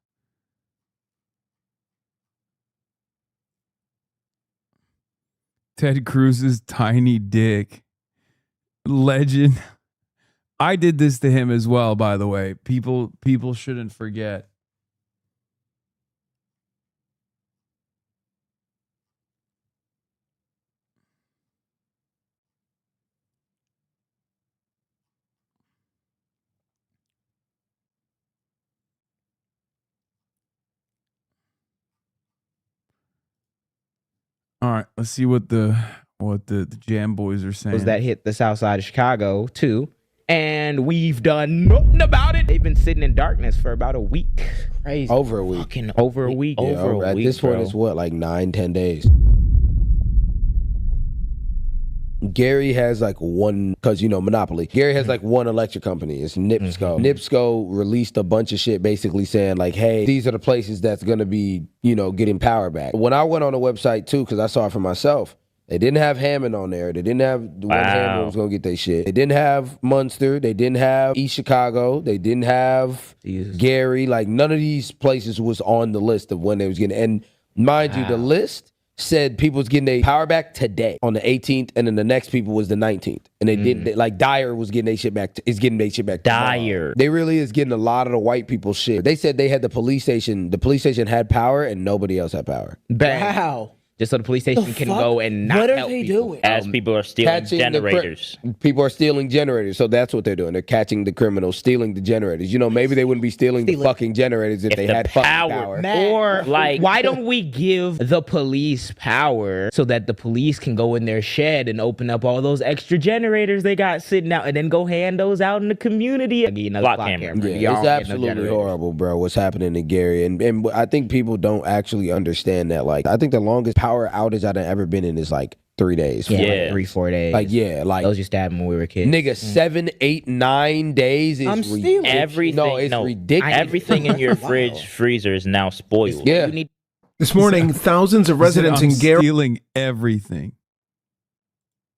Speaker 1: Ted Cruz's tiny dick. Legend. I did this to him as well, by the way. People shouldn't forget. All right, let's see what the Jam Boys are saying.
Speaker 4: That hit the south side of Chicago too, and we've done nothing about it. They've been sitting in darkness for about a week. Crazy.
Speaker 11: Over a week.
Speaker 4: Fucking over a week.
Speaker 11: Yeah,
Speaker 4: over a
Speaker 11: at
Speaker 4: week.
Speaker 11: this point,
Speaker 4: bro.
Speaker 11: it's what, like 9-10 days. Gary has like one, because Monopoly. Gary has like one electric company. It's NIPSCO. NIPSCO released a bunch of shit basically saying like, hey, these are the places that's going to be, getting power back. When I went on the website too, because I saw it for myself, they didn't have Hammond on there. They didn't have the one Hammond was going to get their shit. They didn't have Munster. They didn't have East Chicago. They didn't have Gary. Like none of these places was on the list of when they was getting. And mind you, the list said people was getting their power back today on the 18th, and then the next people was the 19th, and they didn't. Like Dyer was getting their shit back. Is getting their shit back.
Speaker 4: Dyer.
Speaker 11: They really is getting a lot of the white people shit. They said they had the police station. The police station had power, and nobody else had power.
Speaker 4: Wow. Just so the police station can go and not help people.
Speaker 7: As people are stealing generators.
Speaker 11: People are stealing generators, so that's what they're doing. They're catching the criminals, stealing the generators. Maybe they wouldn't be stealing the fucking generators if they had fucking power.
Speaker 4: Or like, why don't we give the police power so that the police can go in their shed and open up all those extra generators they got sitting out, and then go hand those out in the community?
Speaker 11: Block camera. Yeah, it's absolutely horrible, bro, what's happening in Gary. And I think people don't actually understand that. Like, I think the longest power outage I've ever been in is like 3 days.
Speaker 4: Yeah, 3-4 days.
Speaker 11: Like
Speaker 4: those used to happen when we were kids.
Speaker 11: Nigga, 7, 8, 9 days is ridiculous.
Speaker 7: Everything.
Speaker 11: No, it's ridiculous.
Speaker 7: Everything in your freezer is now spoiled.
Speaker 11: Yeah.
Speaker 12: This morning, thousands of residents in Gary
Speaker 1: stealing everything.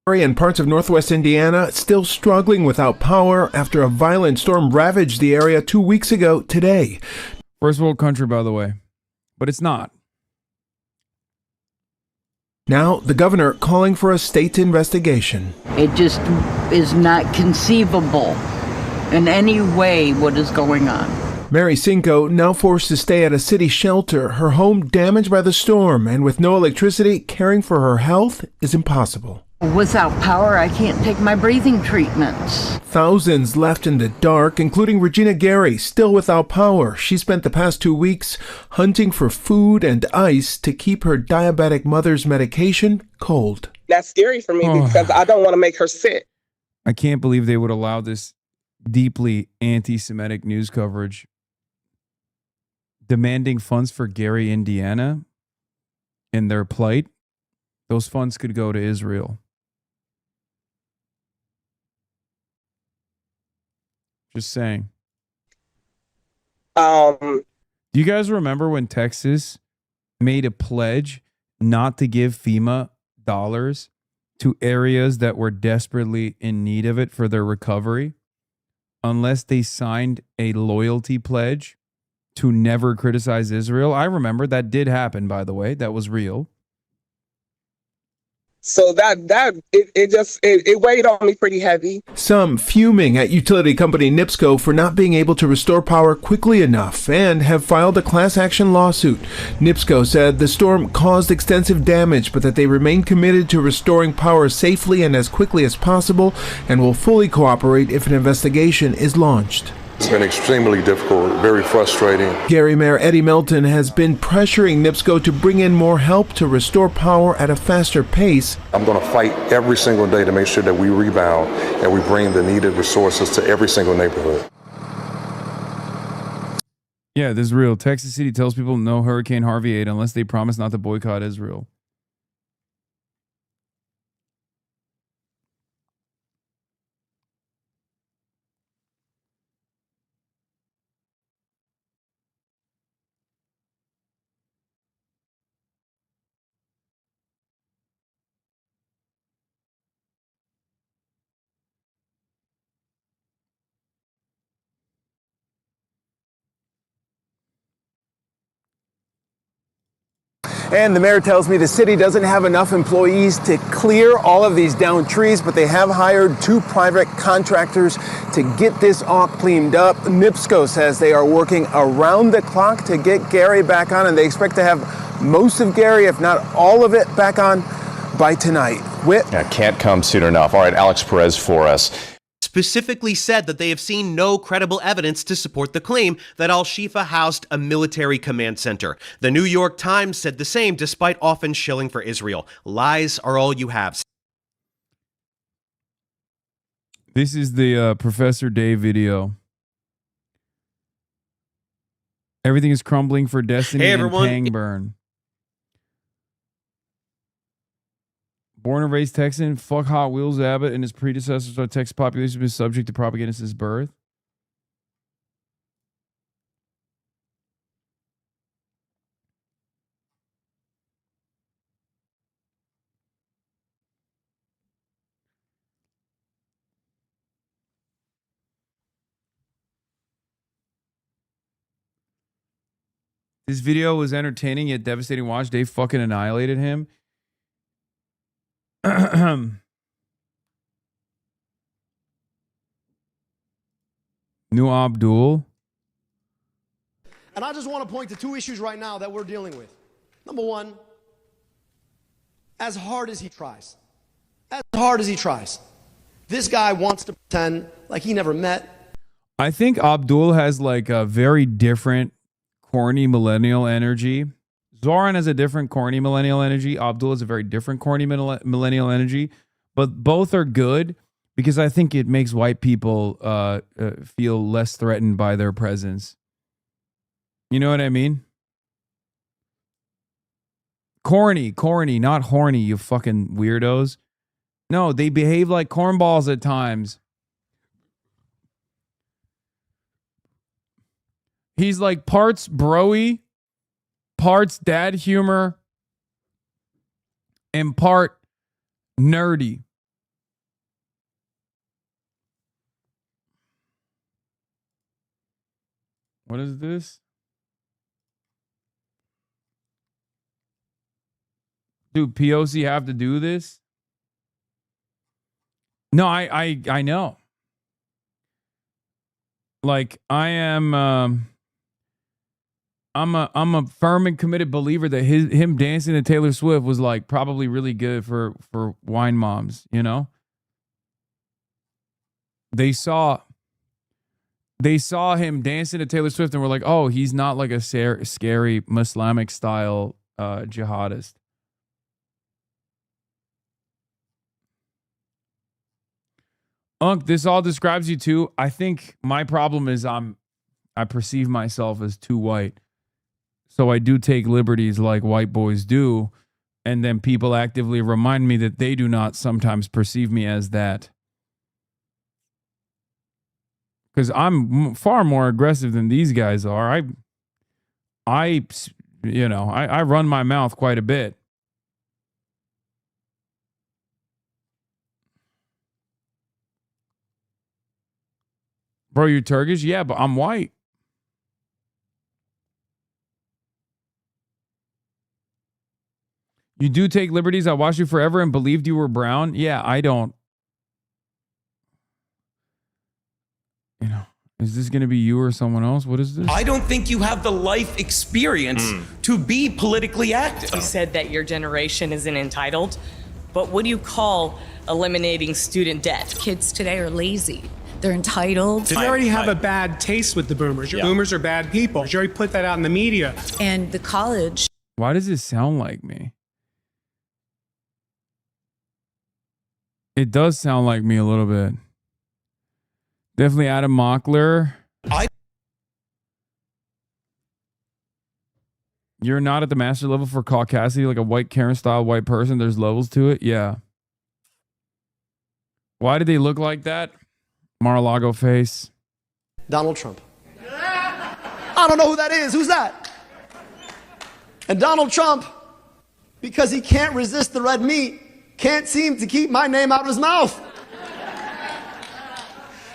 Speaker 12: And parts of northwest Indiana still struggling without power after a violent storm ravaged the area 2 weeks ago today.
Speaker 1: First world country, by the way, but it's not.
Speaker 12: Now, the governor calling for a state investigation.
Speaker 20: It just is not conceivable in any way what is going on.
Speaker 12: Mary Cinco now forced to stay at a city shelter, her home damaged by the storm, and with no electricity, caring for her health is impossible.
Speaker 20: Without power, I can't take my breathing treatments.
Speaker 12: Thousands left in the dark, including Regina Gary, still without power. She spent the past 2 weeks hunting for food and ice to keep her diabetic mother's medication cold.
Speaker 2: That's scary for me because I don't want to make her sick.
Speaker 1: I can't believe they would allow this deeply anti-Semitic news coverage demanding funds for Gary, Indiana, and their plight. Those funds could go to Israel. Just saying. Do you guys remember when Texas made a pledge not to give FEMA dollars to areas that were desperately in need of it for their recovery unless they signed a loyalty pledge to never criticize Israel? I remember that did happen, by the way. That was real.
Speaker 2: So it weighed on me pretty heavy.
Speaker 12: Some fuming at utility company NIPSCO for not being able to restore power quickly enough and have filed a class action lawsuit. NIPSCO said the storm caused extensive damage, but that they remain committed to restoring power safely and as quickly as possible and will fully cooperate if an investigation is launched.
Speaker 3: It's been extremely difficult, very frustrating.
Speaker 12: Gary Mayor Eddie Melton has been pressuring NIPSCO to bring in more help to restore power at a faster pace.
Speaker 3: I'm going to fight every single day to make sure that we rebound and we bring the needed resources to every single neighborhood.
Speaker 1: Yeah, this is real. Texas City tells people no Hurricane Harvey aid unless they promise not to boycott Israel.
Speaker 13: And the mayor tells me the city doesn't have enough employees to clear all of these downed trees, but they have hired 2 private contractors to get this all cleaned up. NIPSCO says they are working around the clock to get Gary back on, and they expect to have most of Gary, if not all of it, back on by tonight. Whit?
Speaker 21: Yeah, can't come soon enough. All right, Alex Perez for us.
Speaker 22: Specifically said that they have seen no credible evidence to support the claim that Al-Shifa housed a military command center. The New York Times said the same, despite often shilling for Israel. Lies are all you have.
Speaker 1: This is the Professor Dave video. Everything is crumbling for Destiny
Speaker 22: Hey,
Speaker 1: and
Speaker 22: everyone.
Speaker 1: Pangburn. Born and raised Texan, fuck Hot Wheels Abbott and his predecessors. Our Texas population has been subject to propaganda since birth. This video was entertaining yet devastating watch. They fucking annihilated him. New Abdul.
Speaker 23: And I just want to point to 2 issues right now that we're dealing with. Number one, as hard as he tries, this guy wants to pretend like he never met.
Speaker 1: I think Abdul has like a very different corny millennial energy. Zoran has a different corny millennial energy. Abdul has a very different corny millennial energy. But both are good because I think it makes white people feel less threatened by their presence. You know what I mean? Corny, not horny, you fucking weirdos. No, they behave like cornballs at times. He's like parts broy, parts dad humor, and part nerdy. What is this? Dude, POC have to do this? No, I know. Like, I am I'm a firm and committed believer that him dancing to Taylor Swift was like probably really good for wine moms, you know? They saw him dancing to Taylor Swift and were like, "Oh, he's not like a scary Islamic style jihadist." Unc, this all describes you too. I think my problem is I perceive myself as too white. So I do take liberties like white boys do, and then people actively remind me that they do not sometimes perceive me as that. Because I'm far more aggressive than these guys are. I run my mouth quite a bit. Bro, you're Turkish? Yeah, but I'm white. You do take liberties. I watched you forever and believed you were brown. Yeah, I don't. You know, is this going to be you or someone else? What is this?
Speaker 5: I don't think you have the life experience to be politically active.
Speaker 6: You said that your generation isn't entitled, but what do you call eliminating student debt?
Speaker 14: Kids today are lazy. They're entitled.
Speaker 15: You already have a bad taste with the boomers. Boomers are bad people. You already put that out in the media.
Speaker 14: And the college.
Speaker 1: Why does this sound like me? It does sound like me a little bit. Definitely Adam Mockler. You're not at the master level for caucasity, like a white Karen style white person. There's levels to it. Yeah. Why do they look like that? Mar-a-Lago face.
Speaker 23: Donald Trump. I don't know who that is. Who's that? And Donald Trump, because he can't resist the red meat, can't seem to keep my name out of his mouth.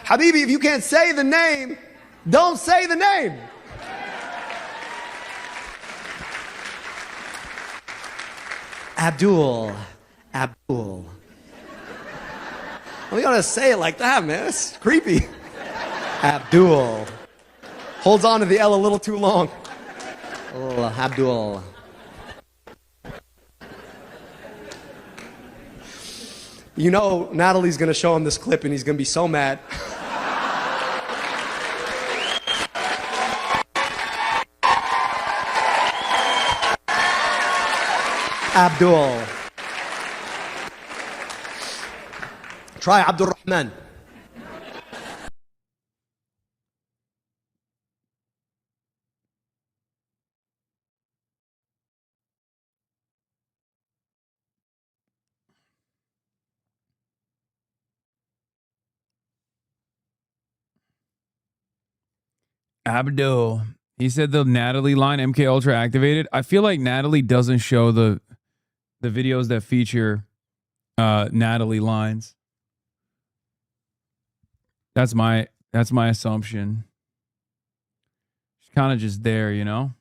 Speaker 23: Habibi, if you can't say the name, don't say the name. Abdul. We gotta say it like that, man. It's creepy. Abdul. Holds on to the L a little too long. Oh, Abdul. You know, Natalie's gonna show him this clip and he's gonna be so mad. Abdul. Try Abdul Rahman.
Speaker 1: Abdul. He said the Natalie line MK Ultra activated. I feel like Natalie doesn't show the videos that feature Natalie lines. That's my assumption. She's kind of just there, you know?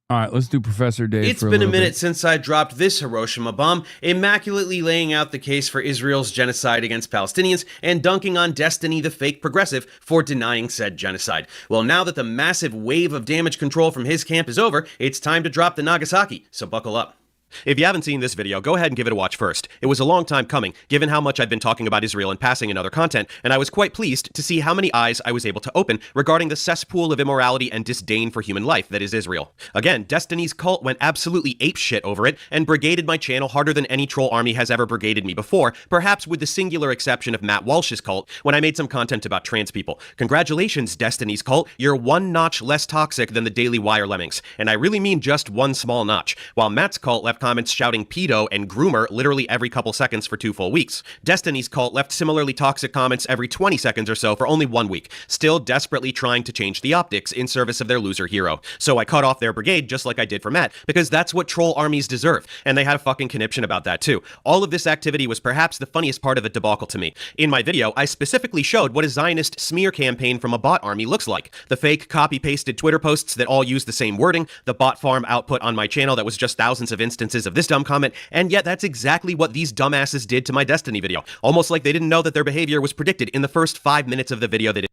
Speaker 1: All right, let's do Professor Dave.
Speaker 22: It's been a minute since I dropped this Hiroshima bomb, immaculately laying out the case for Israel's genocide against Palestinians and dunking on Destiny the fake progressive for denying said genocide. Well, now that the massive wave of damage control from his camp is over, it's time to drop the Nagasaki, so buckle up. If you haven't seen this video, go ahead and give it a watch first. It was a long time coming, given how much I've been talking about Israel in passing and other content, and I was quite pleased to see how many eyes I was able to open regarding the cesspool of immorality and disdain for human life that is Israel. Again, Destiny's cult went absolutely apeshit over it and brigaded my channel harder than any troll army has ever brigaded me before, perhaps with the singular exception of Matt Walsh's cult when I made some content about trans people. Congratulations, Destiny's cult. You're one notch less toxic than the Daily Wire lemmings, and I really mean just one small notch. While Matt's cult left comments shouting pedo and groomer literally every couple seconds for 2 full weeks. Destiny's cult left similarly toxic comments every 20 seconds or so for only 1 week, still desperately trying to change the optics in service of their loser hero. So I cut off their brigade just like I did for Matt, because that's what troll armies deserve, and they had a fucking conniption about that too. All of this activity was perhaps the funniest part of the debacle to me. In my video, I specifically showed what a Zionist smear campaign from a bot army looks like. The fake copy-pasted Twitter posts that all use the same wording, the bot farm output on my channel that was just thousands of instances consequences of this dumb comment, and yet that's exactly what these dumbasses did to my Destiny video. Almost like they didn't know that their behavior was predicted in the first 5 minutes of the video they did.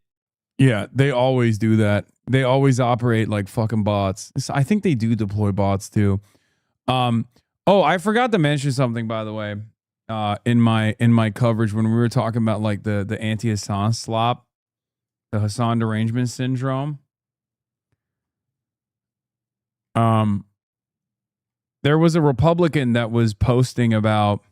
Speaker 1: Yeah, they always do that. They always operate like fucking bots. I think they do deploy bots too. Oh, I forgot to mention something, by the way, in my coverage when we were talking about like the anti-Hassan slop, the Hassan derangement syndrome. There was a Republican that was posting about,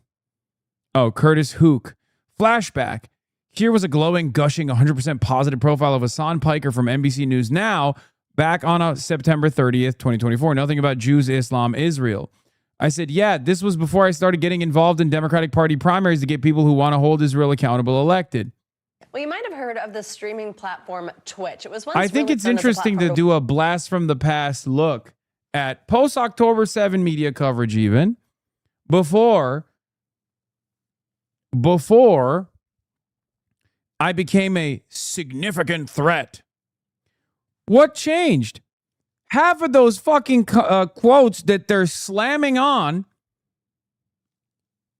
Speaker 1: Curtis Hook, flashback. Here was a glowing, gushing, 100% positive profile of Hassan Piker from NBC News Now, back on September 30th, 2024. Nothing about Jews, Islam, Israel. I said, yeah, this was before I started getting involved in Democratic Party primaries to get people who want to hold Israel accountable elected.
Speaker 16: Well, you might have heard of the streaming platform Twitch. It was once
Speaker 1: I think
Speaker 16: really
Speaker 1: it's
Speaker 16: fun as a
Speaker 1: interesting to
Speaker 16: platform
Speaker 1: do a blast from the past look at post-October 7 media coverage even, before I became a significant threat. What changed? Half of those fucking quotes that they're slamming on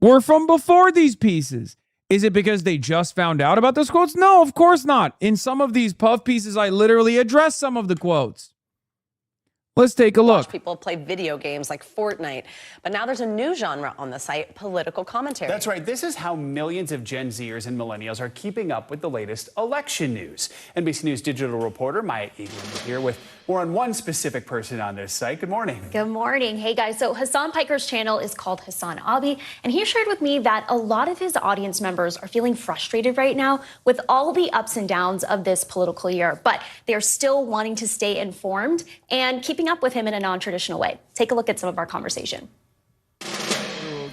Speaker 1: were from before these pieces. Is it because they just found out about those quotes? No, of course not. In some of these puff pieces, I literally address some of the quotes. Let's take a look.
Speaker 16: People play video games like Fortnite, but now there's a new genre on the site, political commentary.
Speaker 17: That's right. This is how millions of Gen Zers and millennials are keeping up with the latest election news. NBC News digital reporter Maya Egan is here with more on one specific person on this site. Good morning.
Speaker 18: Good morning. Hey guys, so Hassan Piker's channel is called Hasanabi, and he shared with me that a lot of his audience members are feeling frustrated right now with all the ups and downs of this political year, but they're still wanting to stay informed and keeping up with him in a non-traditional way. Take a look at some of our conversation.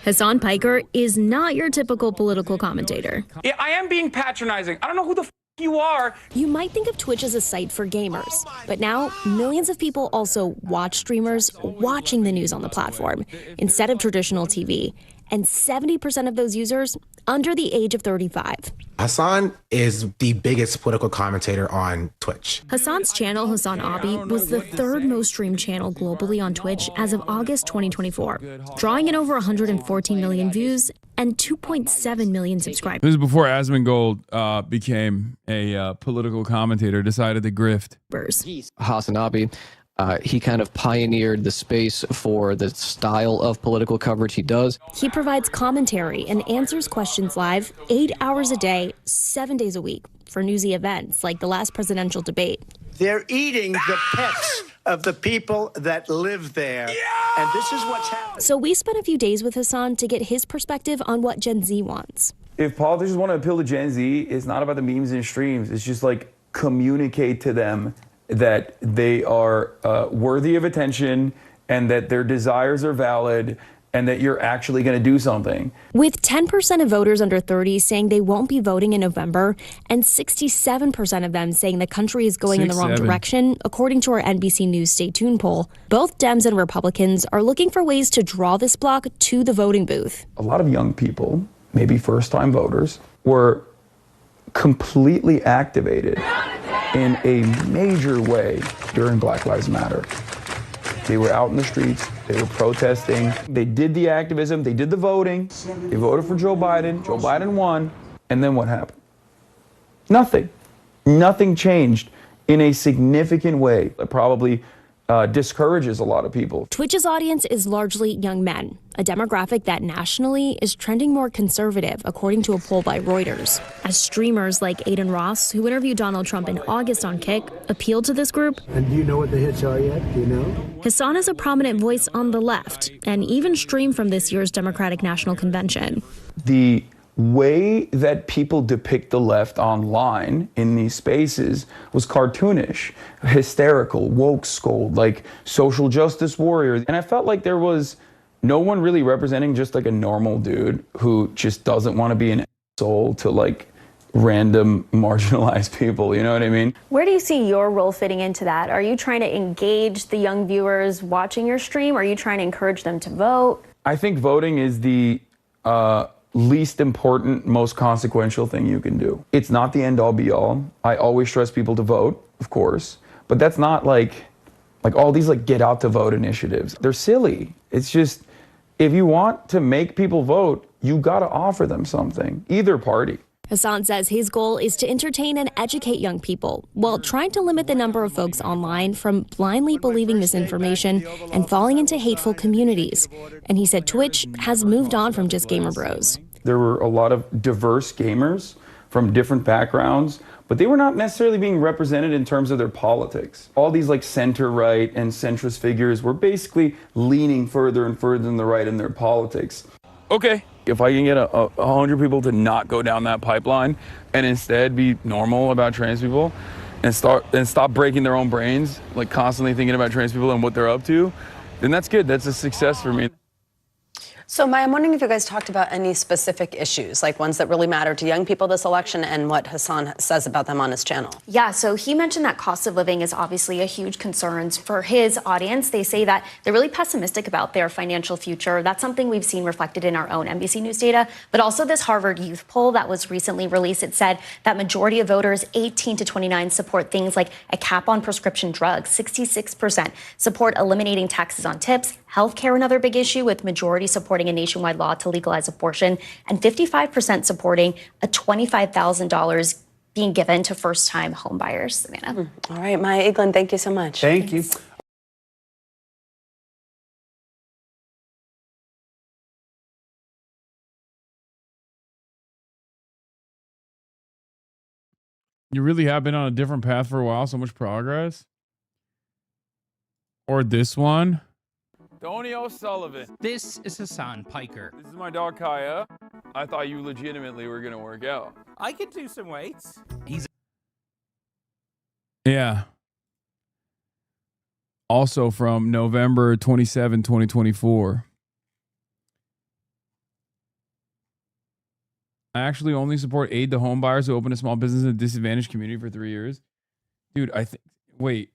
Speaker 19: Hassan Piker is not your typical political commentator.
Speaker 24: Yeah, I am being patronizing. I don't know who the f you are.
Speaker 19: You might think of Twitch as a site for gamers, but now millions of people also watch streamers watching the news on the platform instead of traditional TV. And 70% of those users under the age of 35.
Speaker 26: Hassan is the biggest political commentator on Twitch.
Speaker 19: Hassan's channel, Hasanabi, was the third most streamed channel globally on Twitch as of August 2024, drawing in over 114 million views and 2.7 million subscribers.
Speaker 1: This is before Asmongold became a political commentator, decided to grift.
Speaker 27: Hasanabi. He kind of pioneered the space for the style of political coverage he does.
Speaker 19: He provides commentary and answers questions live 8 hours a day, 7 days a week for newsy events like the last presidential debate.
Speaker 28: They're eating the pets of the people that live there. Yeah! And this is what's happening.
Speaker 19: So we spent a few days with Hassan to get his perspective on what Gen Z wants.
Speaker 29: If politicians want to appeal to Gen Z, it's not about the memes and streams. It's just like communicate to them that they are worthy of attention and that their desires are valid and that you're actually going to do something.
Speaker 19: With 10% of voters under 30 saying they won't be voting in November and 67% of them saying the country is going in the wrong direction, according to our NBC News Stay Tuned poll, both Dems and Republicans are looking for ways to draw this bloc to the voting booth.
Speaker 29: A lot of young people, maybe first-time voters, were completely activated in a major way during Black Lives Matter. They were out in the streets, they were protesting, they did the activism, they did the voting, they voted for Joe Biden won, and then what happened? Nothing. Nothing changed in a significant way. It probably discourages a lot of people.
Speaker 19: Twitch's audience is largely young men, a demographic that nationally is trending more conservative, according to a poll by Reuters. As streamers like Aiden Ross, who interviewed Donald Trump in August on Kick, appealed to this group.
Speaker 28: And do you know what the hits are yet? Do you know?
Speaker 19: Hassan is a prominent voice on the left and even streamed from this year's Democratic National Convention.
Speaker 29: The way that people depict the left online in these spaces was cartoonish, hysterical, woke scold, like social justice warriors. And I felt like there was no one really representing just like a normal dude who just doesn't want to be an asshole to like random marginalized people, you know what I mean?
Speaker 18: Where do you see your role fitting into that? Are you trying to engage the young viewers watching your stream? Are you trying to encourage them to vote?
Speaker 29: I think voting is the least important, most consequential thing you can do. It's not the end all be all. I always stress people to vote, of course, but that's not like all these like get out to vote initiatives. They're silly. It's just If you want to make people vote, you got to offer them something, either party.
Speaker 19: Hassan says his goal is to entertain and educate young people while trying to limit the number of folks online from blindly believing misinformation and falling into hateful communities. And he said Twitch has moved on from just gamer bros.
Speaker 29: There were a lot of diverse gamers from different backgrounds, but they were not necessarily being represented in terms of their politics. All these like center-right and centrist figures were basically leaning further and further in the right in their politics. Okay. If I can get 100 people to not go down that pipeline and instead be normal about trans people and stop breaking their own brains, like constantly thinking about trans people and what they're up to, then that's good. That's a success for me.
Speaker 16: So, Maya, I'm wondering if you guys talked about any specific issues, like ones that really matter to young people this election and what Hassan says about them on his channel.
Speaker 18: Yeah, so he mentioned that cost of living is obviously a huge concern for his audience. They say that they're really pessimistic about their financial future. That's something we've seen reflected in our own NBC News data, but also this Harvard Youth poll that was recently released. It said that majority of voters 18 to 29 support things like a cap on prescription drugs. 66% support eliminating taxes on tips. Healthcare, another big issue, with majority supporting a nationwide law to legalize abortion, and 55% supporting a $25,000 being given to first-time homebuyers. Savannah.
Speaker 16: All right, Maya Eglin, thank you so much.
Speaker 17: Thank you.
Speaker 1: You really have been on a different path for a while. So much progress. Or this one. Tony O'Sullivan.
Speaker 2: This is Hassan Piker.
Speaker 1: This is my dog Kaya. I thought you legitimately were going to work out.
Speaker 2: I can do some weights.
Speaker 1: Yeah. Also from November 27, 2024. I actually only support aid to home buyers who open a small business in a disadvantaged community for 3 years. Dude, wait.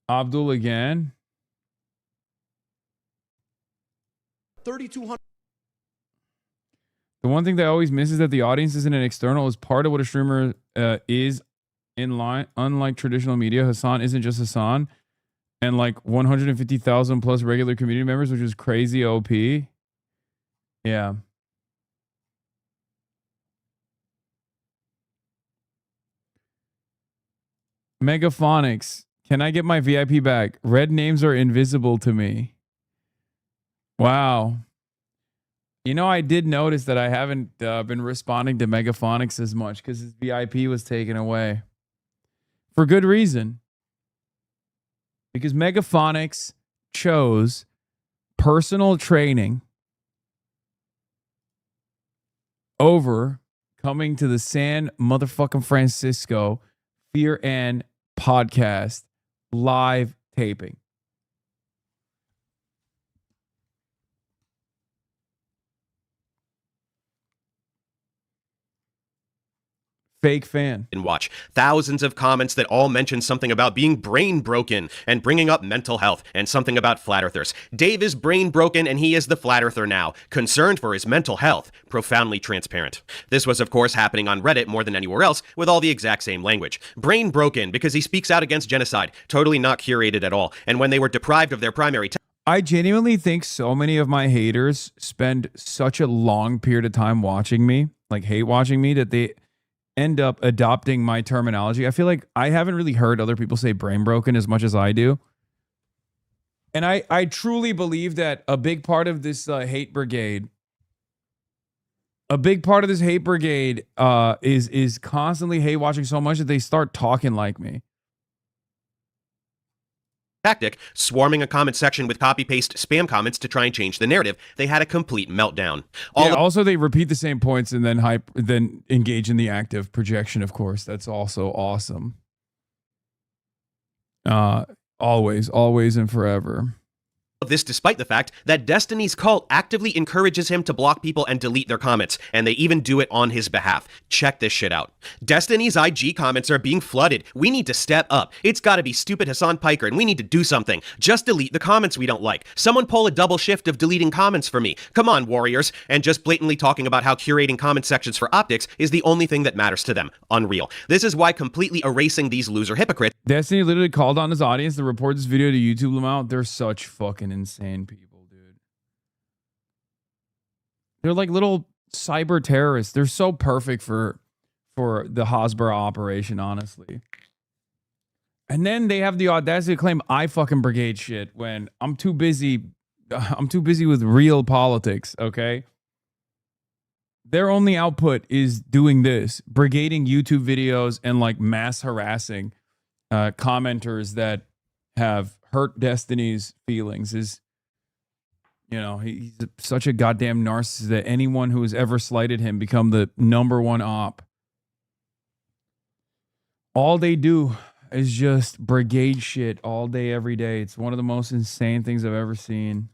Speaker 1: Abdul again.
Speaker 4: 3,200.
Speaker 1: The one thing that I always miss is that the audience isn't an external. Is part of what a streamer is in line. Unlike traditional media, Hassan isn't just Hassan, and like 150,000 plus regular community members, which is crazy OP. Yeah. Megaphonics. Can I get my VIP back? Red names are invisible to me. Wow. You know, I did notice that I haven't been responding to Megaphonics as much because his VIP was taken away. For good reason. Because Megaphonics chose personal training over coming to the San motherfucking Francisco Fear and podcast live taping. Fake fan.
Speaker 22: And watch thousands of comments that all mention something about being brain broken and bringing up mental health and something about flat earthers. Dave is brain broken and he is the flat earther now, concerned for his mental health, profoundly transparent. This was of course happening on Reddit more than anywhere else with all the exact same language. Brain broken because he speaks out against genocide, totally not curated at all. And when they were deprived of their primary
Speaker 1: I genuinely think so many of my haters spend such a long period of time watching me, like hate watching me, that they end up adopting my terminology. I feel like I haven't really heard other people say brain broken as much as I do. And I truly believe that a big part of this hate brigade, is constantly hate watching so much that they start talking like me.
Speaker 22: tactic, swarming a comment section with copy-paste spam comments to try and change the narrative. They had a complete meltdown.
Speaker 1: Also, they repeat the same points and then engage in the active projection, of course. That's also awesome. Always and forever.
Speaker 22: of this despite the fact that Destiny's cult actively encourages him to block people and delete their comments, and they even do it on his behalf. Check this shit out. Destiny's IG comments are being flooded. We need to step up. It's gotta be stupid Hassan Piker, and we need to do something. Just delete the comments we don't like. Someone pull a double shift of deleting comments for me. Come on, warriors. And just blatantly talking about how curating comment sections for optics is the only thing that matters to them. Unreal. This is why completely erasing these loser hypocrites.
Speaker 1: Destiny literally called on his audience to report this video to YouTube them out. They're such fucking insane people, dude. They're like little cyber terrorists. They're so perfect for the Hasbara operation, honestly. And then they have the audacity to claim I fucking brigade shit when I'm too busy with real politics, okay? Their only output is doing this, brigading YouTube videos and like mass harassing commenters that have hurt Destiny's feelings. Is, you know, he's such a goddamn narcissist that anyone who has ever slighted him become the #1 op. All they do is just brigade shit all day, every day. It's one of the most insane things I've ever seen.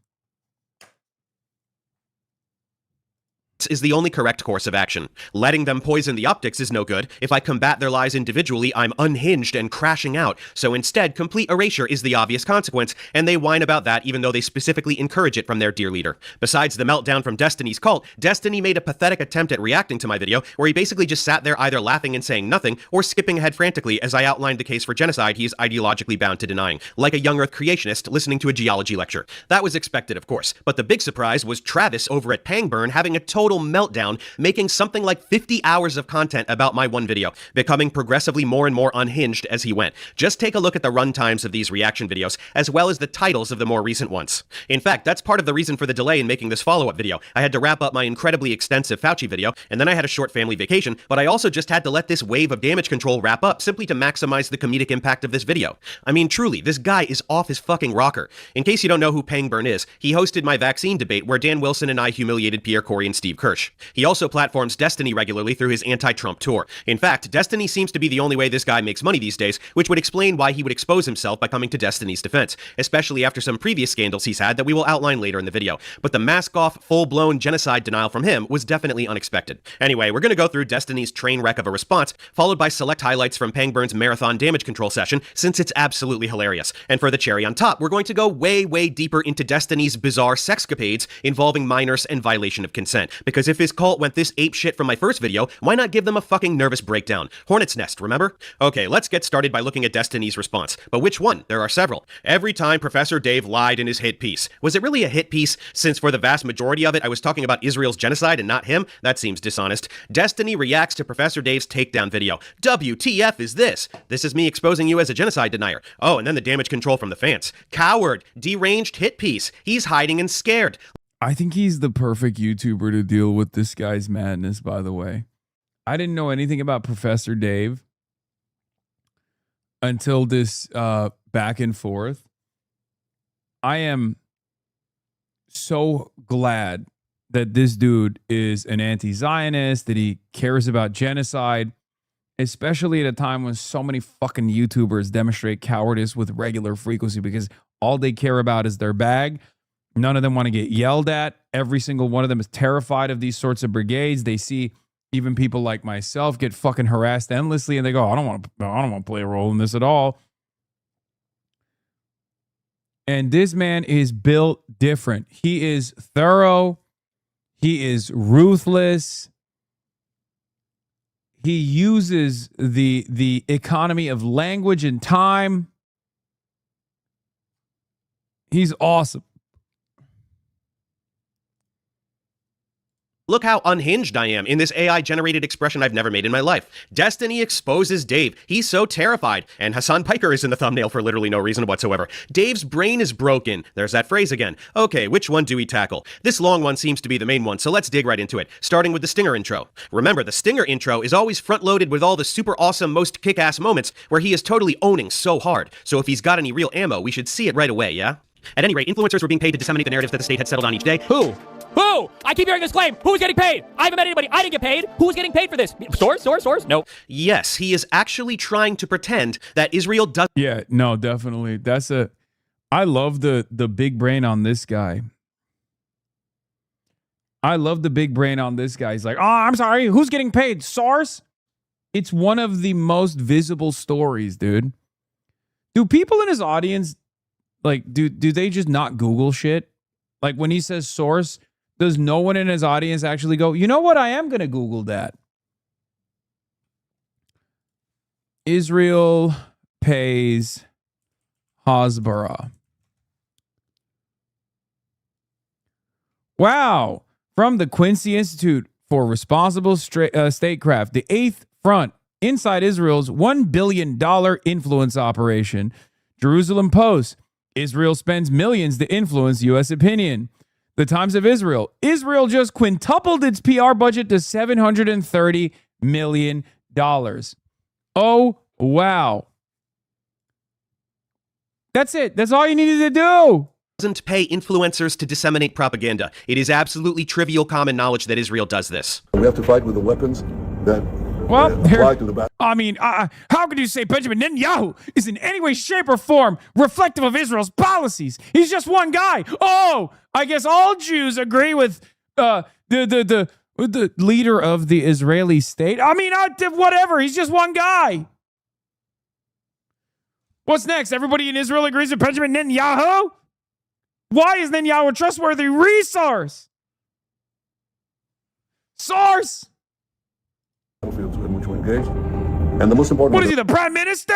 Speaker 22: Is the only correct course of action. Letting them poison the optics is no good. If I combat their lies individually, I'm unhinged and crashing out. So instead, complete erasure is the obvious consequence, and they whine about that even though they specifically encourage it from their dear leader. Besides the meltdown from Destiny's cult, Destiny made a pathetic attempt at reacting to my video, where he basically just sat there either laughing and saying nothing, or skipping ahead frantically as I outlined the case for genocide he is ideologically bound to denying, like a young earth creationist listening to a geology lecture. That was expected, of course, but the big surprise was Travis over at Pangburn having a total meltdown, making something like 50 hours of content about my one video, becoming progressively more and more unhinged as he went. Just take a look at the run times of these reaction videos, as well as the titles of the more recent ones. In fact, that's part of the reason for the delay in making this follow-up video. I had to wrap up my incredibly extensive Fauci video, and then I had a short family vacation, but I also just had to let this wave of damage control wrap up simply to maximize the comedic impact of this video. I mean, truly, this guy is off his fucking rocker. In case you don't know who Pangburn is, he hosted my vaccine debate where Dan Wilson and I humiliated Pierre Corey and Steve Kirsch. He also platforms Destiny regularly through his anti-Trump tour. In fact, Destiny seems to be the only way this guy makes money these days, which would explain why he would expose himself by coming to Destiny's defense, especially after some previous scandals he's had that we will outline later in the video. But the mask-off, full-blown genocide denial from him was definitely unexpected. Anyway, we're gonna go through Destiny's train wreck of a response, followed by select highlights from Pangburn's marathon damage control session, since it's absolutely hilarious. And for the cherry on top, we're going to go way, way deeper into Destiny's bizarre sexcapades involving minors and violation of consent. Because if his cult went this ape shit from my first video, why not give them a fucking nervous breakdown? Hornet's Nest, remember? Okay, let's get started by looking at Destiny's response. But which one? There are several. Every time Professor Dave lied in his hit piece. Was it really a hit piece, since for the vast majority of it I was talking about Israel's genocide and not him? That seems dishonest. Destiny reacts to Professor Dave's takedown video. WTF is this? This is me exposing you as a genocide denier. Oh, and then the damage control from the fans. Coward. Deranged hit piece. He's hiding and scared.
Speaker 1: I think he's the perfect YouTuber to deal with this guy's madness, by the way. I didn't know anything about Professor Dave until this back and forth. I am so glad that this dude is an anti-Zionist, that he cares about genocide, especially at a time when so many fucking YouTubers demonstrate cowardice with regular frequency because all they care about is their bag. None of them want to get yelled at. Every single one of them is terrified of these sorts of brigades. They see even people like myself get fucking harassed endlessly, and they go, I don't want to play a role in this at all. And this man is built different. He is thorough. He is ruthless. He uses the economy of language and time. He's awesome.
Speaker 22: Look how unhinged I am in this AI-generated expression I've never made in my life. Destiny exposes Dave. He's so terrified. And Hassan Piker is in the thumbnail for literally no reason whatsoever. Dave's brain is broken. There's that phrase again. Okay, which one do we tackle? This long one seems to be the main one, so let's dig right into it, starting with the Stinger intro. Remember, the Stinger intro is always front-loaded with all the super awesome, most kick-ass moments where he is totally owning so hard. So if he's got any real ammo, we should see it right away, yeah? At any rate, influencers were being paid to disseminate the narratives that the state had settled on each day.
Speaker 24: Who? I keep hearing this claim. Who's getting paid? I haven't met anybody. I didn't get paid. Who's getting paid for this? Source? No.
Speaker 22: Yes, he is actually trying to pretend that Israel does.
Speaker 1: Yeah, no, definitely. That's a I love the big brain on this guy. I love the big brain on this guy. He's like, oh, I'm sorry. Who's getting paid? SARS? It's one of the most visible stories, dude. Do people in his audience, like, do they just not Google shit? Like, when he says source, does no one in his audience actually go, you know what? I am going to Google that. Israel pays Hasbara. Wow. From the Quincy Institute for Responsible Statecraft, the Eighth Front inside Israel's $1 billion influence operation. Jerusalem Post. Israel spends millions to influence U.S. opinion. The Times of Israel. Israel just quintupled its PR budget to $730 million. Oh, wow. That's it. That's all you needed to do.
Speaker 22: Doesn't pay influencers to disseminate propaganda. It is absolutely trivial common knowledge that Israel does this.
Speaker 3: We have to fight with the weapons that apply to the back.
Speaker 1: I mean, how could you say Benjamin Netanyahu is in any way, shape, or form reflective of Israel's policies? He's just one guy. Oh, I guess all Jews agree with the leader of the Israeli state. I mean, whatever. He's just one guy. What's next? Everybody in Israel agrees with Benjamin Netanyahu? Why is Netanyahu a trustworthy resource? Source.
Speaker 3: In which we engage. And the most important.
Speaker 1: What is he, the prime minister?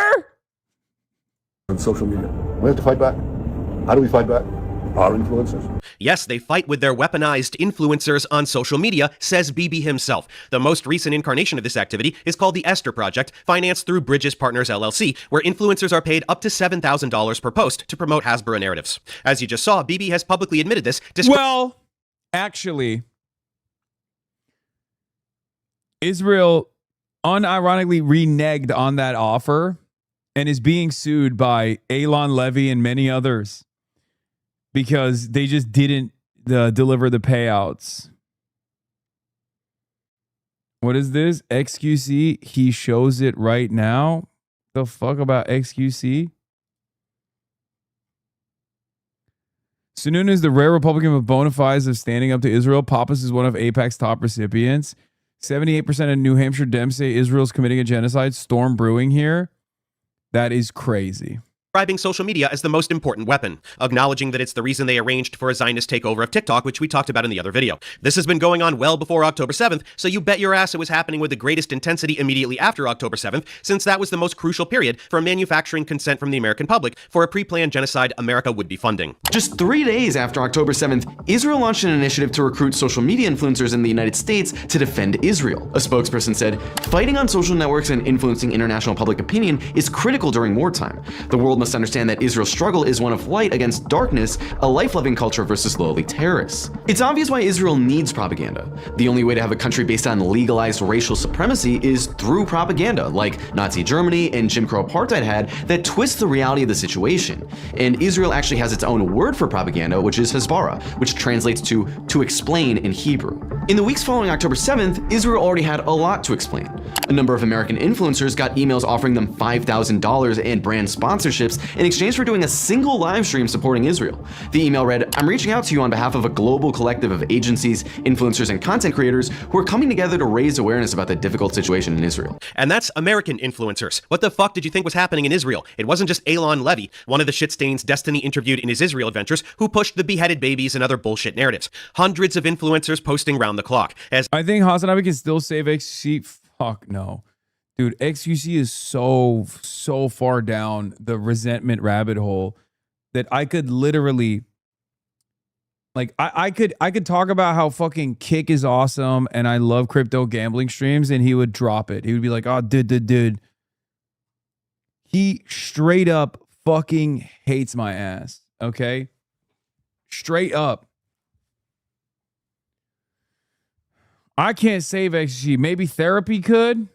Speaker 3: On social media. We have to fight back. How do we fight back? Our influencers.
Speaker 22: Yes, they fight with their weaponized influencers on social media, says Bibi himself. The most recent incarnation of this activity is called the Esther Project, financed through Bridges Partners LLC, where influencers are paid up to $7,000 per post to promote Hasbara narratives. As you just saw, Bibi has publicly admitted this.
Speaker 1: Well, actually, Israel unironically reneged on that offer and is being sued by Elon Levy and many others because they just didn't deliver the payouts. What is this? XQC, he shows it right now. The fuck about XQC? Sunun is the rare Republican with bona fides of standing up to Israel. Pappas is one of AIPAC's top recipients. 78% of New Hampshire Dems say Israel's committing a genocide. Storm brewing here. That is crazy.
Speaker 22: Describing social media as the most important weapon, acknowledging that it's the reason they arranged for a Zionist takeover of TikTok, which we talked about in the other video. This has been going on well before October 7th, so you bet your ass it was happening with the greatest intensity immediately after October 7th, since that was the most crucial period for manufacturing consent from the American public for a pre-planned genocide America would be funding.
Speaker 7: Just 3 days after October 7th, Israel launched an initiative to recruit social media influencers in the United States to defend Israel. A spokesperson said, "Fighting on social networks and influencing international public opinion is critical during wartime. The world must understand that Israel's struggle is one of light against darkness, a life-loving culture versus lowly terrorists." It's obvious why Israel needs propaganda. The only way to have a country based on legalized racial supremacy is through propaganda, like Nazi Germany and Jim Crow apartheid had, that twists the reality of the situation. And Israel actually has its own word for propaganda, which is Hasbara, which translates to explain in Hebrew. In the weeks following October 7th, Israel already had a lot to explain. A number of American influencers got emails offering them $5,000 and brand sponsorships in exchange for doing a single live stream supporting Israel. The email read, "I'm reaching out to you on behalf of a global collective of agencies, influencers, and content creators who are coming together to raise awareness about the difficult situation in Israel."
Speaker 22: And that's American influencers. What the fuck did you think was happening in Israel? It wasn't just Elon Levy, one of the shitstains Destiny interviewed in his Israel adventures, who pushed the beheaded babies and other bullshit narratives. Hundreds of influencers posting round the clock. As
Speaker 1: I think Hasanabi can still save XQC. Fuck no. Dude, XQC is so far down the resentment rabbit hole that I could literally, like, I could talk about how fucking Kick is awesome and I love crypto gambling streams, and he would drop it. He would be like, "Oh, dude." He straight up fucking hates my ass. Okay? Straight up. I can't save XQC. Maybe therapy could.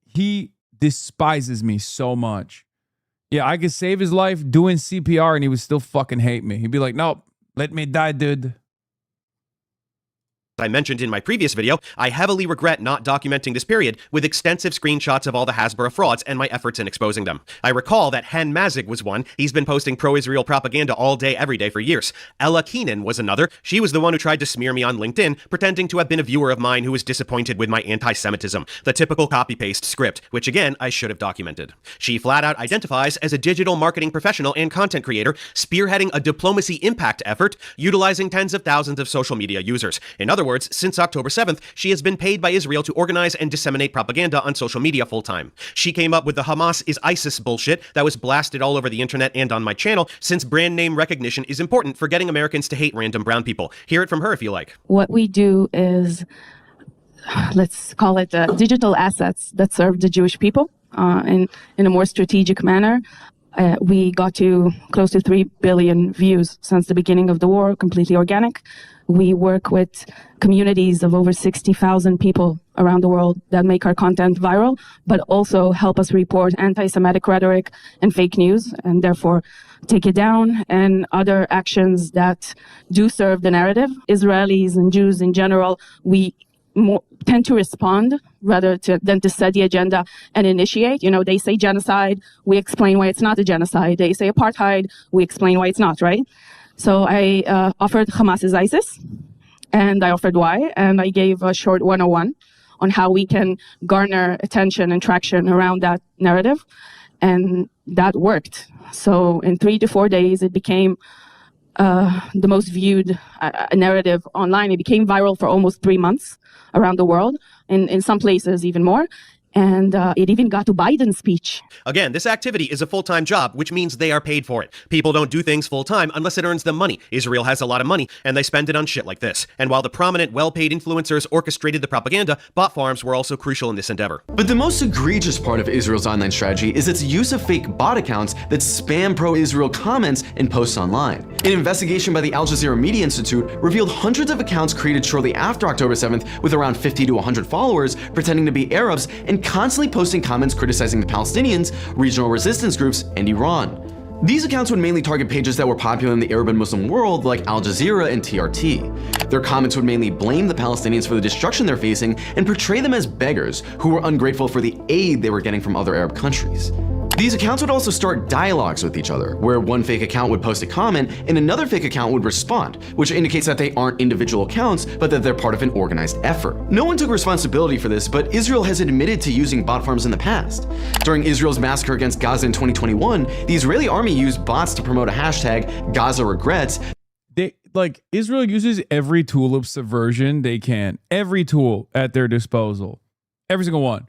Speaker 1: He despises me so much. Yeah, I could save his life doing CPR and he would still fucking hate me. He'd be like, "Nope, let me die, dude."
Speaker 22: I mentioned in my previous video, I heavily regret not documenting this period with extensive screenshots of all the Hasbara frauds and my efforts in exposing them. I recall that Hen Mazig was one. He's been posting pro-Israel propaganda all day, every day for years. Ella Keenan was another. She was the one who tried to smear me on LinkedIn, pretending to have been a viewer of mine who was disappointed with my anti-Semitism. The typical copy-paste script, which again, I should have documented. She flat out identifies as a digital marketing professional and content creator, spearheading a diplomacy impact effort, utilizing tens of thousands of social media users. In other words, since October 7th, she has been paid by Israel to organize and disseminate propaganda on social media full-time. She came up with the Hamas is ISIS bullshit that was blasted all over the internet and on my channel, since brand name recognition is important for getting Americans to hate random brown people. Hear it from her if you like.
Speaker 8: What we do is, let's call it digital assets that serve the Jewish people in a more strategic manner. We got to close to 3 billion views since the beginning of the war, completely organic. We work with communities of over 60,000 people around the world that make our content viral, but also help us report anti-Semitic rhetoric and fake news, and therefore take it down, and other actions that do serve the narrative. Israelis and Jews in general, we tend to respond rather than to set the agenda and initiate. You know, they say genocide, we explain why it's not a genocide. They say apartheid, we explain why it's not, right? So I offered Hamas is ISIS, and I offered why, and I gave a short 101 on how we can garner attention and traction around that narrative, and that worked. So in 3 to 4 days, it became the most viewed narrative online. It became viral for almost 3 months around the world, in some places even more. And it even got to Biden's speech.
Speaker 22: Again, this activity is a full-time job, which means they are paid for it. People don't do things full-time unless it earns them money. Israel has a lot of money, and they spend it on shit like this. And while the prominent, well-paid influencers orchestrated the propaganda, bot farms were also crucial in this endeavor.
Speaker 7: But the most egregious part of Israel's online strategy is its use of fake bot accounts that spam pro-Israel comments and posts online. An investigation by the Al Jazeera Media Institute revealed hundreds of accounts created shortly after October 7th with around 50 to 100 followers pretending to be Arabs and constantly posting comments criticizing the Palestinians, regional resistance groups, and Iran. These accounts would mainly target pages that were popular in the Arab and Muslim world, like Al Jazeera and TRT. Their comments would mainly blame the Palestinians for the destruction they're facing and portray them as beggars who were ungrateful for the aid they were getting from other Arab countries. These accounts would also start dialogues with each other, where one fake account would post a comment and another fake account would respond, which indicates that they aren't individual accounts, but that they're part of an organized effort. No one took responsibility for this, but Israel has admitted to using bot farms in the past. During Israel's massacre against Gaza in 2021, the Israeli army used bots to promote a hashtag, Gaza Regrets.
Speaker 1: Israel uses every tool of subversion they can, every tool at their disposal, every single one.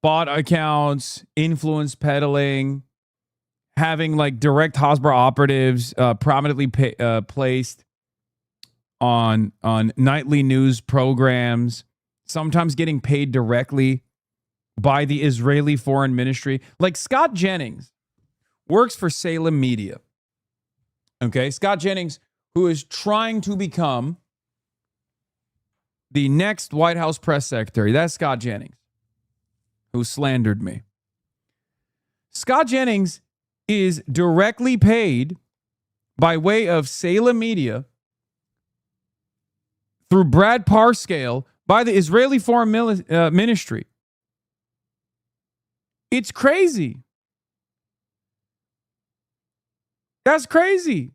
Speaker 1: Bot accounts, influence peddling, having direct Hasbara operatives prominently placed on nightly news programs, sometimes getting paid directly by the Israeli Foreign Ministry. Like Scott Jennings works for Salem Media. Okay, Scott Jennings, who is trying to become the next White House press secretary. That's Scott Jennings, who slandered me. Scott Jennings is directly paid by way of Salem Media through Brad Parscale by the Israeli Foreign Ministry. It's crazy. That's crazy.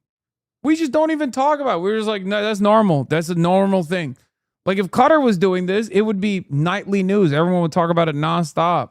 Speaker 1: We just don't even talk about it. We're just like, no, that's normal. That's a normal thing. Like if Qatar was doing this, it would be nightly news. Everyone would talk about it nonstop.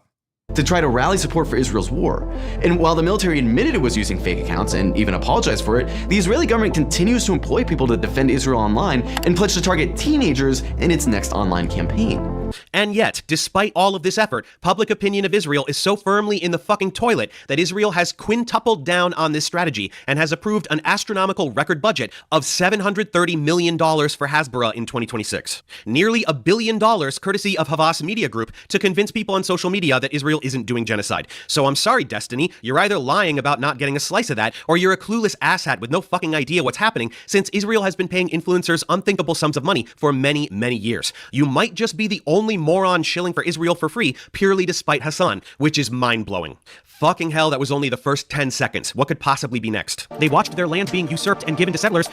Speaker 7: To try to rally support for Israel's war. And while the military admitted it was using fake accounts and even apologized for it, the Israeli government continues to employ people to defend Israel online and pledge to target teenagers in its next online campaign.
Speaker 22: And yet, despite all of this effort, public opinion of Israel is so firmly in the fucking toilet that Israel has quintupled down on this strategy and has approved an astronomical record budget of $730 million for Hasbara in 2026. Nearly $1 billion courtesy of Havas Media Group to convince people on social media that Israel isn't doing genocide. So I'm sorry, Destiny, you're either lying about not getting a slice of that, or you're a clueless asshat with no fucking idea what's happening, since Israel has been paying influencers unthinkable sums of money for many, many years. You might just be the only moron shilling for Israel for free purely to spite Hassan, which is mind-blowing. Fucking hell, that was only the first 10 seconds. What could possibly be next? They watched their land being usurped and given to settlers.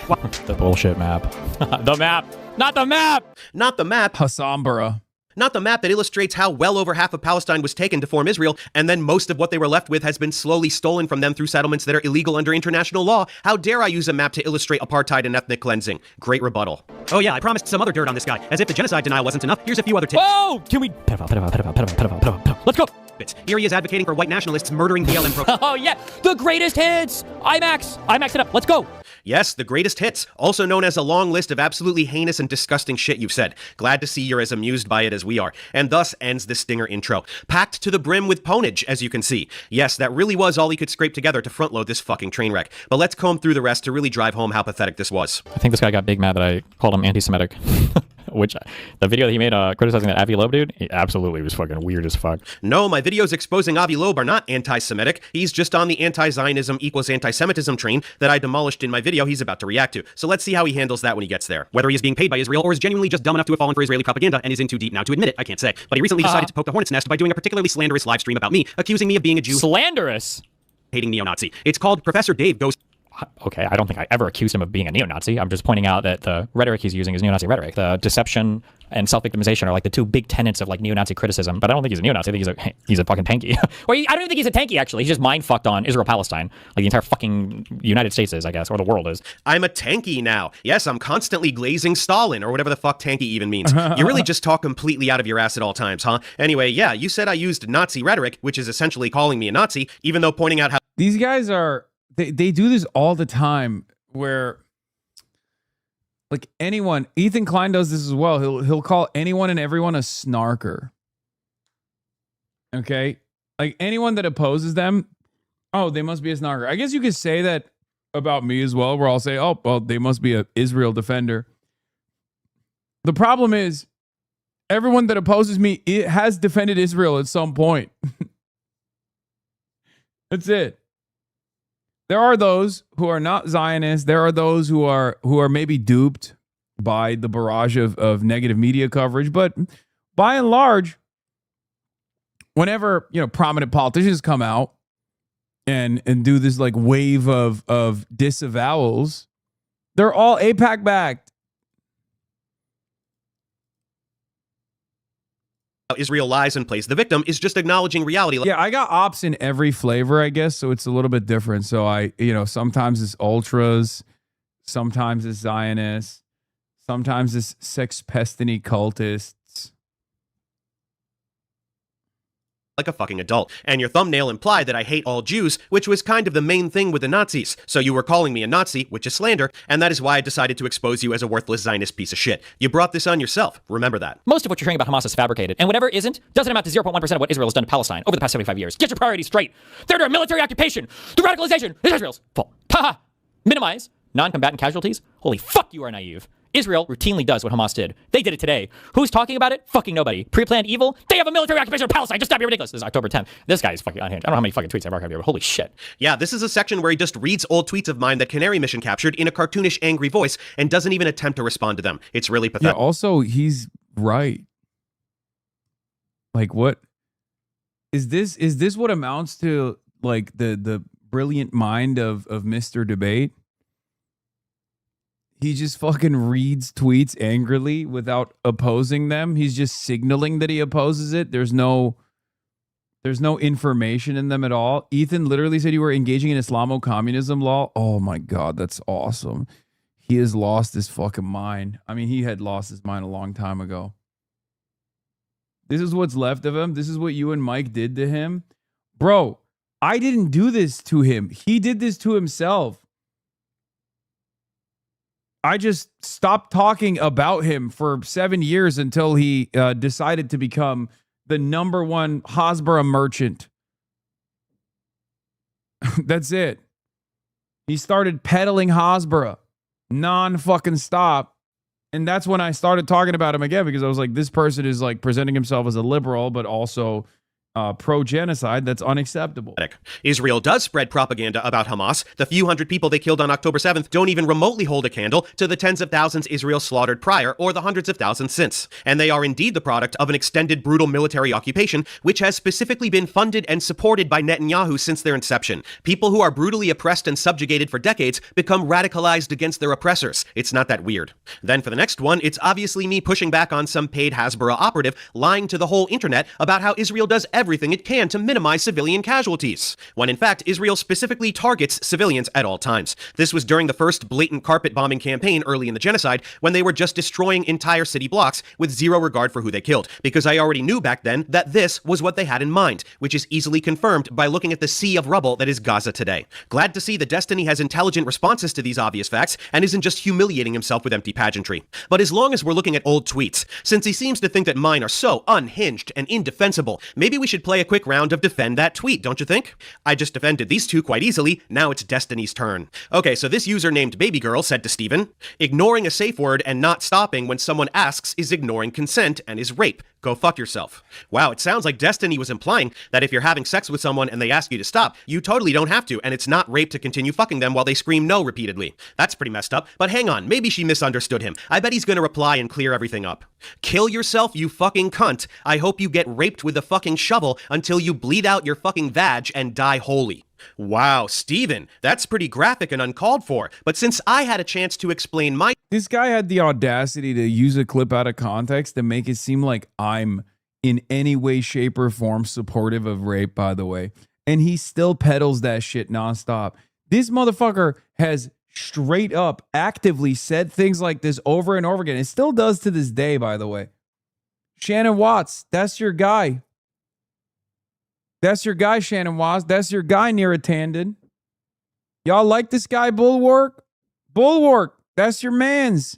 Speaker 24: The bullshit map. The map. Not the map.
Speaker 22: Not the map.
Speaker 1: Hassanbara.
Speaker 22: Not the map that illustrates how well over half of Palestine was taken to form Israel, and then most of what they were left with has been slowly stolen from them through settlements that are illegal under international law. How dare I use a map to illustrate apartheid and ethnic cleansing? Great rebuttal. Oh yeah, I promised some other dirt on this guy. As if the genocide denial wasn't enough, here's a few other tips.
Speaker 24: Whoa! Can we... Pedophile. Let's go.
Speaker 22: Here he is advocating for white nationalists murdering BLM pro-
Speaker 24: Oh yeah, the greatest hits. IMAX it up. Let's go.
Speaker 22: Yes, the greatest hits, also known as a long list of absolutely heinous and disgusting shit you've said. Glad to see you're as amused by it as we are. And thus ends the stinger intro. Packed to the brim with ponage, as you can see. Yes, that really was all he could scrape together to front load this fucking train wreck. But let's comb through the rest to really drive home how pathetic this was.
Speaker 24: I think this guy got big mad that I called him anti-Semitic. Which, the video that he made criticizing that Avi Loeb dude, he absolutely was fucking weird as fuck.
Speaker 22: No, my videos exposing Avi Loeb are not anti-Semitic. He's just on the anti-Zionism equals anti-Semitism train that I demolished in my video he's about to react to. So let's see how he handles that when he gets there. Whether he is being paid by Israel or is genuinely just dumb enough to have fallen for Israeli propaganda and is in too deep now to admit it, I can't say. But he recently decided to poke the hornet's nest by doing a particularly slanderous live stream about me, accusing me of being a Jew.
Speaker 24: Slanderous?
Speaker 22: Hating neo-Nazi. It's called Professor Dave Goes...
Speaker 24: Okay, I don't think I ever accused him of being a neo-Nazi. I'm just pointing out that the rhetoric he's using is neo-Nazi rhetoric. The deception and self-victimization are like the two big tenets of like neo-Nazi criticism. But I don't think he's a neo-Nazi. I think he's a fucking tanky. Or I don't even think he's a tanky, actually. He's just mind-fucked on Israel-Palestine. Like the entire fucking United States is, I guess, or the world is.
Speaker 22: I'm a tanky now. Yes, I'm constantly glazing Stalin, or whatever the fuck tanky even means. You really just talk completely out of your ass at all times, huh? Anyway, yeah, you said I used Nazi rhetoric, which is essentially calling me a Nazi, even though pointing out how...
Speaker 1: These guys are... They do this all the time where like anyone, Ethan Klein does this as well. He'll call anyone and everyone a snarker. Okay? Like anyone that opposes them, oh, they must be a snarker. I guess you could say that about me as well, where I'll say, oh, well, they must be an Israel defender. The problem is everyone that opposes me, it has defended Israel at some point. That's it. There are those who are not Zionists. There are those who are maybe duped by the barrage of negative media coverage. But by and large, whenever prominent politicians come out and do this like wave of disavowals, they're all AIPAC backed.
Speaker 22: Israel lies and plays the victim is just acknowledging reality.
Speaker 1: Yeah, I got ops in every flavor, I guess, so it's a little bit different. So I, sometimes it's ultras, sometimes it's Zionists, sometimes it's sex pestiny cultists.
Speaker 22: Like a fucking adult. And your thumbnail implied that I hate all Jews, which was kind of the main thing with the Nazis. So you were calling me a Nazi, which is slander, and that is why I decided to expose you as a worthless Zionist piece of shit. You brought this on yourself. Remember that.
Speaker 24: Most of what you're hearing about Hamas is fabricated, and whatever isn't doesn't amount to 0.1% of what Israel has done to Palestine over the past 75 years. Get your priorities straight. They're under a military occupation. The radicalization is Israel's fault. Ha! Minimize non-combatant casualties. Holy fuck, you are naive. Israel routinely does what Hamas did. They did it today. Who's talking about it? Fucking nobody. Pre-planned evil? They have a military occupation of Palestine. Just stop being ridiculous. This is October 10th. This guy is fucking unhinged. I don't know how many fucking tweets I've archived here, but holy shit.
Speaker 22: Yeah, this is a section where he just reads old tweets of mine that Canary Mission captured in a cartoonish, angry voice and doesn't even attempt to respond to them. It's really pathetic.
Speaker 1: Yeah, also, he's right. Like, what? Is this what amounts to, like, the brilliant mind of Mr. Debate? He just fucking reads tweets angrily without opposing them. He's just signaling that he opposes it. There's no information in them at all. Ethan literally said you were engaging in Islamo-communism law. Oh my God, that's awesome. He has lost his fucking mind. I mean, he had lost his mind a long time ago. This is what's left of him. This is what you and Mike did to him. Bro, I didn't do this to him. He did this to himself. I just stopped talking about him for 7 years until he decided to become the #1 Hasbara merchant. That's it. He started peddling Hasbara non-fucking stop. And that's when I started talking about him again, because I was like, this person is like presenting himself as a liberal, but also pro-genocide, that's unacceptable.
Speaker 22: Israel does spread propaganda about Hamas. The few hundred people they killed on October 7th don't even remotely hold a candle to the tens of thousands Israel slaughtered prior, or the hundreds of thousands since. And they are indeed the product of an extended brutal military occupation, which has specifically been funded and supported by Netanyahu since their inception. People who are brutally oppressed and subjugated for decades become radicalized against their oppressors. It's not that weird. Then for the next one, it's obviously me pushing back on some paid Hasbara operative lying to the whole internet about how Israel does everything it can to minimize civilian casualties, when in fact Israel specifically targets civilians at all times. This was during the first blatant carpet bombing campaign early in the genocide, when they were just destroying entire city blocks with zero regard for who they killed, because I already knew back then that this was what they had in mind, which is easily confirmed by looking at the sea of rubble that is Gaza today. Glad to see that Destiny has intelligent responses to these obvious facts and isn't just humiliating himself with empty pageantry. But as long as we're looking at old tweets, since he seems to think that mine are so unhinged and indefensible, maybe we should play a quick round of defend that tweet, don't you think? I just defended these two quite easily, now it's Destiny's turn. Okay, so this user named Babygirl said to Steven, ignoring a safe word and not stopping when someone asks is ignoring consent and is rape. Go fuck yourself. Wow, it sounds like Destiny was implying that if you're having sex with someone and they ask you to stop, you totally don't have to, and it's not rape to continue fucking them while they scream no repeatedly. That's pretty messed up, but hang on, maybe she misunderstood him. I bet he's gonna reply and clear everything up. Kill yourself, you fucking cunt. I hope you get raped with a fucking shovel until you bleed out your fucking vag and die holy. Wow, Steven, that's pretty graphic and uncalled for. But since I had a chance to explain my...
Speaker 1: This guy had the audacity to use a clip out of context to make it seem like I'm in any way, shape, or form supportive of rape, by the way. And he still peddles that shit nonstop. This motherfucker has straight up actively said things like this over and over again. It still does to this day, by the way. Shannon Watts, that's your guy. That's your guy, Shannon Watts. That's your guy, Neera Tanden. Y'all like this guy, Bulwark? Bulwark, that's your mans.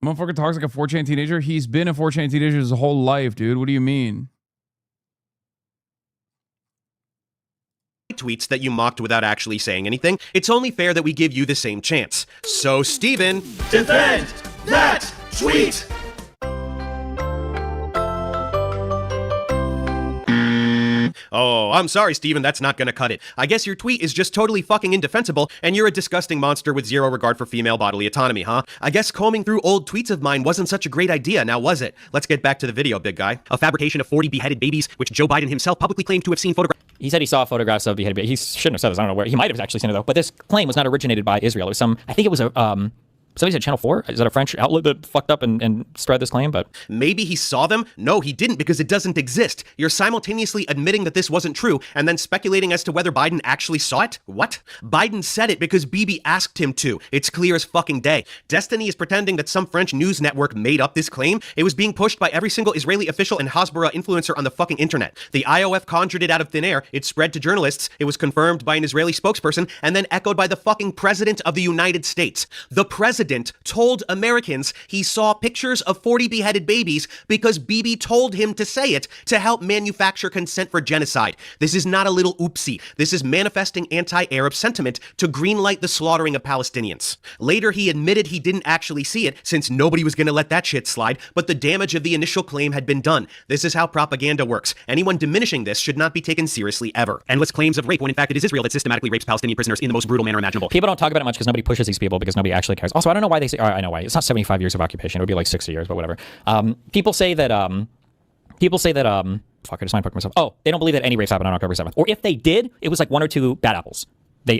Speaker 1: Motherfucker talks like a 4chan teenager. He's been a 4chan teenager his whole life, dude. What do you mean?
Speaker 22: Tweets that you mocked without actually saying anything, it's only fair that we give you the same chance. So, Steven,
Speaker 28: defend that tweet!
Speaker 22: Oh, I'm sorry, Steven, that's not gonna cut it. I guess your tweet is just totally fucking indefensible, and you're a disgusting monster with zero regard for female bodily autonomy, huh? I guess combing through old tweets of mine wasn't such a great idea, now was it? Let's get back to the video, big guy. A fabrication of 40 beheaded babies, which Joe Biden himself publicly claimed to have seen photographs.
Speaker 24: He said he saw photographs of beheaded babies. He shouldn't have said this. I don't know where. He might have actually seen it, though. But this claim was not originated by Israel. It was I think it was a, somebody said Channel 4? Is that a French outlet that fucked up and spread this claim? But
Speaker 22: maybe he saw them? No, he didn't, because it doesn't exist. You're simultaneously admitting that this wasn't true and then speculating as to whether Biden actually saw it? What? Biden said it because Bibi asked him to. It's clear as fucking day. Destiny is pretending that some French news network made up this claim. It was being pushed by every single Israeli official and Hasbara influencer on the fucking internet. The IOF conjured it out of thin air. It spread to journalists. It was confirmed by an Israeli spokesperson and then echoed by the fucking president of the United States. The president told Americans he saw pictures of 40 beheaded babies because Bibi told him to say it to help manufacture consent for genocide. This is not a little oopsie. This is manifesting anti-Arab sentiment to greenlight the slaughtering of Palestinians. Later, he admitted he didn't actually see it since nobody was going to let that shit slide, but the damage of the initial claim had been done. This is how propaganda works. Anyone diminishing this should not be taken seriously ever. Endless claims of rape when in fact it is Israel that systematically rapes Palestinian prisoners in the most brutal manner imaginable.
Speaker 24: People don't talk about it much because nobody pushes these people because nobody actually cares. Also, I don't know why they say, I know why. It's not 75 years of occupation. It would be like 60 years, but whatever. People say that, fuck, I just mind fucking myself. Oh, they don't believe that any rapes happened on October 7th. Or if they did, it was like one or two bad apples.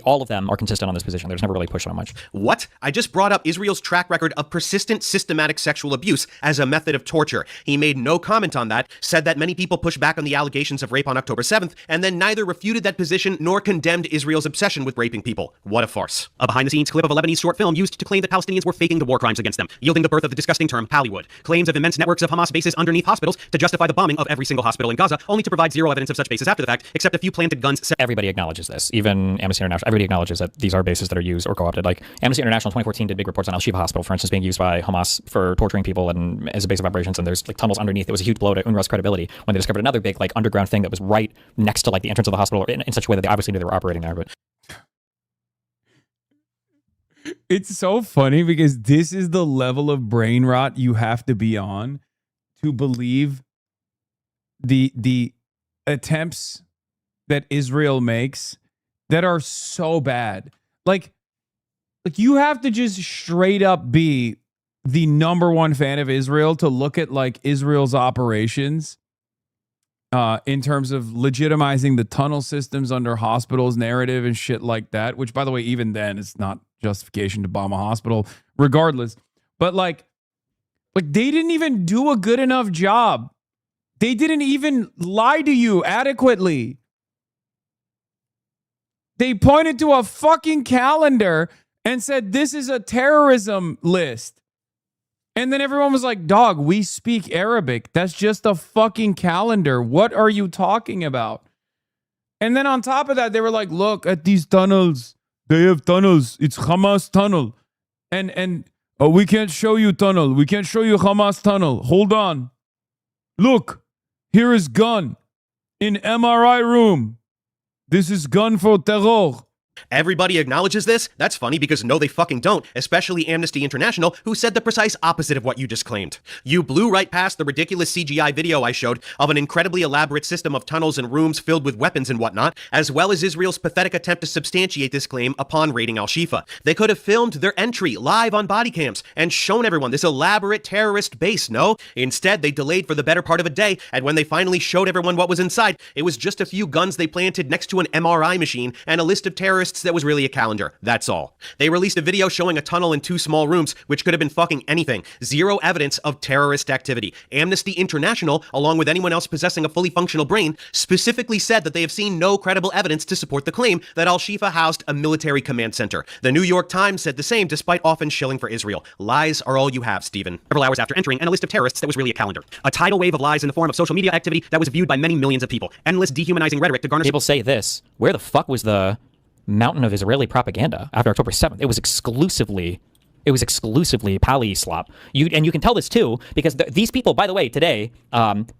Speaker 24: All of them are consistent on this position. There's never really pushed on much.
Speaker 22: What? I just brought up Israel's track record of persistent systematic sexual abuse as a method of torture. He made no comment on that, said that many people pushed back on the allegations of rape on October 7th, and then neither refuted that position nor condemned Israel's obsession with raping people. What a farce. A behind-the-scenes clip of a Lebanese short film used to claim that Palestinians were faking the war crimes against them, yielding the birth of the disgusting term Pallywood. Claims of immense networks of Hamas bases underneath hospitals to justify the bombing of every single hospital in Gaza, only to provide zero evidence of such bases after the fact, except a few planted guns.
Speaker 24: Everybody acknowledges this. Even Amnesty International. Everybody acknowledges that these are bases that are used or co-opted. Like Amnesty International in 2014 did big reports on Al-Shifa Hospital, for instance, being used by Hamas for torturing people and as a base of operations. And there's like tunnels underneath. It was a huge blow to UNRWA's credibility when they discovered another big like underground thing that was right next to like the entrance of the hospital in such a way that they obviously knew they were operating there. But
Speaker 1: It's so funny because this is the level of brain rot you have to be on to believe the attempts that Israel makes that are so bad. Like you have to just straight up be the number one fan of Israel to look at like Israel's operations in terms of legitimizing the tunnel systems under hospitals narrative and shit like that, which by the way, even then it's not justification to bomb a hospital regardless. But like they didn't even do a good enough job. They didn't even lie to you adequately. They pointed to a fucking calendar and said, this is a terrorism list. And then everyone was like, dog, we speak Arabic. That's just a fucking calendar. What are you talking about? And then on top of that, they were like, look at these tunnels. They have tunnels. It's Hamas tunnel. And we can't show you tunnel. We can't show you Hamas tunnel. Hold on. Look, here is gun in MRI room. This is gun for terror.
Speaker 22: Everybody acknowledges this? That's funny because no, they fucking don't, especially Amnesty International, who said the precise opposite of what you just claimed. You blew right past the ridiculous CGI video I showed of an incredibly elaborate system of tunnels and rooms filled with weapons and whatnot, as well as Israel's pathetic attempt to substantiate this claim upon raiding Al-Shifa. They could have filmed their entry live on body cams and shown everyone this elaborate terrorist base, no? Instead, they delayed for the better part of a day, and when they finally showed everyone what was inside, it was just a few guns they planted next to an MRI machine and a list of terrorists that was really a calendar. That's all. They released a video showing a tunnel in 2 small rooms, which could have been fucking anything. Zero evidence of terrorist activity. Amnesty International, along with anyone else possessing a fully functional brain, specifically said that they have seen no credible evidence to support the claim that Al-Shifa housed a military command center. The New York Times said the same, despite often shilling for Israel. Lies are all you have, Stephen. Several hours after entering, and a list of terrorists that was really a calendar. A tidal wave of lies in the form of social media activity that was viewed by many millions of people. Endless dehumanizing rhetoric to garner...
Speaker 24: People say this. Where the fuck was the mountain of Israeli propaganda after October 7th? It was exclusively pally slop. You can tell this too because these people, by the way, today,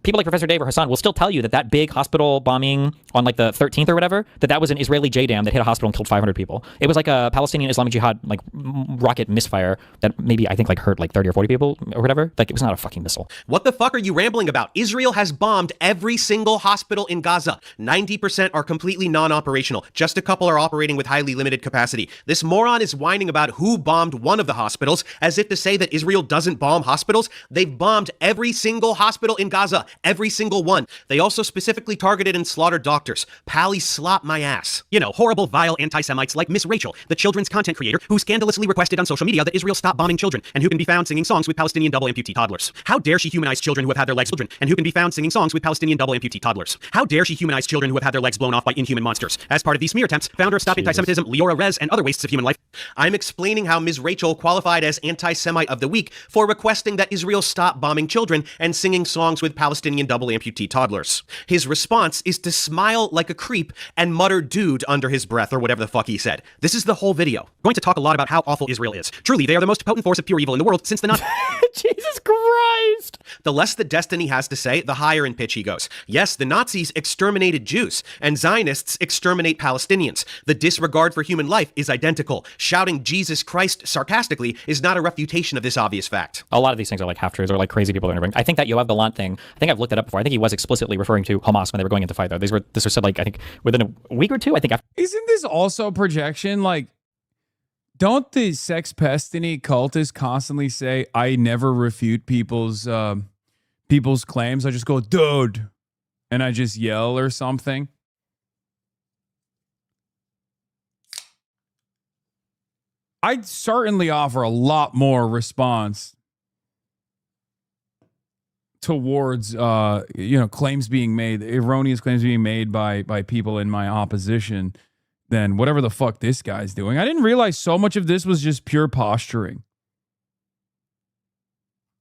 Speaker 24: people like Professor Dave or Hassan will still tell you that big hospital bombing on like the 13th or whatever, that was an Israeli JDAM that hit a hospital and killed 500 people. It was like a Palestinian Islamic Jihad like rocket misfire that maybe I think like hurt like 30 or 40 people or whatever. Like it was not a fucking missile.
Speaker 22: What the fuck are you rambling about? Israel has bombed every single hospital in Gaza. 90% are completely non-operational. Just a couple are operating with highly limited capacity. This moron is whining about who bombed one of the hospitals, as if to say that Israel doesn't bomb hospitals. They've bombed every single hospital in Gaza, every single one. They also specifically targeted and slaughtered doctors. Pally slop my ass. You know, horrible, vile anti-Semites like Miss Rachel, the children's content creator who scandalously requested on social media that Israel stop bombing children and who can be found singing songs with Palestinian double amputee toddlers. How dare she humanize children who have had their legs children and who can be found singing songs with Palestinian double amputee toddlers. How dare she humanize children who have had their legs blown off by inhuman monsters. As part of these smear attempts, founder of Stop Anti-Semitism, Leora Rez, and other wastes of human life. I'm explaining how Ms. Rachel qualified as anti-Semite of the week for requesting that Israel stop bombing children and singing songs with Palestinian double amputee toddlers. His response is to smile like a creep and mutter dude under his breath or whatever the fuck he said. This is the whole video. I'm going to talk a lot about how awful Israel is. Truly, they are the most potent force of pure evil in the world since the Nazis.
Speaker 24: Jesus Christ!
Speaker 22: The less that Destiny has to say, the higher in pitch he goes. Yes, the Nazis exterminated Jews, and Zionists exterminate Palestinians. The disregard for human life is identical. Shouting Jesus Christ sarcastically is not a refutation of this obvious fact.
Speaker 24: A lot of these things are like half-truths or like crazy people that are. I think that Yoav Galant thing, I think I've looked it up before. I think he was explicitly referring to Hamas when they were going into fight though. This was said like, I think within a week or two, I think after.
Speaker 1: Isn't this also projection? Like, don't the sex pestiny cultists constantly say, I never refute people's claims. I just go, dude, and I just yell or something. I'd certainly offer a lot more response towards claims being made, erroneous claims being made by people in my opposition than whatever the fuck this guy's doing. I didn't realize so much of this was just pure posturing.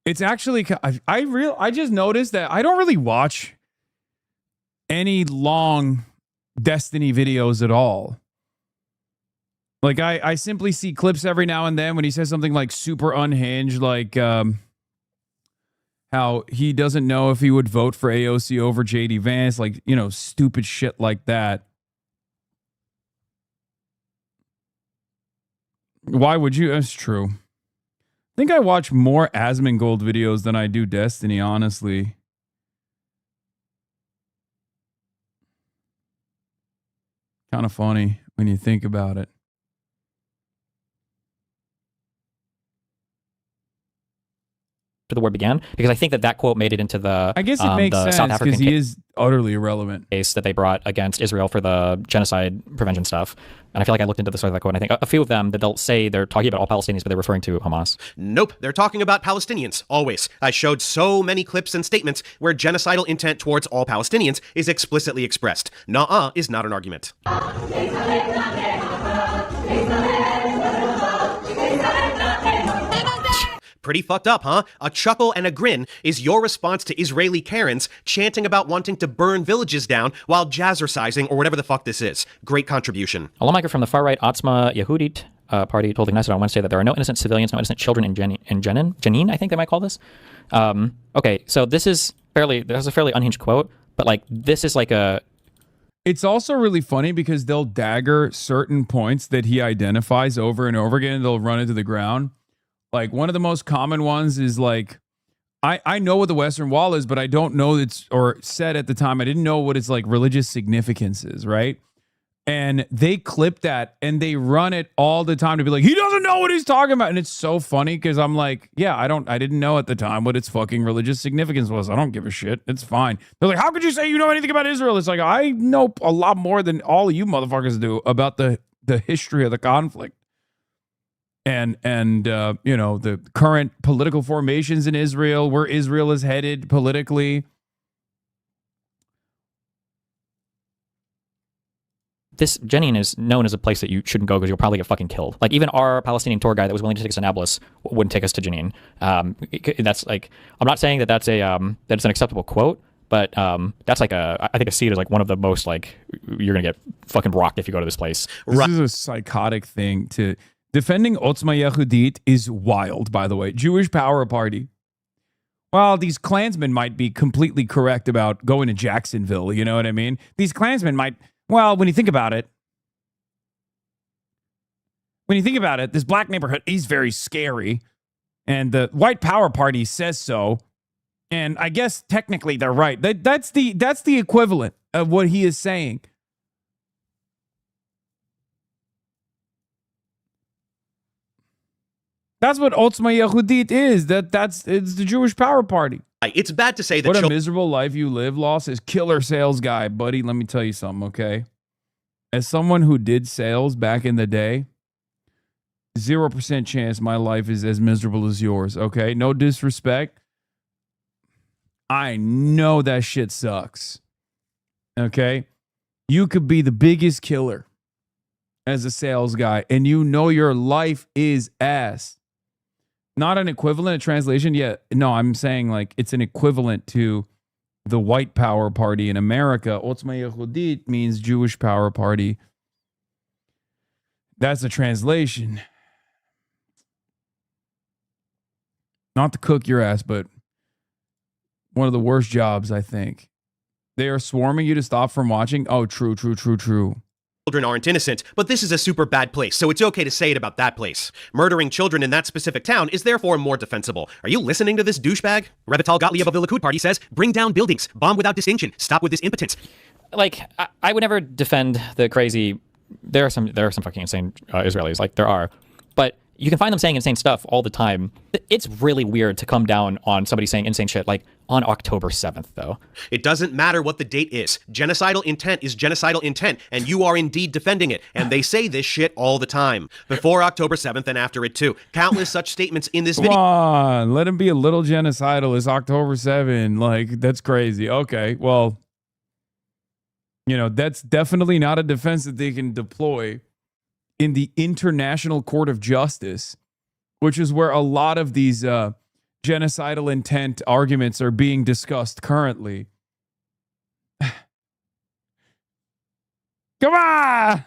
Speaker 1: It's actually, I just noticed that I don't really watch any long Destiny videos at all. Like I simply see clips every now and then when he says something like super unhinged, like how he doesn't know if he would vote for AOC over JD Vance, like, stupid shit like that. Why would you? That's true. I think I watch more Asmongold videos than I do Destiny, honestly. Kind of funny when you think about it.
Speaker 24: The war began, because I think that quote made it into the
Speaker 1: I guess it makes
Speaker 24: the
Speaker 1: sense
Speaker 24: South African
Speaker 1: because he is utterly irrelevant
Speaker 24: case that they brought against Israel for the genocide prevention stuff. And I feel like I looked into the source of that quote, and I think a few of them that they'll say they're talking about all Palestinians, but they're referring to Hamas.
Speaker 22: Nope, they're talking about Palestinians, always. I showed so many clips and statements where genocidal intent towards all Palestinians is explicitly expressed. Nuh-uh is not an argument. Pretty fucked up, huh? A chuckle and a grin is your response to Israeli Karens chanting about wanting to burn villages down while jazzercising or whatever the fuck this is. Great contribution.
Speaker 24: A lawmaker from the far-right Otzma Yehudit party told the Knesset on Wednesday that there are no innocent civilians, no innocent children in Jenin, I think they might call this. Okay, so this is a fairly unhinged quote, but like this is like a...
Speaker 1: It's also really funny because they'll dagger certain points that he identifies over and over again. They'll run into the ground. Like one of the most common ones is like, I know what the Western Wall is, but I don't know it's, or said at the time, I didn't know what its like religious significance is, right? And they clip that and they run it all the time to be like, he doesn't know what he's talking about. And it's so funny because I'm like, yeah, I didn't know at the time what its fucking religious significance was. I don't give a shit. It's fine. They're like, how could you say you know anything about Israel? It's like, I know a lot more than all of you motherfuckers do about the history of the conflict. And you know, the current political formations in Israel, where Israel is headed politically.
Speaker 24: This Jenin is known as a place that you shouldn't go because you'll probably get fucking killed. Like even our Palestinian tour guide that was willing to take us to Nablus wouldn't take us to Jenin. That's like, I'm not saying that that's an acceptable quote, but that's like I think I see it as like one of the most like, you're gonna get fucking rocked if you go to this place.
Speaker 1: This is a psychotic thing to... Defending Otzma Yehudit is wild, by the way. Jewish Power Party. Well, these Klansmen might be completely correct about going to Jacksonville, you know what I mean? These Klansmen might... Well, when you think about it, this black neighborhood is very scary, and the White Power Party says so, and I guess technically they're right. That's the equivalent of what he is saying. That's what Otzma Yehudit is. It's the Jewish Power Party.
Speaker 22: It's bad to say that...
Speaker 1: What a miserable life you live, Loss, is killer sales guy. Buddy, let me tell you something, okay? As someone who did sales back in the day, 0% chance my life is as miserable as yours, okay? No disrespect. I know that shit sucks, okay? You could be the biggest killer as a sales guy, and you know your life is ass. Not an equivalent translation yet. No, I'm saying like it's an equivalent to the White Power Party in America. Otzma Yehudit means Jewish Power Party. That's a translation. Not to cook your ass, but one of the worst jobs, I think. They are swarming you to stop from watching. Oh, true.
Speaker 22: Children aren't innocent, but this is a super bad place, so it's okay to say it about that place. Murdering children in that specific town is therefore more defensible. Are you listening to this douchebag? Revital Gottlieb of the Likud party says, bring down buildings, bomb without distinction, stop with this impotence.
Speaker 24: Like, I would never defend the crazy... There are some fucking insane Israelis, like there are. But you can find them saying insane stuff all the time. It's really weird to come down on somebody saying insane shit, like on October 7th, though.
Speaker 22: It doesn't matter what the date is. Genocidal intent is genocidal intent, and you are indeed defending it. And they say this shit all the time. Before October 7th and after it, too. Countless such statements in this video.
Speaker 1: Come on, let him be a little genocidal. It's October 7. Like, that's crazy. Okay, well, you know, that's definitely not a defense that they can deploy in the International Court of Justice, which is where a lot of these genocidal intent arguments are being discussed currently. Come on!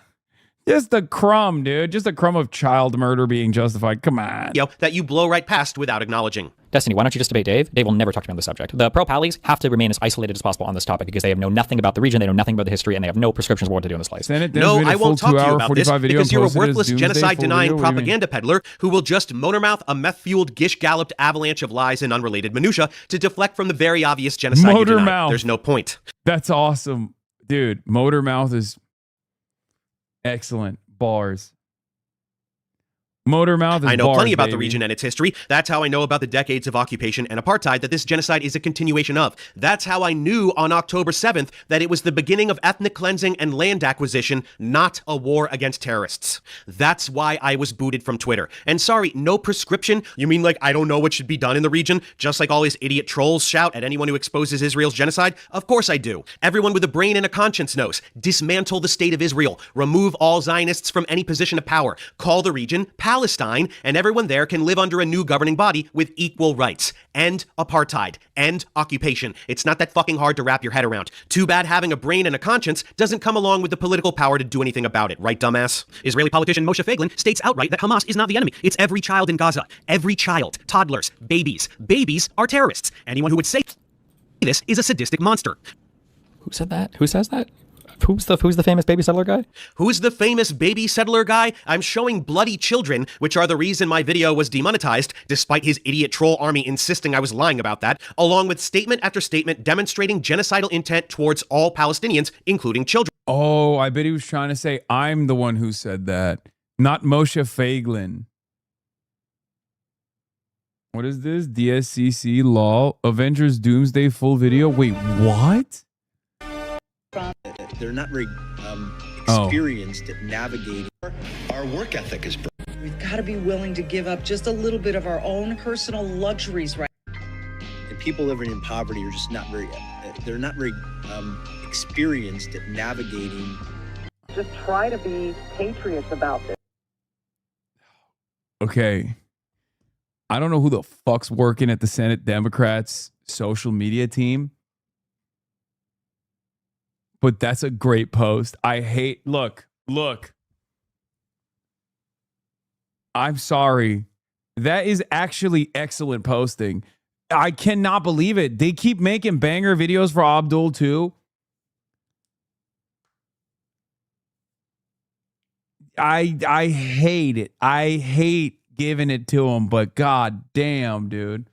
Speaker 1: Just a crumb, dude. Just a crumb of child murder being justified. Come on.
Speaker 22: That you blow right past without acknowledging.
Speaker 24: Destiny, why don't you just debate Dave? Dave will never talk to me on this subject. The pro-pallies have to remain as isolated as possible on this topic because they have know nothing about the region, they know nothing about the history, and they have no prescriptions for what to do in this place.
Speaker 22: No, I won't talk to you about this because you're a worthless genocide-denying propaganda peddler who will just motormouth a meth-fueled, gish-galloped avalanche of lies and unrelated minutia to deflect from the very obvious genocide you deny. There's no point.
Speaker 1: That's awesome. Dude, Motormouth is excellent. Bars. Motormouth is
Speaker 22: I know
Speaker 1: bars,
Speaker 22: plenty about
Speaker 1: baby.
Speaker 22: the region and its history. That's how I know about the decades of occupation and apartheid that this genocide is a continuation of. That's how I knew on October 7th that it was the beginning of ethnic cleansing and land acquisition, not a war against terrorists. That's why I was booted from Twitter. And sorry, no prescription? You mean like I don't know what should be done in the region? Just like all these idiot trolls shout at anyone who exposes Israel's genocide? Of course I do. Everyone with a brain and a conscience knows. Dismantle the state of Israel. Remove all Zionists from any position of power. Call the region Palestine, and everyone there can live under a new governing body with equal rights. End apartheid. End occupation. It's not that fucking hard to wrap your head around. Too bad having a brain and a conscience doesn't come along with the political power to do anything about it, right, dumbass? Israeli politician Moshe Feiglin states outright that Hamas is not the enemy. It's every child in Gaza. Every child. Toddlers. Babies. Babies are terrorists. Anyone who would say this is a sadistic monster.
Speaker 24: Who said that? Who says that? Who's the famous baby settler guy?
Speaker 22: Who's the famous baby settler guy? I'm showing bloody children, which are the reason my video was demonetized, despite his idiot troll army insisting I was lying about that, along with statement after statement demonstrating genocidal intent towards all Palestinians, including children.
Speaker 1: Oh, I bet he was trying to say I'm the one who said that, not Moshe Feiglin. What is this? DSCC lol. Avengers Doomsday full video. Wait, what?
Speaker 5: They're not very experienced at navigating. Our work ethic is broken.
Speaker 9: We've got to be willing to give up just a little bit of our own personal luxuries, right?
Speaker 5: And people living in poverty are just not very, they're not very experienced at navigating.
Speaker 9: Just try to be patriots about this.
Speaker 1: Okay. I don't know who the fuck's working at the Senate Democrats social media team. But that's a great post. Look. I'm sorry. That is actually excellent posting. I cannot believe it. They keep making banger videos for Abdul too. I hate it. I hate giving it to him, but god damn, dude.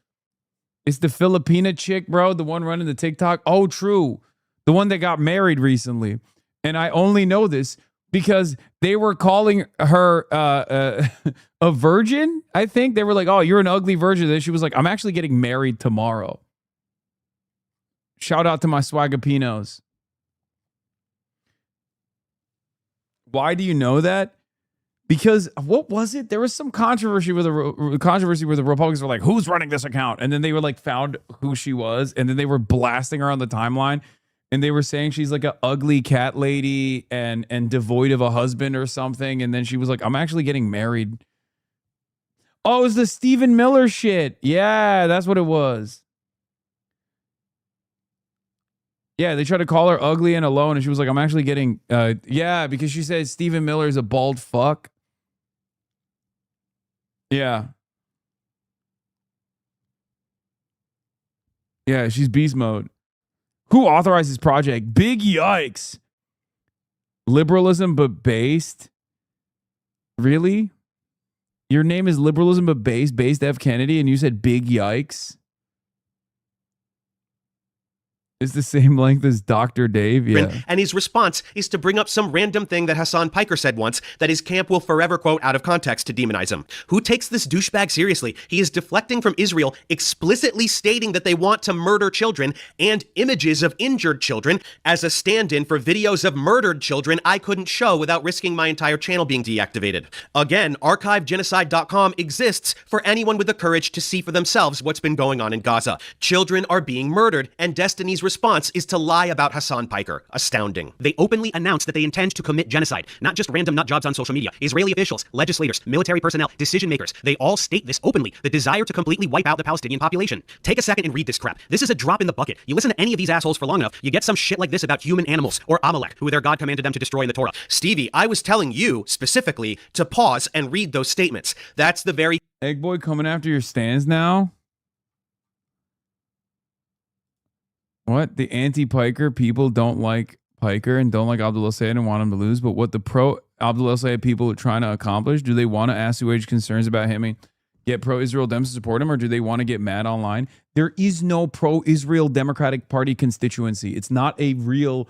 Speaker 1: It's the Filipina chick, bro, the one running the TikTok. Oh, true. The one that got married recently. And I only know this because they were calling her a virgin, I think. They were like, oh, you're an ugly virgin. And she was like, I'm actually getting married tomorrow. Shout out to my Swagapinos. Why do you know that? Because what was it? There was some controversy where the Republicans were like, who's running this account? And then they were like, found who she was. And then they were blasting her on the timeline. And they were saying she's like an ugly cat lady and devoid of a husband or something. And then she was like, I'm actually getting married. Oh, it was the Stephen Miller shit. Yeah, that's what it was. Yeah, they tried to call her ugly and alone. And she was like, I'm actually getting, yeah, because she said Stephen Miller is a bald fuck. Yeah. Yeah, she's beast mode. Who authorized this project? Big yikes. Liberalism but based? Really? Your name is Liberalism but based F. Kennedy, and you said big yikes? It's the same length as Dr. Dave, yeah.
Speaker 22: And his response is to bring up some random thing that Hassan Piker said once that his camp will forever quote out of context to demonize him. Who takes this douchebag seriously? He is deflecting from Israel, explicitly stating that they want to murder children and images of injured children as a stand-in for videos of murdered children I couldn't show without risking my entire channel being deactivated. Again, archivegenocide.com exists for anyone with the courage to see for themselves what's been going on in Gaza. Children are being murdered, and Destiny's response is to lie about Hasan Piker. Astounding. They openly announced that they intend to commit genocide, not just random nut jobs on social media. Israeli officials, legislators, military personnel, decision makers, they all state this openly, the desire to completely wipe out the Palestinian population. Take a second and read this crap. This is a drop in the bucket. You listen to any of these assholes for long enough, you get some shit like this about human animals, or Amalek, who their God commanded them to destroy in the Torah. Stevie, I was telling you, specifically, to pause and read those statements. That's the very...
Speaker 1: Egg boy coming after your stands now? What? The anti-Piker people don't like Piker and don't like Abdullah Sayed and want him to lose, but what the pro-Abdullah Sayed people are trying to accomplish, do they want to assuage concerns about him and get pro-Israel Dems to support him, or do they want to get mad online? There is no pro-Israel Democratic Party constituency. It's not a real...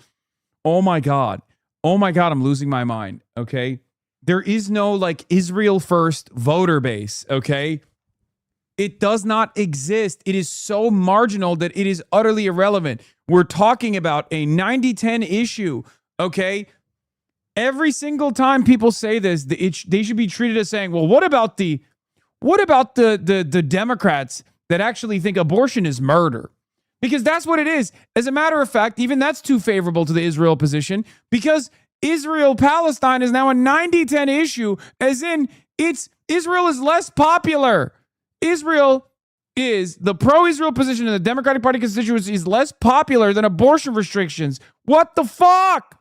Speaker 1: Oh my God, I'm losing my mind, okay? There is no, like, Israel first voter base, okay? It does not exist. It is so marginal that it is utterly irrelevant. We're talking about a 90-10 issue, okay? Every single time people say this, they should be treated as saying, well, what about the Democrats that actually think abortion is murder? Because that's what it is. As a matter of fact, even that's too favorable to the Israel position, because Israel-Palestine is now a 90-10 issue, as in Israel is less popular. Israel is, the pro-Israel position in the Democratic Party constituency is less popular than abortion restrictions. What the fuck?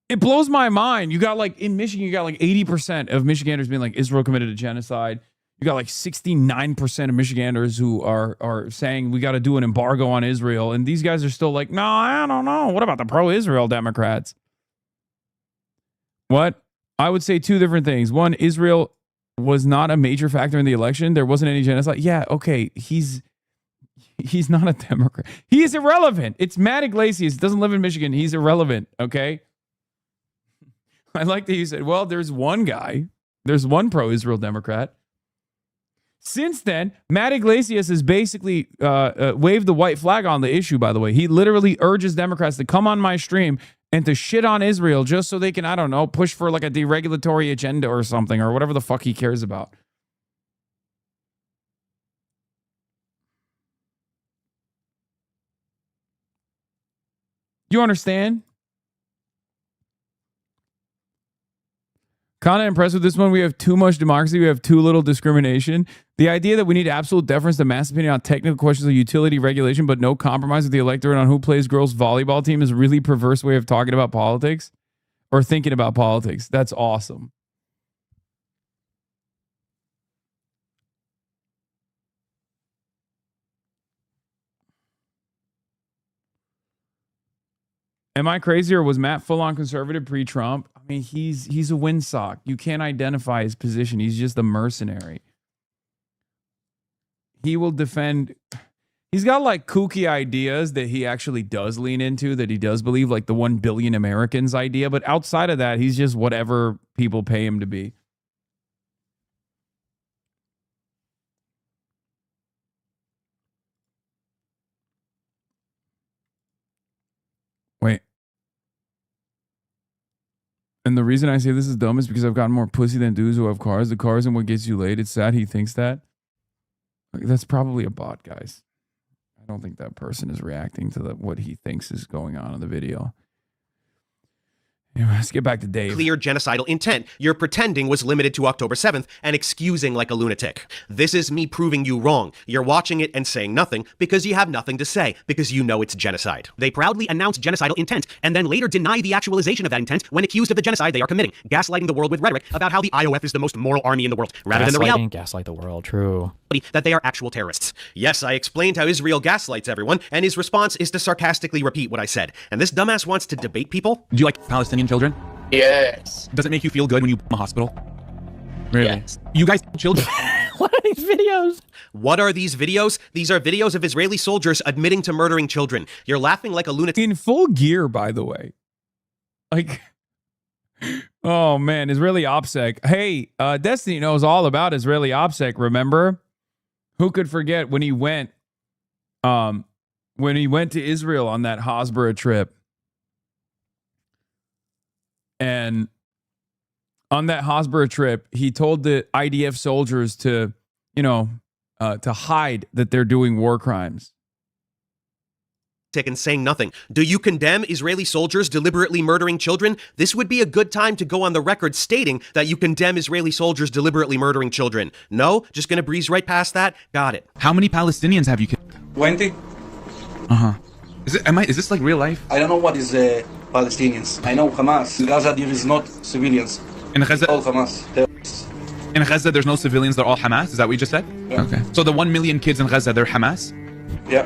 Speaker 1: It blows my mind. You got like, in Michigan, you got like 80% of Michiganders being like, Israel committed a genocide. You got like 69% of Michiganders who are saying we got to do an embargo on Israel. And these guys are still like, no, I don't know. What about the pro-Israel Democrats? What? I would say two different things. One, Israel was not a major factor in the election. There wasn't any genocide. Yeah, okay. He's not a Democrat. He is irrelevant. It's Matt Iglesias. Doesn't live in Michigan. He's irrelevant, okay? I like that you said, well, there's one guy. There's one pro-Israel Democrat. Since then, Matt Iglesias has basically waved the white flag on the issue, by the way. He literally urges Democrats to come on my stream and to shit on Israel just so they can, I don't know, push for like a deregulatory agenda or something, or whatever the fuck he cares about. You understand? Kind of impressed with this one. We have too much democracy. We have too little discrimination. The idea that we need absolute deference to mass opinion on technical questions of utility regulation, but no compromise with the electorate on who plays girls' volleyball team is a really perverse way of talking about politics or thinking about politics. That's awesome. Am I crazy, or was Matt full-on conservative pre-Trump? I mean, he's a windsock. You can't identify his position. He's just a mercenary. He will defend... He's got like kooky ideas that he actually does lean into, that he does believe, like the 1 billion Americans idea. But outside of that, he's just whatever people pay him to be. Wait. And the reason I say this is dumb is because I've gotten more pussy than dudes who have cars. The car isn't what gets you laid. It's sad he thinks that. That's probably a bot, guys. I don't think that person is reacting to what he thinks is going on in the video. Anyway, let's get back to Dave.
Speaker 22: Clear genocidal intent you're pretending was limited to October 7th and excusing like a lunatic. This is me proving you wrong. You're watching it and saying nothing because you have nothing to say, because you know it's genocide. They proudly announce genocidal intent and then later deny the actualization of that intent when accused of the genocide they are committing, gaslighting the world with rhetoric about how the IOF is the most moral army in the world, rather than the reality
Speaker 24: gaslight the world, true.
Speaker 22: that they are actual terrorists. Yes, I explained how Israel gaslights everyone, and his response is to sarcastically repeat what I said. And this dumbass wants to debate people?
Speaker 6: Do you like Palestinian children?
Speaker 28: Yes.
Speaker 6: Does it make you feel good when you bomb a hospital?
Speaker 28: Really? Yes.
Speaker 6: You guys, children.
Speaker 24: What are these videos?
Speaker 22: What are these videos? These are videos of Israeli soldiers admitting to murdering children. You're laughing like a lunatic.
Speaker 1: In full gear, by the way. Like, oh man, Israeli OPSEC. Hey, Destiny knows all about Israeli OPSEC, remember? Who could forget when he went to Israel on that Hasbara trip? And on that Hasbara trip, he told the IDF soldiers to, to hide that they're doing war crimes.
Speaker 22: And saying nothing. Do you condemn Israeli soldiers deliberately murdering children? This would be a good time to go on the record stating that you condemn Israeli soldiers deliberately murdering children. No? Just gonna breeze right past that? Got it.
Speaker 6: How many Palestinians have you killed?
Speaker 10: 20.
Speaker 6: Uh-huh. Is this like real life?
Speaker 10: I don't know what is Palestinians. I know Hamas. In Gaza there is not civilians.
Speaker 6: In Gaza?
Speaker 10: All Hamas. Terrorists.
Speaker 6: In Gaza there's no civilians, they're all Hamas? Is that what you just said?
Speaker 10: Yeah.
Speaker 6: Okay. So the 1 million kids in Gaza, they're Hamas?
Speaker 10: Yeah.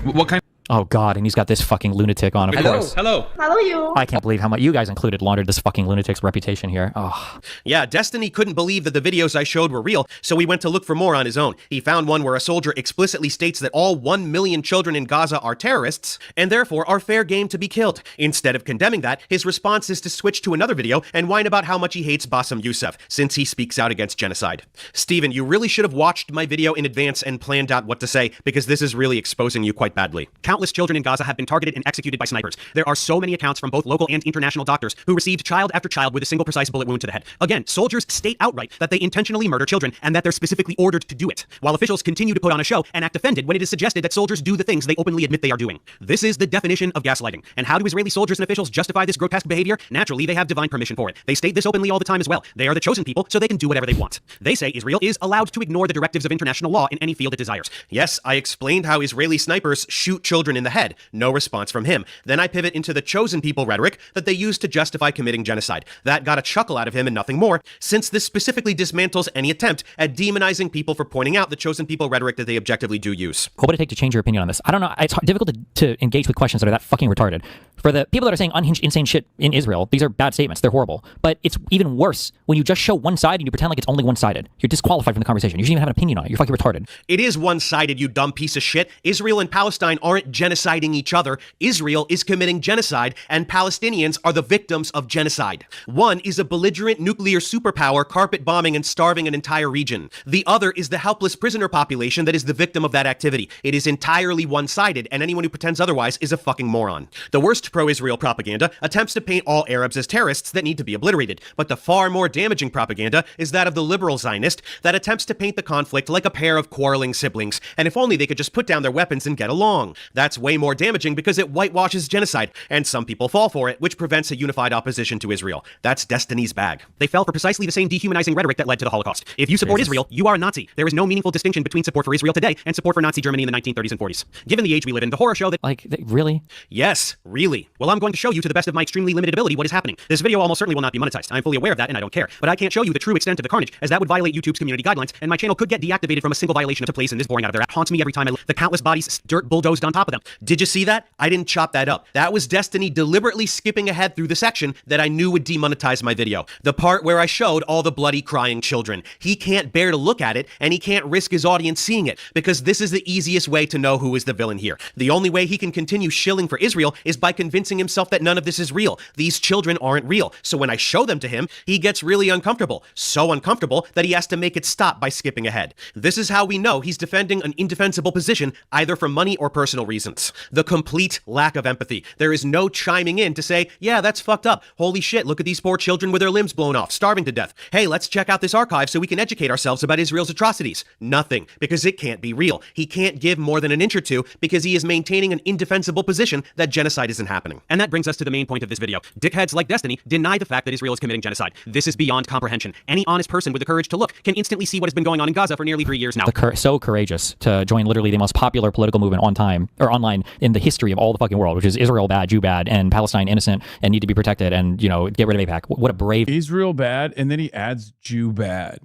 Speaker 6: What kind?
Speaker 24: Oh God, and he's got this fucking lunatic on, of course.
Speaker 6: Hello.
Speaker 11: Hello, you.
Speaker 24: I can't believe how much you guys included laundered this fucking lunatic's reputation here. Oh.
Speaker 22: Yeah, Destiny couldn't believe that the videos I showed were real, so he went to look for more on his own. He found one where a soldier explicitly states that all 1 million children in Gaza are terrorists, and therefore are fair game to be killed. Instead of condemning that, his response is to switch to another video and whine about how much he hates Bassem Youssef, since he speaks out against genocide. Steven, you really should have watched my video in advance and planned out what to say, because this is really exposing you quite badly. Countless children in Gaza have been targeted and executed by snipers. There are so many accounts from both local and international doctors who received child after child with a single precise bullet wound to the head. Again, soldiers state outright that they intentionally murder children and that they're specifically ordered to do it, while officials continue to put on a show and act offended when it is suggested that soldiers do the things they openly admit they are doing. This is the definition of gaslighting. And how do Israeli soldiers and officials justify this grotesque behavior? Naturally, they have divine permission for it. They state this openly all the time as well. They are the chosen people, so they can do whatever they want. They say Israel is allowed to ignore the directives of international law in any field it desires. Yes, I explained how Israeli snipers shoot children in the head. No response from him. Then I pivot into the chosen people rhetoric that they use to justify committing genocide. That got a chuckle out of him and nothing more, since this specifically dismantles any attempt at demonizing people for pointing out the chosen people rhetoric that they objectively do use.
Speaker 24: What would it take to change your opinion on this? I don't know. It's difficult to engage with questions that are that fucking retarded. For the people that are saying unhinged, insane shit in Israel, these are bad statements. They're horrible. But it's even worse when you just show one side and you pretend like it's only one-sided. You're disqualified from the conversation. You shouldn't even have an opinion on it. You're fucking retarded.
Speaker 22: It is one-sided, you dumb piece of shit. Israel and Palestine aren't genociding each other. Israel is committing genocide, and Palestinians are the victims of genocide. One is a belligerent nuclear superpower carpet bombing and starving an entire region. The other is the helpless prisoner population that is the victim of that activity. It is entirely one-sided, and anyone who pretends otherwise is a fucking moron. The worst pro-Israel propaganda attempts to paint all Arabs as terrorists that need to be obliterated, but the far more damaging propaganda is that of the liberal Zionist that attempts to paint the conflict like a pair of quarreling siblings, and if only they could just put down their weapons and get along. That's way more damaging because it whitewashes genocide, and some people fall for it, which prevents a unified opposition to Israel. That's Destiny's bag. They fell for precisely the same dehumanizing rhetoric that led to the Holocaust. If you support Israel, you are a Nazi. There is no meaningful distinction between support for Israel today and support for Nazi Germany in the 1930s and 40s. Given the age we live in, the horror show that—
Speaker 24: really?
Speaker 22: Yes, really. Well, I'm going to show you to the best of my extremely limited ability what is happening. This video almost certainly will not be monetized. I'm fully aware of that and I don't care. But I can't show you the true extent of the carnage, as that would violate YouTube's community guidelines, and my channel could get deactivated from a single violation of the place, and this boring out of there haunts me every time the countless bodies dirt bulldozed on top of them. Did you see that? I didn't chop that up. That was Destiny deliberately skipping ahead through the section that I knew would demonetize my video. The part where I showed all the bloody crying children. He can't bear to look at it, and he can't risk his audience seeing it, because this is the easiest way to know who is the villain here. The only way he can continue shilling for Israel is by convincing himself that none of this is real. These children aren't real. So when I show them to him, he gets really uncomfortable. So uncomfortable that he has to make it stop by skipping ahead. This is how we know he's defending an indefensible position, either for money or personal reasons. The complete lack of empathy. There is no chiming in to say, yeah, that's fucked up. Holy shit, look at these poor children with their limbs blown off, starving to death. Hey, let's check out this archive so we can educate ourselves about Israel's atrocities. Nothing, because it can't be real. He can't give more than an inch or two because he is maintaining an indefensible position that genocide isn't happening. And that brings us to the main point of this video. Dickheads like Destiny deny the fact that Israel is committing genocide. This is beyond comprehension. Any honest person with the courage to look can instantly see what has been going on in Gaza for nearly 3 years now.
Speaker 24: So courageous to join literally the most popular political movement online in the history of all the fucking world, which is Israel bad, Jew bad, and Palestine innocent and need to be protected, and get rid of AIPAC. What a brave—
Speaker 1: Israel bad, and then he adds Jew bad.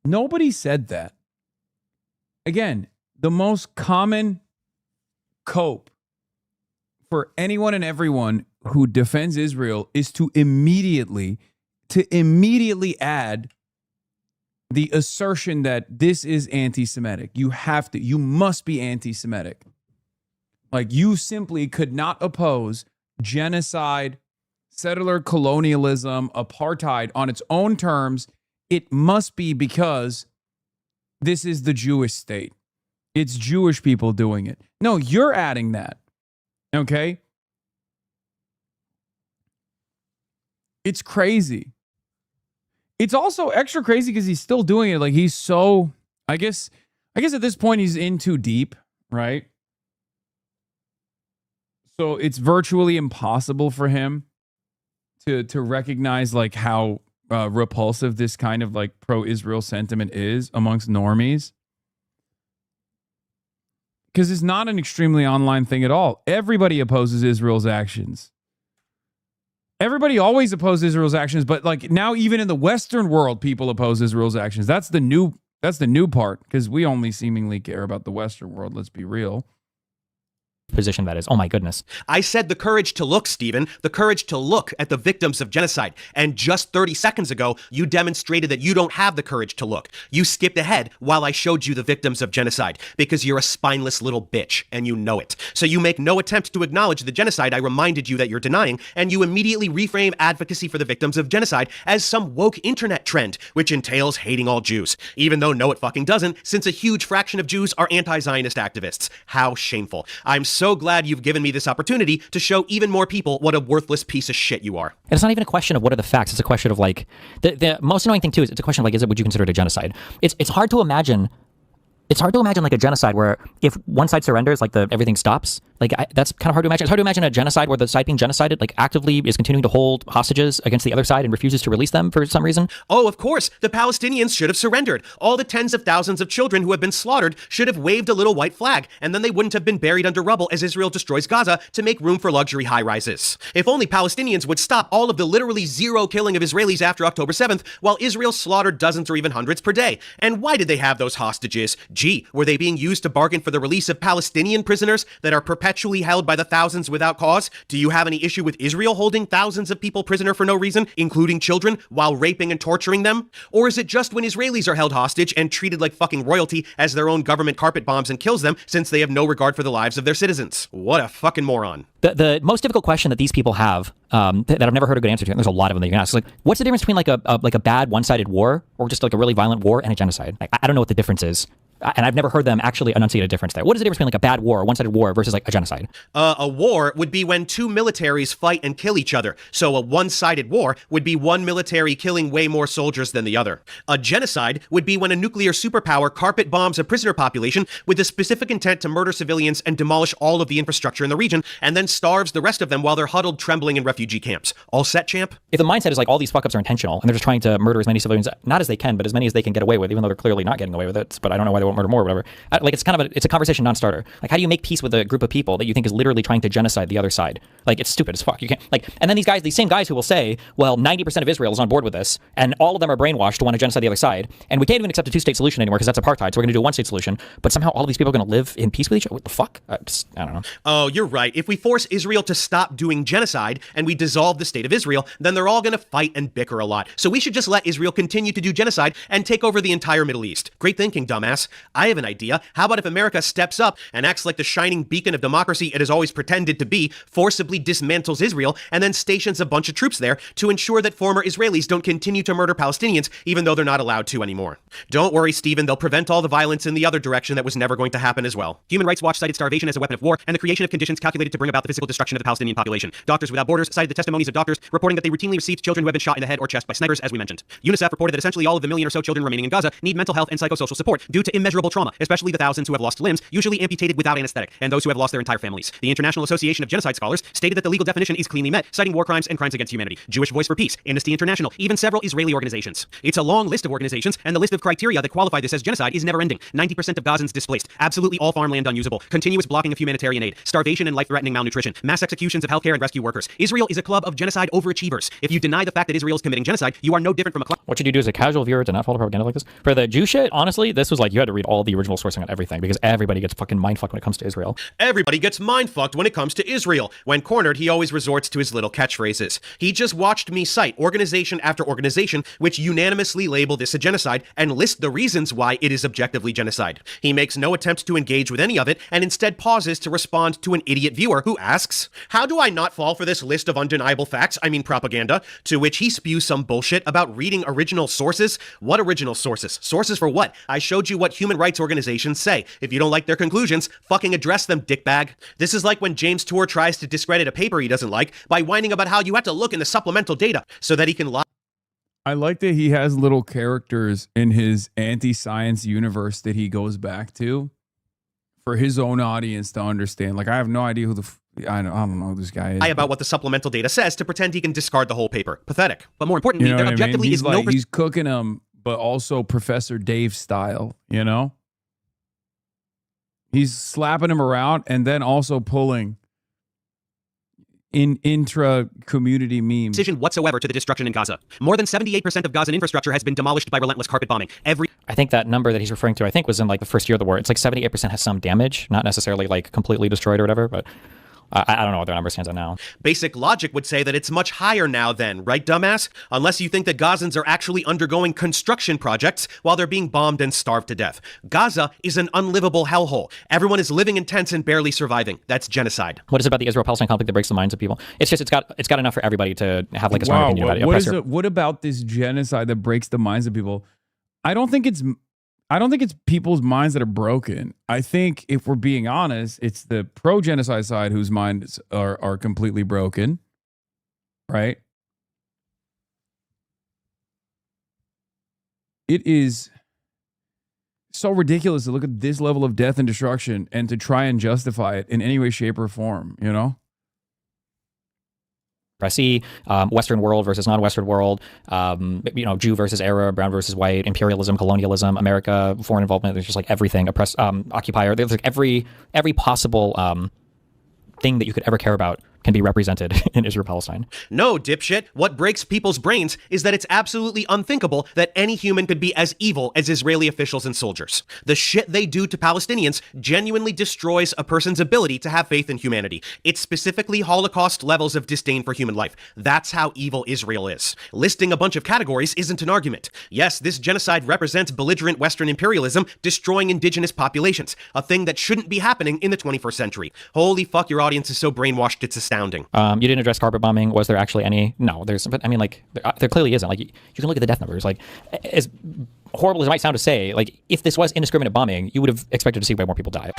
Speaker 1: Nobody said that. Again, the most common cope for anyone and everyone who defends Israel is to immediately add the assertion that this is anti-Semitic. You must be anti-Semitic. Like, you simply could not oppose genocide, settler colonialism, apartheid on its own terms. It must be because this is the Jewish state. It's Jewish people doing it. No, you're adding that. Okay? It's crazy. it's also extra crazy because he's still doing it. Like he's so, I guess at this point he's in too deep, right? So it's virtually impossible for him to recognize like how repulsive this kind of like pro-Israel sentiment is amongst normies. Because it's not an extremely online thing at all. Everybody opposes Israel's actions. Everybody always opposes Israel's actions, but like now even in the Western world, people oppose Israel's actions. That's the new part, because we only seemingly care about the Western world, let's be real.
Speaker 24: Position that is. Oh my goodness.
Speaker 22: I said the courage to look, Stephen, the courage to look at the victims of genocide. And just 30 seconds ago, you demonstrated that you don't have the courage to look. You skipped ahead while I showed you the victims of genocide because you're a spineless little bitch and you know it. So you make no attempt to acknowledge the genocide I reminded you that you're denying, and you immediately reframe advocacy for the victims of genocide as some woke internet trend, which entails hating all Jews. Even though no, it fucking doesn't, since a huge fraction of Jews are anti-Zionist activists. How shameful. I'm so glad you've given me this opportunity to show even more people what a worthless piece of shit you are.
Speaker 24: And it's not even a question of what are the facts. It's a question of like, the most annoying thing too is it's a question of like, would you consider it a genocide? It's hard to imagine. It's hard to imagine like a genocide where if one side surrenders, like everything stops. Like that's kind of hard to imagine. It's hard to imagine a genocide where the side being genocided like actively is continuing to hold hostages against the other side and refuses to release them for some reason.
Speaker 22: Oh, of course. The Palestinians should have surrendered. All the tens of thousands of children who have been slaughtered should have waved a little white flag, and then they wouldn't have been buried under rubble as Israel destroys Gaza to make room for luxury high-rises. If only Palestinians would stop all of the literally zero killing of Israelis after October 7th, while Israel slaughtered dozens or even hundreds per day. And why did they have those hostages? Gee, were they being used to bargain for the release of Palestinian prisoners that are perpetually held by the thousands without cause? Do you have any issue with Israel holding thousands of people prisoner for no reason, including children, while raping and torturing them? Or is it just when Israelis are held hostage and treated like fucking royalty as their own government carpet bombs and kills them since they have no regard for the lives of their citizens? What a fucking moron.
Speaker 24: The most difficult question that these people have that I've never heard a good answer to, and there's a lot of them that you can ask, is like, what's the difference between like a bad one-sided war or just like a really violent war and a genocide? Like, I don't know what the difference is. And I've never heard them actually enunciate a difference there. What is the difference between like a bad war, one-sided war versus like a genocide?
Speaker 22: A war would be when two militaries fight and kill each other. So a one-sided war would be one military killing way more soldiers than the other. A genocide would be when a nuclear superpower carpet bombs a prisoner population with the specific intent to murder civilians and demolish all of the infrastructure in the region, and then starves the rest of them while they're huddled trembling in refugee camps. All set, champ?
Speaker 24: If the mindset is like all these fuck-ups are intentional and they're just trying to murder as many civilians, not as they can, but as many as they can get away with, even though they're clearly not getting away with it, but I don't know why they won't murder more or whatever. Like it's kind of it's a conversation non-starter. Like how do you make peace with a group of people that you think is literally trying to genocide the other side? Like it's stupid as fuck. You can't like, and then these same guys who will say, well, 90% of Israel is on board with this and all of them are brainwashed to want to genocide the other side. And we can't even accept a two-state solution anymore because that's apartheid. So we're going to do a one-state solution. But somehow all of these people are going to live in peace with each other. What the fuck? I don't know.
Speaker 22: Oh, you're right. If we force Israel to stop doing genocide and we dissolve the state of Israel, then they're all going to fight and bicker a lot. So we should just let Israel continue to do genocide and take over the entire Middle East. Great thinking, dumbass. I have an idea. How about if America steps up and acts like the shining beacon of democracy it has always pretended to be, forcibly dismantles Israel, and then stations a bunch of troops there to ensure that former Israelis don't continue to murder Palestinians, even though they're not allowed to anymore. Don't worry, Stephen, they'll prevent all the violence in the other direction that was never going to happen as well. Human Rights Watch cited starvation as a weapon of war and the creation of conditions calculated to bring about the physical destruction of the Palestinian population. Doctors Without Borders cited the testimonies of doctors reporting that they routinely received children who have been shot in the head or chest by snipers, as we mentioned. UNICEF reported that essentially all of the million or so children remaining in Gaza need mental health and psychosocial support due to immeasurable trauma, especially the thousands who have lost limbs, usually amputated without anesthetic, and those who have lost their entire families. The International Association of Genocide Scholars stated that the legal definition is cleanly met, citing war crimes and crimes against humanity. Jewish Voice for Peace, Amnesty International, even several Israeli organizations. It's a long list of organizations, and the list of criteria that qualify this as genocide is never ending. 90% of Gazans displaced, absolutely all farmland unusable, continuous blocking of humanitarian aid, starvation and life-threatening malnutrition, mass executions of healthcare and rescue workers. Israel is a club of genocide overachievers. If you deny the fact that Israel is committing genocide, you are no different from a club.
Speaker 24: What should you do as a casual viewer to not follow propaganda like this? For the Jew shit, honestly, this was like you had to read all the original sourcing on everything because everybody gets fucking mindfucked when it comes to Israel.
Speaker 22: Everybody gets mindfucked when it comes to Israel. When cornered, he always resorts to his little catchphrases. He just watched me cite organization after organization which unanimously label this a genocide and list the reasons why it is objectively genocide. He makes no attempt to engage with any of it and instead pauses to respond to an idiot viewer who asks, how do I not fall for this list of undeniable facts, I mean propaganda, to which he spews some bullshit about reading original sources? What original sources? Sources for what? I showed you what human rights organizations say. If you don't like their conclusions, fucking address them, dickbag. This is like when James Tour tries to discredit a paper he doesn't like by whining about how you have to look in the supplemental data so that he can lie.
Speaker 1: I like that he has little characters in his anti-science universe that he goes back to for his own audience to understand. Like, I have no idea who I don't know who this guy is.
Speaker 22: About what the supplemental data says to pretend he can discard the whole paper. Pathetic. But more importantly,
Speaker 1: You know
Speaker 22: there
Speaker 1: what I mean?
Speaker 22: objectively
Speaker 1: He's
Speaker 22: is
Speaker 1: like,
Speaker 22: no...
Speaker 1: he's cooking them, but also Professor Dave style, you know? He's slapping him around and then also pulling in intra-community memes.
Speaker 22: ...precision whatsoever to the destruction in Gaza. More than 78% of Gazan infrastructure has been demolished by relentless carpet bombing.
Speaker 24: I think that number that he's referring to, I think, was in like the first year of the war. It's like 78% has some damage, not necessarily like completely destroyed or whatever, but I don't know what their number stands at now.
Speaker 22: Basic logic would say that it's much higher now then, right, dumbass? Unless you think that Gazans are actually undergoing construction projects while they're being bombed and starved to death. Gaza is an unlivable hellhole. Everyone is living in tents and barely surviving. That's genocide.
Speaker 24: What is it about the Israel-Palestine conflict that breaks the minds of people? It's just, it's got enough for everybody to have like a strong opinion about it.
Speaker 1: What about this genocide that breaks the minds of people? I don't think it's people's minds that are broken. I think, if we're being honest, it's the pro-genocide side whose minds are completely broken, right? It is so ridiculous to look at this level of death and destruction and to try and justify it in any way, shape, or form, you know?
Speaker 24: I see Western world versus non-Western world, Jew versus Arab, brown versus white, imperialism, colonialism, America, foreign involvement. There's just like everything, occupier. There's like every possible thing that you could ever care about can be represented in Israel-Palestine.
Speaker 22: No, dipshit. What breaks people's brains is that it's absolutely unthinkable that any human could be as evil as Israeli officials and soldiers. The shit they do to Palestinians genuinely destroys a person's ability to have faith in humanity. It's specifically Holocaust levels of disdain for human life. That's how evil Israel is. Listing a bunch of categories isn't an argument. Yes, this genocide represents belligerent Western imperialism destroying indigenous populations, a thing that shouldn't be happening in the 21st century. Holy fuck, your audience is so brainwashed it's astounding.
Speaker 24: You didn't address carpet bombing. Was there actually any? No, but I mean, like, there clearly isn't. Like, you can look at the death numbers. Like, as horrible as it might sound to say, like, if this was indiscriminate bombing, you would have expected to see way more people die.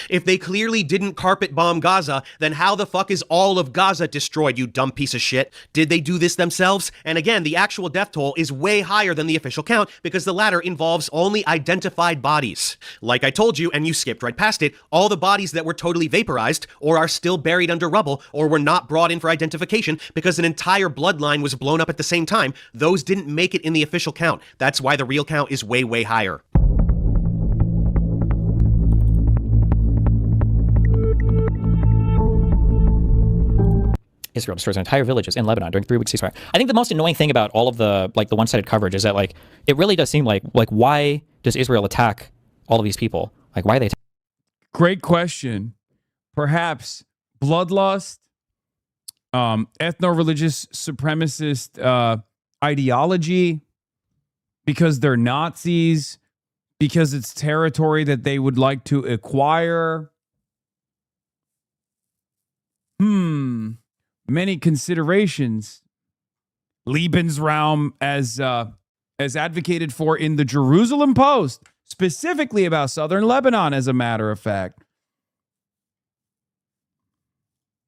Speaker 22: If they clearly didn't carpet bomb Gaza, then how the fuck is all of Gaza destroyed, you dumb piece of shit? Did they do this themselves? And again, the actual death toll is way higher than the official count because the latter involves only identified bodies. Like I told you, and you skipped right past it, all the bodies that were totally vaporized or are still buried under rubble or were not brought in for identification because an entire bloodline was blown up at the same time, those didn't make it in the official count. That's why the real count is way, way higher.
Speaker 24: Israel destroys entire villages in Lebanon during 3-week ceasefire. I think the most annoying thing about all of the the one-sided coverage is that it really does seem like why does Israel attack all of these people? Like, why are they attacking?
Speaker 1: Great question. Perhaps bloodlust, ethno-religious supremacist ideology, because they're Nazis, because it's territory that they would like to acquire. Many considerations. Lebensraum, as advocated for in the Jerusalem Post, specifically about southern Lebanon, as a matter of fact.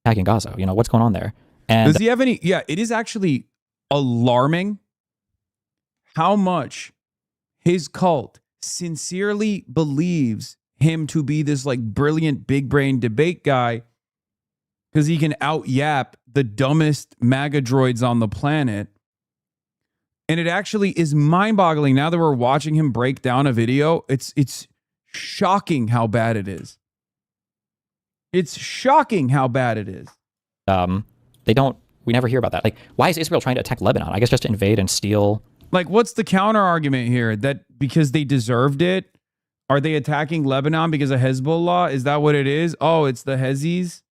Speaker 24: Attacking Gaza, what's going on there? And
Speaker 1: does he have any? Yeah, it is actually alarming how much his cult sincerely believes him to be this brilliant big brain debate guy, because he can out-yap the dumbest MAGA droids on the planet. And it actually is mind-boggling now that we're watching him break down a video. It's shocking how bad it is. It's shocking how bad it is.
Speaker 24: We never hear about that. Why is Israel trying to attack Lebanon? I guess just to invade and steal.
Speaker 1: What's the counter argument here? That because they deserved it? Are they attacking Lebanon because of Hezbollah? Is that what it is? Oh, it's the Hezis?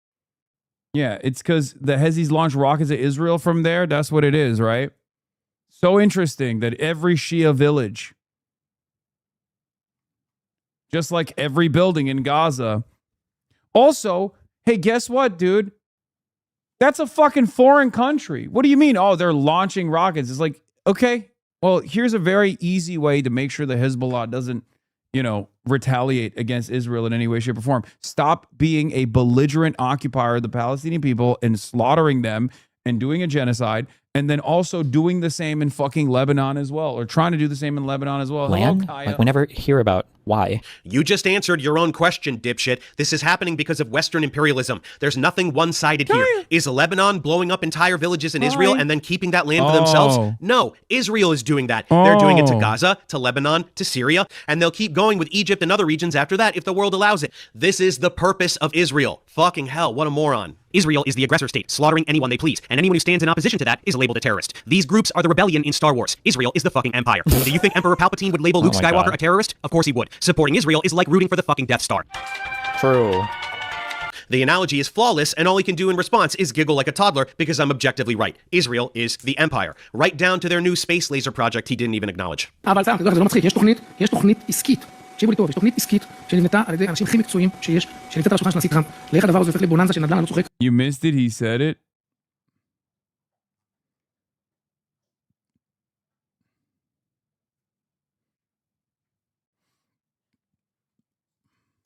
Speaker 1: Yeah, it's because the Hezis launched rockets at Israel from there. That's what it is, right? So interesting that every Shia village, just like every building in Gaza. Also, hey, guess what, dude? That's a fucking foreign country. What do you mean? Oh, they're launching rockets. It's like, okay, well, here's a very easy way to make sure the Hezbollah doesn't, retaliate against Israel in any way, shape, or form. Stop being a belligerent occupier of the Palestinian people and slaughtering them and doing a genocide, and then also doing the same in fucking Lebanon as well, or trying to do the same in Lebanon as well.
Speaker 24: Land? Like, we never hear about why.
Speaker 22: You just answered your own question, dipshit. This is happening because of Western imperialism. There's nothing one-sided here. Is Lebanon blowing up entire villages in Israel and then keeping that land for themselves? No, Israel is doing that. They're doing it to Gaza, to Lebanon, to Syria, and they'll keep going with Egypt and other regions after that if the world allows it. This is the purpose of Israel. Fucking hell, what a moron. Israel is the aggressor state, slaughtering anyone they please, and anyone who stands in opposition to that is labeled a terrorist. These groups are the rebellion in Star Wars. Israel is the fucking empire. Do you think Emperor Palpatine would label Luke Skywalker a terrorist? Of course he would. Supporting Israel is like rooting for the fucking Death Star.
Speaker 24: True.
Speaker 22: The analogy is flawless, and all he can do in response is giggle like a toddler because I'm objectively right. Israel is the empire. Right down to their new space laser project he didn't even acknowledge.
Speaker 11: תקשיבו לי טוב, יש תוכנית עסקית שנבנתה על ידי אנשים הכי מקצועיים שיש, שנבנתה על השולחן של הנשיא טראמפ. לאיך הדבר הזה הופך לבוננזה של נדל"ן, אני לא צוחק.
Speaker 1: You missed it, he said it.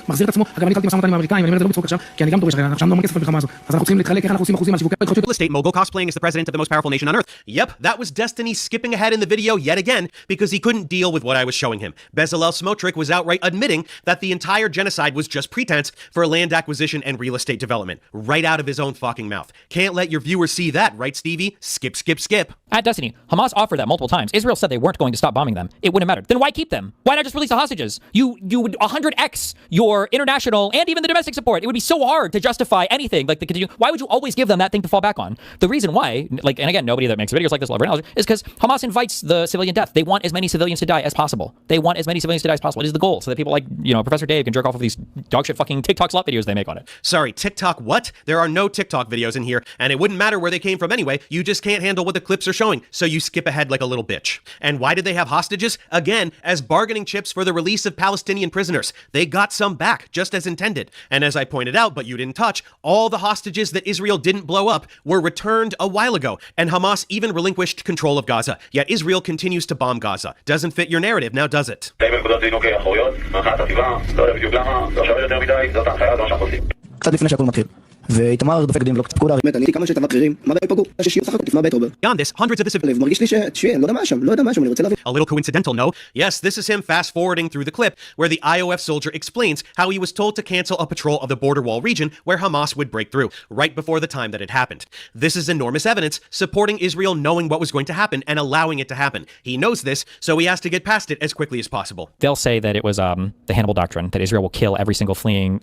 Speaker 11: מחזיר את עצמו, אגב אני התחלתי משא ומתן עם האמריקאים, ואני אומר את זה לא בצחוק עכשיו, כי אני גם דורש, אנחנו עכשיו המון כסף במלחמה הזאת, אז אנחנו צריכים להתחלק איך אנחנו עושים אחוזים על שיווקי...
Speaker 22: Real estate mogul cosplaying as the president of the most powerful nation on earth. Yep, that was Destiny skipping ahead in the video yet again because he couldn't deal with what I was showing him. Bezalel Smotrich was outright admitting that the entire genocide was just pretense for land acquisition and real estate development, right out of his own fucking mouth. Can't let your viewers see that, right, Stevie? Skip, skip, skip.
Speaker 24: At Destiny, Hamas offered that multiple times. Israel said they weren't going to stop bombing them. It wouldn't matter. Then why keep them? Why not just release the hostages? You would 100x your international and even the domestic support. It would be so hard to justify anything. Like, why would you always give them that thing to fall back on? The reason why, like, and again, nobody that makes videos like this will ever acknowledge, is because Hamas invites the civilian death. They want as many civilians to die as possible. They want as many civilians to die as possible. It is the goal, so that people like, Professor Dave can jerk off of these dogshit fucking TikTok slut videos they make on it.
Speaker 22: Sorry, TikTok what? There are no TikTok videos in here, and it wouldn't matter where they came from anyway. You just can't handle what the clips are showing, so you skip ahead like a little bitch. And why did they have hostages? Again, as bargaining chips for the release of Palestinian prisoners. They got some back, just as intended. And as I pointed out, but you didn't touch, all the hostages that Israel didn't blow up were returned a while ago, and Hamas even relinquished control of Gaza. Yet Israel continues to bomb Gaza. Doesn't fit your narrative, now does it?
Speaker 11: קצת לפני שהכל מתחיל. ואיתמר דופק דין, לא קצת פקודה. באמת, אני הייתי כמה שיותר בכירים, מה ייפגעו? ששיהיו סך הכל תפנה בית רובר.
Speaker 22: Beyond this, hundreds of the civilians.
Speaker 11: מרגיש לי אני לא יודע מה שם, אני רוצה להבין.
Speaker 22: A little coincidental, no? Yes, this is him fast forwarding through the clip where the IOF soldier explains how he was told to cancel a patrol of the border wall region where Hamas would break through, right before the time that it happened. This is enormous evidence supporting Israel knowing what was going to happen and allowing it to happen. He knows this, so he has to get past it as quickly as possible.
Speaker 24: They'll say that it was the Hannibal Doctrine, that Israel will kill every single fleeing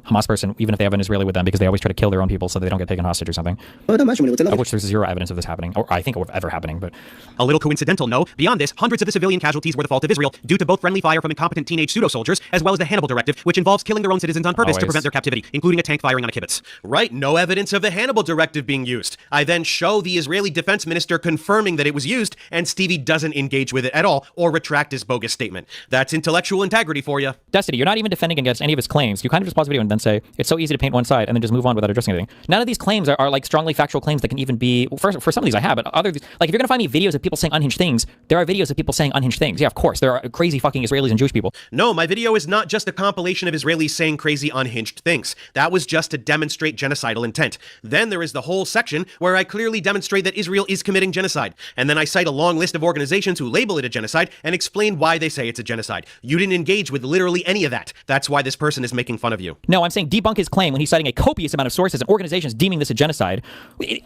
Speaker 24: Hamas person, even if they have an Israeli with them, because they always try to kill their own people so they don't get taken hostage or something. Of which there's zero evidence of this happening, or I think of ever happening, but...
Speaker 22: A little coincidental, no? Beyond this, hundreds of the civilian casualties were the fault of Israel due to both friendly fire from incompetent teenage pseudo-soldiers, as well as the Hannibal Directive, which involves killing their own citizens on purpose to prevent their captivity, including a tank firing on a kibbutz. Right, no evidence of the Hannibal Directive being used. I then show the Israeli defense minister confirming that it was used, and Stevie doesn't engage with it at all, or retract his bogus statement. That's intellectual integrity for you.
Speaker 24: Destiny, you're not even defending against any of his claims. You kind of just pause the video and then say, it's so easy to paint one side, and then just move on without addressing anything. None of these claims are like strongly factual claims that can even be, for some of these I have, but other, like if you're gonna find me videos of people saying unhinged things, there are videos of people saying unhinged things. Yeah, of course, there are crazy fucking Israelis and Jewish people.
Speaker 22: No, my video is not just a compilation of Israelis saying crazy unhinged things. That was just to demonstrate genocidal intent. Then there is the whole section where I clearly demonstrate that Israel is committing genocide. And then I cite a long list of organizations who label it a genocide and explain why they say it's a genocide. You didn't engage with literally any of that. That's why this person is making fun of you.
Speaker 24: No, I'm saying debunk his claim when he's citing a copious amount of sources and organizations deeming this a genocide.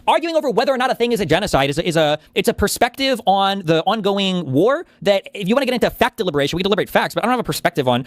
Speaker 24: Arguing over whether or not a thing is a genocide is a perspective on the ongoing war that if you want to get into fact deliberation, we deliberate facts, but I don't have a perspective on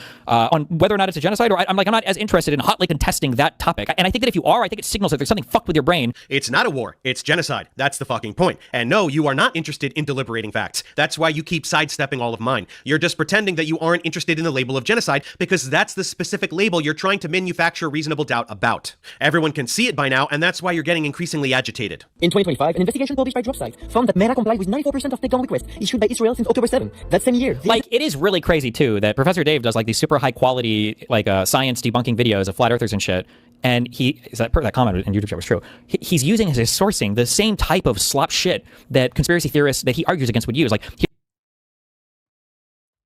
Speaker 24: whether or not it's a genocide, or I'm not as interested in hotly contesting that topic. And I think that if you are, I think it signals that there's something fucked with your brain.
Speaker 22: It's not a war, it's genocide. That's the fucking point. And no, you are not interested in deliberating facts. That's why you keep sidestepping all of mine. You're just pretending that you aren't interested in the label of genocide because that's the specific label you're trying to manufacture reasonable doubt about. Everyone can see it by now, and that's why you're getting increasingly agitated.
Speaker 11: In 2025, an investigation published by DropSite found that Meta complied with 94% of takedown requests issued by Israel since October 7. That same year.
Speaker 24: Like, it is really crazy, too, that Professor Dave does, like, these super high-quality, like, science debunking videos of flat earthers and shit, and that comment in YouTube chat was true. He's using as his sourcing the same type of slop shit that conspiracy theorists that he argues against would use. Like,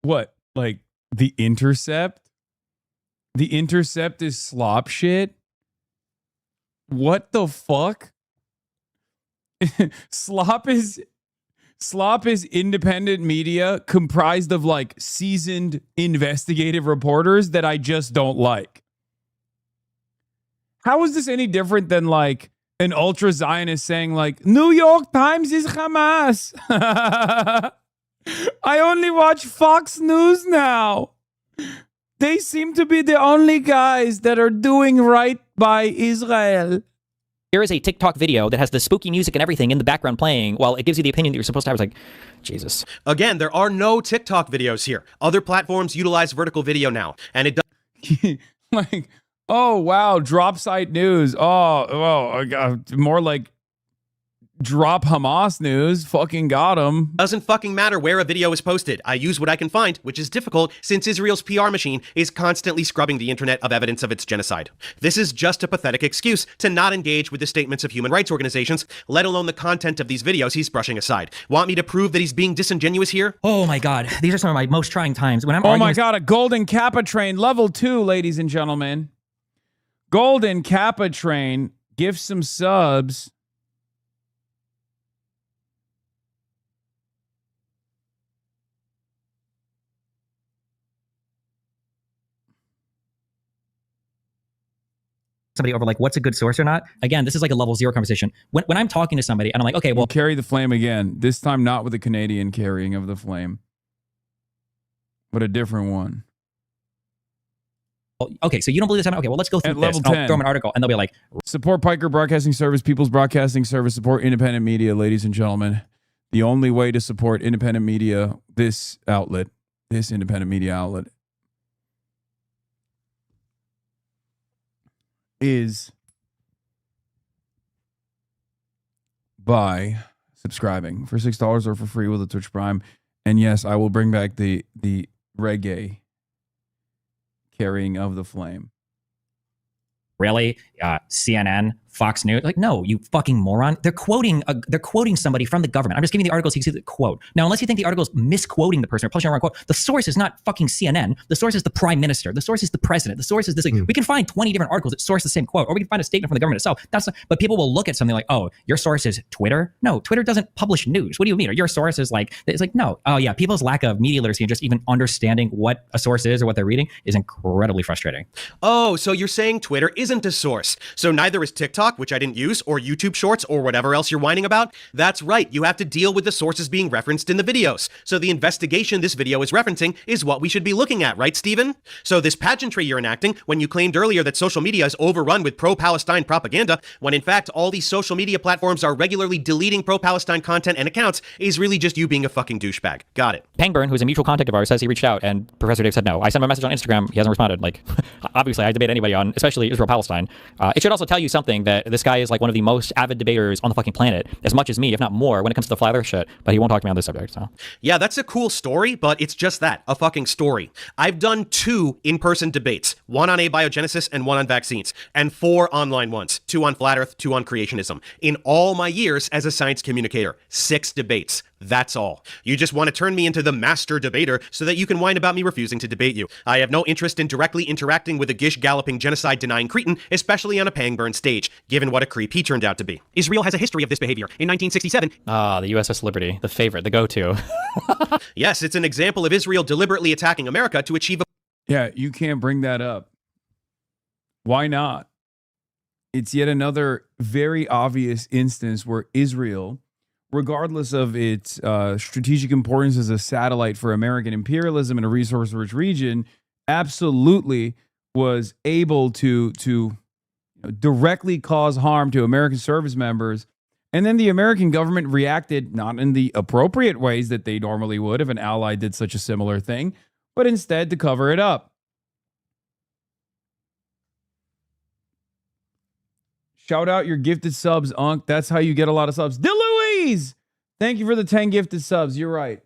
Speaker 1: what? Like, The Intercept? The Intercept is slop shit? What the fuck? Slop is independent media comprised of like seasoned investigative reporters that I just don't like. How is this any different than like an ultra Zionist saying like New York Times is Hamas? I only watch Fox News now. They seem to be the only guys that are doing right by Israel.
Speaker 24: Here is a TikTok video that has the spooky music and everything in the background playing while it gives you the opinion that you're supposed to have. It's like, Jesus.
Speaker 22: Again, there are no TikTok videos here. Other platforms utilize vertical video now, and it does.
Speaker 1: Like, oh, wow, drop site news. Oh, more like drop Hamas news. Fucking got him.
Speaker 22: Doesn't fucking matter where a video is posted. I use what I can find, which is difficult since Israel's PR machine is constantly scrubbing the internet of evidence of its genocide. This is just a pathetic excuse to not engage with the statements of human rights organizations, let alone the content of these videos he's brushing aside. Want me to prove that he's being disingenuous here?
Speaker 24: Oh my God. These are some of my most trying times. When I'm
Speaker 1: oh my God, a golden Kappa train, level 2, ladies and gentlemen. Golden Kappa train, give some subs.
Speaker 24: somebody over like what's a good source or not. Again, this is like a level 0 conversation. When I'm talking to somebody and I'm like, okay, well,
Speaker 1: carry the flame again. This time not with the Canadian carrying of the flame, but a different one.
Speaker 24: Okay, so you don't believe this? Okay, well, let's go through
Speaker 1: at
Speaker 24: this.
Speaker 1: level 10.
Speaker 24: I'll throw them an article, and they'll be like,
Speaker 1: support Piker Broadcasting Service, People's Broadcasting Service, support independent media, ladies and gentlemen. The only way to support independent media, this independent media outlet, is by subscribing for $6 or for free with a Twitch Prime. And yes, I will bring back the reggae carrying of the flame.
Speaker 24: really? CNN, Fox News? Like, no, you fucking moron. They're quoting somebody from the government. I'm just giving you the articles so you can see the quote. Now, unless you think the article is misquoting the person or publishing a wrong quote, the source is not fucking CNN. The source is the prime minister. The source is the president. The source is this. Like, we can find 20 different articles that source the same quote, or we can find a statement from the government itself. But people will look at something like, oh, your source is Twitter? No, Twitter doesn't publish news. What do you mean? Or your source is like, it's like, no. Oh yeah, people's lack of media literacy and just even understanding what a source is or what they're reading is incredibly frustrating.
Speaker 22: Oh, so you're saying Twitter isn't a source. So neither is TikTok, which I didn't use, or YouTube Shorts, or whatever else you're whining about? That's right, you have to deal with the sources being referenced in the videos. So the investigation this video is referencing is what we should be looking at, right, Steven? So this pageantry you're enacting, when you claimed earlier that social media is overrun with pro-Palestine propaganda, when in fact all these social media platforms are regularly deleting pro-Palestine content and accounts, is really just you being a fucking douchebag. Got it.
Speaker 24: Pangburn, who's a mutual contact of ours, says he reached out, and Professor Dave said no. I sent him a message on Instagram. He hasn't responded. Like, obviously, I debate anybody on, especially Israel-Palestine. It should also tell you something that this guy is like one of the most avid debaters on the fucking planet, as much as me, if not more, when it comes to the flat earth shit. But he won't talk to me on this subject. So
Speaker 22: yeah, that's a cool story, but it's just that, a fucking story. I've done 2 in-person debates, one on abiogenesis and one on vaccines, and 4 online ones, 2 on flat earth, 2 on creationism. In all my years as a science communicator, 6 debates. That's all. You just want to turn me into the master debater so that you can whine about me refusing to debate you. I have no interest in directly interacting with a gish-galloping, genocide-denying cretin, especially on a Pangburn stage, given what a creep he turned out to be. Israel has a history of this behavior. In 1967...
Speaker 24: the USS Liberty, the favorite, the go-to.
Speaker 22: Yes, it's an example of Israel deliberately attacking America to achieve a...
Speaker 1: Yeah, you can't bring that up. Why not? It's yet another very obvious instance where Israel, regardless of its strategic importance as a satellite for American imperialism in a resource-rich region, absolutely was able to directly cause harm to American service members. And then the American government reacted not in the appropriate ways that they normally would if an ally did such a similar thing, but instead to cover it up. Shout out your gifted subs, Unc. That's how you get a lot of subs. DeLuise! Thank you for the 10 gifted subs. You're right.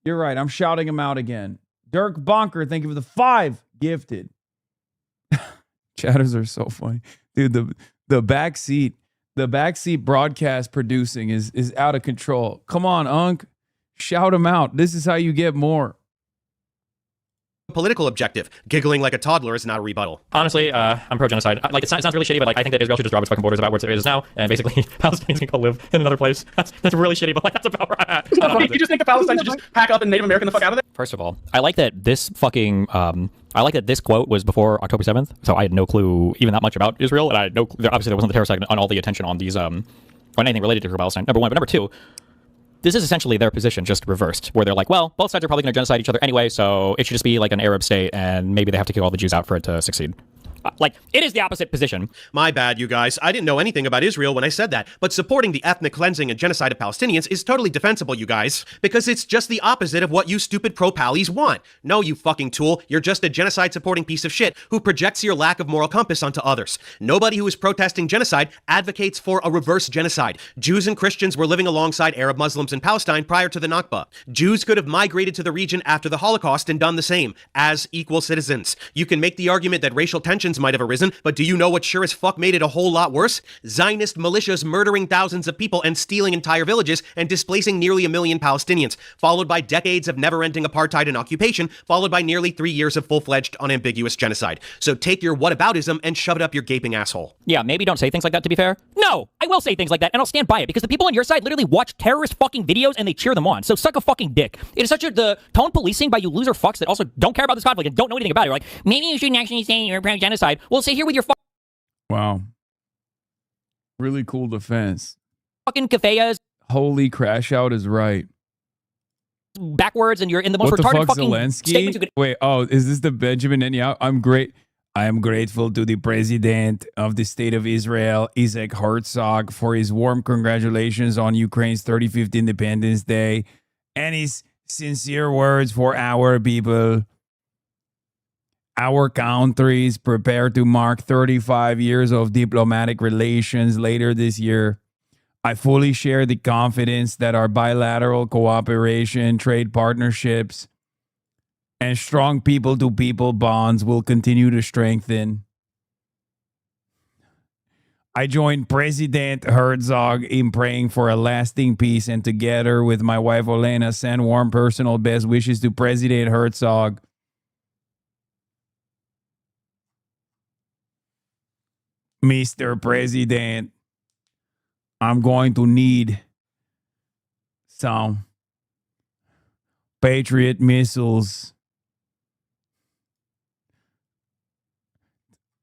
Speaker 1: You're right. I'm shouting them out again. Dirk Bonker, thank you for the 5 gifted. Chatters are so funny. Dude, the backseat broadcast producing is out of control. Come on, Unc. Shout them out. This is how you get more.
Speaker 22: political objective. Giggling like a toddler is not a rebuttal.
Speaker 24: Honestly, I'm pro-genocide. Like, it sounds really shitty, but like, I think that Israel should just drop its fucking borders about where it is now, and basically Palestinians can go live in another place. That's really shitty, but like, that's about where I'm at.
Speaker 11: You just think the Palestinians should just pack up and Native American the fuck out of there?
Speaker 24: First of all, I like that this fucking, I like that this quote was before October 7th, so I had no clue even that much about Israel, and I had no, obviously there wasn't the terror side on all the attention on these, on anything related to Palestine, number one. But number two, this is essentially their position just reversed, where they're like, well, both sides are probably going to genocide each other anyway, so it should just be like an Arab state, and maybe they have to kill all the Jews out for it to succeed. Like, it is the opposite position.
Speaker 22: My bad, you guys. I didn't know anything about Israel when I said that, but supporting the ethnic cleansing and genocide of Palestinians is totally defensible, you guys, because it's just the opposite of what you stupid pro-pallies want. No, you fucking tool. You're just a genocide-supporting piece of shit who projects your lack of moral compass onto others. Nobody who is protesting genocide advocates for a reverse genocide. Jews and Christians were living alongside Arab Muslims in Palestine prior to the Nakba. Jews could have migrated to the region after the Holocaust and done the same, as equal citizens. You can make the argument that racial tensions might have arisen, but do you know what sure as fuck made it a whole lot worse? Zionist militias murdering thousands of people and stealing entire villages and displacing nearly 1 million Palestinians, followed by decades of never-ending apartheid and occupation, followed by nearly 3 years of full-fledged, unambiguous genocide. So take your whataboutism and shove it up your gaping asshole.
Speaker 24: Yeah, maybe don't say things like that, to be fair. No, I will say things like that, and I'll stand by it, because the people on your side literally watch terrorist fucking videos and they cheer them on. So suck a fucking dick. It is such the tone policing by you loser fucks that also don't care about this conflict and don't know anything about it. You're like, maybe you shouldn't actually say you're pro-genocide. Well, sit here with your
Speaker 1: wow. Really cool defense.
Speaker 24: Fucking kafayas.
Speaker 1: Holy crash out is right.
Speaker 24: Backwards, and you're in the most
Speaker 1: what
Speaker 24: retarded
Speaker 1: the fuck,
Speaker 24: fucking
Speaker 1: Zelensky?
Speaker 24: statements you could.
Speaker 1: Wait, oh, is this the Benjamin Netanyahu? I am grateful to the president of the state of Israel, Isaac Herzog, for his warm congratulations on Ukraine's 35th Independence Day and his sincere words for our people. Our country is prepared to mark 35 years of diplomatic relations later this year. I fully share the confidence that our bilateral cooperation, trade partnerships, and strong people-to-people bonds will continue to strengthen. I join President Herzog in praying for a lasting peace, and together with my wife Olena, send warm personal best wishes to President Herzog. Mr. President, I'm going to need some Patriot missiles.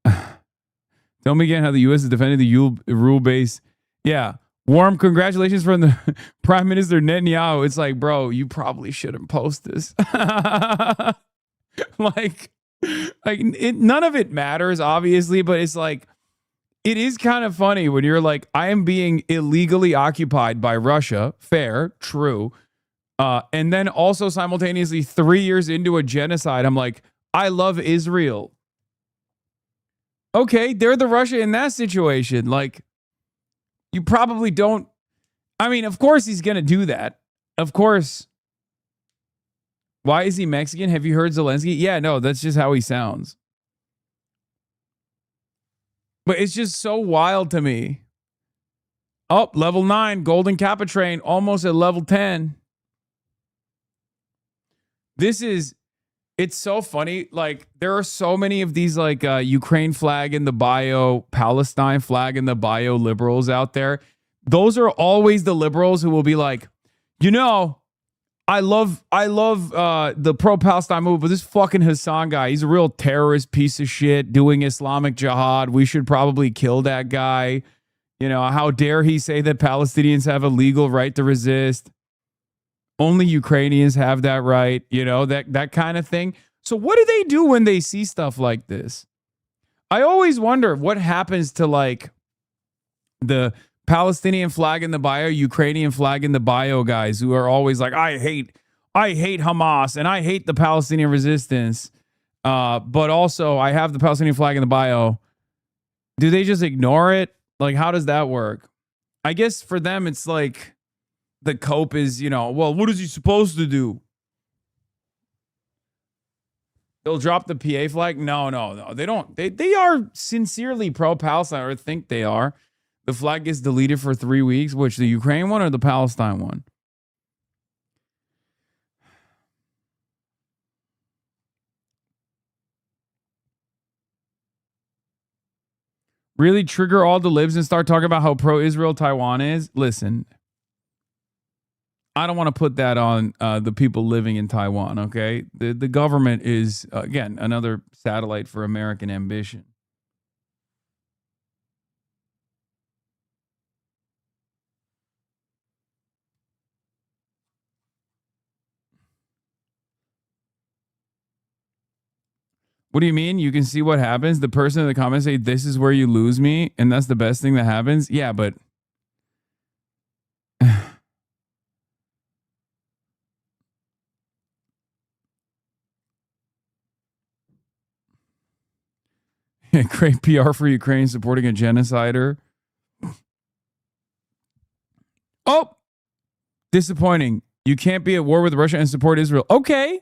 Speaker 1: Tell me again how the U.S. is defending the rule base. Yeah. Warm congratulations from the Prime Minister Netanyahu. It's like, bro, you probably shouldn't post this. None of it matters, obviously, but it's like, it is kind of funny when you're like, I am being illegally occupied by Russia. Fair, true. And then also simultaneously 3 years into a genocide, I'm like, I love Israel. Okay, they're the Russia in that situation. Like, you probably don't. I mean, of course he's going to do that. Of course. Why is he Mexican? Have you heard Zelensky? Yeah, no, that's just how he sounds. But it's just so wild to me. Oh, level 9, Golden Kappa train, almost at level 10. It's so funny. Like, there are so many of these, like, Ukraine flag in the bio, Palestine flag in the bio liberals out there. Those are always the liberals who will be like, you know, I love the pro-Palestine movement, but this fucking Hassan guy, he's a real terrorist piece of shit doing Islamic jihad. We should probably kill that guy. You know, how dare he say that Palestinians have a legal right to resist? Only Ukrainians have that right, you know, that kind of thing. So what do they do when they see stuff like this? I always wonder what happens to, like, the Palestinian flag in the bio, Ukrainian flag in the bio guys who are always like, I hate Hamas and I hate the Palestinian resistance. But also I have the Palestinian flag in the bio. Do they just ignore it? Like, how does that work? I guess for them, it's like the cope is, you know, well, what is he supposed to do? They'll drop the PA flag. No. They don't. They are sincerely pro-Palestine, or think they are. The flag gets deleted for 3 weeks. Which, the Ukraine one or the Palestine one? Really trigger all the libs and start talking about how pro-Israel Taiwan is? Listen, I don't want to put that on the people living in Taiwan, okay? The government is, again, another satellite for American ambition. What do you mean? You can see what happens? The person in the comments say, this is where you lose me, and that's the best thing that happens? Yeah, but... Great PR for Ukraine supporting a genocider. Oh! Disappointing. You can't be at war with Russia and support Israel. Okay.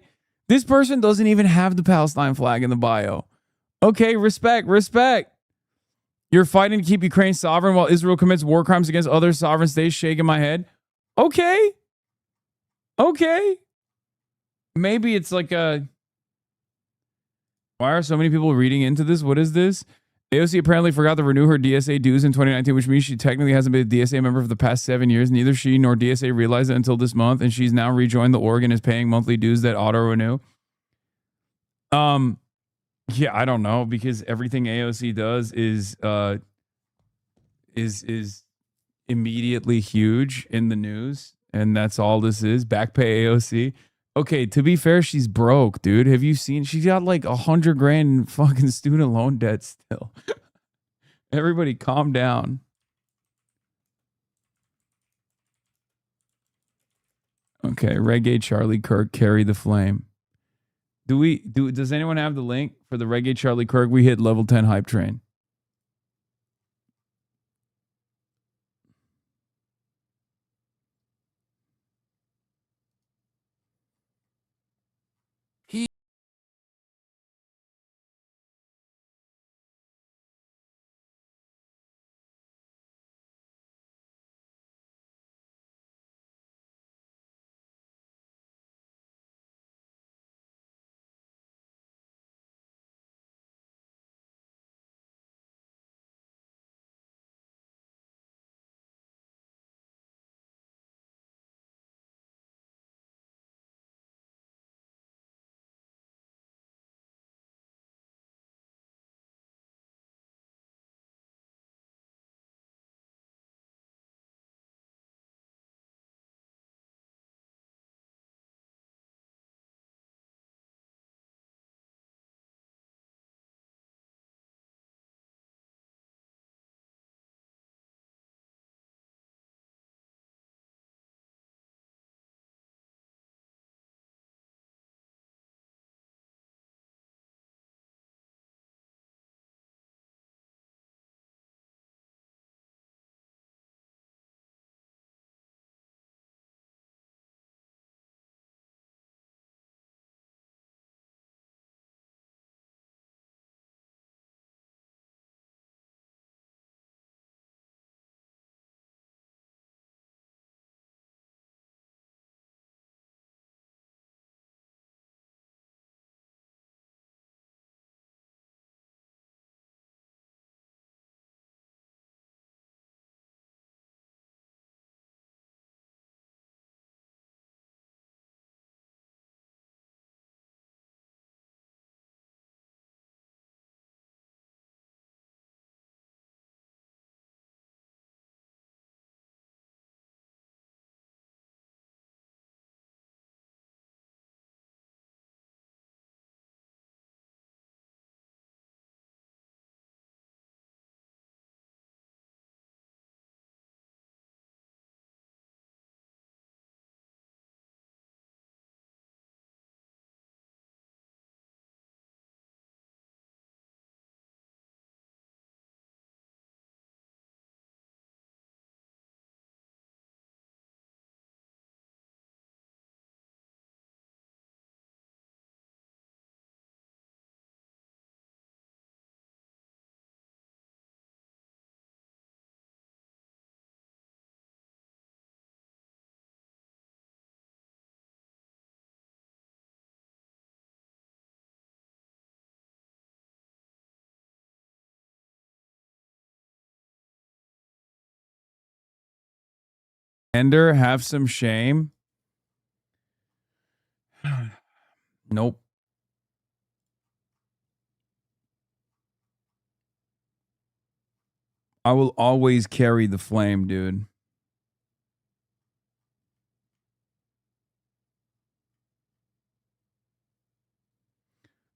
Speaker 1: This person doesn't even have the Palestine flag in the bio. Okay, respect. You're fighting to keep Ukraine sovereign while Israel commits war crimes against other sovereign states. Shaking my head. Okay. Maybe it's like a... Why are so many people reading into this? What is this? AOC apparently forgot to renew her DSA dues in 2019, which means she technically hasn't been a DSA member for the past 7 years. Neither she nor DSA realized it until this month, and she's now rejoined the org and is paying monthly dues that auto-renew. Yeah, I don't know, because everything AOC does is immediately huge in the news, and that's all this is. Back pay AOC. Okay, to be fair, she's broke, dude. Have you seen? She's got like $100,000 in fucking student loan debt still. Everybody, calm down. Okay, Reggae Charlie Kirk, carry the flame. Does anyone have the link for the Reggae Charlie Kirk? We hit level 10 hype train. Ender, have some shame. Nope. I will always carry the flame, dude.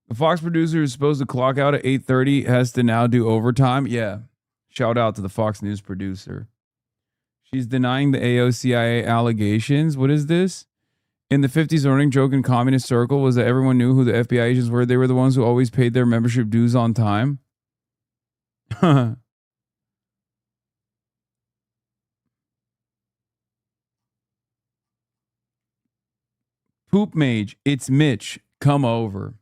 Speaker 1: The Fox producer who's supposed to clock out at 8:30 has to now do overtime. Yeah. Shout out to the Fox News producer. She's denying the AOCIA allegations. What is this? In the 50s, the running joke in communist circle was that everyone knew who the FBI agents were. They were the ones who always paid their membership dues on time. Poop Mage, it's Mitch. Come over.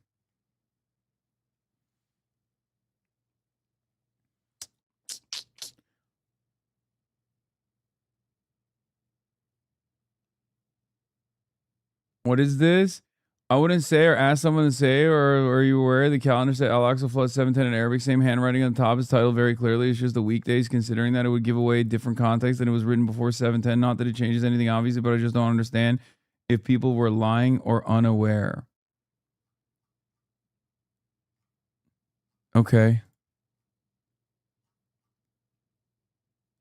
Speaker 1: What is this? I wouldn't say or ask someone to say, or are you aware the calendar said Al-Aqsa flood 710 in Arabic, same handwriting on the top, is titled very clearly. It's just the weekdays, considering that it would give away different context than it was written before 710. Not that it changes anything, obviously, but I just don't understand if people were lying or unaware. Okay.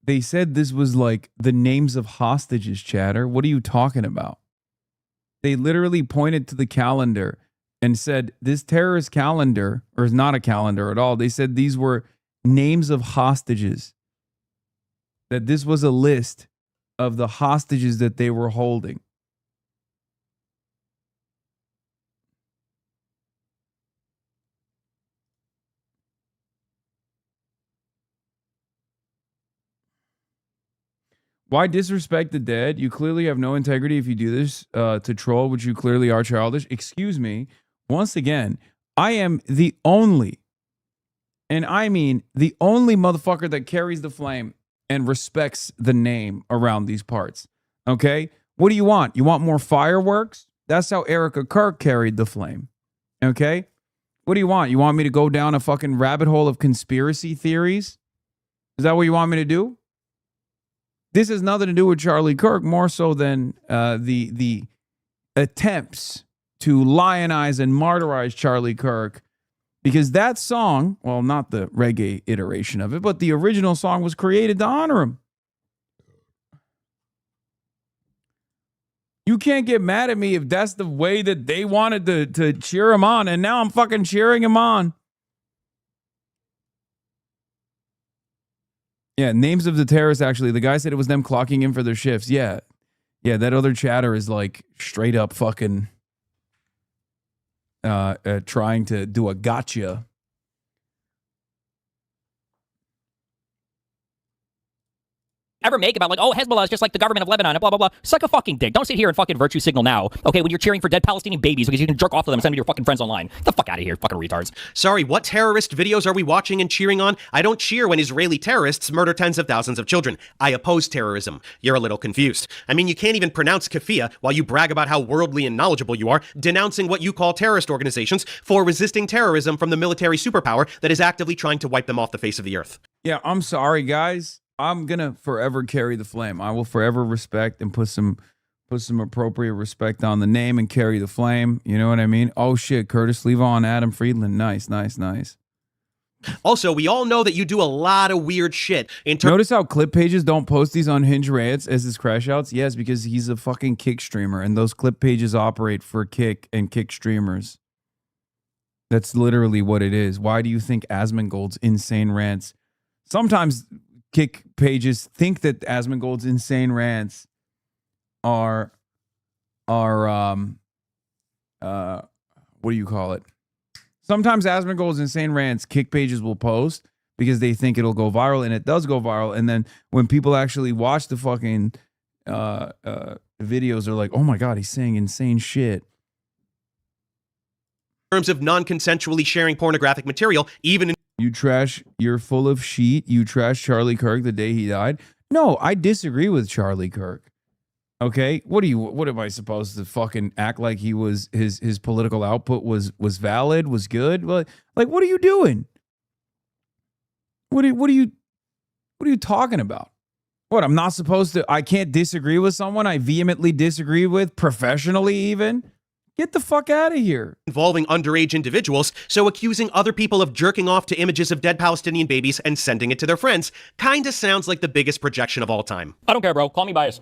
Speaker 1: They said this was like the names of hostages, chatter. What are you talking about? They literally pointed to the calendar and said this terrorist calendar, or is not a calendar at all. They said these were names of hostages. That this was a list of the hostages that they were holding. Why disrespect the dead? You clearly have no integrity if you do this to troll, which you clearly are childish. Excuse me. Once again, I am the only, and I mean the only motherfucker that carries the flame and respects the name around these parts. Okay? What do you want? You want more fireworks? That's how Erica Kirk carried the flame. Okay? What do you want? You want me to go down a fucking rabbit hole of conspiracy theories? Is that what you want me to do? This has nothing to do with Charlie Kirk, more so than the attempts to lionize and martyrize Charlie Kirk, because that song, well, not the reggae iteration of it, but the original song was created to honor him. You can't get mad at me if that's the way that they wanted to cheer him on, and now I'm fucking cheering him on. Yeah, names of the terrorists, actually. The guy said it was them clocking in for their shifts. Yeah. Yeah, that other chatter is like straight up fucking trying to do a gotcha.
Speaker 24: Ever make about like, oh, Hezbollah is just like the government of Lebanon and blah, blah, blah. Suck a fucking dick. Don't sit here and fucking virtue signal now, okay, when you're cheering for dead Palestinian babies because you can jerk off to them and send them to your fucking friends online. Get the fuck out of here, fucking retards.
Speaker 22: Sorry, what terrorist videos are we watching and cheering on? I don't cheer when Israeli terrorists murder tens of thousands of children. I oppose terrorism. You're a little confused. I mean, you can't even pronounce kafia while you brag about how worldly and knowledgeable you are, denouncing what you call terrorist organizations for resisting terrorism from the military superpower that is actively trying to wipe them off the face of the earth.
Speaker 1: Yeah, I'm sorry, guys. I'm going to forever carry the flame. I will forever respect and put some appropriate respect on the name and carry the flame. You know what I mean? Oh, shit. Curtis Levon, Adam Friedland. Nice, nice, nice.
Speaker 22: Also, we all know that you do a lot of weird shit.
Speaker 1: Notice how clip pages don't post these unhinged rants as his crash outs? Yes, because he's a fucking Kick streamer, and those clip pages operate for Kick and Kick streamers. That's literally what it is. Why do you think Asmongold's insane rants? Sometimes Kick pages think that Asmongold's insane rants are what do you call it? Sometimes Asmongold's insane rants Kick pages will post because they think it'll go viral, and it does go viral. And then when people actually watch the fucking videos, they're like, "Oh my god, he's saying insane shit."
Speaker 22: In terms of non-consensually sharing pornographic material, even in
Speaker 1: you're full of shit. You trash Charlie Kirk the day he died. No, I disagree with Charlie Kirk. Okay, what am I supposed to fucking act like he was his political output was valid, was good? Well, like, what are you doing? What are you talking about? What, I'm not supposed to, I can't disagree with someone I vehemently disagree with professionally even? Get the fuck out of here.
Speaker 22: Involving underage individuals, so accusing other people of jerking off to images of dead Palestinian babies and sending it to their friends kinda sounds like the biggest projection of all time.
Speaker 24: I don't care, bro. Call me biased.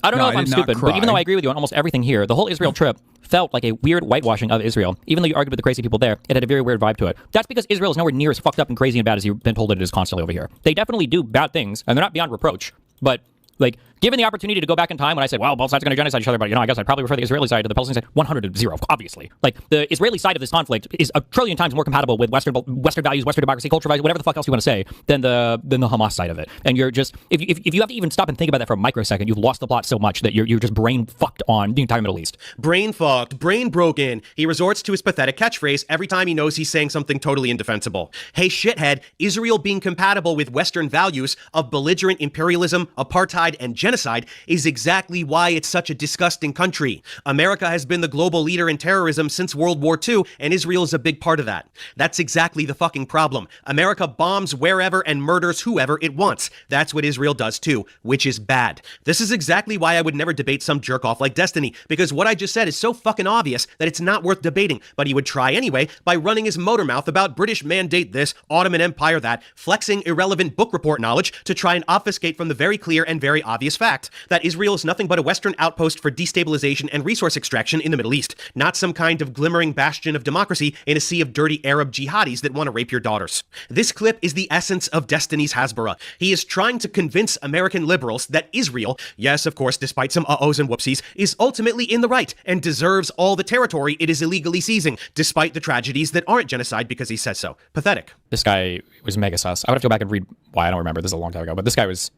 Speaker 24: I don't know if I'm stupid, but even though I agree with you on almost everything here, the whole Israel trip felt like a weird whitewashing of Israel. Even though you argued with the crazy people there, it had a very weird vibe to it. That's because Israel is nowhere near as fucked up and crazy and bad as you've been told it is constantly over here. They definitely do bad things, and they're not beyond reproach. But, like, given the opportunity to go back in time when I said, well, both sides are going to genocide each other, but, I guess I'd probably prefer the Israeli side to the Palestinian side. 100-0, obviously. Like, the Israeli side of this conflict is a trillion times more compatible with Western values, Western democracy, culture values, whatever the fuck else you want to say, than the Hamas side of it. And you're just, if you have to even stop and think about that for a microsecond, you've lost the plot so much that you're just brain fucked on the entire Middle East.
Speaker 22: Brain fucked, brain broken. He resorts to his pathetic catchphrase every time he knows he's saying something totally indefensible. Hey, shithead, Israel being compatible with Western values of belligerent imperialism, apartheid, and genocide is exactly why it's such a disgusting country. America has been the global leader in terrorism since World War II, and Israel is a big part of that. That's exactly the fucking problem. America bombs wherever and murders whoever it wants. That's what Israel does too, which is bad. This is exactly why I would never debate some jerk off like Destiny, because what I just said is so fucking obvious that it's not worth debating, but he would try anyway by running his motor mouth about British mandate this, Ottoman Empire that, flexing irrelevant book report knowledge to try and obfuscate from the very clear and very obvious fact that Israel is nothing but a Western outpost for destabilization and resource extraction in the Middle East, not some kind of glimmering bastion of democracy in a sea of dirty Arab jihadis that want to rape your daughters. This clip is the essence of Destiny's Hasbara. He is trying to convince American liberals that Israel, yes, of course, despite some uh-ohs and whoopsies, is ultimately in the right and deserves all the territory it is illegally seizing, despite the tragedies that aren't genocide because he says so. Pathetic.
Speaker 24: This guy was mega sus. I would have to go back and read why. I don't remember. This is a long time ago, but this guy was...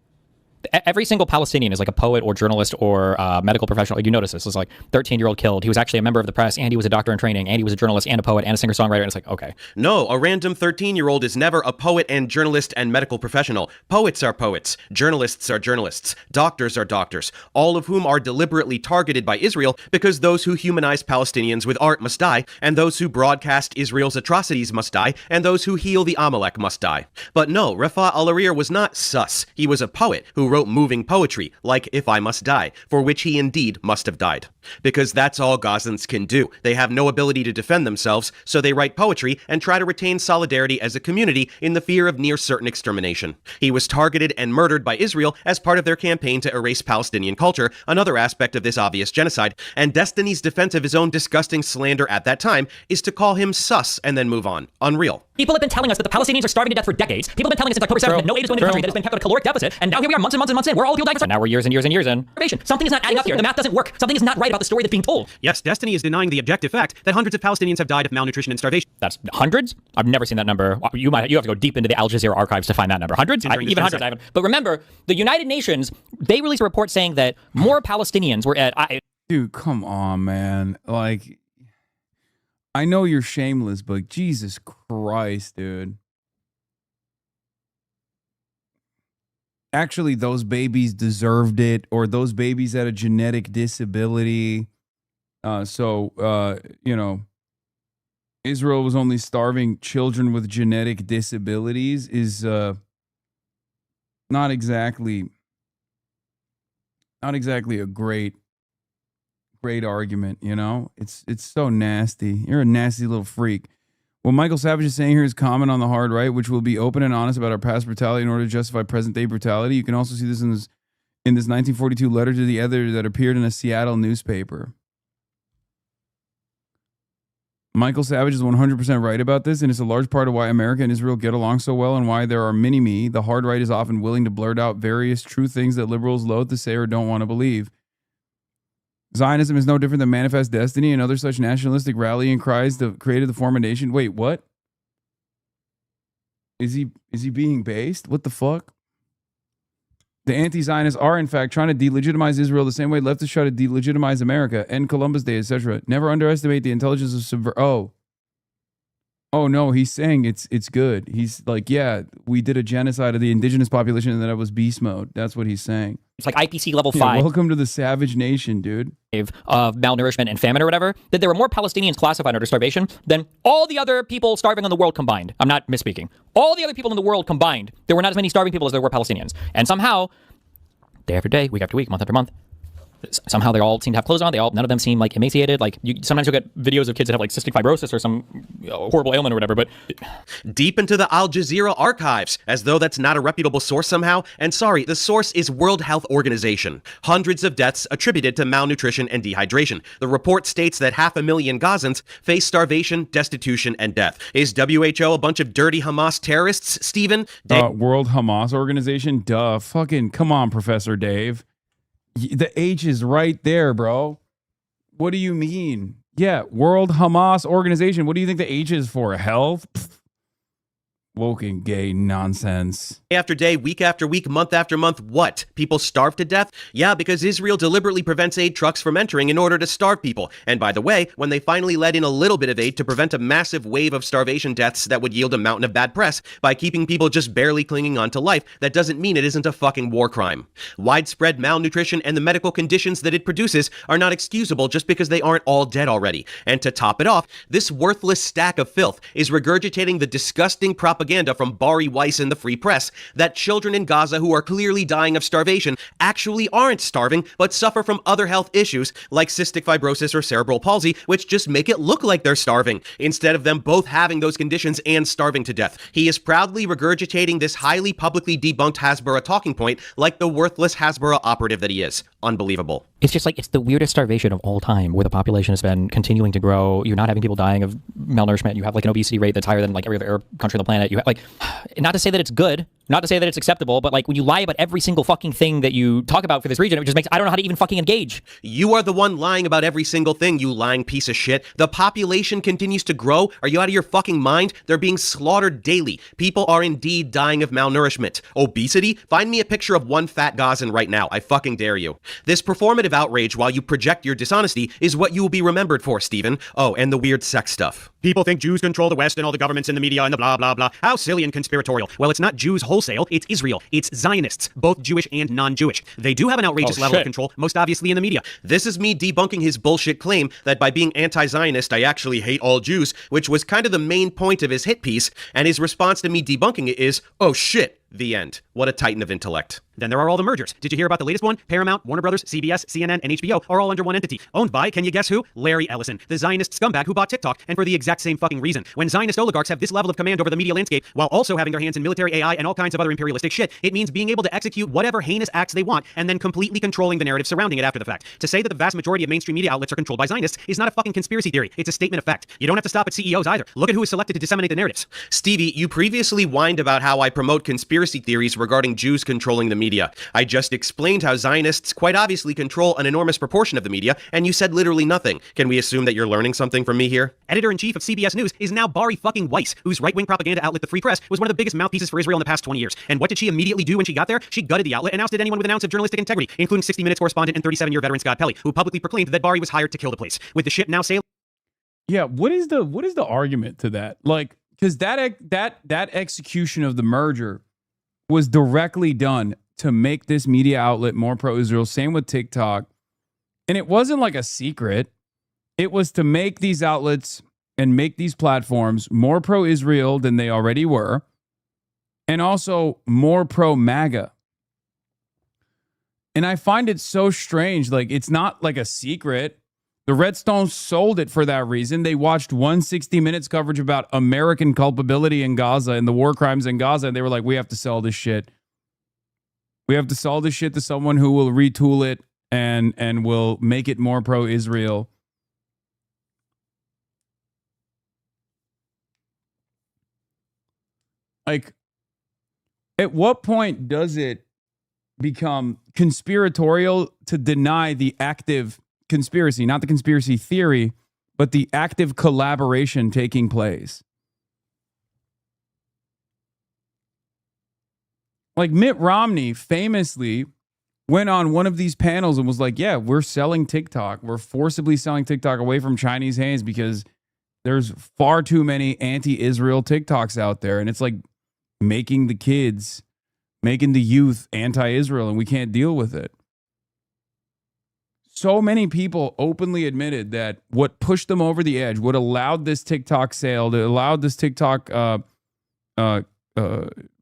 Speaker 24: Every single Palestinian is like a poet or journalist or medical professional. You notice this. It's like 13-year-old killed. He was actually a member of the press, and he was a doctor in training, and he was a journalist and a poet and a singer-songwriter. And it's like, okay.
Speaker 22: No, a random 13-year-old is never a poet and journalist and medical professional. Poets are poets. Journalists are journalists. Doctors are doctors. All of whom are deliberately targeted by Israel because those who humanize Palestinians with art must die, and those who broadcast Israel's atrocities must die, and those who heal the Amalek must die. But no, Rafah Al-Arir was not sus. He was a poet who wrote moving poetry, like If I Must Die, for which he indeed must have died. Because that's all Gazans can do. They have no ability to defend themselves, so they write poetry and try to retain solidarity as a community in the fear of near certain extermination. He was targeted and murdered by Israel as part of their campaign to erase Palestinian culture, another aspect of this obvious genocide, and Destiny's defense of his own disgusting slander at that time is to call him sus and then move on. Unreal.
Speaker 24: People have been telling us that the Palestinians are starving to death for decades. People have been telling us since October 7th that no aid is going to the country, that it's been kept at a caloric deficit, and now here we are months and months and months in. We're all fueled and now we're years and years and years in. Something is not adding up here. The math doesn't work. Something is not right about the story that's being told.
Speaker 12: Yes, Destiny is denying the objective fact that hundreds of Palestinians have died of malnutrition and starvation.
Speaker 24: That's hundreds? I've never seen that number. You have to go deep into the Al Jazeera archives to find that number. Hundreds? Even hundreds I haven't. But remember, the United Nations, they released a report saying that more Palestinians were at...
Speaker 1: Dude, come on, man. Like, I know you're shameless, but Jesus Christ, dude. Actually, those babies deserved it, or those babies had a genetic disability. You know, Israel was only starving children with genetic disabilities is not exactly a great argument, you know? It's so nasty. You're a nasty little freak. What Michael Savage is saying here is comment on the hard right, which will be open and honest about our past brutality in order to justify present-day brutality. You can also see this in this 1942 letter to the editor that appeared in a Seattle newspaper. Michael Savage is 100% right about this, and it's a large part of why America and Israel get along so well and why there are many-me. The hard right is often willing to blurt out various true things that liberals loathe to say or don't want to believe. Zionism is no different than Manifest Destiny and other such nationalistic rallying cries that created the form of nation. Wait, what? Is he being based? What the fuck? The anti-Zionists are, in fact, trying to delegitimize Israel the same way leftists try to delegitimize America, end Columbus Day, etc. Never underestimate the intelligence of Oh no, he's saying it's good. He's like, yeah, we did a genocide of the indigenous population and then it was beast mode. That's what he's saying.
Speaker 24: it's like IPC level
Speaker 1: Yeah,
Speaker 24: 5.
Speaker 1: welcome to the savage nation, dude.
Speaker 24: Of malnourishment and famine or whatever, that there were more Palestinians classified under starvation than all the other people starving in the world combined. I'm not misspeaking. All the other people in the world combined, there were not as many starving people as there were Palestinians. And somehow, day after day, week after week, month after month, somehow they all seem to have clothes on. None of them seem like emaciated. Like sometimes you'll get videos of kids that have like cystic fibrosis or some horrible ailment or whatever. But
Speaker 22: deep into the Al Jazeera archives, as though that's not a reputable source somehow. And sorry, the source is World Health Organization. Hundreds of deaths attributed to malnutrition and dehydration. The report states that 500,000 Gazans face starvation, destitution, and death. Is WHO a bunch of dirty Hamas terrorists, Stephen?
Speaker 1: World Hamas Organization? Duh. Fucking come on, Professor Dave. The H is right there, bro. What do you mean? Yeah, World Hamas Organization. What do you think the H is for? Health? Pfft. Woke and gay nonsense.
Speaker 22: Day after day, week after week, month after month, what? People starve to death? Yeah, because Israel deliberately prevents aid trucks from entering in order to starve people. And by the way, when they finally let in a little bit of aid to prevent a massive wave of starvation deaths that would yield a mountain of bad press by keeping people just barely clinging on to life, that doesn't mean it isn't a fucking war crime. Widespread malnutrition and the medical conditions that it produces are not excusable just because they aren't all dead already. And to top it off, this worthless stack of filth is regurgitating the disgusting propaganda from Bari Weiss and the Free Press that children in Gaza who are clearly dying of starvation actually aren't starving, but suffer from other health issues like cystic fibrosis or cerebral palsy, which just make it look like they're starving, instead of them both having those conditions and starving to death. He is proudly regurgitating this highly publicly debunked Hasbara talking point like the worthless Hasbara operative that he is. Unbelievable.
Speaker 24: It's just like, it's the weirdest starvation of all time, where the population has been continuing to grow. You're not having people dying of malnourishment. You have like an obesity rate that's higher than like every other Arab country on the planet. You have like, not to say that it's good, not to say that it's acceptable, but like when you lie about every single fucking thing that you talk about for this region, it just makes, I don't know how to even fucking engage.
Speaker 22: You are the one lying about every single thing, you lying piece of shit. The population continues to grow. Are you out of your fucking mind? They're being slaughtered daily. People are indeed dying of malnourishment. Obesity? Find me a picture of one fat Gazan right now. I fucking dare you. This performative outrage while you project your dishonesty is what you will be remembered for, Stephen. Oh, and the weird sex stuff.
Speaker 12: People think Jews control the West and all the governments in the media and the blah, blah, blah. How silly and conspiratorial. Well, it's not Jews wholesale, it's Israel. It's Zionists, both Jewish and non-Jewish. They do have an outrageous level of control, most obviously in the media.
Speaker 22: This is me debunking his bullshit claim that by being anti-Zionist, I actually hate all Jews, which was kind of the main point of his hit piece, and his response to me debunking it is, oh shit. The end. What a titan of intellect.
Speaker 12: Then there are all the mergers. Did you hear about the latest one? Paramount, Warner Brothers, CBS, CNN, and HBO are all under one entity. Owned by, can you guess who? Larry Ellison, the Zionist scumbag who bought TikTok, and for the exact same fucking reason. When Zionist oligarchs have this level of command over the media landscape, while also having their hands in military AI and all kinds of other imperialistic shit, it means being able to execute whatever heinous acts they want, and then completely controlling the narrative surrounding it after the fact. To say that the vast majority of mainstream media outlets are controlled by Zionists is not a fucking conspiracy theory. It's a statement of fact. You don't have to stop at CEOs either. Look at who is selected to disseminate the narratives.
Speaker 22: Stevie, you previously whined about how I promote conspiracy theories regarding Jews controlling the media. I just explained how Zionists quite obviously control an enormous proportion of the media, and you said literally nothing. Can we assume that you're learning something from me here?
Speaker 12: Editor-in-chief of CBS News is now Bari fucking Weiss, whose right-wing propaganda outlet, the Free Press, was one of the biggest mouthpieces for Israel in the past 20 years. And what did she immediately do when she got there? She gutted the outlet and ousted anyone with an ounce of journalistic integrity, including 60 Minutes correspondent and 37-year veteran Scott Pelley, who publicly proclaimed that Bari was hired to kill the place. With the ship now sailing...
Speaker 1: Yeah, what is the argument to that? Like, because that execution of the merger was directly done to make this media outlet more pro-Israel. Same with TikTok. And it wasn't like a secret. It was to make these outlets and make these platforms more pro-Israel than they already were, and also more pro-MAGA. And I find it so strange. Like, it's not like a secret. The Redstones sold it for that reason. They watched 160 Minutes coverage about American culpability in Gaza and the war crimes in Gaza, and they were like, we have to sell this shit. We have to sell this shit to someone who will retool it and will make it more pro-Israel. Like, at what point does it become conspiratorial to deny the active conspiracy, not the conspiracy theory, but the active collaboration taking place? Like, Mitt Romney famously went on one of these panels and was like, yeah, we're selling TikTok. We're forcibly selling TikTok away from Chinese hands because there's far too many anti-Israel TikToks out there. And it's like making the kids making the youth anti-Israel, and we can't deal with it. So many people openly admitted that what pushed them over the edge, what allowed this TikTok sale, that allowed this TikTok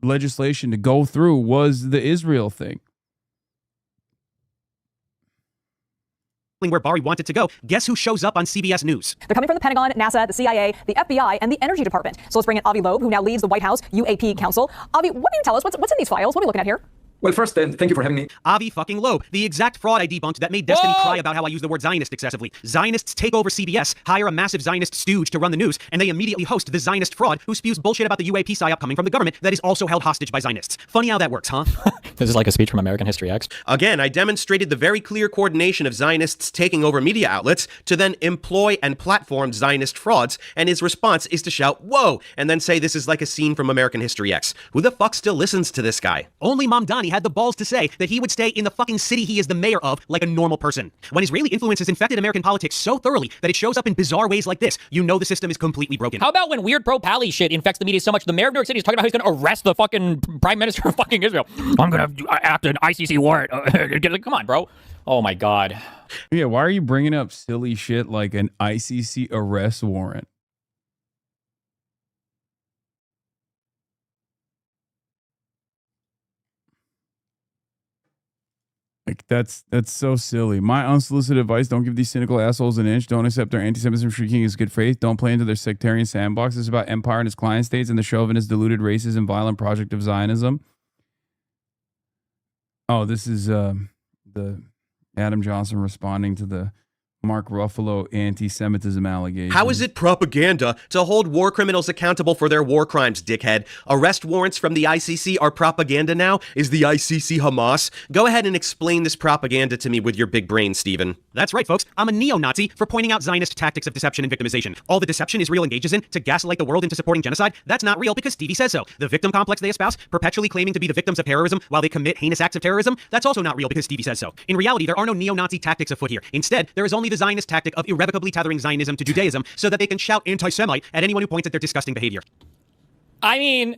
Speaker 1: legislation to go through was the Israel thing.
Speaker 12: Where Bari wanted to go, guess who shows up on CBS News?
Speaker 13: They're coming from the Pentagon, NASA, the CIA, the FBI, and the Energy Department. So let's bring in Avi Loeb, who now leads the White House UAP Council. Avi, what can you tell us? What's in these files? What are we looking at here?
Speaker 12: Well, first, thank you for having me. Avi fucking Loeb, the exact fraud I debunked that made Destiny cry about how I use the word Zionist excessively. Zionists take over CBS, hire a massive Zionist stooge to run the news, and they immediately host the Zionist fraud who spews bullshit about the UAP psyop coming from the government that is also held hostage by Zionists. Funny how that works, huh?
Speaker 24: This is like a speech from American History X.
Speaker 22: Again, I demonstrated the very clear coordination of Zionists taking over media outlets to then employ and platform Zionist frauds, and his response is to shout, "Whoa!" and then say this is like a scene from American History X. Who the fuck still listens to this guy?
Speaker 12: Only Mamdani had the balls to say that he would stay in the fucking city he is the mayor of like a normal person. When Israeli influence has infected American politics so thoroughly that it shows up in bizarre ways like this, you know the system is completely broken.
Speaker 24: How about when weird pro-Pally shit infects the media so much, the mayor of New York City is talking about how he's going to arrest the fucking prime minister of fucking Israel. I'm going to act an ICC warrant. Come on, bro. Oh my God.
Speaker 1: Yeah, why are you bringing up silly shit like an ICC arrest warrant? Like that's so silly. My unsolicited advice: don't give these cynical assholes an inch. Don't accept their anti-Semitism shrieking as good faith. Don't play into their sectarian sandbox. It's about empire and its client states and the chauvinist, deluded, racist, and violent project of Zionism. Oh, this is the Adam Johnson responding to the Mark Ruffalo anti-Semitism allegation.
Speaker 22: How is it propaganda to hold war criminals accountable for their war crimes, dickhead? Arrest warrants from the ICC are propaganda now? Is the ICC Hamas? Go ahead and explain this propaganda to me with your big brain, Steven.
Speaker 12: That's right, folks. I'm a neo-Nazi for pointing out Zionist tactics of deception and victimization. All the deception Israel engages in to gaslight the world into supporting genocide, that's not real because Stevie says so. The victim complex they espouse, perpetually claiming to be the victims of terrorism while they commit heinous acts of terrorism, that's also not real because Stevie says so. In reality, there are no neo-Nazi tactics afoot here. Instead, there is only the Zionist tactic of irrevocably tethering Zionism to Judaism so that they can shout anti-Semite at anyone who points at their disgusting behavior.
Speaker 24: I mean,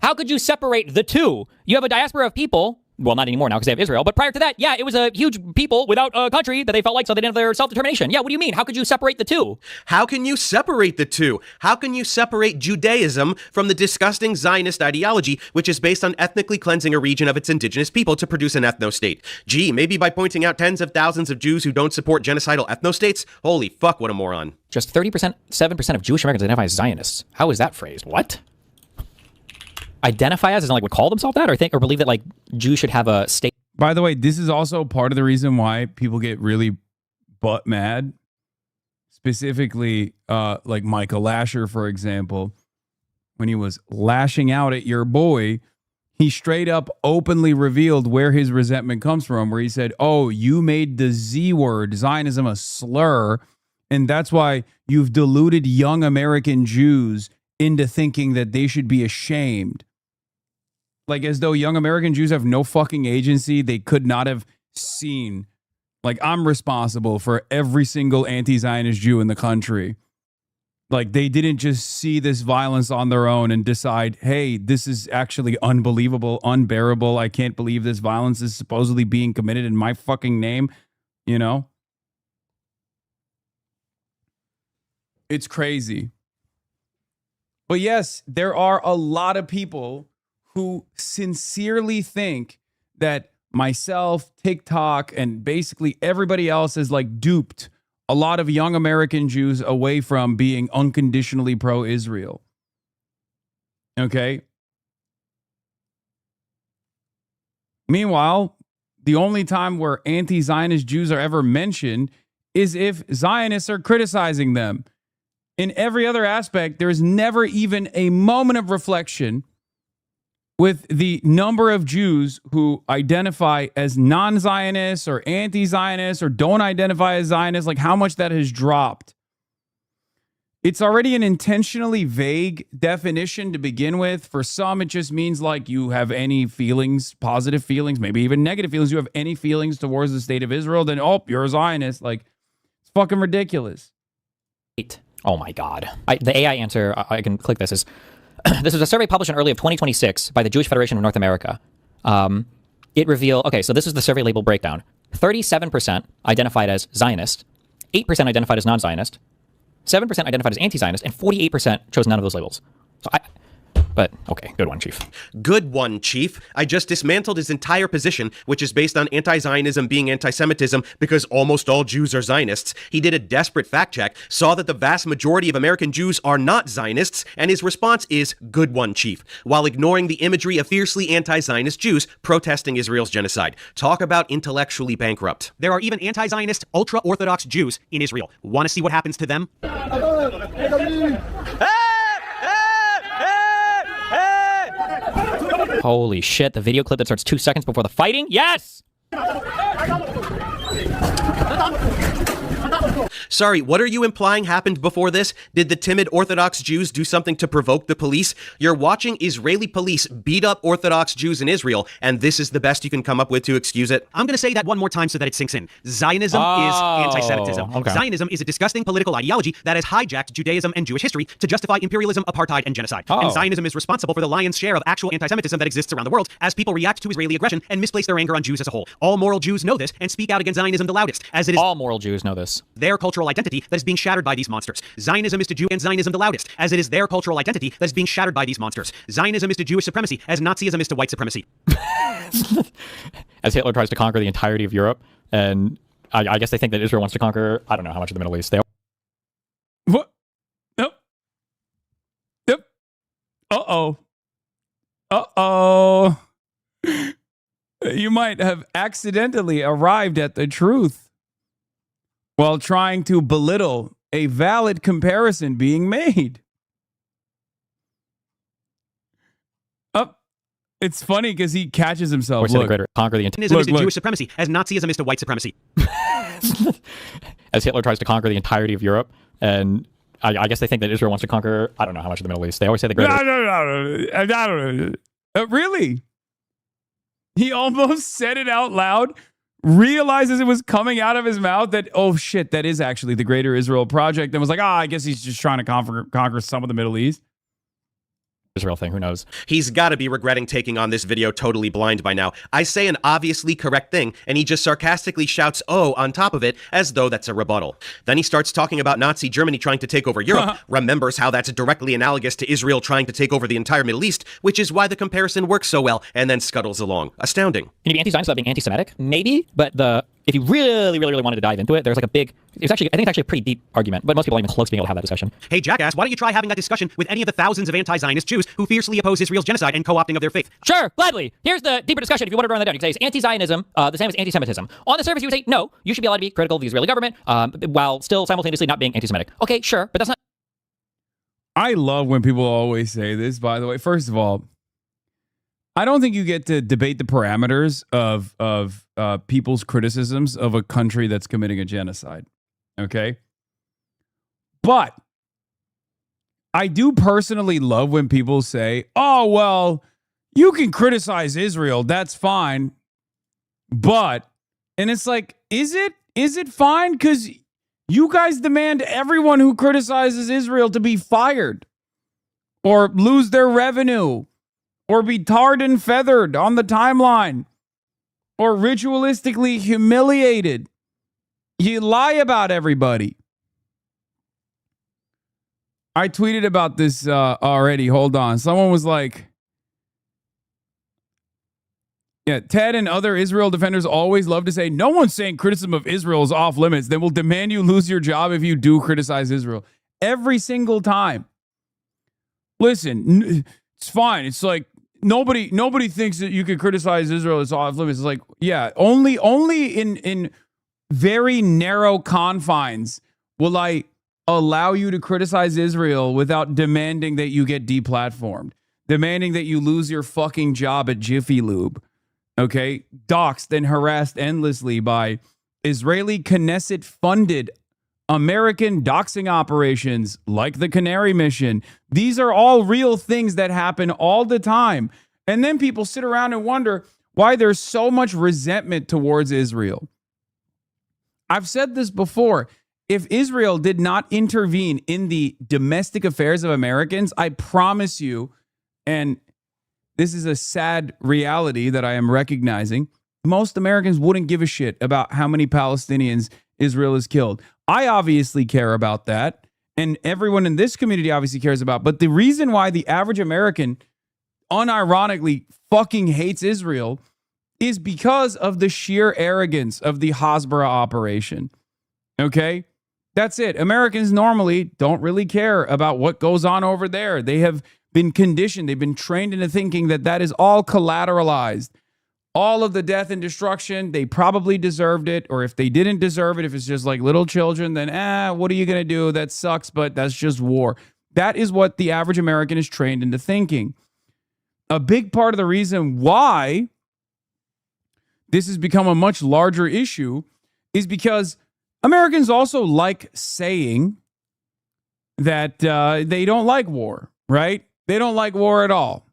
Speaker 24: how could you separate the two? You have a diaspora of people. Well, not anymore now because they have Israel. But prior to that, yeah, it was a huge people without a country that they felt like, so they didn't have their self-determination. Yeah, what do you mean? How could you separate the two?
Speaker 22: How can you separate the two? How can you separate Judaism from the disgusting Zionist ideology, which is based on ethnically cleansing a region of its indigenous people to produce an ethno-state? Gee, maybe by pointing out tens of thousands of Jews who don't support genocidal ethno-states? Holy fuck, what a moron.
Speaker 24: Just 7% of Jewish Americans identify as Zionists. How is that phrased? What? Identify as in like would call themselves that, or think or believe that like Jews should have a state.
Speaker 1: By the way, this is also part of the reason why people get really butt mad. Specifically, like Michael Lasher, for example, when he was lashing out at your boy, he straight up openly revealed where his resentment comes from, where he said, "Oh, you made the Z word, Zionism, a slur, and that's why you've deluded young American Jews into thinking that they should be ashamed." Like as though young American Jews have no fucking agency. They could not have seen, like, I'm responsible for every single anti-Zionist Jew in the country. Like they didn't just see this violence on their own and decide, hey, this is actually unbelievable, unbearable. I can't believe this violence is supposedly being committed in my fucking name. You know? It's crazy. But yes, there are a lot of people who sincerely think that myself, TikTok, and basically everybody else has like duped a lot of young American Jews away from being unconditionally pro-Israel. Okay? Meanwhile, the only time where anti-Zionist Jews are ever mentioned is if Zionists are criticizing them. In every other aspect, there is never even a moment of reflection with the number of Jews who identify as non-Zionists or anti-Zionists or don't identify as Zionists, like how much that has dropped. It's already an intentionally vague definition to begin with. For some, it just means like you have any feelings, positive feelings, maybe even negative feelings. You have any feelings towards the state of Israel, then, oh, you're a Zionist. Like, it's fucking ridiculous.
Speaker 24: Oh my God. The AI answer, I can click this, is this was a survey published in early of 2026 by the Jewish Federation of North America. it revealed, okay, so this is the survey label breakdown. 37% identified as Zionist, 8% identified as non-Zionist, 7% identified as anti-Zionist, and 48% chose none of those labels. So but okay, good one, Chief.
Speaker 22: Good one, Chief. I just dismantled his entire position, which is based on anti-Zionism being anti-Semitism because almost all Jews are Zionists. He did a desperate fact check, saw that the vast majority of American Jews are not Zionists, and his response is, good one, Chief, while ignoring the imagery of fiercely anti-Zionist Jews protesting Israel's genocide. Talk about intellectually bankrupt.
Speaker 12: There are even anti-Zionist, ultra-Orthodox Jews in Israel. Want to see what happens to them?
Speaker 24: Holy shit, the video clip that starts 2 seconds before the fighting? Yes!
Speaker 22: Sorry, what are you implying happened before this? Did the timid Orthodox Jews do something to provoke the police? You're watching Israeli police beat up Orthodox Jews in Israel, and this is the best you can come up with to excuse it?
Speaker 12: I'm going to say that one more time so that it sinks in. Zionism is anti-Semitism.
Speaker 24: Okay.
Speaker 12: Zionism is a disgusting political ideology that has hijacked Judaism and Jewish history to justify imperialism, apartheid, and genocide. And Zionism is responsible for the lion's share of actual anti-Semitism that exists around the world as people react to Israeli aggression and misplace their anger on Jews as a whole. All moral Jews know this and speak out against Zionism the loudest, as it is
Speaker 24: all moral Jews know this.
Speaker 12: Their cultural identity that is being shattered by these monsters. Zionism is to Jew and Zionism the loudest, as it is their cultural identity that is being shattered by these monsters. Zionism is to Jewish supremacy, as Nazism is to white supremacy.
Speaker 24: As Hitler tries to conquer the entirety of Europe, and I guess they think that Israel wants to conquer, I don't know how much of the Middle East.
Speaker 1: What? Nope. Yep. Uh-oh. Uh-oh. You might have accidentally arrived at the truth while trying to belittle a valid comparison being made. It's funny because he catches himself.
Speaker 24: Look, conquer the
Speaker 12: Zionism is to Jewish supremacy, as Nazism is to white supremacy.
Speaker 24: As Hitler tries to conquer the entirety of Europe, and I guess they think that Israel wants to conquer, I don't know how much of the Middle East. They always say the greater.
Speaker 1: No. Really? He almost said it out loud, realizes it was coming out of his mouth that, oh shit, that is actually the Greater Israel Project, and was like, I guess he's just trying to conquer some of the Middle East.
Speaker 24: Israel thing, who knows?
Speaker 22: He's got to be regretting taking on this video totally blind by now. I say an obviously correct thing, and he just sarcastically shouts, oh, on top of it, as though that's a rebuttal. Then he starts talking about Nazi Germany trying to take over Europe, remembers how that's directly analogous to Israel trying to take over the entire Middle East, which is why the comparison works so well, and then scuttles along. Astounding.
Speaker 24: Can you be anti-Zionist without being anti-Semitic? Maybe, but if you really wanted to dive into it, there's like a big, I think it's actually a pretty deep argument, but most people aren't even close to being able to have that discussion.
Speaker 12: Hey, jackass, why don't you try having that discussion with any of the thousands of anti-Zionist Jews who fiercely oppose Israel's genocide and co-opting of their faith?
Speaker 24: Sure, gladly. Here's the deeper discussion. If you want to run that down, you can say it's anti-Zionism, the same as anti-Semitism. On the surface, you would say, no, you should be allowed to be critical of the Israeli government, while still simultaneously not being anti-Semitic. Okay, sure, but that's not.
Speaker 1: I love when people always say this, by the way. First of all, I don't think you get to debate the parameters of people's criticisms of a country that's committing a genocide. Okay? But I do personally love when people say, oh, well, you can criticize Israel. That's fine. But, and it's like, is it fine? Because you guys demand everyone who criticizes Israel to be fired or lose their revenue or be tarred and feathered on the timeline or ritualistically humiliated. You lie about everybody. I tweeted about this already. Hold on. Someone was like, yeah, Ted and other Israel defenders always love to say, no one's saying criticism of Israel is off limits. They will demand you lose your job if you do criticize Israel. Every single time. Listen, it's fine. It's like nobody thinks that you can criticize Israel as off limits. It's like, yeah, only in very narrow confines will I allow you to criticize Israel without demanding that you get deplatformed, demanding that you lose your fucking job at Jiffy Lube. Okay, doxxed and harassed endlessly by Israeli Knesset-funded American doxing operations like the Canary Mission. These are all real things that happen all the time. And then people sit around and wonder why there's so much resentment towards Israel. I've said this before. If Israel did not intervene in the domestic affairs of Americans, I promise you, and this is a sad reality that I am recognizing. Most Americans wouldn't give a shit about how many Palestinians Israel has killed. I obviously care about that, and everyone in this community obviously cares about. But the reason why the average American unironically fucking hates Israel is because of the sheer arrogance of the Hasbara operation. Okay? That's it. Americans normally don't really care about what goes on over there. They have been conditioned, they've been trained into thinking that that is all collateralized. All of the death and destruction, they probably deserved it. Or if they didn't deserve it, if it's just like little children, then what are you going to do? That sucks, but that's just war. That is what the average American is trained into thinking. A big part of the reason why this has become a much larger issue is because Americans also like saying that they don't like war, right? They don't like war at all.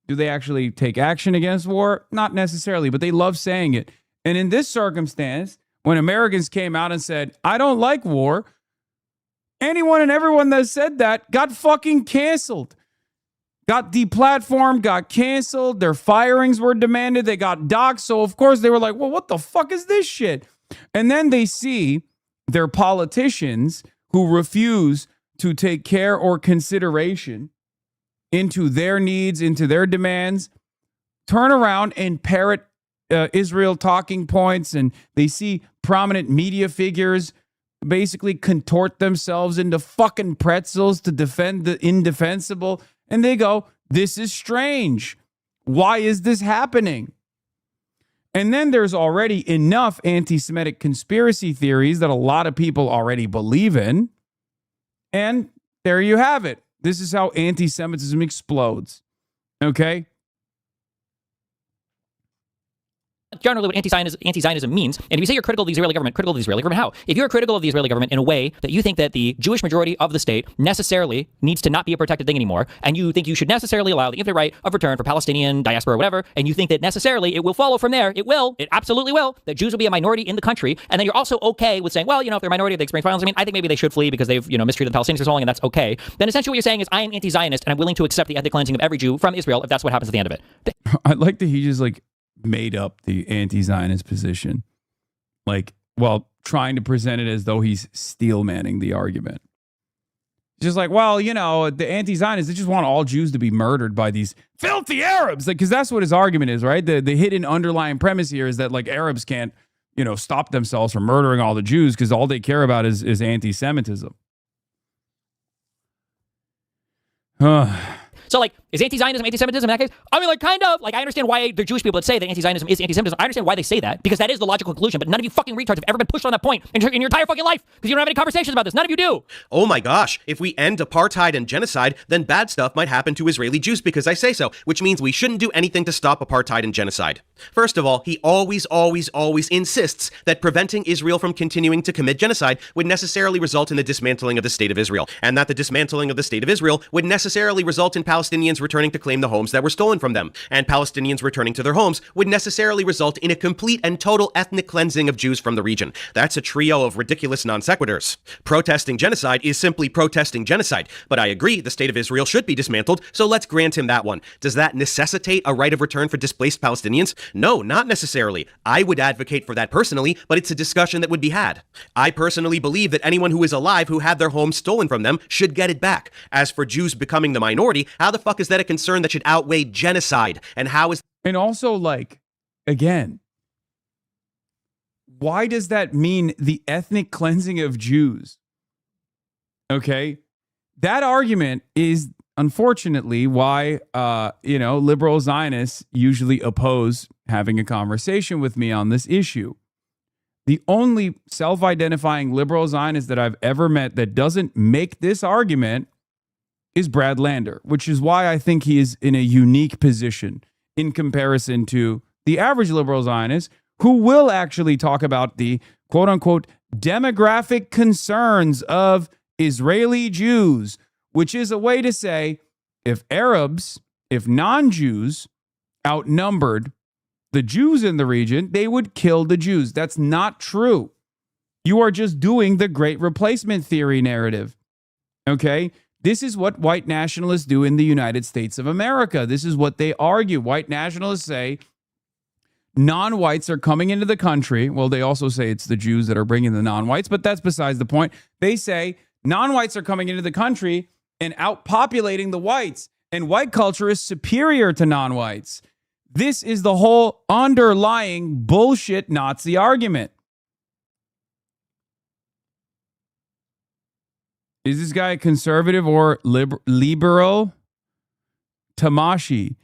Speaker 1: Do they actually take action against war? Not necessarily, but they love saying it. And in this circumstance, when Americans came out and said, I don't like war, anyone and everyone that said that got fucking canceled. Got deplatformed, got canceled, their firings were demanded, they got doxxed. So, of course, they were like, well, what the fuck is this shit? And then they see their politicians who refuse to take care or consideration into their needs, into their demands, turn around and parrot Israel talking points, and they see prominent media figures basically contort themselves into fucking pretzels to defend the indefensible, and they go, this is strange. Why is this happening? And then there's already enough anti-Semitic conspiracy theories that a lot of people already believe in, and there you have it. This is how anti-Semitism explodes. Okay?
Speaker 24: Generally what anti-Zionism means. And if you say you're critical of the Israeli government, critical of the Israeli government, how? If you're critical of the Israeli government in a way that you think that the Jewish majority of the state necessarily needs to not be a protected thing anymore, and you think you should necessarily allow the infinite right of return for Palestinian diaspora or whatever, and you think that necessarily it will follow from there, it absolutely will, that Jews will be a minority in the country, and then you're also okay with saying, well, if they're a minority, they experience violence. I mean, I think maybe they should flee because they've, mistreated the Palestinians for so long, and that's okay. Then essentially what you're saying is, I am anti-Zionist, and I'm willing to accept the ethnic cleansing of every Jew from Israel if that's what happens at the end of it.
Speaker 1: I like that he just made up the anti-Zionist position, while trying to present it as though he's steel manning the argument. Just the anti-Zionists, they just want all Jews to be murdered by these filthy Arabs, because that's what his argument is, right? The hidden underlying premise here is that Arabs can't, stop themselves from murdering all the Jews because all they care about is anti-Semitism.
Speaker 24: So, is anti-Zionism anti-Semitism in that case? I mean, kind of. I understand why the Jewish people that say that anti-Zionism is anti-Semitism. I understand why they say that, because that is the logical conclusion, but none of you fucking retards have ever been pushed on that point in your entire fucking life, because you don't have any conversations about this. None of you do.
Speaker 22: Oh my gosh, if we end apartheid and genocide, then bad stuff might happen to Israeli Jews because I say so, which means we shouldn't do anything to stop apartheid and genocide. First of all, he always insists that preventing Israel from continuing to commit genocide would necessarily result in the dismantling of the State of Israel, and that the dismantling of the State of Israel would necessarily result in Palestinians returning to claim the homes that were stolen from them, and Palestinians returning to their homes would necessarily result in a complete and total ethnic cleansing of Jews from the region. That's a trio of ridiculous non sequiturs. Protesting genocide is simply protesting genocide, but I agree the State of Israel should be dismantled, so let's grant him that one. Does that necessitate a right of return for displaced Palestinians? No, not necessarily. I would advocate for that personally, but it's a discussion that would be had. I personally believe that anyone who is alive who had their home stolen from them should get it back. As for Jews becoming the minority, how the fuck is that a concern that should outweigh genocide? And how is...
Speaker 1: And also, again, why does that mean the ethnic cleansing of Jews? Okay? That argument is, unfortunately, why, liberal Zionists usually oppose having a conversation with me on this issue. The only self-identifying liberal Zionist that I've ever met that doesn't make this argument is Brad Lander, which is why I think he is in a unique position in comparison to the average liberal Zionist, who will actually talk about the quote-unquote demographic concerns of Israeli Jews, which is a way to say if Arabs, if non-Jews outnumbered the Jews in the region, they would kill the Jews. That's not true. You are just doing the Great Replacement Theory narrative, okay? This is what white nationalists do in the United States of America. This is what they argue. White nationalists say non-whites are coming into the country. Well, they also say it's the Jews that are bringing the non-whites, but that's besides the point. They say non-whites are coming into the country and outpopulating the whites, and white culture is superior to non-whites. This is the whole underlying bullshit Nazi argument. Is this guy a conservative or liberal? Tamashi.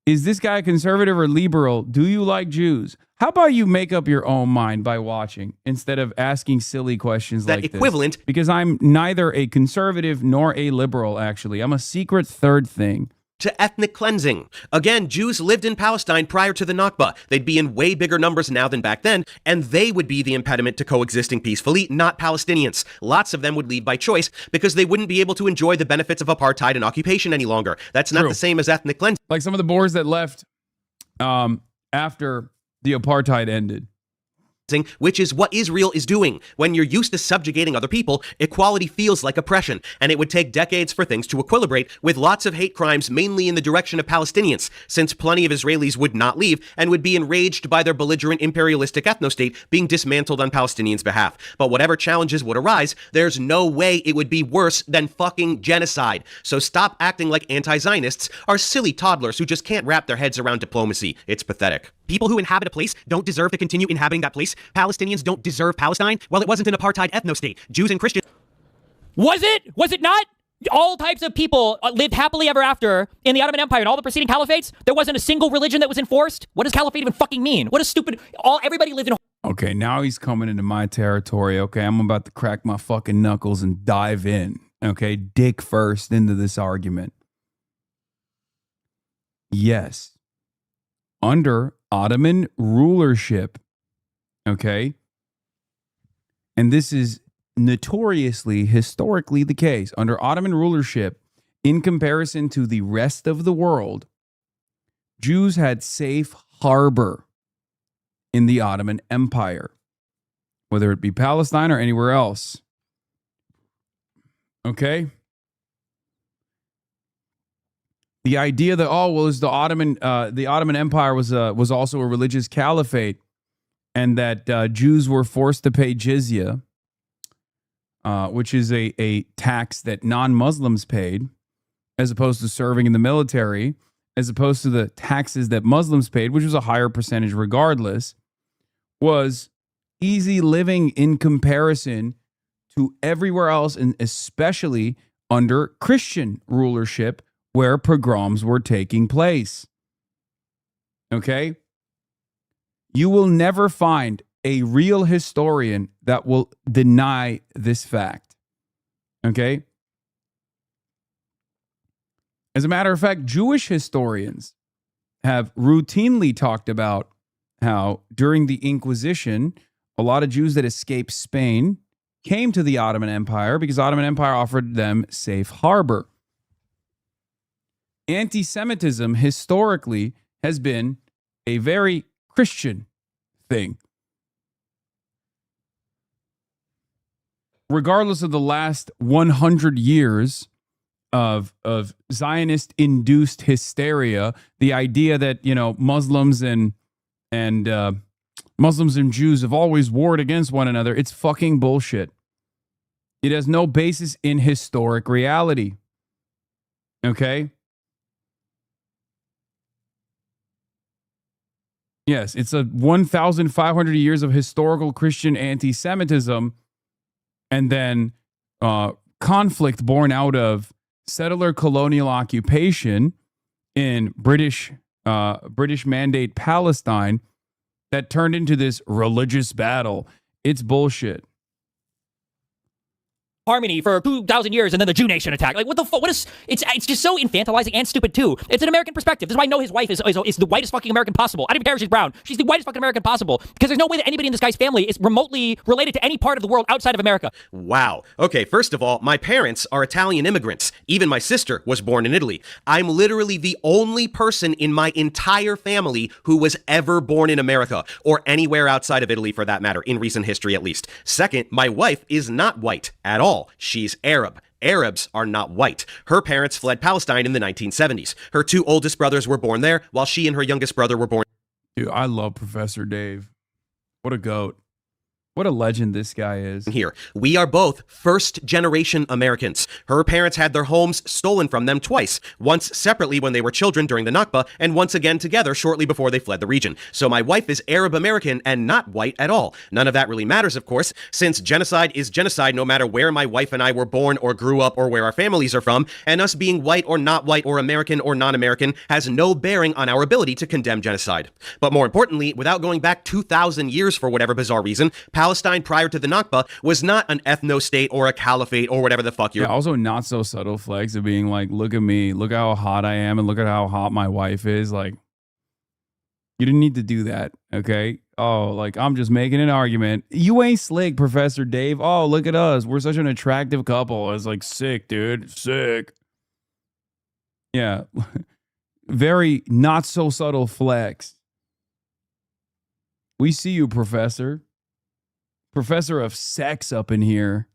Speaker 1: Is this guy a conservative or liberal? Do you like Jews? How about you make up your own mind by watching instead of asking silly questions
Speaker 22: That
Speaker 1: like
Speaker 22: equivalent-
Speaker 1: this? Because I'm neither a conservative nor a liberal, actually. I'm a secret third thing.
Speaker 22: To ethnic cleansing. Again, Jews lived in Palestine prior to the Nakba. They'd be in way bigger numbers now than back then, and they would be the impediment to coexisting peacefully, not Palestinians. Lots of them would leave by choice because they wouldn't be able to enjoy the benefits of apartheid and occupation any longer. That's not the same as ethnic cleansing.
Speaker 1: Like some of the Boers that left after the apartheid ended.
Speaker 22: Which is what Israel is doing. When you're used to subjugating other people, equality feels like oppression, and it would take decades for things to equilibrate, with lots of hate crimes mainly in the direction of Palestinians, since plenty of Israelis would not leave and would be enraged by their belligerent imperialistic ethnostate being dismantled on Palestinians' behalf. But whatever challenges would arise, there's no way it would be worse than fucking genocide. So stop acting like anti-Zionists are silly toddlers who just can't wrap their heads around diplomacy. It's pathetic.
Speaker 12: People who inhabit a place don't deserve to continue inhabiting that place. Palestinians don't deserve Palestine. Well, it wasn't an apartheid ethno-state. Jews and Christians...
Speaker 24: Was it? Was it not? All types of people lived happily ever after in the Ottoman Empire and all the preceding caliphates. There wasn't a single religion that was enforced. What does caliphate even fucking mean? What a stupid... Everybody lived in...
Speaker 1: Okay, now he's coming into my territory. Okay, I'm about to crack my fucking knuckles and dive in. Okay, dick first into this argument. Yes. Under Ottoman rulership, okay, and this is notoriously, historically the case, under Ottoman rulership, in comparison to the rest of the world, Jews had safe harbor in the Ottoman Empire, whether it be Palestine or anywhere else. Okay? The idea that, is the Ottoman Empire was also a religious caliphate, and that Jews were forced to pay jizya, which is a tax that non-Muslims paid, as opposed to serving in the military, as opposed to the taxes that Muslims paid, which was a higher percentage regardless, was easy living in comparison to everywhere else, and especially under Christian rulership, where pogroms were taking place. Okay? You will never find a real historian that will deny this fact. Okay? As a matter of fact, Jewish historians have routinely talked about how during the Inquisition, a lot of Jews that escaped Spain came to the Ottoman Empire because the Ottoman Empire offered them safe harbor. Anti-Semitism historically has been a very Christian thing. Regardless of the last 100 years of Zionist-induced hysteria, the idea that, Muslims and Jews have always warred against one another, it's fucking bullshit. It has no basis in historic reality. Okay? Yes, it's a 1,500 years of historical Christian anti-Semitism, and then conflict born out of settler colonial occupation in British Mandate Palestine that turned into this religious battle. It's bullshit.
Speaker 24: Harmony for 2,000 years, and then the Jew nation attack. Like, what the fuck? What is? It's just so infantilizing and stupid too. It's an American perspective. This is why I know his wife is the whitest fucking American possible. I don't even care if she's brown. She's the whitest fucking American possible, because there's no way that anybody in this guy's family is remotely related to any part of the world outside of America.
Speaker 22: Wow. Okay, first of all, my parents are Italian immigrants. Even my sister was born in Italy. I'm literally the only person in my entire family who was ever born in America, or anywhere outside of Italy for that matter, in recent history at least. Second, my wife is not white at all. She's Arab. Arabs are not white. Her parents fled Palestine in the 1970s. Her 2 oldest brothers were born there, while she and her youngest brother were born.
Speaker 1: Dude, I love Professor Dave. What a goat. What a legend this guy is.
Speaker 22: Here, we are both first-generation Americans. Her parents had their homes stolen from them twice, once separately when they were children during the Nakba, and once again together shortly before they fled the region. So my wife is Arab American and not white at all. None of that really matters, of course, since genocide is genocide no matter where my wife and I were born or grew up or where our families are from, and us being white or not white or American or non-American has no bearing on our ability to condemn genocide. But more importantly, without going back 2,000 years for whatever bizarre reason, Palestine prior to the Nakba was not an ethno-state or a caliphate or whatever the fuck you're...
Speaker 1: Yeah, also not so subtle flex of being like, look at me, look how hot I am, and look at how hot my wife is. Like, you didn't need to do that, okay? Oh, like, I'm just making an argument. You ain't slick, Professor Dave. Oh, look at us. We're such an attractive couple. It's like, sick, dude. Sick. Yeah. Very not so subtle flex. We see you, Professor. Professor of sex up in here.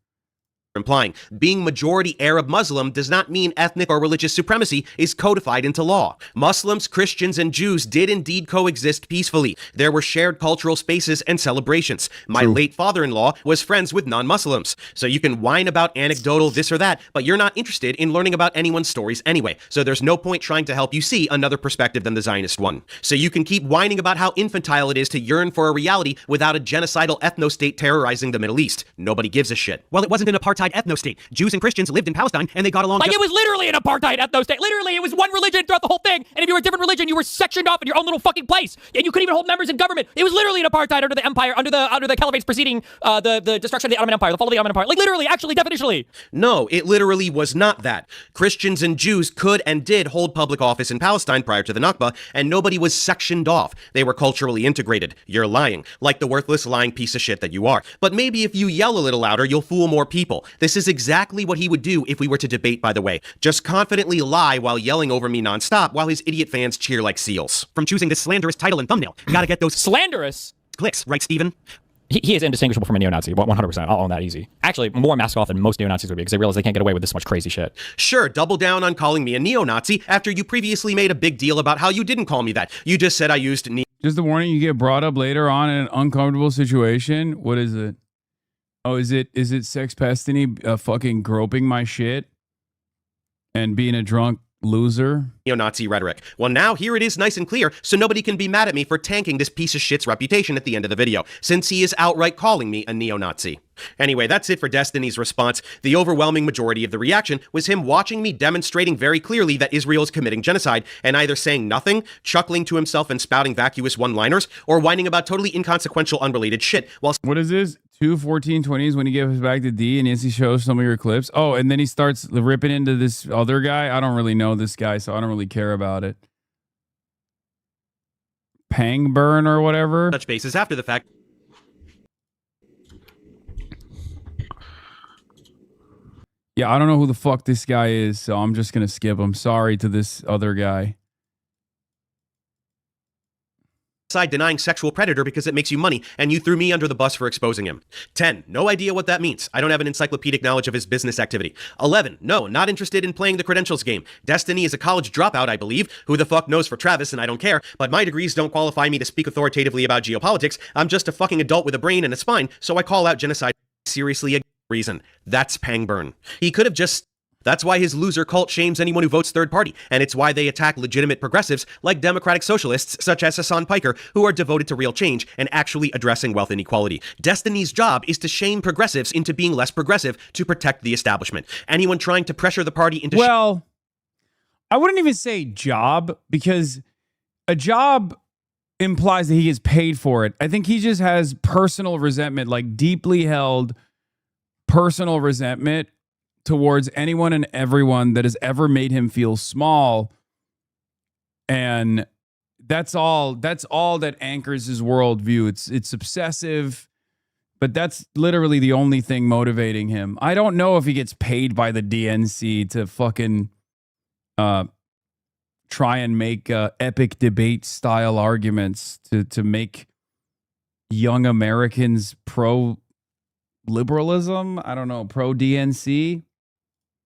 Speaker 22: Implying being majority Arab Muslim does not mean ethnic or religious supremacy is codified into law. Muslims, Christians, and Jews did indeed coexist peacefully. There were shared cultural spaces and celebrations. My late father-in-law was friends with non-Muslims. So you can whine about anecdotal this or that, but you're not interested in learning about anyone's stories anyway. So there's no point trying to help you see another perspective than the Zionist one. So you can keep whining about how infantile it is to yearn for a reality without a genocidal ethno-state terrorizing the Middle East. Nobody gives a shit.
Speaker 12: Well, it wasn't an apartheid ethno-state. Jews and Christians lived in Palestine, and they got along.
Speaker 24: Like, it was literally an apartheid ethno-state. Literally, it was one religion throughout the whole thing. And if you were a different religion, you were sectioned off in your own little fucking place. And you couldn't even hold members in government. It was literally an apartheid under the empire, under the caliphates preceding the destruction of the Ottoman Empire, the fall of the Ottoman Empire. Like, literally, actually, definitionally.
Speaker 22: No, it literally was not that. Christians and Jews could and did hold public office in Palestine prior to the Nakba, and nobody was sectioned off. They were culturally integrated. You're lying, like the worthless lying piece of shit that you are. But maybe if you yell a little louder, you'll fool more people. This is exactly what he would do if we were to debate, by the way. Just confidently lie while yelling over me nonstop while his idiot fans cheer like seals.
Speaker 12: From choosing this slanderous title and thumbnail, you gotta get those
Speaker 24: slanderous
Speaker 12: clicks, right, Steven?
Speaker 24: He is indistinguishable from a neo-Nazi, 100%. I'll own that easy. Actually, more mask off than most neo-Nazis would be, because they realize they can't get away with this much crazy shit.
Speaker 22: Sure, double down on calling me a neo-Nazi after you previously made a big deal about how you didn't call me that. You just said I used
Speaker 1: Just the warning, you get brought up later on in an uncomfortable situation. What is it? Oh, is it Sex Pestiny fucking groping my shit and being a drunk loser?
Speaker 22: Neo-Nazi rhetoric. Well, now here it is nice and clear, so nobody can be mad at me for tanking this piece of shit's reputation at the end of the video, since he is outright calling me a neo-Nazi. Anyway, that's it for Destiny's response. The overwhelming majority of the reaction was him watching me demonstrating very clearly that Israel is committing genocide, and either saying nothing, chuckling to himself and spouting vacuous one-liners, or whining about totally inconsequential, unrelated shit. While
Speaker 1: what is this? 2:14:20s when he gives back to D and he shows some of your clips. Oh, and then he starts ripping into this other guy. I don't really know this guy, so I don't really care about it. Pangburn or whatever.
Speaker 22: Touch bases after the fact.
Speaker 1: Yeah, I don't know who the fuck this guy is, so I'm just going to skip him. Sorry to this other guy.
Speaker 22: Denying sexual predator because it makes you money, and you threw me under the bus for exposing him. 10. No idea what that means. I don't have an encyclopedic knowledge of his business activity. 11. No, not interested in playing the credentials game. Destiny is a college dropout, I believe. Who the fuck knows for Travis, and I don't care. But my degrees don't qualify me to speak authoritatively about geopolitics. I'm just a fucking adult with a brain and a spine, so I call out genocide. Seriously, a reason. That's Pangburn. He could have just... That's why his loser cult shames anyone who votes third party, and it's why they attack legitimate progressives like democratic socialists such as Hassan Piker, who are devoted to real change and actually addressing wealth inequality. Destiny's job is to shame progressives into being less progressive to protect the establishment. Anyone trying to pressure the party into...
Speaker 1: Well, I wouldn't even say job, because a job implies that he gets paid for it. I think he just has personal resentment, like deeply held personal resentment towards anyone and everyone that has ever made him feel small. And that's all that anchors his worldview. It's obsessive, but that's literally the only thing motivating him. I don't know if he gets paid by the DNC to fucking try and make epic debate style arguments to make young Americans pro liberalism. I don't know, pro DNC.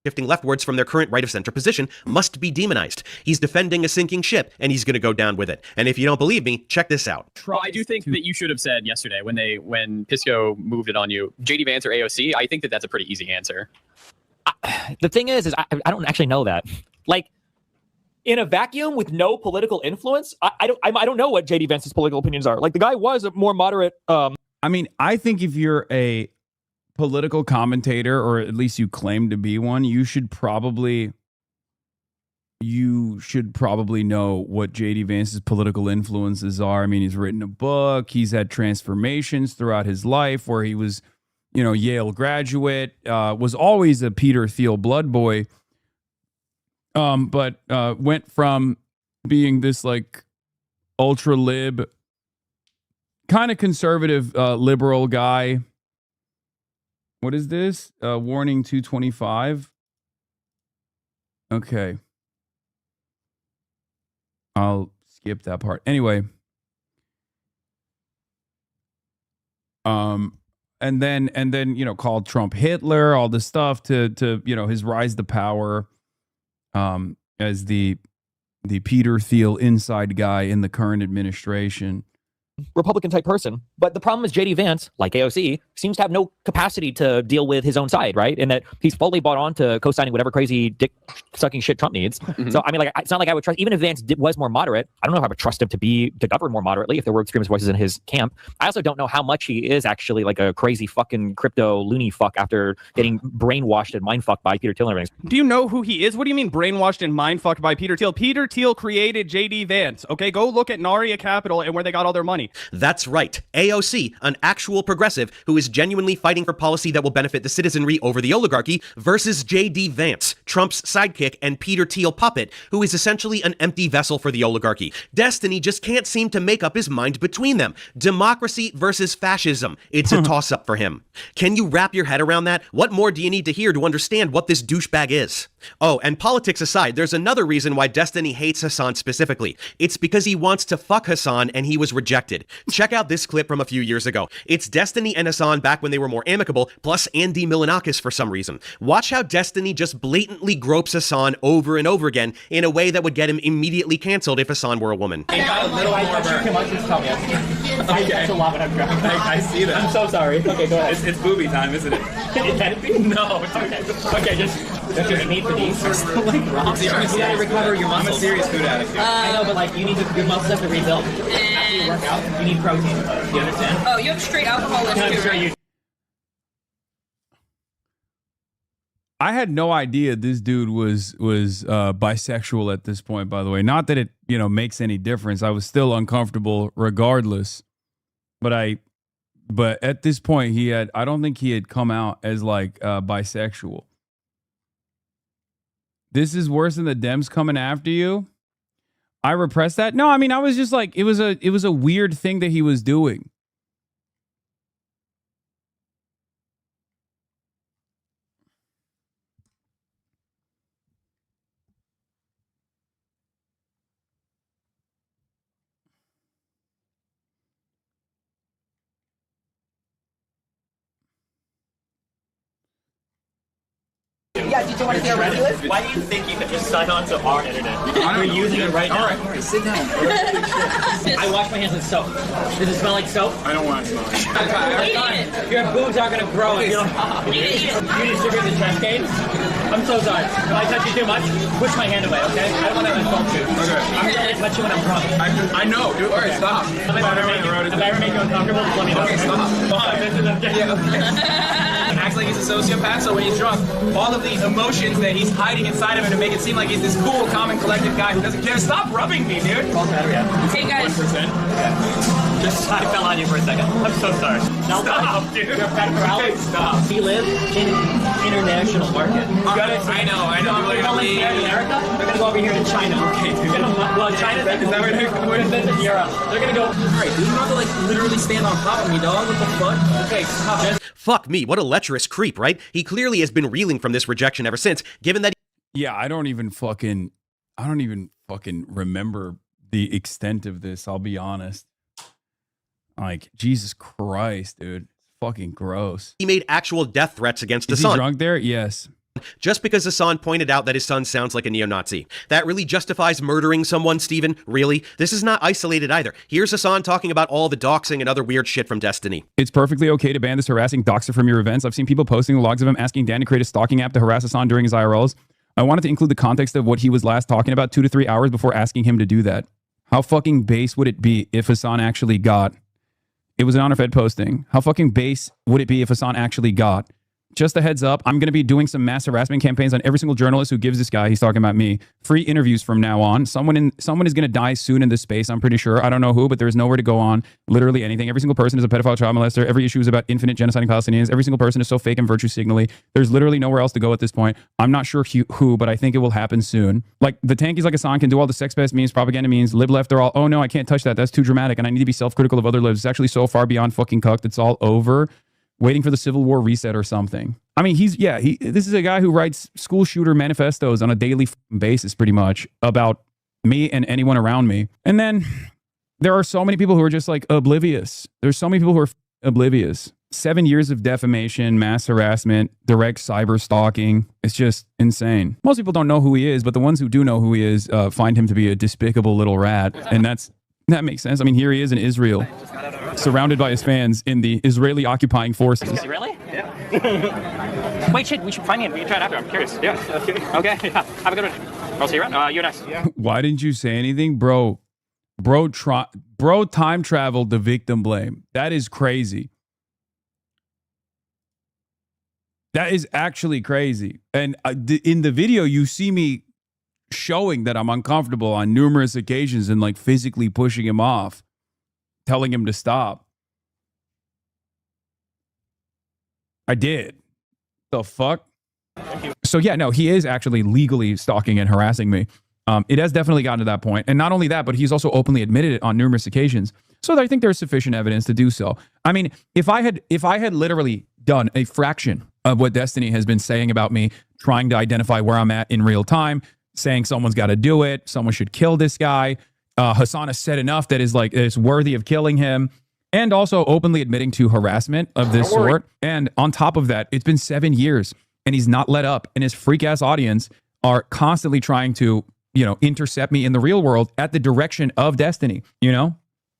Speaker 22: shifting leftwards from their current right-of-center position must be demonized. He's defending a sinking ship, and he's going to go down with it. And if you don't believe me, check this out.
Speaker 14: Well, I do think that you should have said yesterday when Pisco moved it on you, JD Vance or AOC. I think that that's a pretty easy answer.
Speaker 24: The thing is I don't actually know that. Like, in a vacuum with no political influence, I don't know what JD Vance's political opinions are. Like, the guy was a more moderate.
Speaker 1: I mean, I think if you're a political commentator, or at least you claim to be one, you should probably know what JD Vance's political influences are. I mean, he's written a book, he's had transformations throughout his life where he was, Yale graduate, was always a Peter Thiel blood boy, but went from being this like ultra lib, kind of conservative liberal guy. What is this? Warning 225. Okay. I'll skip that part. Anyway. And then, called Trump Hitler, all this stuff to his rise to power as the Peter Thiel inside guy in the current administration.
Speaker 24: Republican type person. But the problem is JD Vance, like AOC, seems to have no capacity to deal with his own side, right? And that he's fully bought on to co-signing whatever crazy dick sucking shit Trump needs. Mm-hmm. So I mean, like, it's not like I would trust, even if Vance was more moderate, I don't know if I would trust him to govern more moderately if there were extremist voices in his camp. I also don't know how much he is actually like a crazy fucking crypto loony fuck after getting brainwashed and mindfucked by Peter Thiel and everything.
Speaker 15: Do you know who he is? What do you mean brainwashed and mindfucked by Peter Thiel? Peter Thiel created JD Vance. Okay, go look at Naria Capital and where they got all their money.
Speaker 22: That's right. AOC, an actual progressive who is genuinely fighting for policy that will benefit the citizenry over the oligarchy, versus JD Vance, Trump's sidekick and Peter Thiel puppet, who is essentially an empty vessel for the oligarchy. Destiny just can't seem to make up his mind between them. Democracy versus fascism. It's a toss-up for him. Can you wrap your head around that? What more do you need to hear to understand what this douchebag is? Oh, and politics aside, there's another reason why Destiny hates Hasan specifically. It's because he wants to fuck Hasan and he was rejected. Check out this clip from a few years ago. It's Destiny and Hasan back when they were more amicable, plus Andy Milonakis for some reason. Watch how Destiny just blatantly gropes Hasan over and over again in a way that would get him immediately canceled if Hasan were a woman.
Speaker 24: Okay.
Speaker 14: I see that.
Speaker 24: I'm so sorry. Okay, go ahead.
Speaker 14: It's booby time, isn't it? No.
Speaker 24: Okay, just you need for these.
Speaker 14: You gotta
Speaker 24: recover your muscles.
Speaker 14: I'm a serious food addict.
Speaker 24: I know, but like your muscles have to rebuild. After you work out, you need protein. Do you understand?
Speaker 9: Oh, you have straight alcohol too.
Speaker 1: I had no idea this dude was bisexual at this point, by the way. Not that it, makes any difference. I was still uncomfortable regardless. But at this point I don't think he had come out as like bisexual. This is worse than the Dems coming after you. I repressed that. No, I mean, I was just like, it was a weird thing that he was doing.
Speaker 24: Yeah, did you want to hear what it was? Why do you think you could just sign on to our internet? We're using it right now. All right, sit down. I wash my hands with soap. Does it smell like soap?
Speaker 14: I don't want to smell it.
Speaker 24: Your boobs aren't going to grow if you don't. You need sugar in the trash cans? I'm so sorry. If I touch you too much, push my hand away, okay? I don't want to insult you. Okay. I'm going to touch you when I'm drunk.
Speaker 14: I know, dude. All right, stop.
Speaker 24: If I ever make you uncomfortable, just let me know.
Speaker 14: Okay, stop.
Speaker 15: Acts like he's a sociopath, so when he's drunk, all of these emotions that he's hiding inside of him to make it seem like he's this cool, calm, and collected guy who doesn't care. Stop rubbing me, dude.
Speaker 9: Hey guys.
Speaker 15: 1%.
Speaker 24: Just I fell on you for a second. I'm so sorry. Now
Speaker 15: stop, dude.
Speaker 24: You're a pet corral.
Speaker 15: Stop.
Speaker 24: We live in international market.
Speaker 15: I know.
Speaker 24: They're going here in America. They're going to go over here to China.
Speaker 14: Okay, dude.
Speaker 24: Well, China.
Speaker 15: Is that where they're going?
Speaker 24: Visit Europe. They're going to go.
Speaker 15: All right, dude. You don't have to like literally stand on top of me, dog. What the fuck? Okay, stop.
Speaker 22: Fuck me, what a lecherous creep, right? He clearly has been reeling from this rejection ever since, given that
Speaker 1: yeah, I don't even fucking remember the extent of this, I'll be honest. Like, Jesus Christ, dude. It's fucking gross.
Speaker 22: he made actual death threats against
Speaker 1: Is
Speaker 22: Hasan.
Speaker 1: he drunk there? Yes.
Speaker 22: just because Hasan pointed out that his son sounds like a neo-Nazi. That really justifies murdering someone, Steven? Really? This is not isolated either. Here's Hasan talking about all the doxing and other weird shit from Destiny.
Speaker 1: It's perfectly okay to ban this harassing doxer from your events. I've seen people posting the logs of him asking Dan to create a stalking app to harass Hasan during his IRLs. I wanted to include the context of what he was last talking about 2 to 3 hours before asking him to do that. How fucking base would it be if Hasan actually got... It was an honor-fed posting. How fucking base would it be if Hasan actually got... Just a heads up, I'm going to be doing some mass harassment campaigns on every single journalist who gives this guy, he's talking about me, free interviews from now on. Someone is going to die soon in this space, I'm pretty sure. I don't know who, but there's nowhere to go on. Literally anything. Every single person is a pedophile child molester. Every issue is about infinite genociding Palestinians. Every single person is so fake and virtue signally. There's literally nowhere else to go at this point. I'm not sure who, but I think it will happen soon. Like, the tankies like Hasan can do all the sex-based memes, propaganda memes, lib-left, they're all, oh no, I can't touch that. That's too dramatic, and I need to be self-critical of other libs. It's actually so far beyond fucking cucked. It's all over. Waiting for the Civil War reset or something. I mean, this is a guy who writes school shooter manifestos on a daily basis, pretty much, about me and anyone around me. And then there are so many people who are just like oblivious. There's so many people who are oblivious. 7 years of defamation, mass harassment, direct cyber stalking. It's just insane. Most people don't know who he is, but the ones who do know who he is find him to be a despicable little rat. And that makes sense. I mean, here he is in Israel, surrounded by his fans in the Israeli occupying forces.
Speaker 24: Really? Yeah. Wait, shit, we should find him. We can try it after. I'm curious. Yeah. Okay. Yeah. Have a good one. I'll see you around. You're next. Yeah.
Speaker 1: Why didn't you say anything? Bro, time traveled the victim blame. That is crazy. That is actually crazy. And in the video, you see me showing that I'm uncomfortable on numerous occasions and like physically pushing him off, telling him to stop. I did. The fuck? So yeah, no, he is actually legally stalking and harassing me. It has definitely gotten to that point. And not only that, but he's also openly admitted it on numerous occasions. So I think there's sufficient evidence to do so. I mean, if I had literally done a fraction of what Destiny has been saying about me, trying to identify where I'm at in real time, saying someone's got to do it, someone should kill this guy. Hasan has said enough that is like, it's worthy of killing him. And also openly admitting to harassment of this sort. And on top of that, it's been 7 years and he's not let up. And his freak ass audience are constantly trying to, intercept me in the real world at the direction of Destiny,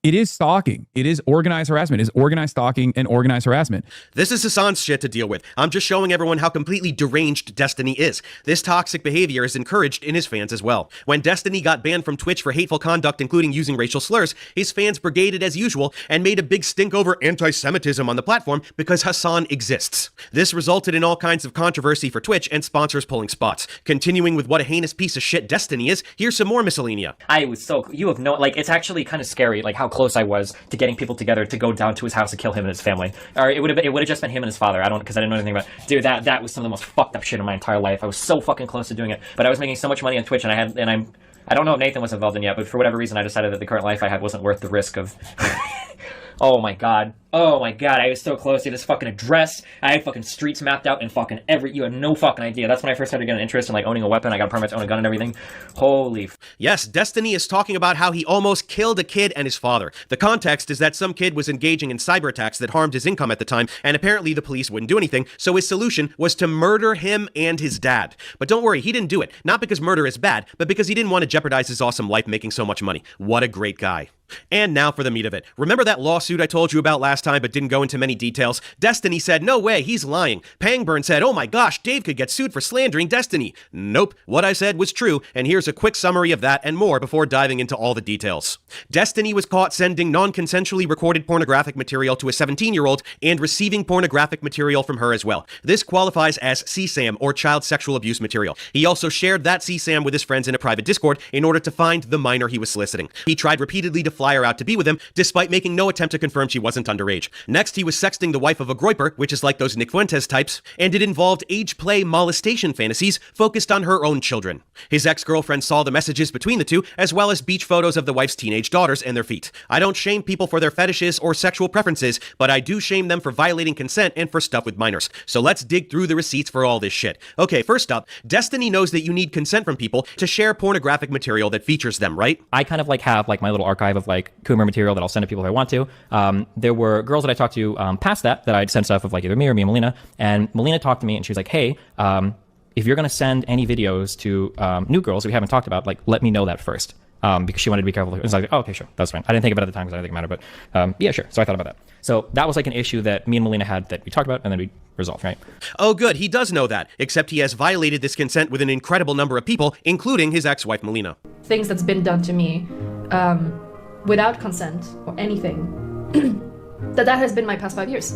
Speaker 1: It is stalking. It is organized harassment. It is organized stalking and organized harassment.
Speaker 22: This is Hasan's shit to deal with. I'm just showing everyone how completely deranged Destiny is. This toxic behavior is encouraged in his fans as well. When Destiny got banned from Twitch for hateful conduct, including using racial slurs, his fans brigaded as usual and made a big stink over anti-Semitism on the platform because Hasan exists. This resulted in all kinds of controversy for Twitch and sponsors pulling spots. Continuing with what a heinous piece of shit Destiny is, here's some more miscellanea.
Speaker 24: It's actually kind of scary, like how close I was to getting people together to go down to his house to kill him and his family. Or it would have just been him and his father. Because I didn't know anything about it. Dude, that was some of the most fucked up shit in my entire life. I was so fucking close to doing it. But I was making so much money on Twitch, and I don't know if Nathan was involved in yet, but for whatever reason I decided that the current life I had wasn't worth the risk of Oh my god. Oh my god, I was so close to this fucking address. I had fucking streets mapped out and fucking you had no fucking idea. That's when I first started getting an interest in like owning a weapon. I got a permit to own a gun and everything. Holy
Speaker 22: Yes, Destiny is talking about how he almost killed a kid and his father. The context is that some kid was engaging in cyber attacks that harmed his income at the time, and apparently the police wouldn't do anything, so his solution was to murder him and his dad. But don't worry, he didn't do it. Not because murder is bad, but because he didn't want to jeopardize his awesome life making so much money. What a great guy. And now for the meat of it. Remember that lawsuit I told you about last time but didn't go into many details? Destiny said, no way, he's lying. Pangburn said, oh my gosh, Dave could get sued for slandering Destiny. Nope, what I said was true, and here's a quick summary of that and more before diving into all the details. Destiny was caught sending non-consensually recorded pornographic material to a 17-year-old and receiving pornographic material from her as well. This qualifies as CSAM, or child sexual abuse material. He also shared that CSAM with his friends in a private Discord in order to find the minor he was soliciting. He tried repeatedly to fly her out to be with him, despite making no attempt to confirm she wasn't underage. Next, he was sexting the wife of a groiper, which is like those Nick Fuentes types, and it involved age play molestation fantasies focused on her own children. His ex-girlfriend saw the messages between the two, as well as beach photos of the wife's teenage daughters and their feet. I don't shame people for their fetishes or sexual preferences, but I do shame them for violating consent and for stuff with minors. So let's dig through the receipts for all this shit. Okay, first up, Destiny knows that you need consent from people to share pornographic material that features them, right?
Speaker 24: I kind of like have like my little archive of like Coomer material that I'll send to people if I want to. There were girls that I talked to past that I'd send stuff of like either me or Melina. And Melina talked to me and she was like, hey, if you're going to send any videos to new girls that we haven't talked about, like, let me know that first. Because she wanted to be careful. It was like, oh, okay, sure, that's fine. I didn't think about it at the time because I didn't think it mattered, but yeah, sure. So I thought about that. So that was like an issue that me and Melina had that we talked about and then we resolved, right?
Speaker 22: Oh, good. He does know that, except he has violated this consent with an incredible number of people, including his ex-wife, Melina.
Speaker 18: Things that's been done to me without consent or anything, that has been my past 5 years.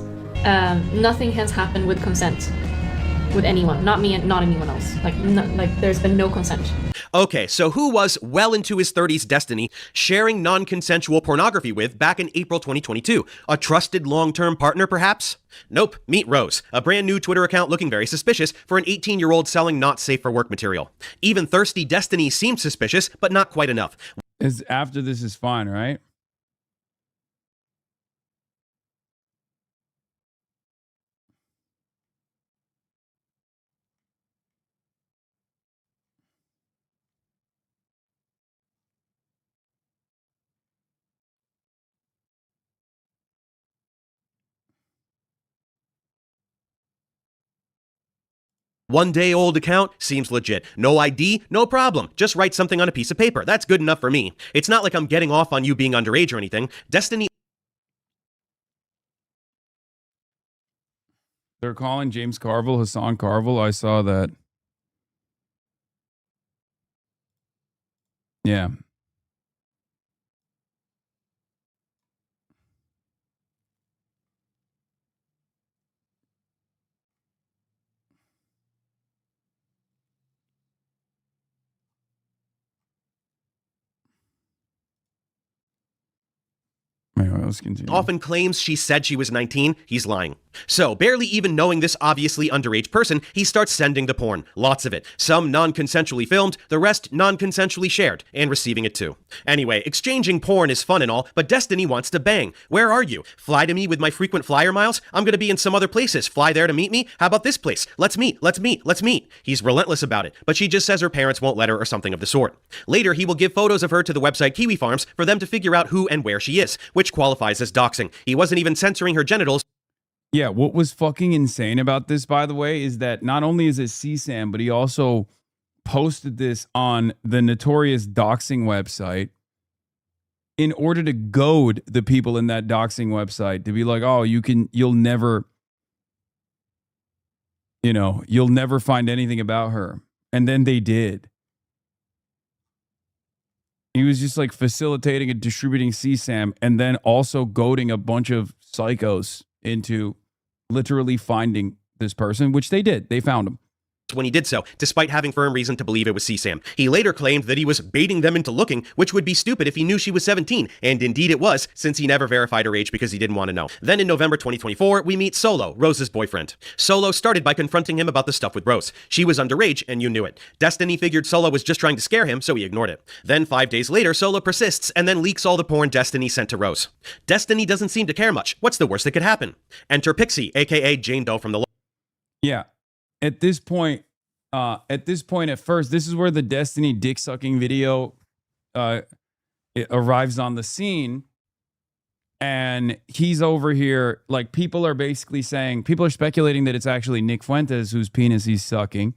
Speaker 18: Nothing has happened with consent with anyone, not me and not anyone else. Like there's been no consent.
Speaker 22: Okay, so who was well into his 30s Destiny sharing non-consensual pornography with back in April 2022? A trusted long-term partner, perhaps? Nope, meet Rose, a brand new Twitter account looking very suspicious for an 18-year-old selling not safe for work material. Even thirsty Destiny seemed suspicious, but not quite enough.
Speaker 1: After this is fine, right?
Speaker 22: One-day-old account seems legit. No ID, no problem. Just write something on a piece of paper. That's good enough for me. It's not like I'm getting off on you being underage or anything. Destiny...
Speaker 1: They're calling James Carville Hassan Carville. I saw that. Yeah. Anyway, let's continue.
Speaker 22: often claims she said she was 19, he's lying. So, barely even knowing this obviously underage person, he starts sending the porn. Lots of it. Some non-consensually filmed, the rest non-consensually shared, and receiving it too. Anyway, exchanging porn is fun and all, but Destiny wants to bang. Where are you? Fly to me with my frequent flyer miles? I'm gonna be in some other places. Fly there to meet me? How about this place? Let's meet, let's meet, let's meet. He's relentless about it, but she just says her parents won't let her or something of the sort. Later, he will give photos of her to the website Kiwi Farms for them to figure out who and where she is, which qualifies as doxing. He wasn't even censoring her genitals.
Speaker 1: Yeah, what was fucking insane about this, by the way, is that not only is it CSAM, but he also posted this on the notorious doxing website in order to goad the people in that doxing website to be like, oh, you'll never find anything about her. And then they did. He was just like facilitating and distributing CSAM and then also goading a bunch of psychos into literally finding this person, which they did. They found him.
Speaker 22: When he did so, despite having firm reason to believe it was CSAM. He later claimed that he was baiting them into looking, which would be stupid if he knew she was 17, and indeed it was, since he never verified her age because he didn't want to know. Then in November 2024, we meet Solo, Rose's boyfriend. Solo started by confronting him about the stuff with Rose. She was underage, and you knew it. Destiny figured Solo was just trying to scare him, so he ignored it. Then 5 days later, Solo persists, and then leaks all the porn Destiny sent to Rose. Destiny doesn't seem to care much. What's the worst that could happen? Enter Pixie, aka Jane Doe from the...
Speaker 1: Yeah. At this point, at first, this is where the Destiny dick sucking video it arrives on the scene, and he's over here like people are speculating that it's actually Nick Fuentes whose penis he's sucking,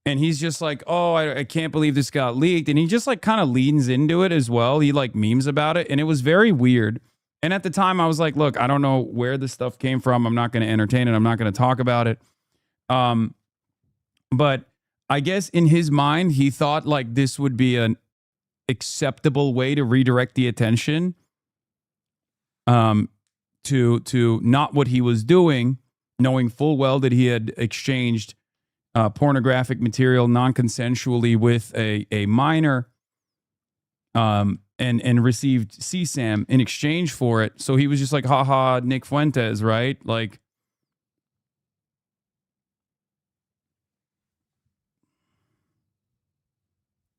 Speaker 1: and he's just like, oh, I can't believe this got leaked, and he just like kind of leans into it as well. He like memes about it, and it was very weird. And at the time, I was like, look, I don't know where this stuff came from. I'm not going to entertain it. I'm not going to talk about it. But I guess in his mind, he thought like this would be an acceptable way to redirect the attention to not what he was doing, knowing full well that he had exchanged pornographic material non-consensually with a minor and received CSAM in exchange for it. So he was just like, haha, Nick Fuentes, right? Like,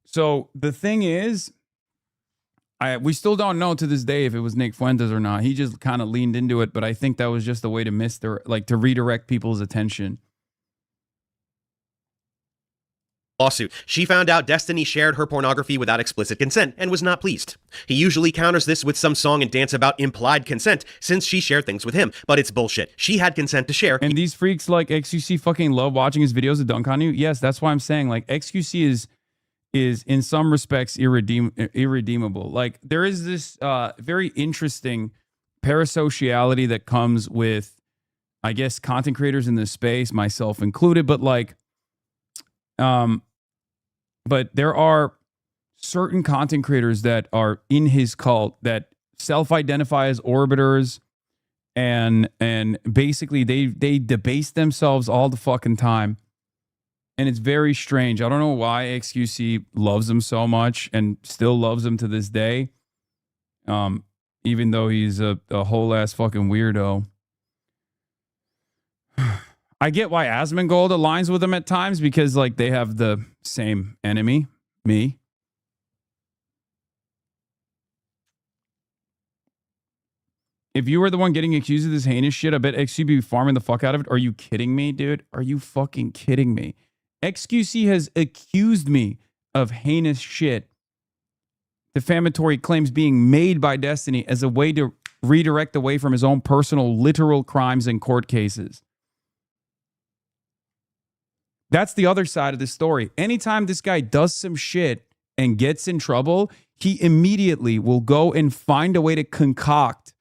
Speaker 1: so the thing is, we still don't know to this day if it was Nick Fuentes or not. He just kind of leaned into it, but I think that was just a way to to redirect people's attention.
Speaker 22: lawsuit. She found out Destiny shared her pornography without explicit consent and was not pleased. He usually counters this with some song and dance about implied consent since she shared things with him, but it's bullshit. She had consent to share.
Speaker 1: And these freaks like XQC fucking love watching his videos that dunk on you. Yes, that's why I'm saying like XQC is in some respects irredeemable. Like there is this very interesting parasociality that comes with, I guess, content creators in this space, myself included, but like but there are certain content creators that are in his cult that self-identify as orbiters and basically they debase themselves all the fucking time. And it's very strange. I don't know why XQC loves him so much and still loves him to this day. Even though he's a whole ass fucking weirdo. I get why Asmongold aligns with him at times because like they have the same enemy, me. If you were the one getting accused of this heinous shit, I bet XQC be farming the fuck out of it. Are you kidding me, dude? Are you fucking kidding me? XQC has accused me of heinous shit. Defamatory claims being made by Destiny as a way to redirect away from his own personal literal crimes and court cases. That's the other side of the story. Anytime this guy does some shit and gets in trouble, he immediately will go and find a way to concoct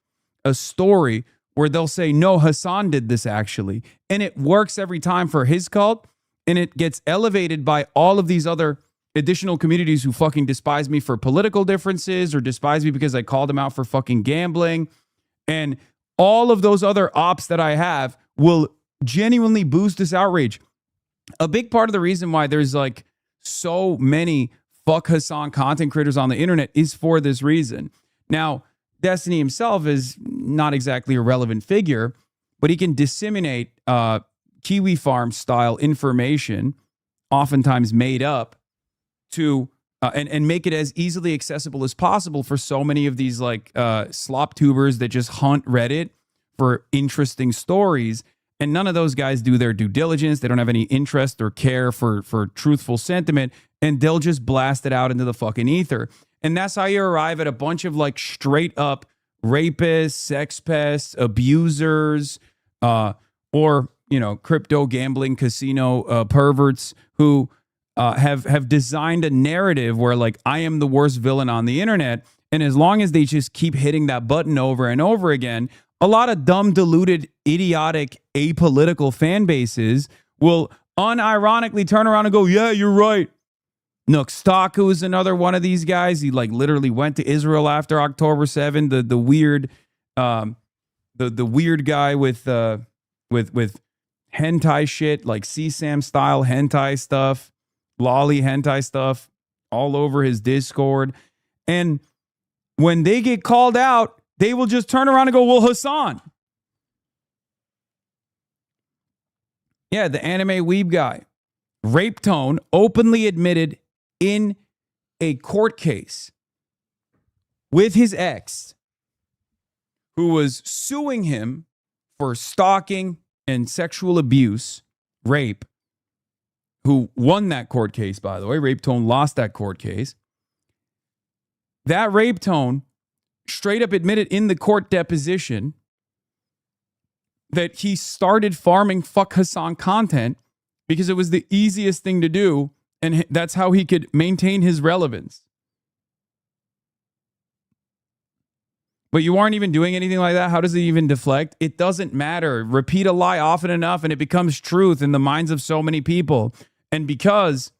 Speaker 1: a story where they'll say, no, Hasan did this actually. And it works every time for his cult. And it gets elevated by all of these other additional communities who fucking despise me for political differences or despise me because I called them out for fucking gambling. And all of those other ops that I have will genuinely boost this outrage. A big part of the reason why there's like so many fuck Hasan content creators on the internet is for this reason. Now, Destiny himself is not exactly a relevant figure, but he can disseminate Kiwi Farm style information, oftentimes made up, to and make it as easily accessible as possible for so many of these like slop tubers that just hunt Reddit for interesting stories. And none of those guys do their due diligence. They don't have any interest or care for truthful sentiment. And they'll just blast it out into the fucking ether. And that's how you arrive at a bunch of like straight up rapists, sex pests, abusers, or, you know, crypto gambling casino perverts who have designed a narrative where like I am the worst villain on the internet. And as long as they just keep hitting that button over and over again, a lot of dumb, deluded, idiotic, apolitical fan bases will unironically turn around and go, yeah, you're right. Nookstaku is another one of these guys. He like literally went to Israel after October 7. The weird weird guy with hentai shit, like CSAM style hentai stuff, lolly hentai stuff all over his Discord. And when they get called out, they will just turn around and go, well, Hasan. Yeah, the anime weeb guy. Rape Tone openly admitted in a court case with his ex, who was suing him for stalking and sexual abuse, rape, who won that court case, by the way. Rape Tone lost that court case. That Rape Tone straight up admitted in the court deposition that he started farming fuck Hasan content because it was the easiest thing to do, and that's how he could maintain his relevance. But you aren't even doing anything like that. How does it even deflect? It doesn't matter. Repeat a lie often enough and it becomes truth in the minds of so many people. And because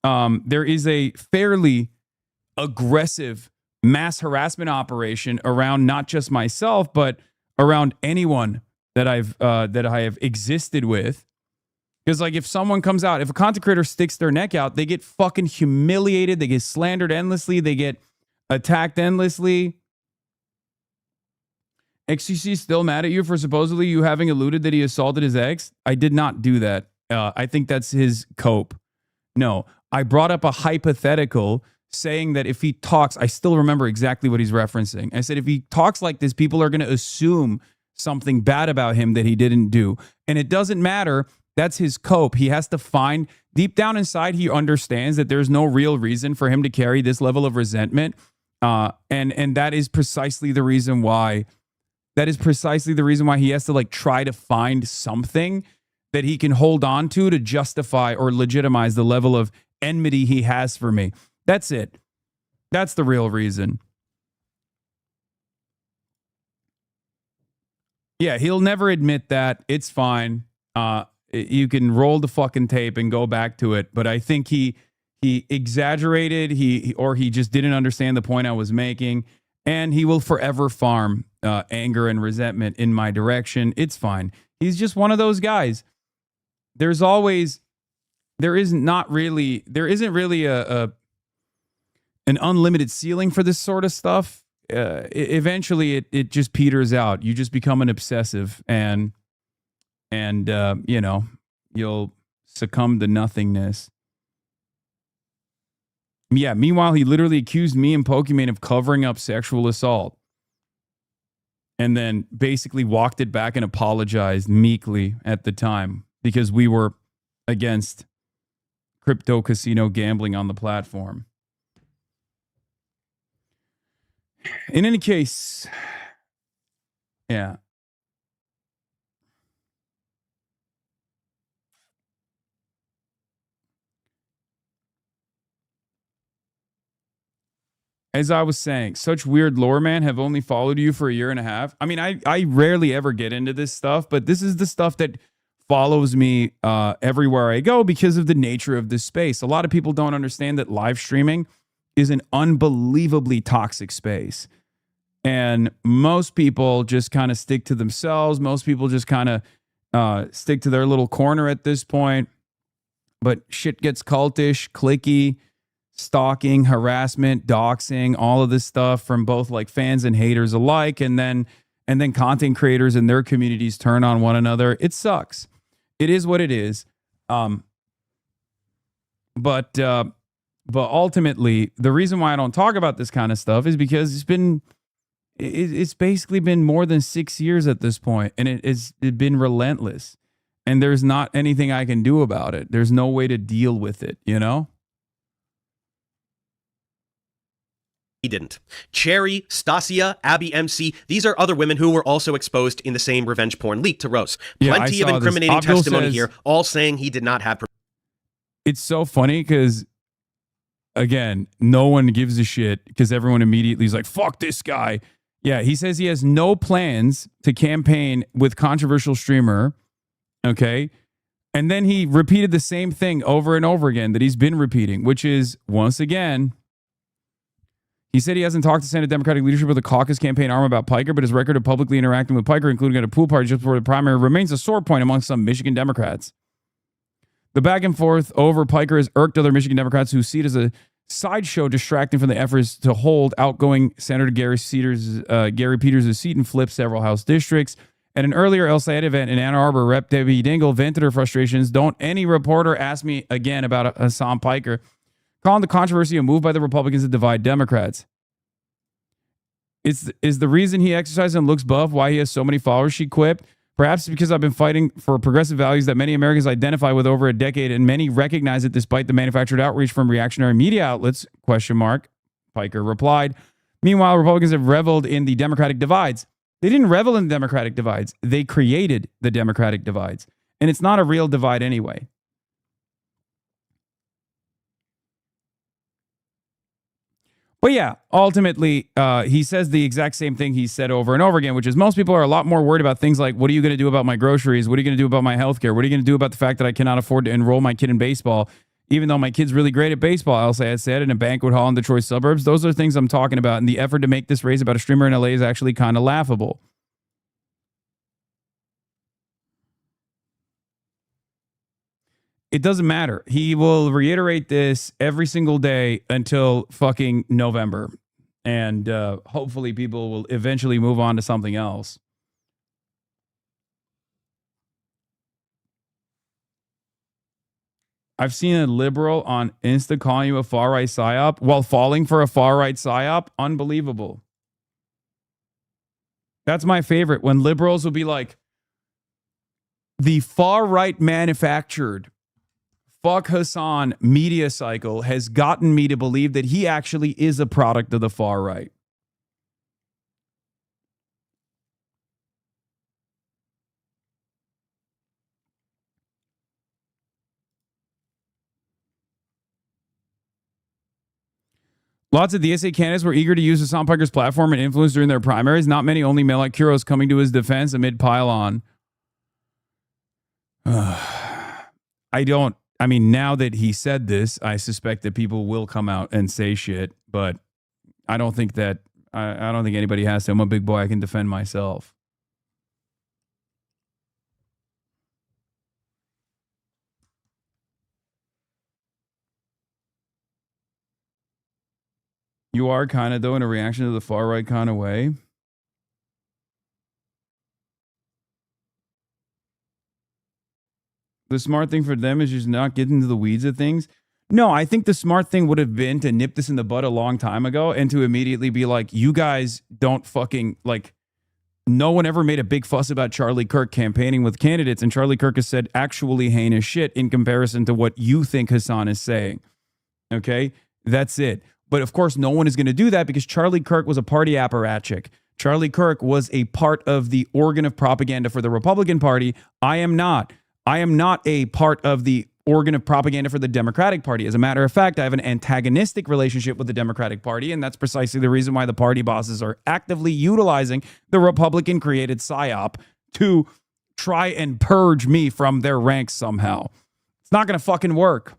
Speaker 1: there is a fairly aggressive mass harassment operation around not just myself, but around anyone that I have existed with. Because like if someone comes out, if a content creator sticks their neck out, they get fucking humiliated. They get slandered endlessly. They get attacked endlessly. XCC still mad at you for supposedly you having alluded that he assaulted his ex? I did not do that. I think that's his cope. No, I brought up a hypothetical saying that if he talks, I still remember exactly what he's referencing. I said, if he talks like this, people are going to assume something bad about him that he didn't do. And it doesn't matter That's his cope. He has to find, deep down inside, he understands that there's no real reason for him to carry this level of resentment. And that is precisely the reason why. That is precisely the reason why he has to like try to find something that he can hold on to justify or legitimize the level of enmity he has for me. That's it. That's the real reason. Yeah, he'll never admit that. It's fine. You can roll the fucking tape and go back to it. But I think he exaggerated. He just didn't understand the point I was making. And he will forever farm anger and resentment in my direction. It's fine. He's just one of those guys. There isn't really an unlimited ceiling for this sort of stuff. Eventually it just peters out. You just become an obsessive and you'll succumb to nothingness. Yeah, meanwhile, he literally accused me and Pokemon of covering up sexual assault. And then basically walked it back and apologized meekly at the time because we were against crypto casino gambling on the platform. In any case, yeah. As I was saying, such weird lore, man, have only followed you for a year and a half. I mean, I rarely ever get into this stuff, but this is the stuff that follows me everywhere I go because of the nature of this space. A lot of people don't understand that live streaming is an unbelievably toxic space. And most people just kind of stick to themselves. Most people just kind of stick to their little corner at this point. But shit gets cultish, cliquey, stalking, harassment, doxing, all of this stuff from both like fans and haters alike. And then content creators and their communities turn on one another. It sucks. It is what it is. But ultimately, the reason why I don't talk about this kind of stuff is because it's basically been more than 6 years at this point, and it's been relentless. And there's not anything I can do about it. There's no way to deal with it, you know?
Speaker 22: He didn't. Cherry, Stasia, Abby MC, these are other women who were also exposed in the same revenge porn leak to Rose. Plenty of incriminating testimony here, all saying he did not have...
Speaker 1: It's so funny because, again, no one gives a shit because everyone immediately is like, fuck this guy. Yeah, he says he has no plans to campaign with controversial streamer, okay? And then he repeated the same thing over and over again that he's been repeating, which is, once again... He said he hasn't talked to Senate Democratic leadership or the caucus campaign arm about Piker, but his record of publicly interacting with Piker, including at a pool party just before the primary, remains a sore point among some Michigan Democrats. The back and forth over Piker has irked other Michigan Democrats who see it as a sideshow distracting from the efforts to hold outgoing Senator Gary Peters' seat and flip several House districts. At an earlier El Sayed event in Ann Arbor, Rep. Debbie Dingell vented her frustrations. Don't any reporter ask me again about Hassan Piker, calling the controversy a move by the Republicans to divide Democrats. Is the reason he exercises and looks buff why he has so many followers, she quipped. Perhaps because I've been fighting for progressive values that many Americans identify with over a decade, and many recognize it despite the manufactured outreach from reactionary media outlets, ? Piker replied. Meanwhile, Republicans have reveled in the Democratic divides. They didn't revel in the Democratic divides. They created the Democratic divides. And it's not a real divide anyway. But yeah, ultimately, he says the exact same thing he said over and over again, which is most people are a lot more worried about things like, what are you going to do about my groceries? What are you going to do about my healthcare? What are you going to do about the fact that I cannot afford to enroll my kid in baseball, even though my kid's really great at baseball, I said, in a banquet hall in the Detroit suburbs? Those are things I'm talking about. And the effort to make this race about a streamer in LA is actually kind of laughable. It doesn't matter. He will reiterate this every single day until fucking November. And hopefully people will eventually move on to something else. I've seen a liberal on Insta calling you a far-right psyop while falling for a far-right psyop. Unbelievable. That's my favorite. When liberals will be like, the far-right manufactured fuck Hasan media cycle has gotten me to believe that he actually is a product of the far right. Lots of DSA candidates were eager to use Hasan Piker's platform and influence during their primaries. Not many, only male like Kuros coming to his defense amid pile-on. I mean, now that he said this, I suspect that people will come out and say shit, but I don't think that, I don't think anybody has to. I'm a big boy. I can defend myself. You are kind of, though, in a reaction to the far right kind of way. The smart thing for them is just not get into the weeds of things. No, I think the smart thing would have been to nip this in the bud a long time ago and to immediately be like, you guys don't fucking, like, no one ever made a big fuss about Charlie Kirk campaigning with candidates, and Charlie Kirk has said actually heinous shit in comparison to what you think Hasan is saying. Okay? That's it. But of course, no one is going to do that because Charlie Kirk was a party apparatchik. Charlie Kirk was a part of the organ of propaganda for the Republican Party. I am not. I am not a part of the organ of propaganda for the Democratic Party. As a matter of fact, I have an antagonistic relationship with the Democratic Party, and that's precisely the reason why the party bosses are actively utilizing the Republican-created PSYOP to try and purge me from their ranks somehow. It's not going to fucking work.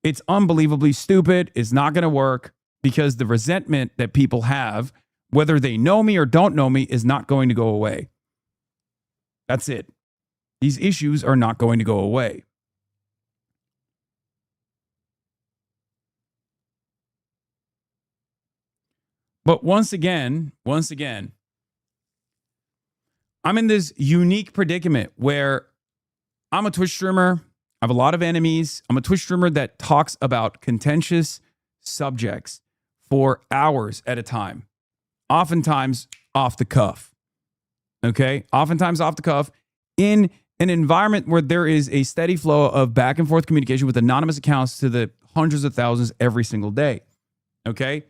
Speaker 1: It's unbelievably stupid. It's not going to work because the resentment that people have, whether they know me or don't know me, is not going to go away. That's it. These issues are not going to go away. But once again, I'm in this unique predicament where I'm a Twitch streamer. I have a lot of enemies. I'm a Twitch streamer that talks about contentious subjects for hours at a time, oftentimes off the cuff. Okay? Oftentimes off the cuff in an environment where there is a steady flow of back and forth communication with anonymous accounts to the hundreds of thousands every single day. Okay?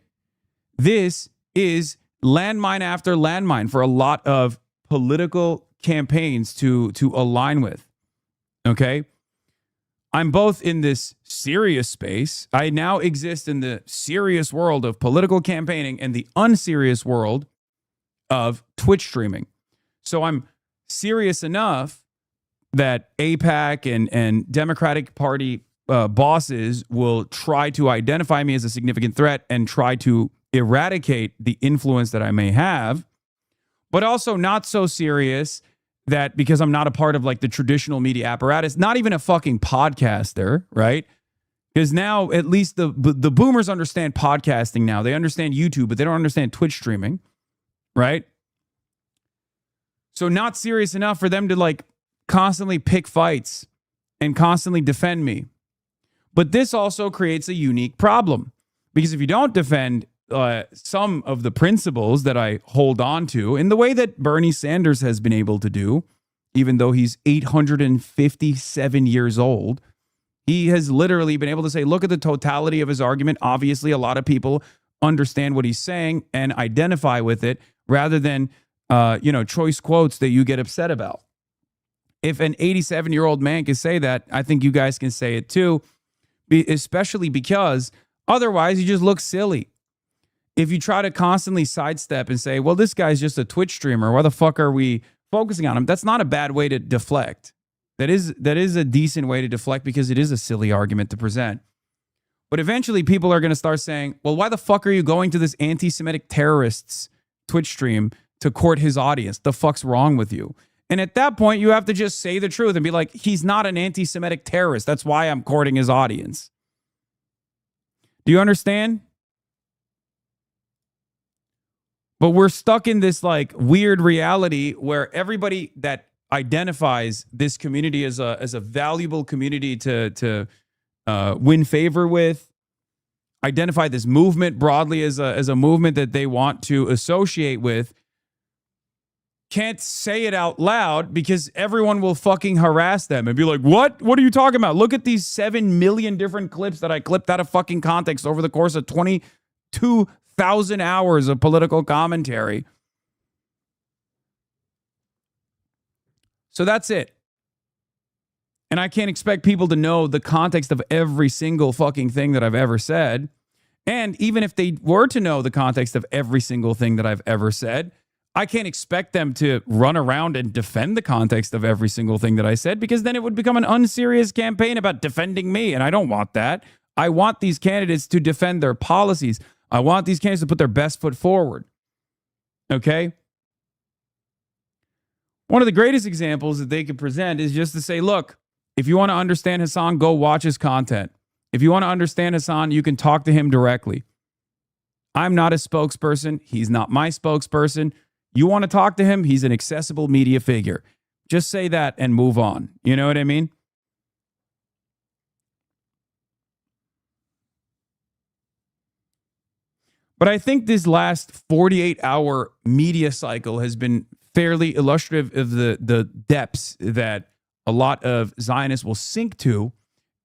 Speaker 1: This is landmine after landmine for a lot of political campaigns to align with. Okay? I'm both in this serious space. I now exist in the serious world of political campaigning and the unserious world of Twitch streaming. So I'm serious enough that AIPAC and Democratic Party bosses will try to identify me as a significant threat and try to eradicate the influence that I may have, but also not so serious that because I'm not a part of like the traditional media apparatus, not even a fucking podcaster, right? Because now at least the boomers understand podcasting now. They understand YouTube, but they don't understand Twitch streaming, right? So not serious enough for them to like constantly pick fights and constantly defend me. But this also creates a unique problem because if you don't defend some of the principles that I hold on to in the way that Bernie Sanders has been able to do, even though he's 857 years old, he has literally been able to say, look at the totality of his argument. Obviously, a lot of people understand what he's saying and identify with it rather than, choice quotes that you get upset about. If an 87-year-old man can say that, I think you guys can say it too, especially because otherwise you just look silly. If you try to constantly sidestep and say, well, this guy's just a Twitch streamer, why the fuck are we focusing on him? That's not a bad way to deflect. That is a decent way to deflect because it is a silly argument to present. But eventually people are going to start saying, well, why the fuck are you going to this anti-Semitic terrorist's Twitch stream to court his audience? The fuck's wrong with you? And at that point, you have to just say the truth and be like, he's not an anti-Semitic terrorist. That's why I'm courting his audience. Do you understand? But we're stuck in this like weird reality where everybody that identifies this community as a valuable community to win favor with, identify this movement broadly as a movement that they want to associate with, can't say it out loud because everyone will fucking harass them and be like, what? What are you talking about? Look at these 7 million different clips that I clipped out of fucking context over the course of 22,000 hours of political commentary. So that's it. And I can't expect people to know the context of every single fucking thing that I've ever said. And even if they were to know the context of every single thing that I've ever said, I can't expect them to run around and defend the context of every single thing that I said, because then it would become an unserious campaign about defending me. And I don't want that. I want these candidates to defend their policies. I want these candidates to put their best foot forward. Okay? One of the greatest examples that they could present is just to say, look, if you want to understand Hasan, go watch his content. If you want to understand Hasan, you can talk to him directly. I'm not a spokesperson. He's not my spokesperson. You want to talk to him? He's an accessible media figure. Just say that and move on. You know what I mean? But I think this last 48-hour media cycle has been fairly illustrative of the depths that a lot of Zionists will sink to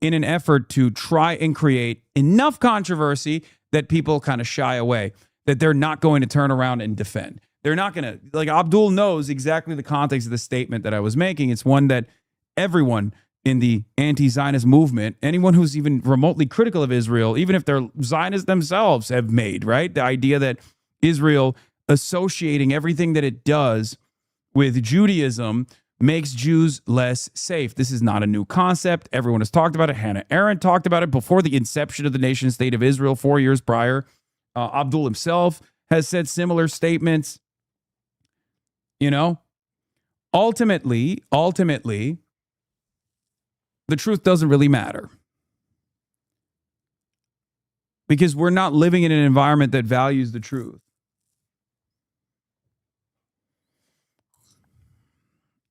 Speaker 1: in an effort to try and create enough controversy that people kind of shy away, that they're not going to turn around and defend. They're not going to, like, Abdul knows exactly the context of the statement that I was making. It's one that everyone in the anti-Zionist movement, anyone who's even remotely critical of Israel, even if they're Zionists themselves, have made, right? The idea that Israel associating everything that it does with Judaism makes Jews less safe. This is not a new concept. Everyone has talked about it. Hannah Arendt talked about it before the inception of the nation state of Israel 4 years prior. Abdul himself has said similar statements. You know, ultimately, the truth doesn't really matter. Because we're not living in an environment that values the truth.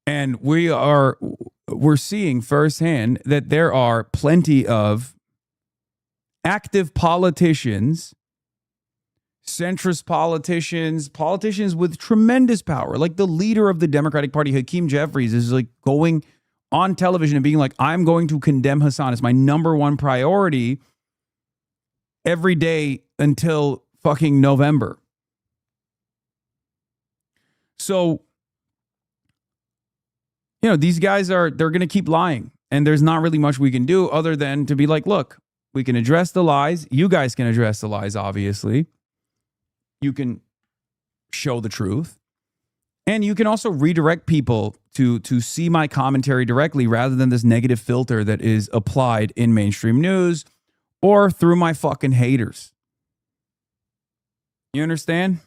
Speaker 1: And we're seeing firsthand that there are plenty of active politicians, centrist politicians with tremendous power. Like the leader of the Democratic Party, Hakeem Jeffries, is like going on television and being like, I'm going to condemn Hasan. It's my number one priority every day until fucking November. So, you know, these guys they're going to keep lying. And there's not really much we can do other than to be like, look, we can address the lies. You guys can address the lies, obviously. You can show the truth. And you can also redirect people to see my commentary directly rather than this negative filter that is applied in mainstream news or through my fucking haters. You understand?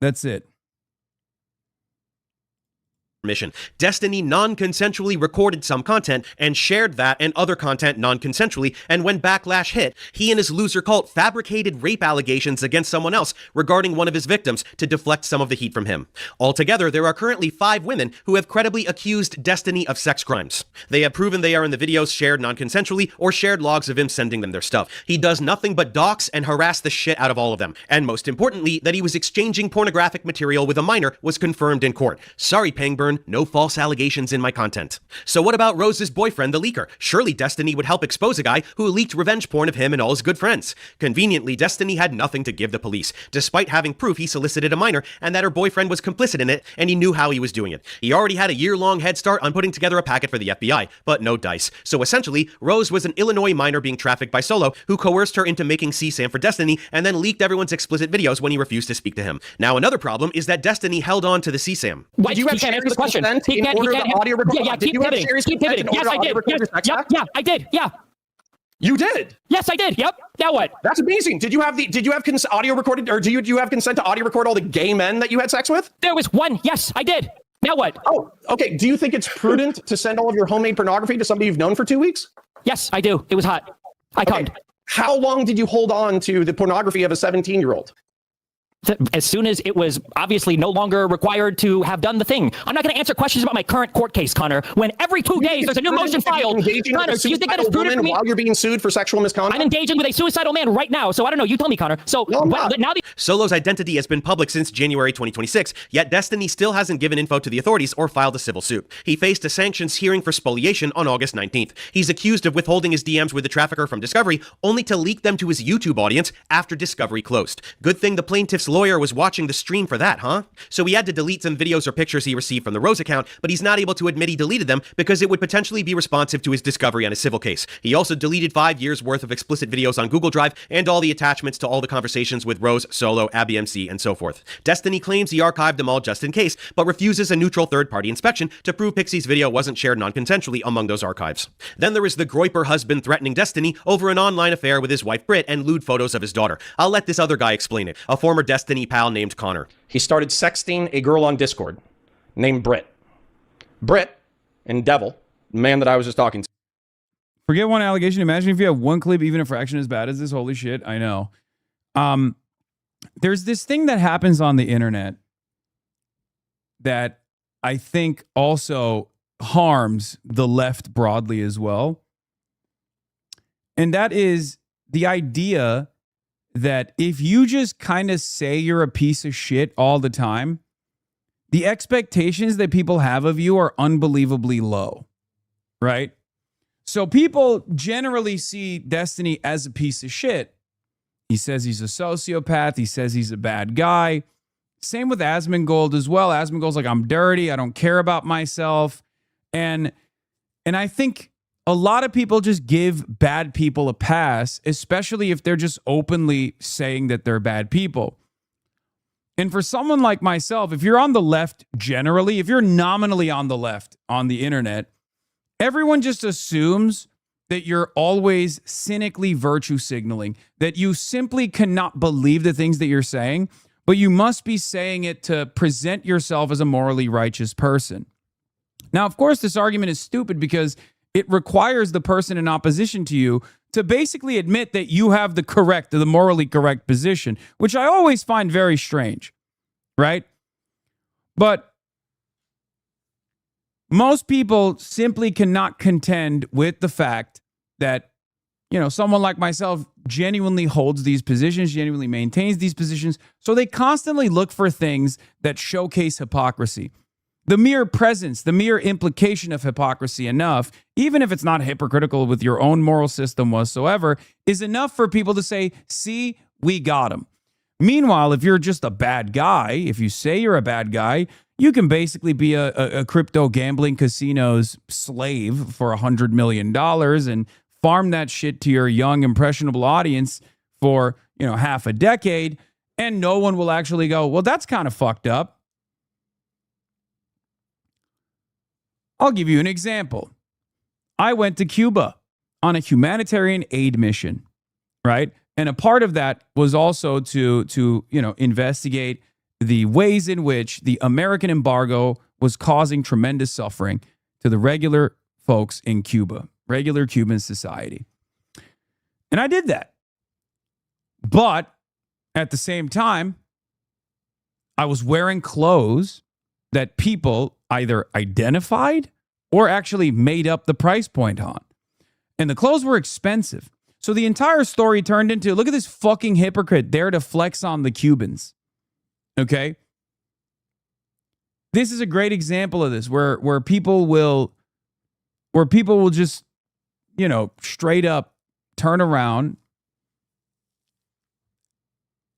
Speaker 1: That's it.
Speaker 22: Mission. Destiny non-consensually recorded some content and shared that and other content non-consensually, and when backlash hit, he and his loser cult fabricated rape allegations against someone else regarding one of his victims to deflect some of the heat from him. Altogether, there are currently 5 women who have credibly accused Destiny of sex crimes. They have proven they are in the videos shared non-consensually or shared logs of him sending them their stuff. He does nothing but dox and harass the shit out of all of them. And most importantly, that he was exchanging pornographic material with a minor was confirmed in court. Sorry, Pangburn. No false allegations in my content. So what about Rose's boyfriend, the leaker? Surely Destiny would help expose a guy who leaked revenge porn of him and all his good friends. Conveniently, Destiny had nothing to give the police, despite having proof he solicited a minor and that her boyfriend was complicit in it, and he knew how he was doing it. He already had a year-long head start on putting together a packet for the FBI, but no dice. So essentially, Rose was an Illinois minor being trafficked by Solo, who coerced her into making CSAM for Destiny and then leaked everyone's explicit videos when he refused to speak to him. Now, another problem is that Destiny held on to the CSAM.
Speaker 24: Did you have Sherry's consent in order the audio recorder? Yeah, keep pivoting. Keep pivoting. Yes, I did. Yes, I did. Yeah.
Speaker 11: You did?
Speaker 24: Yes, I did. Yep. Now what?
Speaker 11: That's amazing. Did you have audio recorded, or do you have consent to audio record all the gay men that you had sex with?
Speaker 24: There was one. Yes, I did. Now what?
Speaker 11: Oh, okay. Do you think it's prudent to send all of your homemade pornography to somebody you've known for 2 weeks?
Speaker 24: Yes, I do. It was hot. I cummed.
Speaker 11: How long did you hold on to the pornography of a 17-year-old?
Speaker 24: as soon as it was obviously no longer required to have done the thing. I'm not going to answer questions about my current court case, Connor, when every 2 days there's a new motion filed. Connor, do you think that is prudent for me?
Speaker 16: While you're being sued for sexual misconduct?
Speaker 24: I'm engaging with a suicidal man right now, so I don't know. You tell me, Connor. So now
Speaker 22: Solo's identity has been public since January 2026, yet Destiny still hasn't given info to the authorities or filed a civil suit. He faced a sanctions hearing for spoliation on August 19th. He's accused of withholding his DMs with the trafficker from Discovery, only to leak them to his YouTube audience after Discovery closed. Good thing the plaintiff's lawyer was watching the stream for that, huh? So he had to delete some videos or pictures he received from the Rose account, but he's not able to admit he deleted them because it would potentially be responsive to his discovery on his civil case. He also deleted 5 years worth of explicit videos on Google Drive and all the attachments to all the conversations with Rose, Solo, Abby MC, and so forth. Destiny claims he archived them all just in case, but refuses a neutral third-party inspection to prove Pixie's video wasn't shared non-consensually among those archives. Then there is the Groiper husband threatening Destiny over an online affair with his wife Britt and lewd photos of his daughter. I'll let this other guy explain it, a former Destiny pal named Connor.
Speaker 16: He started sexting a girl on Discord named Britt. Britt and Devil, the man that I was just talking to.
Speaker 1: Forget one allegation. Imagine if you have one clip, even a fraction as bad as this. Holy shit, I know. There's this thing that happens on the internet that I think also harms the left broadly as well. And that is the idea that if you just kind of say you're a piece of shit all the time, the expectations that people have of you are unbelievably low, right? So people generally see Destiny as a piece of shit. He says he's a sociopath. He says he's a bad guy. Same with Asmongold as well. Asmongold's like, I'm dirty. I don't care about myself. And I think a lot of people just give bad people a pass, especially if they're just openly saying that they're bad people. And for someone like myself, if you're on the left generally, if you're nominally on the left on the internet, everyone just assumes that you're always cynically virtue signaling, that you simply cannot believe the things that you're saying, but you must be saying it to present yourself as a morally righteous person. Now, of course, this argument is stupid because it requires the person in opposition to you to basically admit that you have the morally correct position, which I always find very strange, right? But most people simply cannot contend with the fact that, you know, someone like myself genuinely holds these positions, genuinely maintains these positions. So they constantly look for things that showcase hypocrisy. The mere presence, the mere implication of hypocrisy enough, even if it's not hypocritical with your own moral system whatsoever, is enough for people to say, see, we got him. Meanwhile, if you're just a bad guy, if you say you're a bad guy, you can basically be a crypto gambling casino's slave for $100 million and farm that shit to your young, impressionable audience for, you know, half a decade, and no one will actually go, well, that's kind of fucked up. I'll give you an example. I went to Cuba on a humanitarian aid mission, right? And a part of that was also to investigate the ways in which the American embargo was causing tremendous suffering to the regular folks in Cuba, regular Cuban society. And I did that. But at the same time, I was wearing clothes that people either identified or actually made up the price point on. And the clothes were expensive. So the entire story turned into, look at this fucking hypocrite there to flex on the Cubans. Okay? This is a great example of this, where people will just, you know, straight up turn around.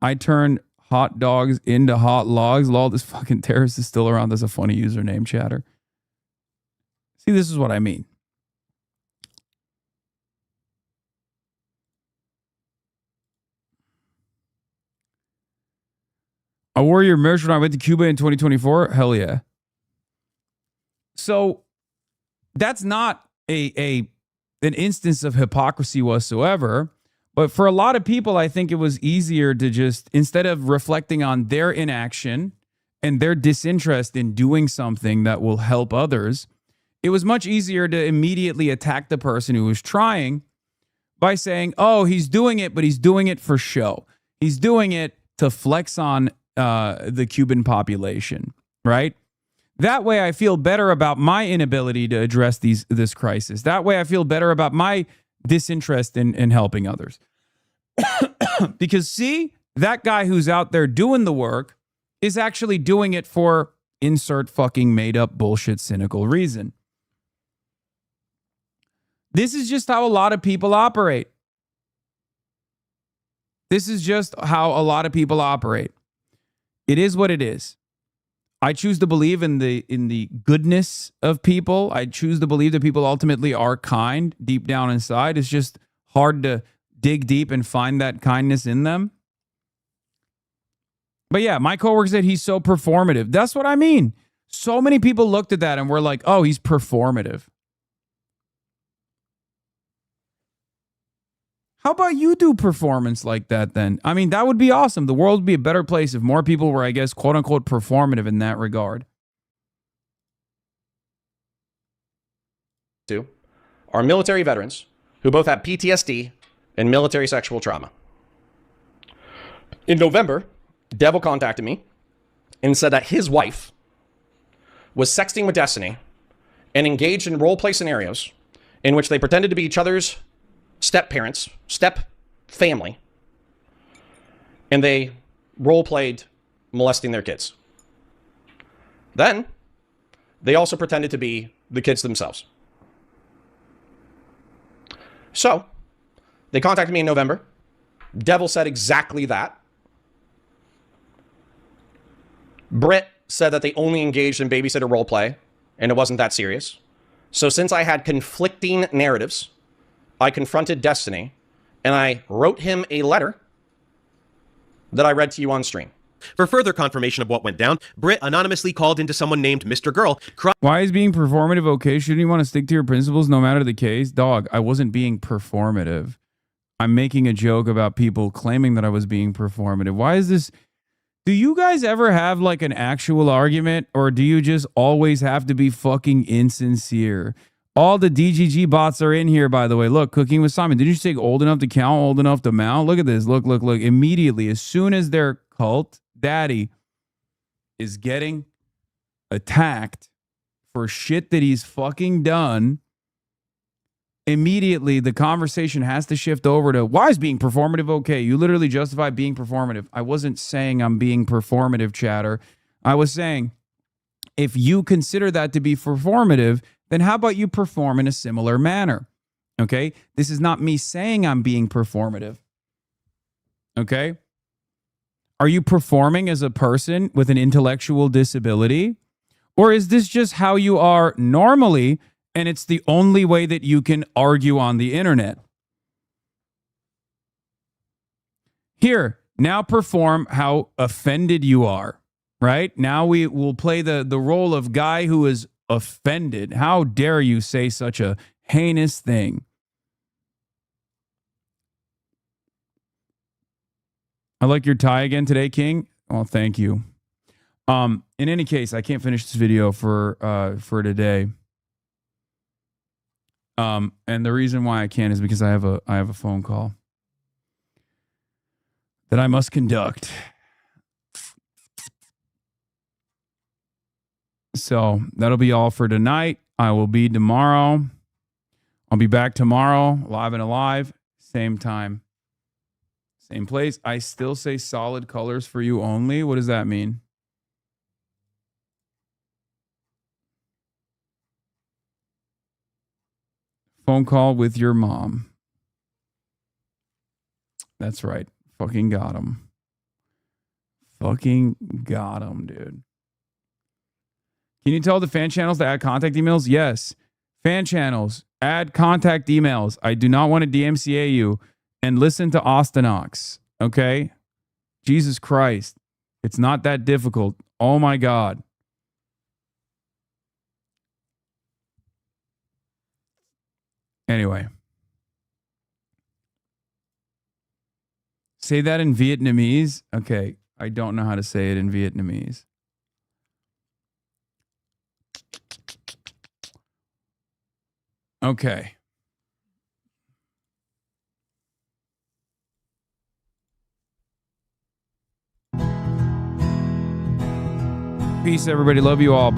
Speaker 1: I turn hot dogs into hot logs. Lol, this fucking terrorist is still around. That's a funny username, chatter. See, this is what I mean. I wore your merch when I went to Cuba in 2024. Hell yeah. So that's not an instance of hypocrisy whatsoever. But for a lot of people, I think it was easier to just, instead of reflecting on their inaction and their disinterest in doing something that will help others, it was much easier to immediately attack the person who was trying by saying, oh, he's doing it, but he's doing it for show. He's doing it to flex on the Cuban population, right? That way I feel better about my inability to address this crisis. That way I feel better about my disinterest in helping others. Because see, that guy who's out there doing the work is actually doing it for insert fucking made up bullshit cynical reason. This is just how a lot of people operate. This is just how a lot of people operate. It is what it is. I choose to believe in the goodness of people. I choose to believe that people ultimately are kind deep down inside. It's just hard to dig deep and find that kindness in them. But yeah, my coworker said he's so performative. That's what I mean. So many people looked at that and were like, oh, he's performative. How about you do performance like that then? I mean, that would be awesome. The world would be a better place if more people were, I guess, quote unquote, performative in that regard.
Speaker 16: Two are military veterans who both have PTSD and military sexual trauma. In November, Devil contacted me and said that his wife was sexting with Destiny and engaged in role play scenarios in which they pretended to be each other's step parents, step family, and they role played molesting their kids. Then they also pretended to be the kids themselves. So they contacted me in November. Devil said exactly that. Britt said that they only engaged in babysitter role play and it wasn't that serious. So since I had conflicting narratives, I confronted Destiny and I wrote him a letter that I read to you on stream.
Speaker 22: For further confirmation of what went down, Britt anonymously called into someone named Mr. Girl.
Speaker 1: Why is being performative okay? Shouldn't you want to stick to your principles no matter the case? Dog, I wasn't being performative. I'm making a joke about people claiming that I was being performative. Why is this? Do you guys ever have like an actual argument, or do you just always have to be fucking insincere? All the DGG bots are in here, by the way. Look, Cooking with Simon. Did you say old enough to count, old enough to mount? Look at this. Look. Immediately, as soon as their cult daddy is getting attacked for shit that he's fucking done, immediately the conversation has to shift over to, why is being performative okay? You literally justify being performative. I wasn't saying I'm being performative, chatter. I was saying, if you consider that to be performative, then how about you perform in a similar manner? Okay? This is not me saying I'm being performative. Okay? Are you performing as a person with an intellectual disability? Or is this just how you are normally, and it's the only way that you can argue on the internet? Here, now perform how offended you are, right? Now we will play the role of guy who is offended. How dare you say such a heinous thing? I like your tie again today, King. Well, thank you. In any case, I can't finish this video for today. And the reason why I can't is because I have a phone call that I must conduct. So that'll be all for tonight. I will be tomorrow. I'll be back tomorrow, live and alive, same time, same place. I still say solid colors for you only. What does that mean? Phone call with your mom. That's right. Fucking got him. Fucking got him, dude. Can you tell the fan channels to add contact emails? Yes. Fan channels, add contact emails. I do not want to DMCA you. And listen to Austinox, okay? Jesus Christ. It's not that difficult. Oh my God. Anyway. Say that in Vietnamese? Okay. I don't know how to say it in Vietnamese. Okay. Peace, everybody. Love you all.